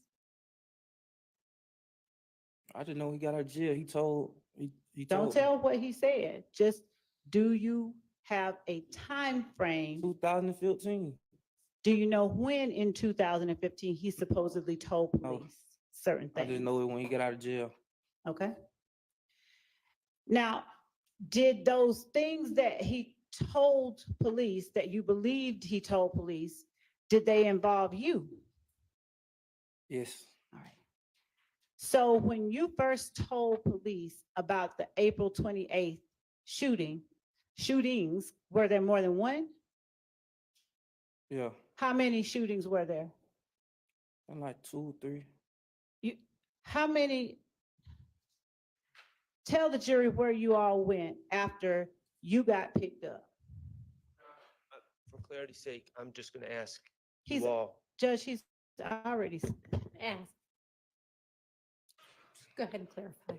I didn't know he got out of jail. He told Don't told me. tell what he said. Just, do you have a time frame? 2015. Do you know when in 2015 he supposedly told police certain I didn't things? know it when he got out of jail. Okay. Now, did those things that he told police, that you believed he told police, did they involve you? Yes. All right. So when you first told police about the April 28th shootings, were there more than one? Yeah. How many shootings were there? And like 2, 3. How many? Tell the jury where you all went after you got picked up. For clarity's sake, I'm just going to ask He's, you all. Judge, he's already Ask. Go ahead and clarify.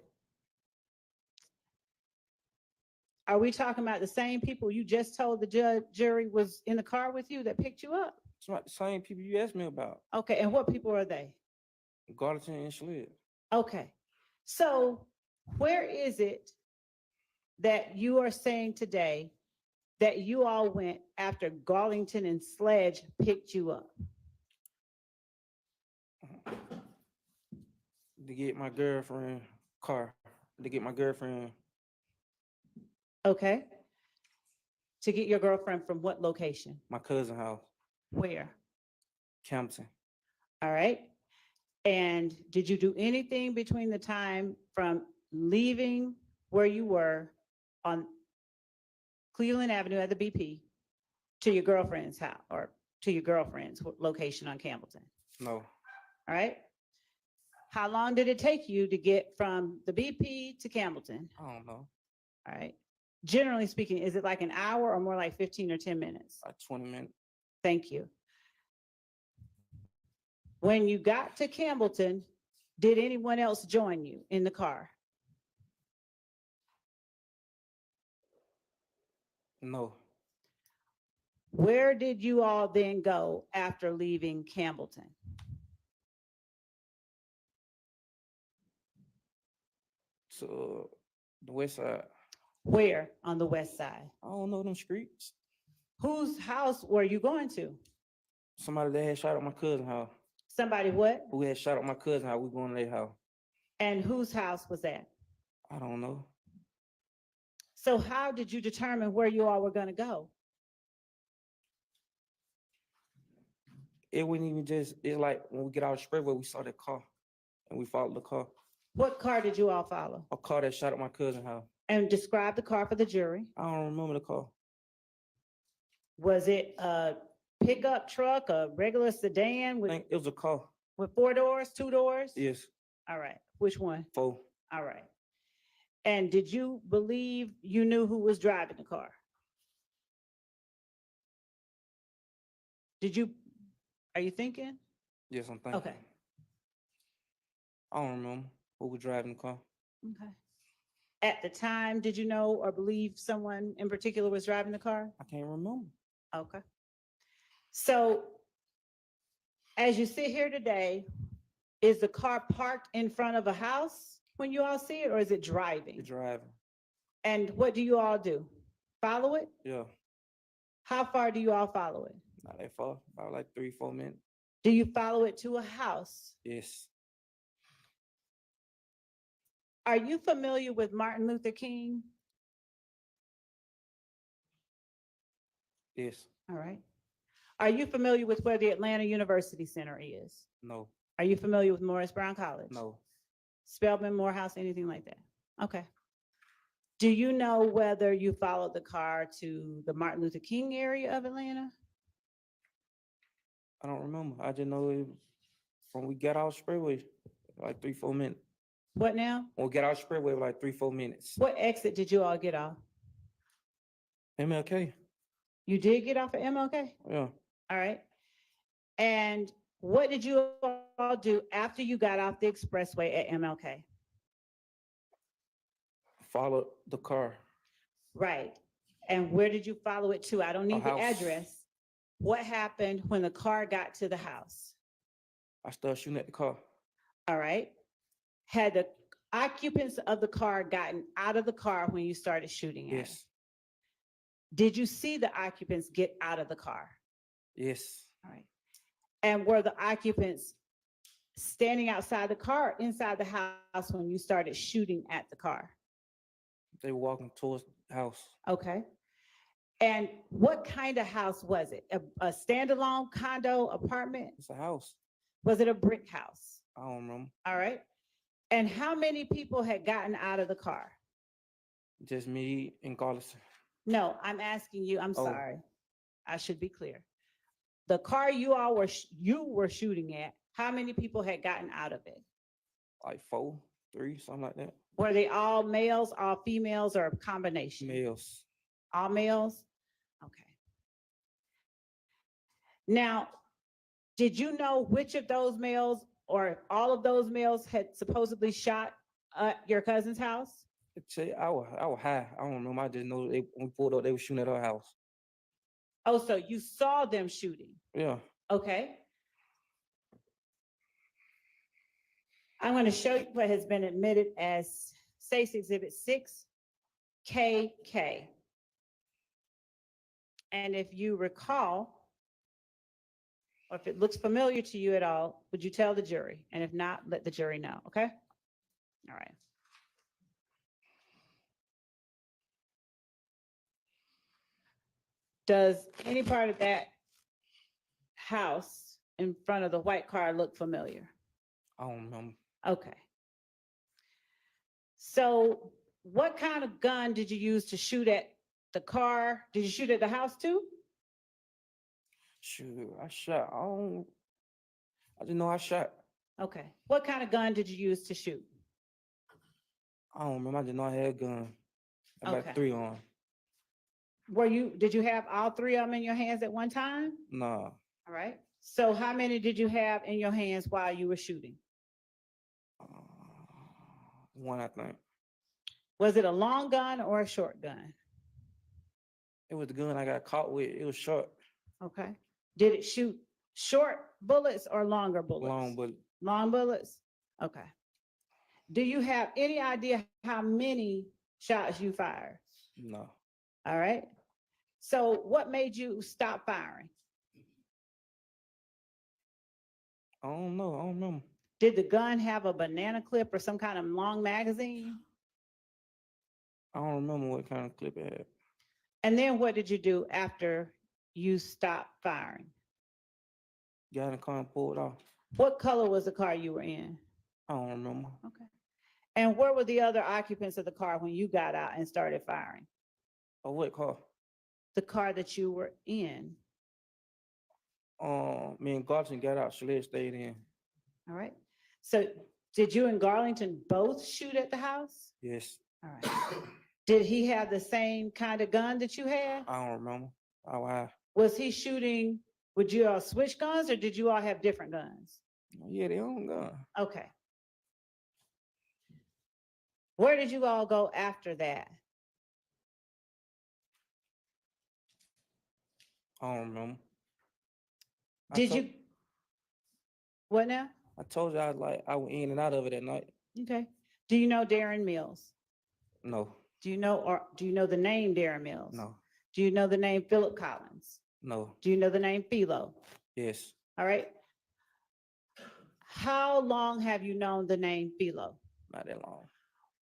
Are we talking about the same people you just told the jury was in the car with you that picked you up? It's not the same people you asked me about. Okay, and what people are they? Garlington and Schlid. Okay, so where is it that you are saying today that you all went after Garlington and Sledge picked you up? To get my girlfriend car, to get my girlfriend, Okay. To get your girlfriend from what location? my cousin house, Where? Campton. All right. And did you do anything between the time from leaving where you were on Cleveland Avenue at the BP to your girlfriend's house or to your girlfriend's location on Campbellton? No, All right. How long did it take you to get from the BP to Campbellton? I don't know, All right. Generally speaking, is it like an hour or more like 15 or 10 minutes? like 20 minutes. Thank you. When you got to Campbellton, did anyone else join you in the car? No, Where did you all then go after leaving Campbellton? to the west side. Where on the west side? I don't know them streets. Whose house were you going to? Somebody that had shot at my cousin house. Somebody what? Who had shot at my cousin house, we going to their house. And whose house was that? I don't know. So how did you determine where you all were going to go? It wouldn't even just, it's like when we get out of Spreadway, we saw the car and we followed the car. What car did you all follow? A car that shot at my cousin house. And describe the car for the jury. I don't remember the car. Was it a pickup truck, a regular sedan I with, think it was a car. with 4 doors, 2 doors? Yes, All right. Which one? 4. All right. And did you believe you knew who was driving the car? Did you, are you thinking? Yes, I'm thinking. Okay. I don't remember who was driving the car. Okay. At the time, did you know or believe someone in particular was driving the car? I can't remember. Okay. So as you sit here today, is the car parked in front of a house when you all see it, or is it driving? The driving. And what do you all do? Follow it? Yeah, How far do you all follow it? not that far, about like 3-4 minutes. Do you follow it to a house? Yes, Are you familiar with Martin Luther King? yes, All right. Are you familiar with where the Atlanta University Center is? no, Are you familiar with Morris Brown College? no, Spelman, Morehouse, anything like that? Okay. Do you know whether you followed the car to the Martin Luther King area of Atlanta? I don't remember. I just know it was when we got out Spreadway, like 3-4 minutes. What now? When we got out Spreadway, like 3-4 minutes. What exit did you all get off? MLK, You did get off at MLK? yeah. All right. And what did you all do after you got off the expressway at MLK? Followed the car. Right. And where did you follow it to? I don't need the house. address. What happened when the car got to the house? I started shooting at the car. All right. Had the occupants of the car gotten out of the car when you started shooting at it? Yes, Did you see the occupants get out of the car? yes. All right. And were the occupants standing outside the car, inside the house when you started shooting at the car? They were walking towards the house. Okay. And what kind of house was it? A standalone condo apartment? It's a house. Was it a brick house? I don't remember. All right. And how many people had gotten out of the car? Just me and Garlison. No, I'm asking you, I'm Oh. sorry. I should be clear. The car you all were, you were shooting at, how many people had gotten out of it? Like 4, 3, something like that. Were they all males, all females, or a combination? Males. All males? Okay. Now, did you know which of those males or all of those males had supposedly shot at your cousin's house? I was high. I don't remember. I just know when we pulled up, they were shooting at our house. Oh, so you saw them shooting? Yeah. Okay. I'm going to show you what has been admitted as State's Exhibit 6, KK. And if you recall, or if it looks familiar to you at all, would you tell the jury? And if not, let the jury know, okay? All right. Does any part of that house in front of the white car look familiar? I don't remember. Okay. So what kind of gun did you use to shoot at the car? Did you shoot at the house too? Shoot, I shot. I didn't know I shot. Okay. What kind of gun did you use to shoot? I don't remember. I didn't know I had a gun. I got Okay. 3 on. Did you have all 3 of them in your hands at one time? Nah, All right. So how many did you have in your hands while you were shooting? 1, I think. Was it a long gun or a short gun? It was the gun I got caught with. It was short, Okay. Did it shoot short bullets or longer bullets? long, but Long bullets? Okay. Do you have any idea how many shots you fired? no. All right. So what made you stop firing? I don't know. I don't remember. Did the gun have a banana clip or some kind of long magazine? I don't remember what kind of clip it had. And then what did you do after you stopped firing? Got in the car and pulled off. What color was the car you were in? I don't remember. Okay. And where were the other occupants of the car when you got out and started firing? Oh, what car? The car that you were in. Me and Garton got out. Shalette stayed in. All right. So did you and Garlington both shoot at the house? Yes. All right. Did he have the same kind of gun that you had? I don't remember. Oh, I. Was he shooting, would you all switch guns or did you all have different guns? Yeah, they own gun. Okay. Where did you all go after that? I don't remember. Did you? What now? I told you I went in and out of it at night. Okay. Do you know Darren Mills? No, Do you know the name Darren Mills? no, Do you know the name Philip Collins? no. Do you know the name Philo? Yes. All right. How long have you known the name Philo? Not that long.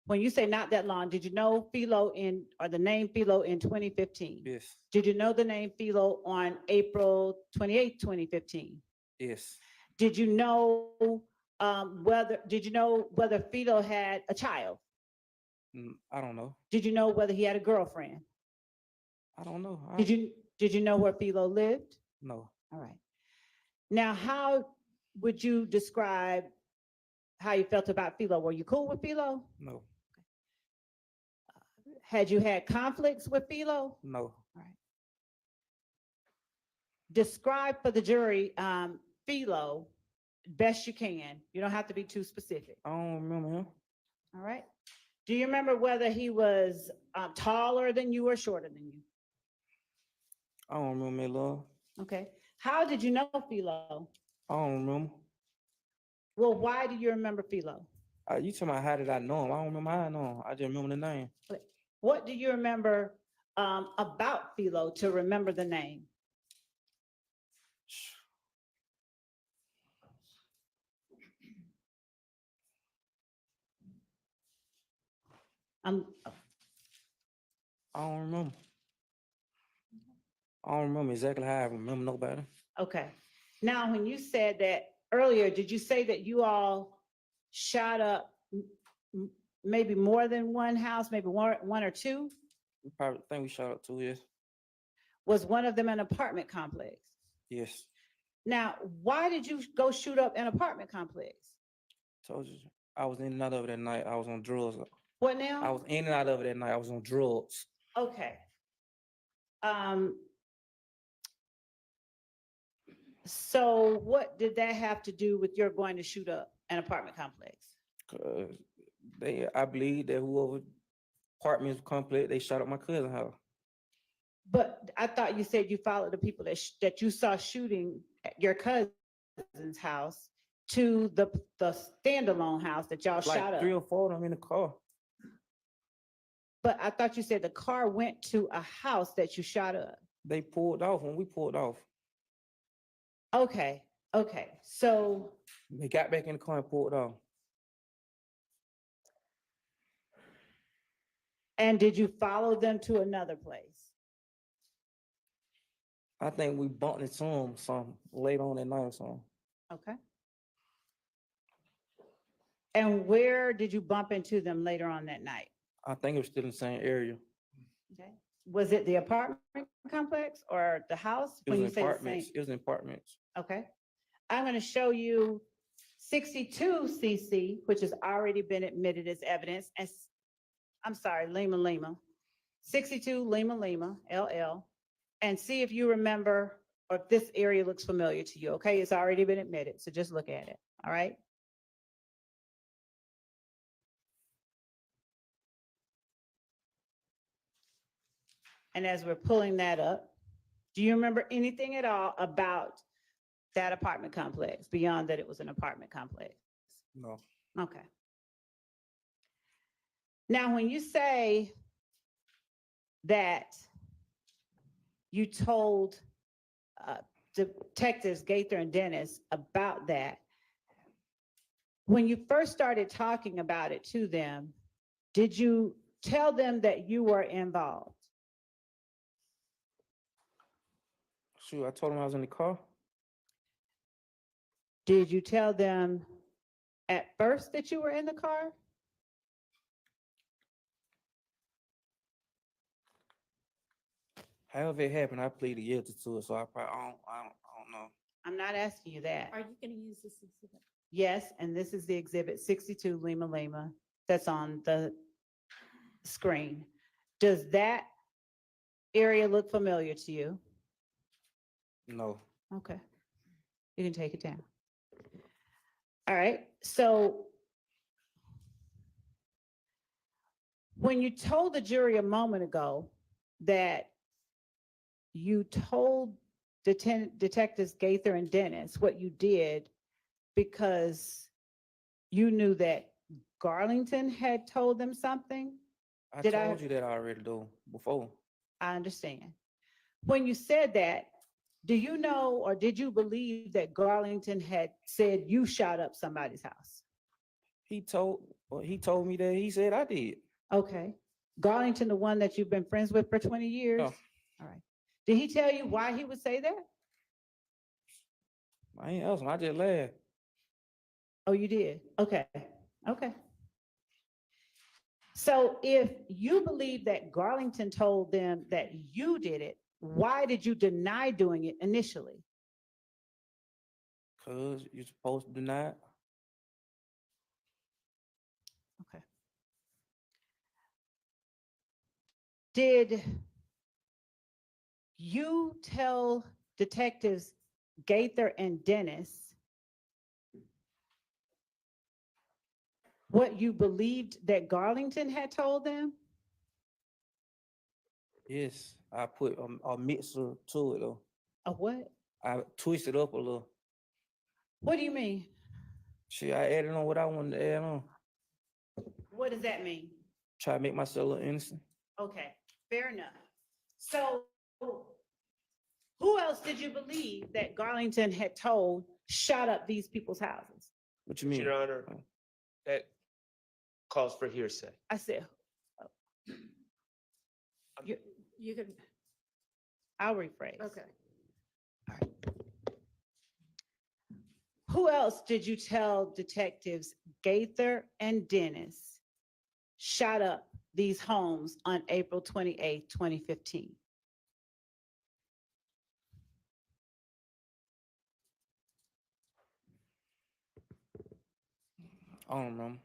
When you say not that long, did you know Philo or the name Philo in 2015? Yes. Did you know the name Philo on April 28th, 2015? Yes. Did you know whether Philo had a child? I don't know. Did you know whether he had a girlfriend? I don't know. Did you know where Philo lived? No. All right. Now, how would you describe how you felt about Philo? Were you cool with Philo? No. Had you had conflicts with Philo? No. All right. Describe for the jury Philo best you can. You don't have to be too specific. I don't remember him. All right. Do you remember whether he was taller than you or shorter than you? I don't remember me, love. Okay. How did you know Philo? I don't remember. Well, why do you remember Philo? You talking about how did I know him? I don't remember how I know him. I just remember the name. What do you remember about Philo to remember the name? I don't remember. I don't remember exactly how I remember nobody. Okay. Now, when you said that earlier, did you say that you all shot up maybe more than one house, maybe one or two? We probably think we shot up 2 years. Was one of them an apartment complex? Yes. Now, why did you go shoot up an apartment complex? Told you. I was in and out of it at night. I was on drugs. What now? I was in and out of it at night. I was on drugs. Okay. So what did that have to do with your going to shoot up an apartment complex? Cause I believe that whoever apartments complex, they shot up my cousin's house. But I thought you said you followed the people that you saw shooting at your cousin's house to the standalone house that y'all shot Like up. 3 or 4 of them in the car. But I thought you said the car went to a house that you shot up. They pulled off when we pulled off. Okay, so They got back in the car and pulled off. and did you follow them to another place? I think we bumped into them some later on that night or something. Okay. And where did you bump into them later on that night? I think it was still in the same area. Okay. Was it the apartment complex or the house? It When was you in say the apartments. same? It was in apartments. Okay. I'm going to show you 62 CC, which has already been admitted as evidence. And I'm sorry, Lima, 62 Lima, LL, and see if you remember or if this area looks familiar to you. Okay. It's already been admitted. So just look at it. All right. And as we're pulling that up, do you remember anything at all about that apartment complex beyond that it was an apartment complex? No. Okay. Now, when you say that you told Detectives Gaither and Dennis about that, when you first started talking about it to them, did you tell them that you were involved? Shoot, I told them I was in the car. Did you tell them at first that you were in the car? However it happened, I pleaded guilty to it, so I probably I don't know. I'm not asking you that. Are you gonna use this exhibit? Yes, and this is the exhibit 62 Lima that's on the screen. Does that area look familiar to you? No. Okay. You can take it down. All right, so when you told the jury a moment ago that you told Detectives Gaither and Dennis what you did because you knew that Garlington had told them something, I Did I- told you that already though, before. I understand. When you said that, do you know or did you believe that Garlington had said you shot up somebody's house? He told me that he said I did. Okay. Garlington, the one that you've been friends with for 20 years? No. All right. Did he tell you why he would say that? I ain't asked him, I just laughed. Oh, you did? Okay. Okay. So if you believe that Garlington told them that you did it, why did you deny doing it initially? Cause you're supposed to deny it. Okay. Did you tell Detectives Gaither and Dennis what you believed that Garlington had told them? Yes, I put a mixer to it though. A what? I twisted up a little. What do you mean? Shit, I added on what I wanted to add on. What does that mean? Try to make myself look innocent. Okay, fair enough. So who else did you believe that Garlington had told shot up these people's houses? What you mean? Your Honor, that calls for hearsay. I said, You can, I'll rephrase. okay. Who else did you tell Detectives Gaither and Dennis shot up these homes on April 28th, 2015? I don't know.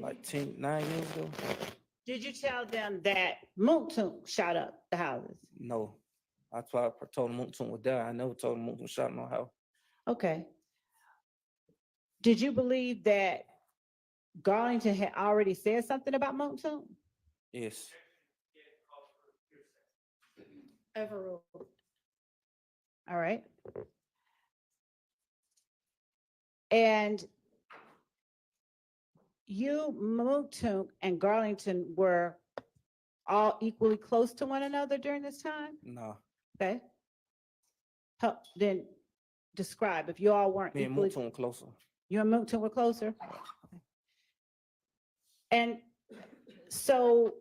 Like 9 years ago? Did you tell them that Moontoon shot up the houses? No. That's why I told him Moontoon would die. I never told him Moontoon shot no house. Okay. Did you believe that Garlington had already said something about Moontoon? Yes. Overruled. All right. And you, Moontoon, and Garlington were all equally close to one another during this time? No, Okay. Help, then describe if you all weren't me and equally, Moulton closer. you and Moulton were closer? Okay. And so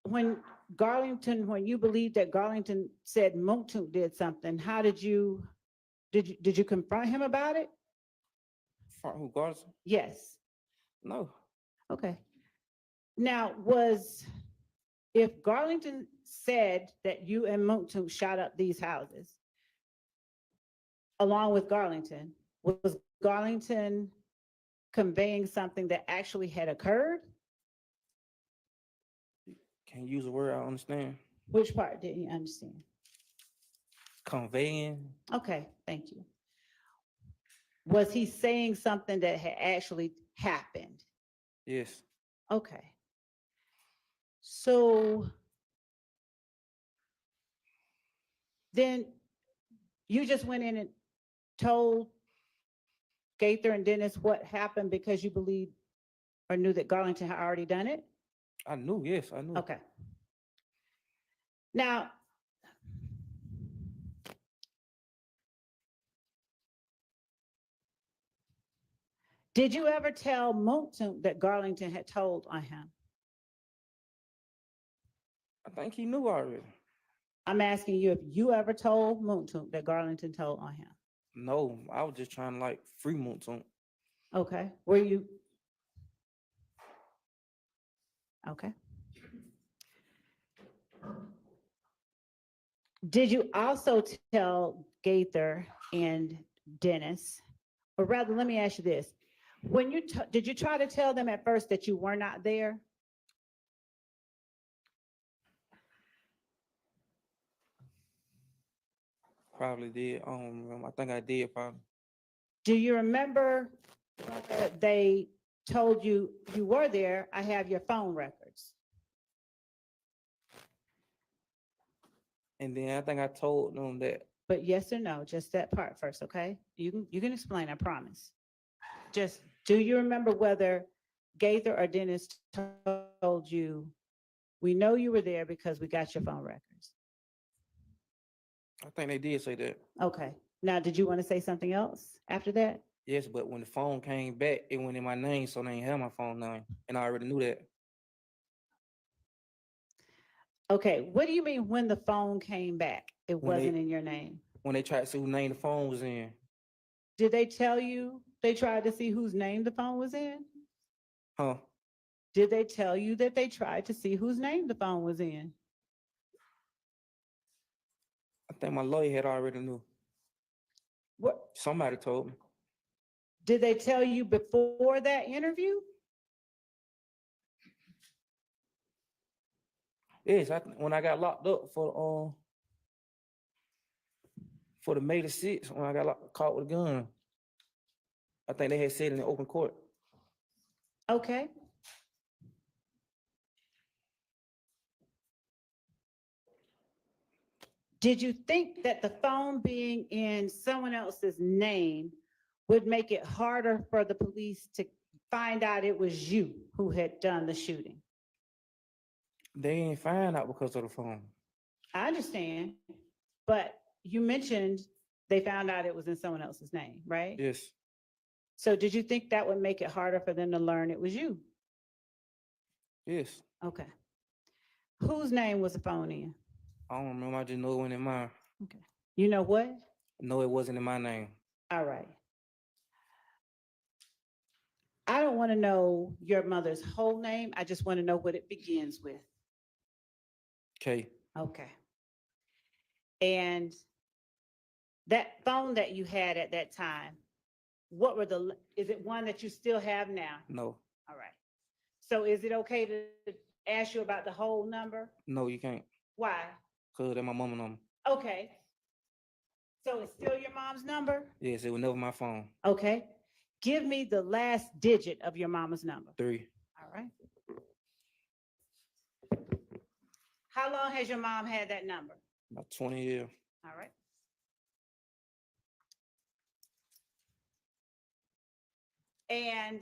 when when you believed that Garlington said Moulton did something, how did you confront him about it? Front who guards? Yes. No, Okay. Now, if Garlington said that you and Moulton shot up these houses, along with Garlington, was Garlington conveying something that actually had occurred? can't use a word I understand. Which part didn't you understand? Conveying, Okay, thank you. Was he saying something that had actually happened? yes, Okay. So then you just went in and told Gaither and Dennis what happened because you believed or knew that Garlington had already done it? I knew, yes, I knew. Okay. Now, did you ever tell Moulton that Garlington had told on him? I think he knew already. I'm asking you if you ever told Moulton that Garlington told on him. No, I was just trying to like free Moulton. Okay, were you? Okay. Did you also tell Gaither and Dennis, or rather, let me ask you this. When did you try to tell them at first that you were not there? Probably did. I think I did probably. Do you remember they told you you were there? I have your phone records. And then I think I told them that. But yes or no, just that part first, okay? You can explain, I promise. Just, do you remember whether Gaither or Dennis told you, we know you were there because we got your phone records? I think they did say that. Okay. Now, did you want to say something else after that? Yes, but when the phone came back, it went in my name, so they didn't have my phone name, and I already knew that. Okay, what do you mean when the phone came back? It When wasn't in your name. When they tried to see who name the phone was in. Did they tell you they tried to see whose name the phone was in? Huh? Did they tell you that they tried to see whose name the phone was in? I think my lawyer had already knew. What, Somebody told me. did they tell you before that interview? Yes, when I got locked up for the May the 6th, when I got caught with a gun, I think they had said in the open court. Okay. Did you think that the phone being in someone else's name would make it harder for the police to find out it was you who had done the shooting? They ain't find out because of the phone. I understand, but you mentioned they found out it was in someone else's name, right? Yes, So did you think that would make it harder for them to learn it was you? yes. Okay. Whose name was the phone in? I don't remember. I just know it went in mine. Okay. You know what? No, it wasn't in my name. All right. I don't want to know your mother's whole name. I just want to know what it begins with. Okay. Okay. And that phone that you had at that time, is it one that you still have now? No. All right. So is it okay to ask you about the whole number? No, you can't. Why? Cause that's my mama number. Okay. So it's still your mom's number? Yes, it was never my phone. Okay. Give me the last digit of your mama's number. 3. All right. How long has your mom had that number? About 20 years. All right. And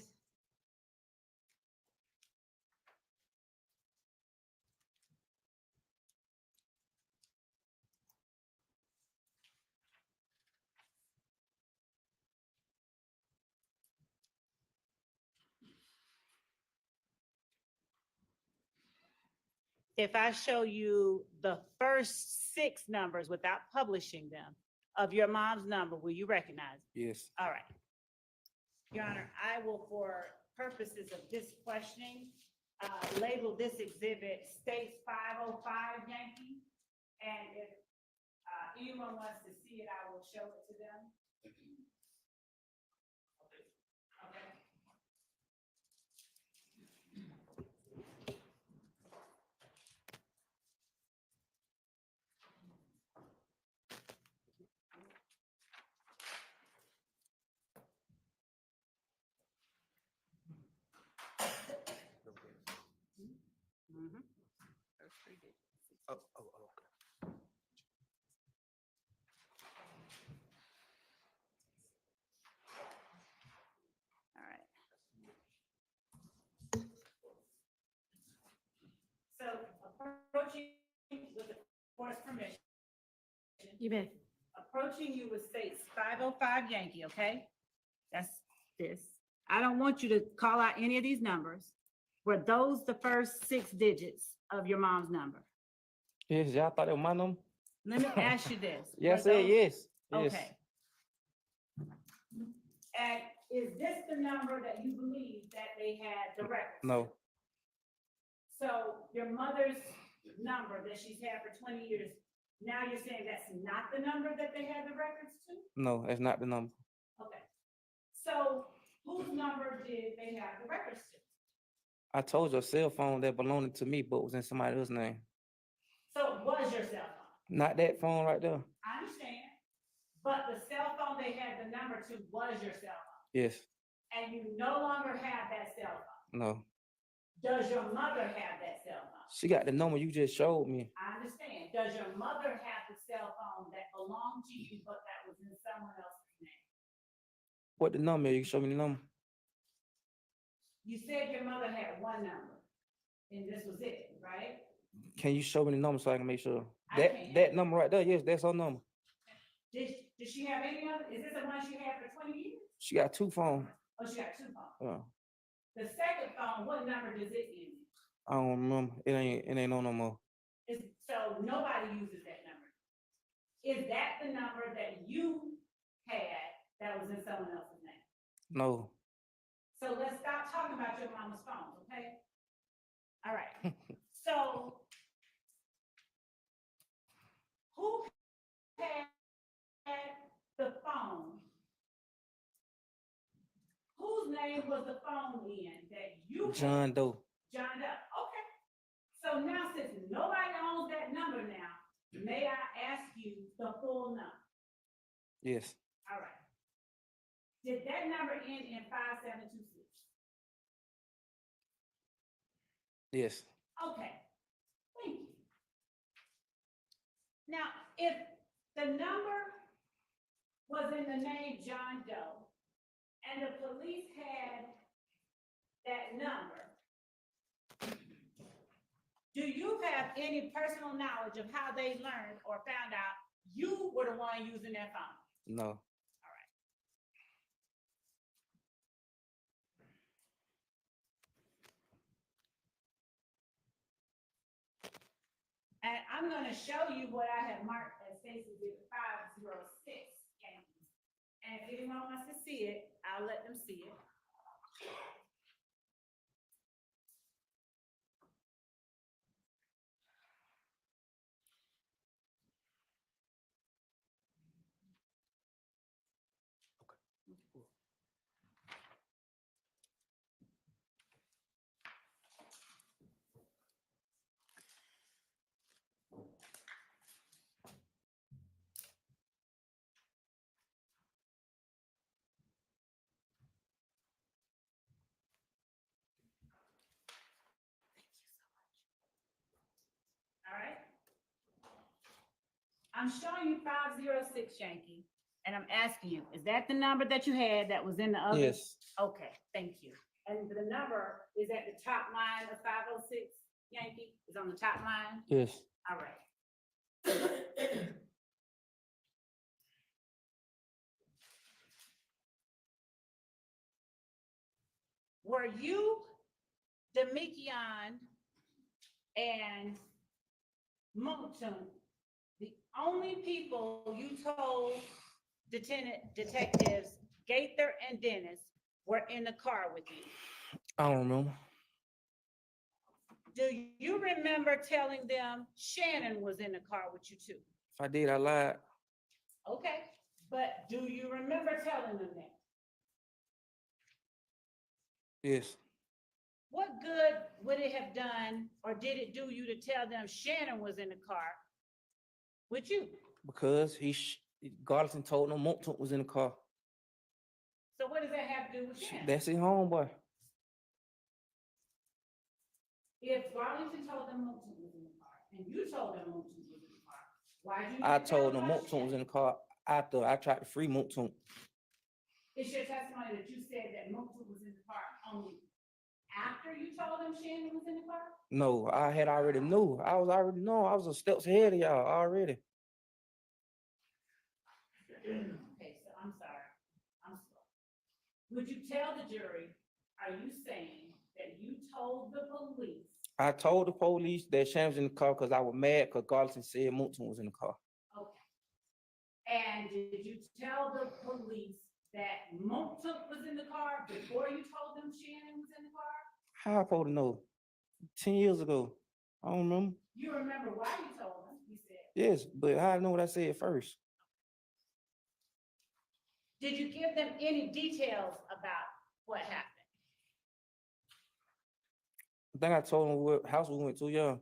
if I show you the first 6 numbers without publishing them of your mom's number, will you recognize it? Yes. All right. Your Honor, I will, for purposes of this questioning, label this exhibit States 505 Yankee. And if anyone wants to see it, I will show it to them. Okay. Mhm. Those 3 digits. Oh, okay. All right. So approaching with the court's permission. You may. Approaching you with states 505 Yankee, okay? That's this. I don't want you to call out any of these numbers. Were those the first 6 digits of your mom's number? Yes, y'all thought it was my number? Let me ask you this. Yes, Were sir, those- yes. Yes. Okay. And is this the number that you believe that they had the records? No, So your mother's number that she's had for 20 years, now you're saying that's not the number that they had the records to? no, that's not the number. Okay. So whose number did they have the records to? I told you a cell phone that belonged to me, but was in somebody else's name. So it was your cell phone? Not that phone right there. I understand. But the cell phone they had the number to was your cell phone? Yes, And you no longer have that cell phone? no. Does your mother have that cell phone? She got the number you just showed me. I understand. Does your mother have the cell phone that belonged to you, but that was in someone else's name? What the number? You can show me the number. You said your mother had one number, and this was it, right? Can you show me the number so I can make sure? I can. That number right there, yes, that's her number. Did she have any other, is this the one she had for 20 years? She got 2 phones. Oh, she got 2 phones. Yeah. The second phone, what number does it end? I don't remember. It ain't on no more. So nobody uses that number. Is that the number that you had that was in someone else's name? No. So let's stop talking about your mama's phone, okay? All right. So who had the phone? Whose name was the phone in that you had? John Doe. John Doe, okay. So now, since nobody owns that number now, may I ask you the full number? Yes. All right. Did that number end in 5726? Yes. Okay, thank you. Now, if the number was in the name John Doe, and the police had that number, do you have any personal knowledge of how they learned or found out you were the one using that phone? No. And I'm gonna show you what I have marked as Stacy did 506 Yankees. And if anyone wants to see it, I'll let them see it. All right. I'm showing you 506 Yankee, and I'm asking you, is that the number that you had that was in the other? Yes. Okay, thank you. And the number is at the top line of 506 Yankee, is on the top line? Yes. All right. Were you, Demikion, and Moulton, the only people you told detectives Gaither and Dennis were in the car with you? I don't remember. Do you remember telling them Shannon was in the car with you too? If I did, I lied. Okay, but do you remember telling them that? Yes, What good would it have done, or did it do you to tell them Shannon was in the car with you? because Garlison told him Moulton was in the car. So what does that have to do with Shannon? That's his homeboy. If Garlington told them Moulton was in the car, and you told them Moulton was in the car, why did you? I not tell told them him about Moulton was in Shannon? the car after I tried to free Moulton. It's your testimony that you said that Moulton was in the car only after you told them Shannon was in the car? No, I had already knew. I was already know. I was a steps ahead of y'all already. Okay, so I'm sorry, I'm slow. Would you tell the jury, are you saying that you told the police? I told the police that Shannon was in the car because I was mad because Garlison said Moulton was in the car. Okay. And did you tell the police that Moulton was in the car before you told them Shannon was in the car? How I supposed to know? 10 years ago. I don't remember. You remember why you told them, you said. Yes, but how I know what I said first? Did you give them any details about what happened? I think I told them what house we went to, yeah.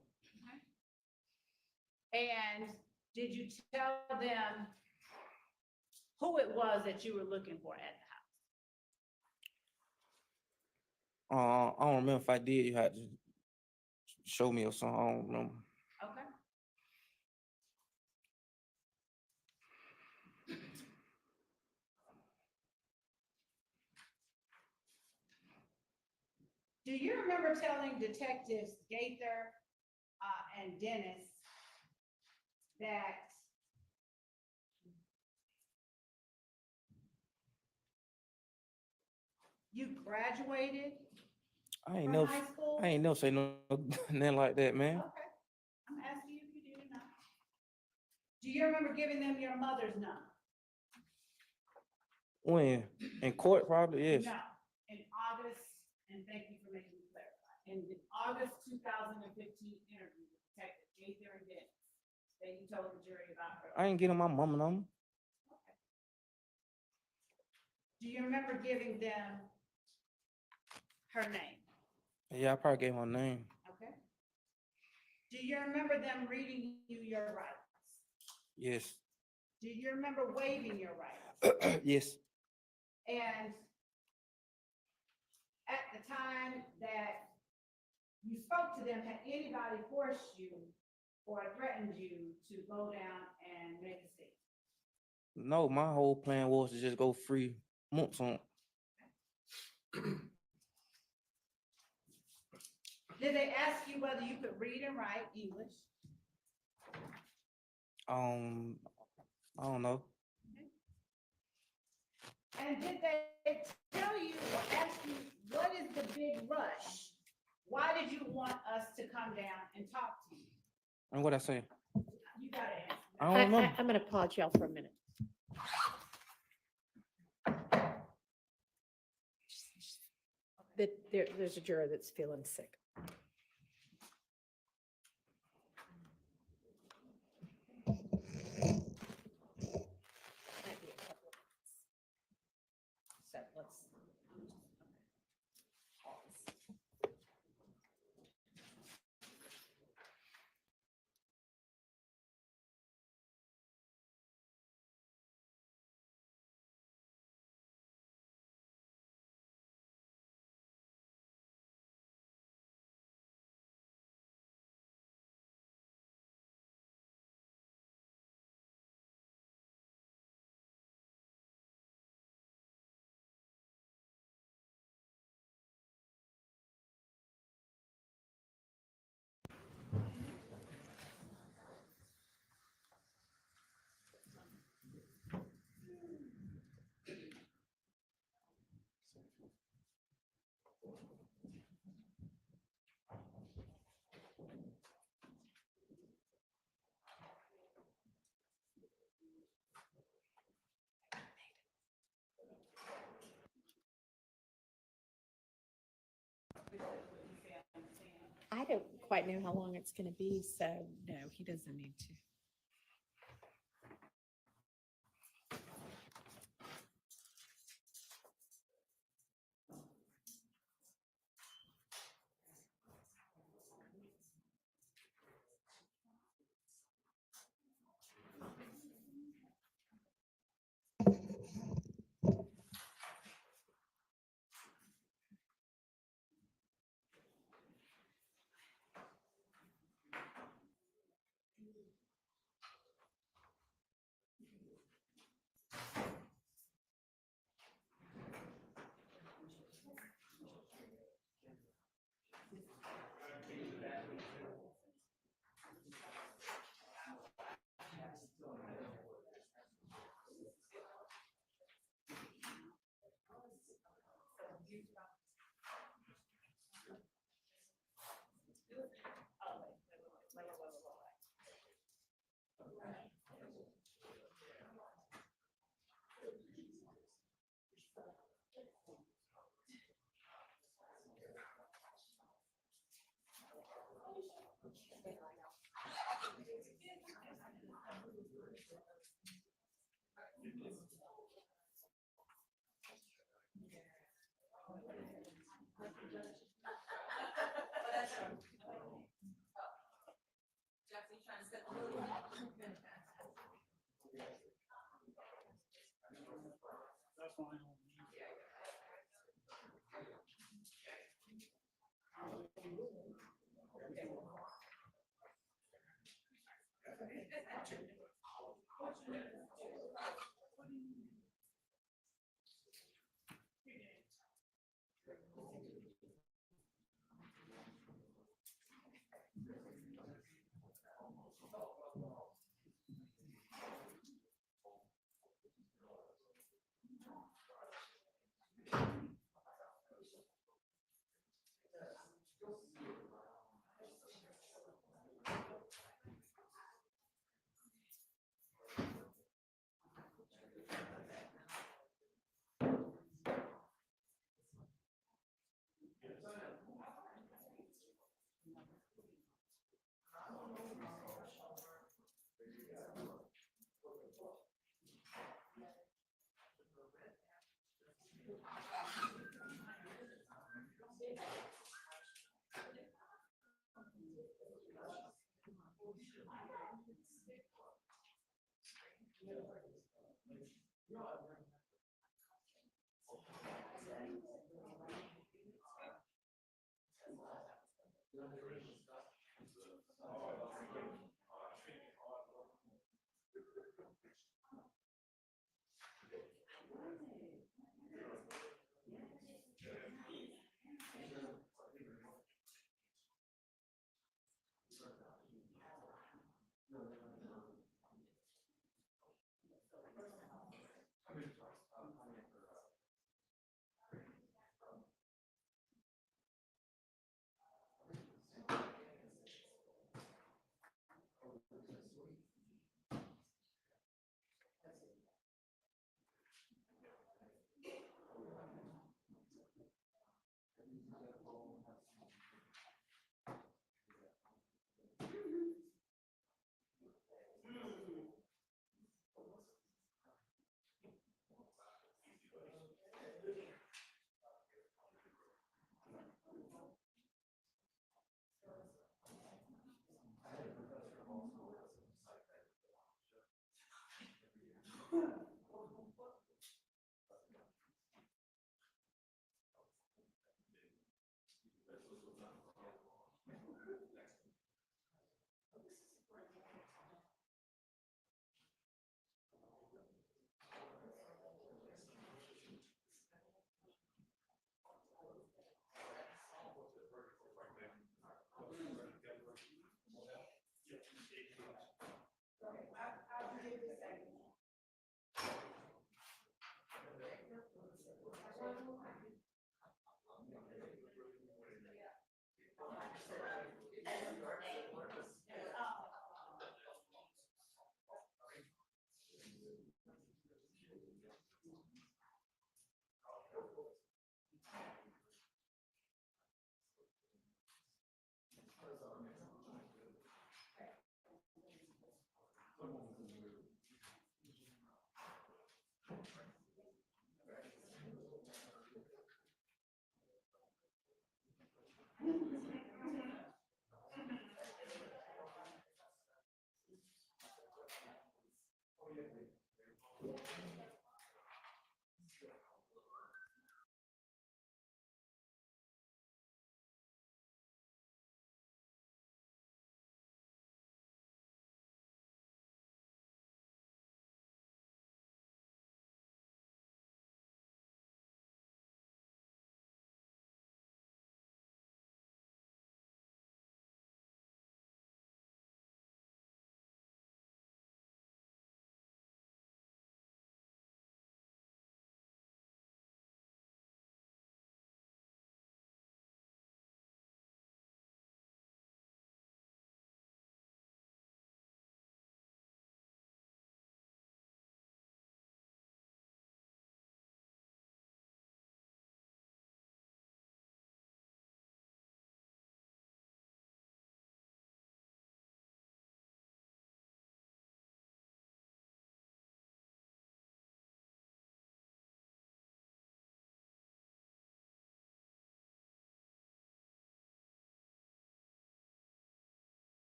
And did you tell them who it was that you were looking for at the house? I don't remember if I did. You had to show me or something. I don't remember. Okay. Do you remember telling detectives Gaither and Dennis that you graduated I ain't from never, high school? I ain't never say no nothing like that, man. Okay, I'm asking you if you did or not. Do you remember giving them your mother's number? When? In court, probably, yes. No, in August, and thank you for making me clarify, in the August 2015 interview with Detective Gaither and Dennis, that you told the jury about her. I ain't getting my mama number. Okay. Do you remember giving them her name? Yeah, I probably gave my name. Okay. Do you remember them reading you your rights? Yes. Do you remember waiving your rights? Yes. And at the time that you spoke to them, had anybody forced you or threatened you to go down and make a statement? No, my whole plan was to just go free Moulton. Did they ask you whether you could read and write English? I don't know. And did they tell you or ask you, what is the big rush? Why did you want us to come down and talk to you? And what I say? You gotta answer. I don't remember. I'm gonna pause y'all for a minute. There's a juror that's feeling sick. Might be a couple of minutes. So let's quite know how long it's gonna be, so no, he doesn't need to.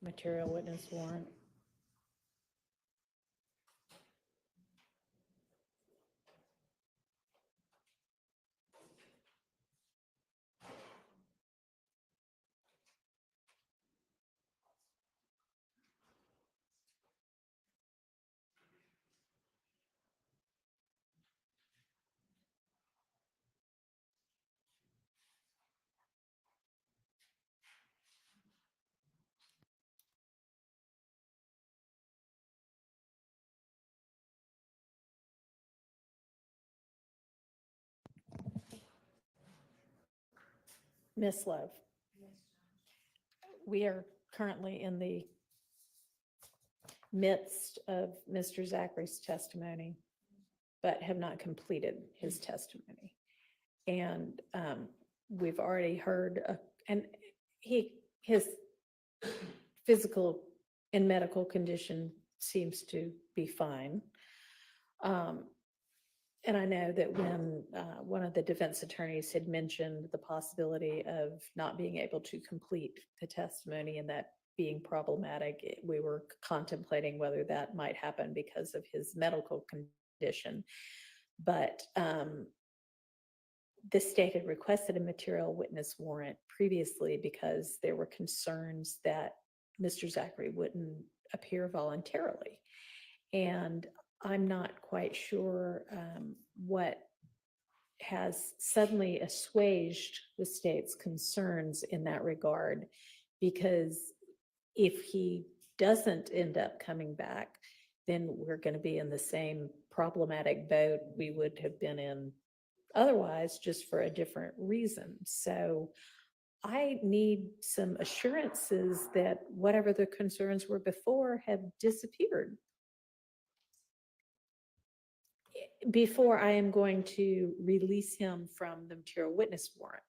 material witness warrant. Miss Love, we are currently in the midst of Mr. Zachary's testimony, but have not completed his testimony. And we've already heard, and his physical and medical condition seems to be fine. And I know that when one of the defense attorneys had mentioned the possibility of not being able to complete the testimony and that being problematic, we were contemplating whether that might happen because of his medical condition. But the state had requested a material witness warrant previously because there were concerns that Mr. Zachary wouldn't appear voluntarily. And I'm not quite sure what has suddenly assuaged the state's concerns in that regard, because if he doesn't end up coming back, then we're going to be in the same problematic boat we would have been in otherwise, just for a different reason. So I need some assurances that whatever the concerns were before have disappeared before I am going to release him from the material witness warrant.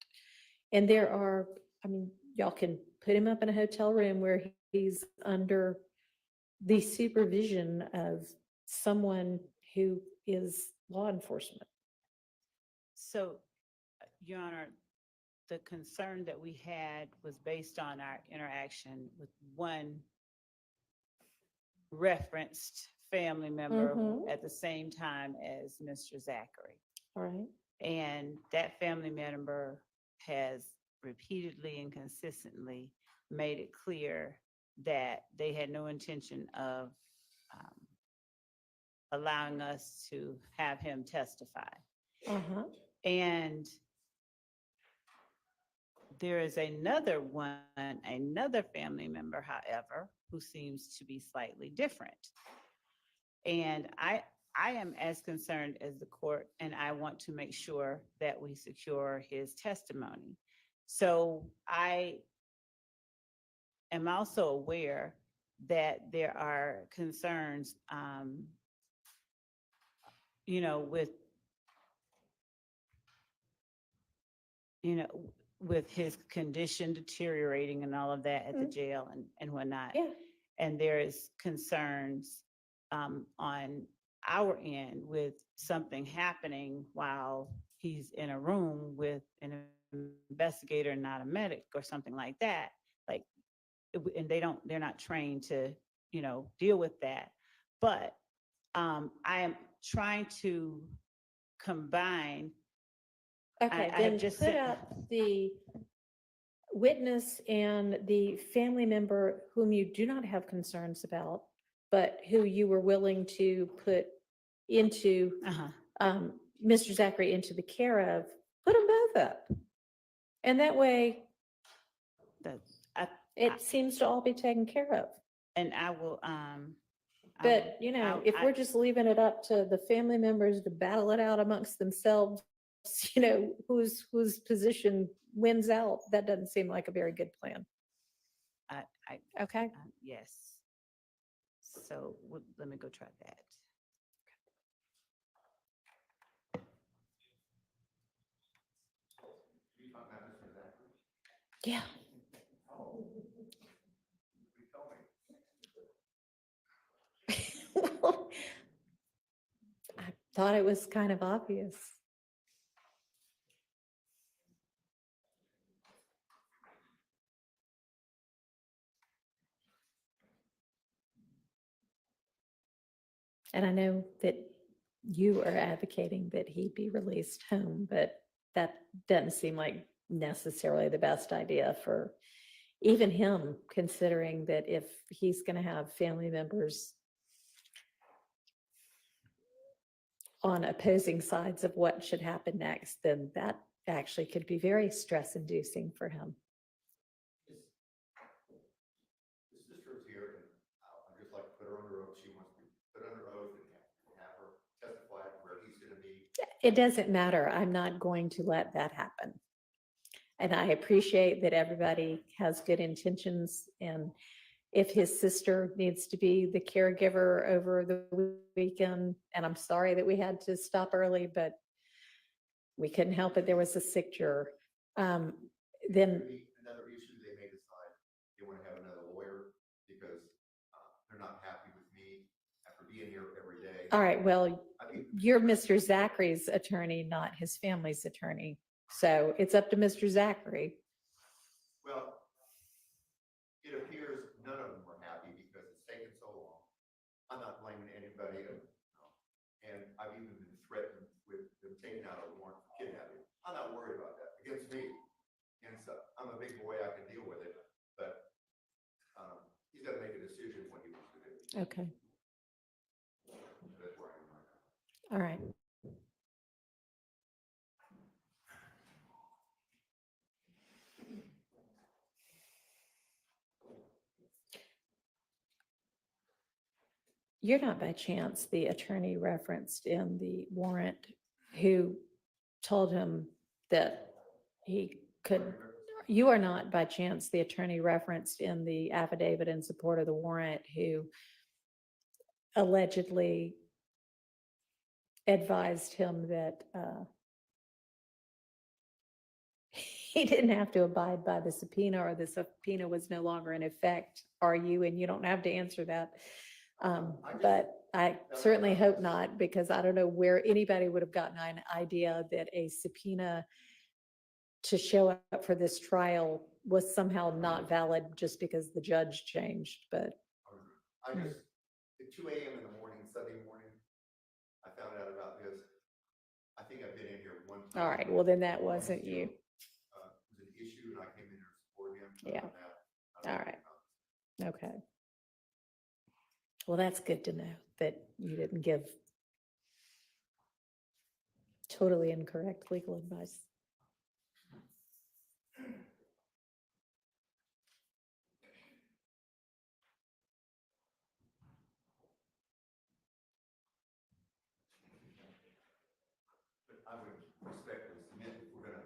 And there are, I mean, y'all can put him up in a hotel room where he's under the supervision of someone who is law enforcement. So, Your Honor, the concern that we had was based on our interaction with one referenced family member at the same time as Mr. Zachary. All right. And that family member has repeatedly and consistently made it clear that they had no intention of allowing us to have him testify. And there is another family member, however, who seems to be slightly different. And I am as concerned as the court, and I want to make sure that we secure his testimony. So I am also aware that there are concerns, with his condition deteriorating and all of that at the jail and whatnot. Yeah. And there is concerns on our end with something happening while he's in a room with an investigator and not a medic or something like that. Like, and they're not trained to, deal with that. But I am trying to combine. Okay, I have then just put up the witness and the family member whom you do not have concerns about, but who you were willing to put into Mr. Zachary into the care of, put them both up. And that way, it seems to all be taken care of. And I will, But, if we're just leaving it up to the family members to battle it out amongst themselves, whose position wins out, that doesn't seem like a very good plan. Okay. Yes. So let me go try that. Yeah. I thought it was kind of obvious. And I know that you are advocating that he be released home, but that doesn't seem like necessarily the best idea for even him, considering that if he's going to have family members on opposing sides of what should happen next, then that actually could be very stress inducing for him. His sister's here, and I'd just like to put her under oath. She wants to be put under oath and have her testify where he's gonna be. It doesn't matter. I'm not going to let that happen. And I appreciate that everybody has good intentions, and if his sister needs to be the caregiver over the weekend, and I'm sorry that we had to stop early, but we couldn't help it. There was a sick juror. Then, Another issue, they may decide they want to have another lawyer because they're not happy with me after being here every day. all right, well, I mean, you're Mr. Zachary's attorney, not his family's attorney. So it's up to Mr. Zachary. well, it appears none of them were happy because it's taken so long. I'm not blaming anybody, and I've even been threatened with them taking out a warrant for kidnapping. I'm not worried about that against me. And so I'm a big boy, I can deal with it, but he's got to make a decision what he wants to do. Okay, That's where I am right now. all right. You're not by chance the attorney referenced in the warrant who told him that he could, you are not by chance the attorney referenced in the affidavit in support of the warrant who allegedly advised him that he didn't have to abide by the subpoena, or the subpoena was no longer in effect, are you? And you don't have to answer that. But I certainly hope not, because I don't know where anybody would have gotten an idea that a subpoena to show up for this trial was somehow not valid just because the judge changed, but. I just, at 2 a.m. in the morning, Sunday morning, I found out about this. I think I've been in here one time. All right, well, then that wasn't you. It was an issue and I came in here to support him. Yeah. Other than that, I don't All know right. about it. Okay. Well, that's good to know that you didn't give totally incorrect legal advice. But I would respectfully submit if we're gonna,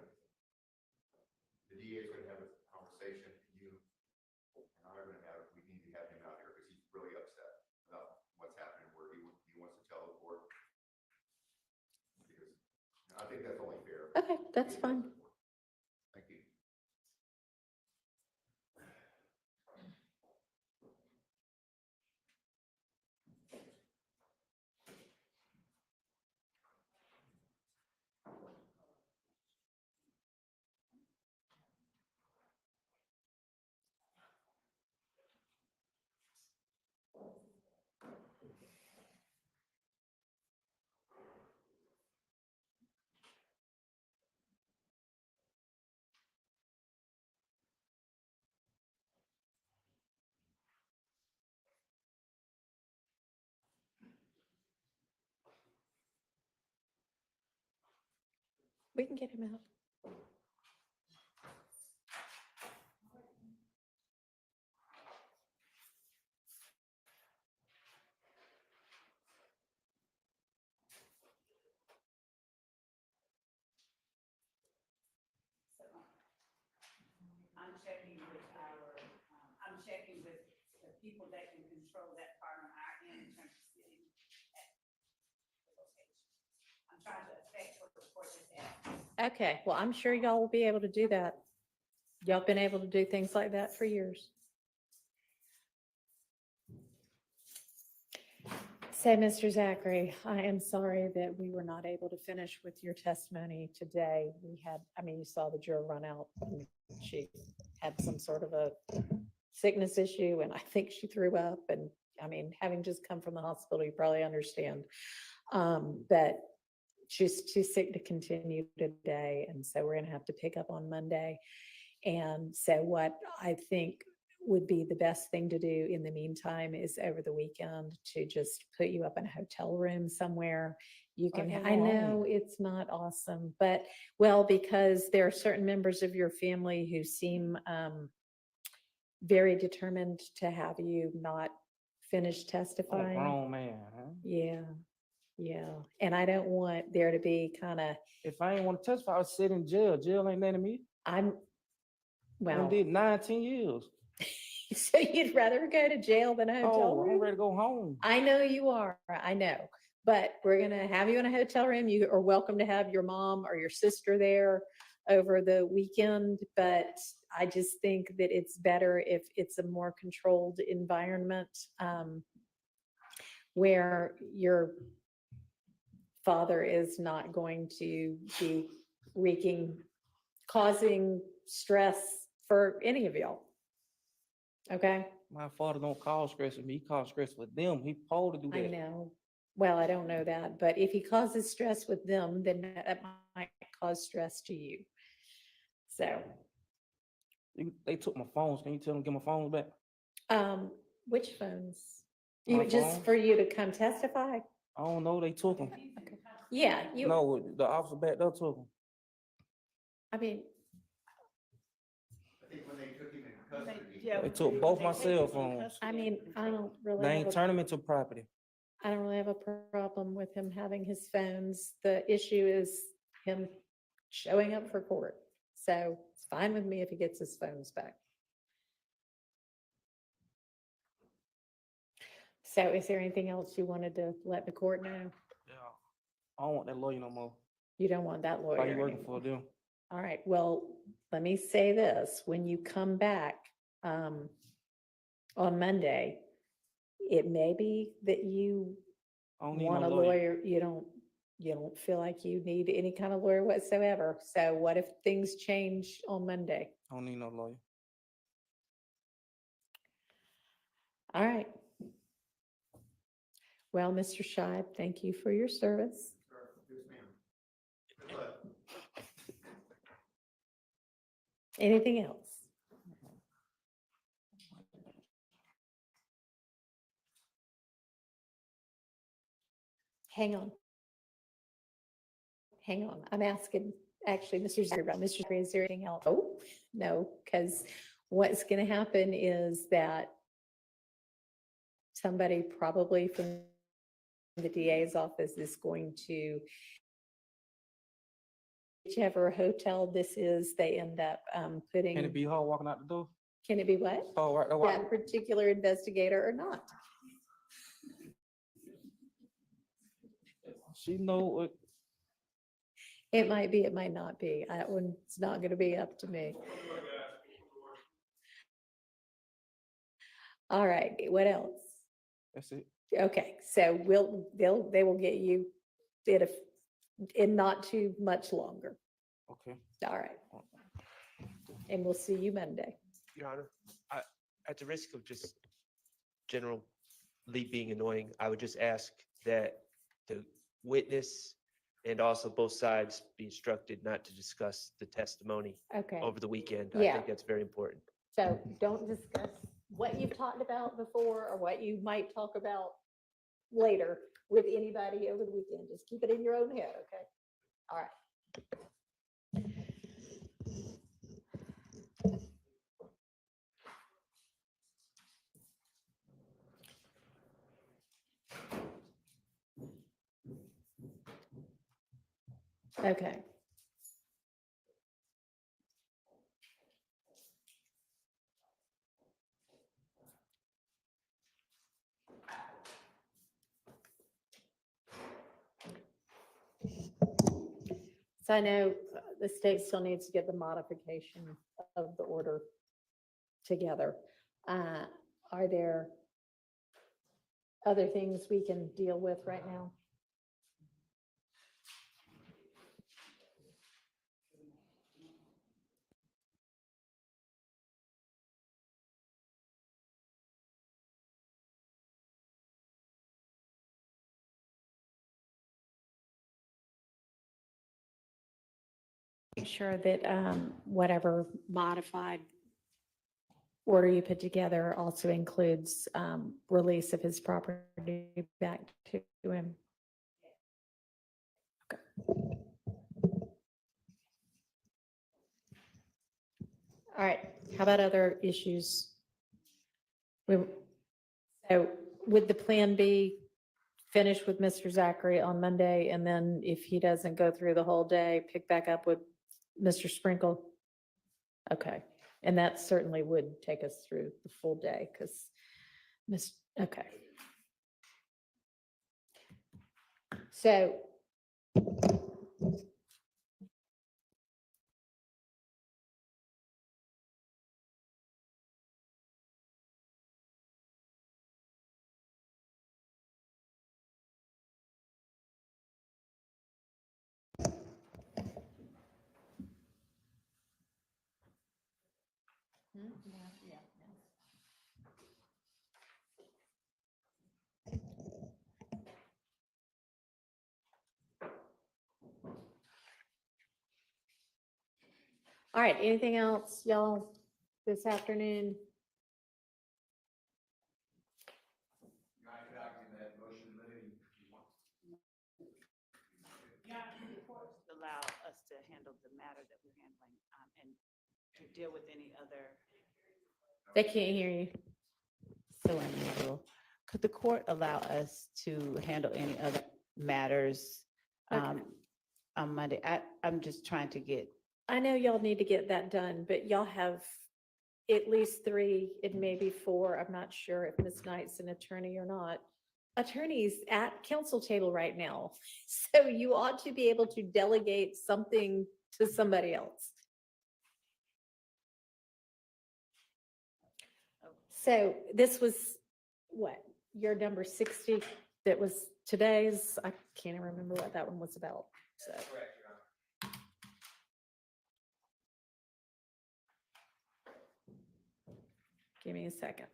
the DA is gonna have a conversation, you and I are gonna have, we need to have him out here because he's really upset about what's happening, where he wants to tell the court. Because I think that's only fair. Okay, that's fine. Thank you. We can get him out. I'm checking with I'm checking with the people that can control that part on our end in terms of sitting at the location. I'm trying to affect what the court is at. Okay, well, I'm sure y'all will be able to do that. Y'all been able to do things like that for years. So, Mr. Zachary, I am sorry that we were not able to finish with your testimony today. We had, I mean, you saw the juror run out. And she had some sort of a sickness issue, and I think she threw up, and I mean, having just come from the hospital, you probably understand. But she's too sick to continue today, and so we're gonna have to pick up on Monday. And so what I think would be the best thing to do in the meantime is over the weekend to just put you up in a hotel room somewhere. You I can, can I go know home. it's not awesome, but well, because there are certain members of your family who seem very determined to have you not finish I'm a testifying. grown man, huh? Yeah, yeah. And I don't want there to be kind of, If I ain't want to testify, I would sit in jail. Jail ain't letting me. I'm, I well, did 19 years. so you'd rather go to jail than a hotel Oh, I'm room? ready to go home. I know you are, I know, but we're gonna have you in a hotel room. You are welcome to have your mom or your sister there over the weekend, but I just think that it's better if it's a more controlled environment, where your father is not going to be causing stress for any of y'all. Okay? My father don't cause stress with me. He cause stress with them. He supposed to do I that. know. Well, I don't know that, but if he causes stress with them, then that might cause stress to you. So, They took my phones. Can you tell them to get my phones back? which phones? My You, just phone? for you to come testify? I don't know. They took them. Yeah, you, No, the officer back there took them. I mean, I think when they took him in custody. Yeah, They took both my they take cell you in phones. custody I mean, and I don't They really ain't have turn them into property. I don't really have a problem with him having his phones. The issue is him showing up for court. So it's fine with me if he gets his phones back. So is there anything else you wanted to let the court know? Yeah. I don't want that lawyer no more. You don't want that lawyer Why you working anymore. for them? All right, well, let me say this, when you come back on Monday, it may be that you I don't need want no a lawyer. lawyer, you don't feel like you need any kind of lawyer whatsoever. So what if things change on Monday? I don't need no lawyer. All right. Well, Mr. Scheib, thank you for your service. Anything else? Hang on. Hang on. I'm asking, actually, Mr. Zachary, Mr. Zachary, is there anything else? Oh, no, because what's going to happen is that somebody probably from the DA's office is going to, whichever hotel this is, they end up putting. Can it be her walking out the door? Can it be what? Oh, right there. That particular investigator or not? She know what. It might be, it might not be. That one's not going to be up to me. All right, what else? That's it. Okay, so they will get you in not too much longer. Okay. All right. And we'll see you Monday. Your Honor, at the risk of just generally being annoying, I would just ask that the witness and also both sides be instructed not to discuss the testimony Okay, over the weekend. I Yeah. think that's very important. so don't discuss what you've talked about before or what you might talk about later with anybody over the weekend. Just keep it in your own head, okay? All right. Okay. So I know the state still needs to get the modification of the order together. Are there other things we can deal with right now? Make sure that whatever modified order you put together also includes release of his property back to him. Okay. All right, how about other issues? So would the plan be finish with Mr. Zachary on Monday, and then if he doesn't go through the whole day, pick back up with Mr. Sprinkle? Okay, and that certainly would take us through the full day, because okay. So all right, anything else, y'all, this afternoon? Allow us to handle the matter that we're handling, and to deal with any other. They can't hear you. So unusual. Could the court allow us to handle any other matters Okay. on Monday? I'm just trying to get, I know y'all need to get that done, but y'all have at least 3, it may be 4. I'm not sure if Ms. Knight's an attorney or not. Attorneys at council table right now. So you ought to be able to delegate something to somebody else. So this was what, your number 60 that was today's? I can't even remember what that one was about. So. Give me a second.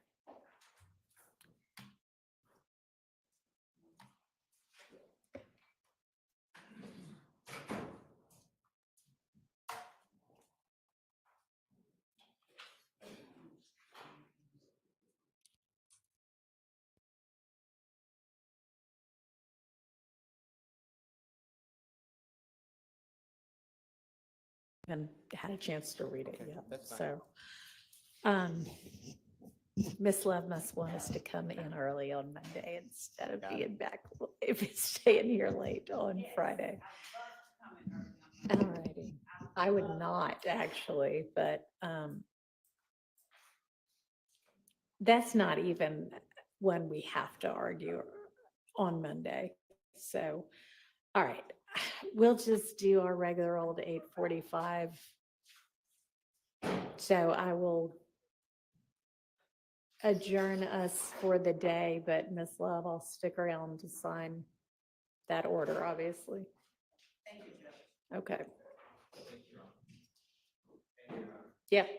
And had a chance to read it yet, so. Miss Love must want us to come in early on Monday instead of being back, if it's staying here late on Friday. Alrighty, I would not actually, but that's not even when we have to argue on Monday. So, all right, we'll just do our regular old 8:45. So I will adjourn us for the day, but Ms. Love, I'll stick around to sign that order, obviously. thank you, Judge. Okay. Yep.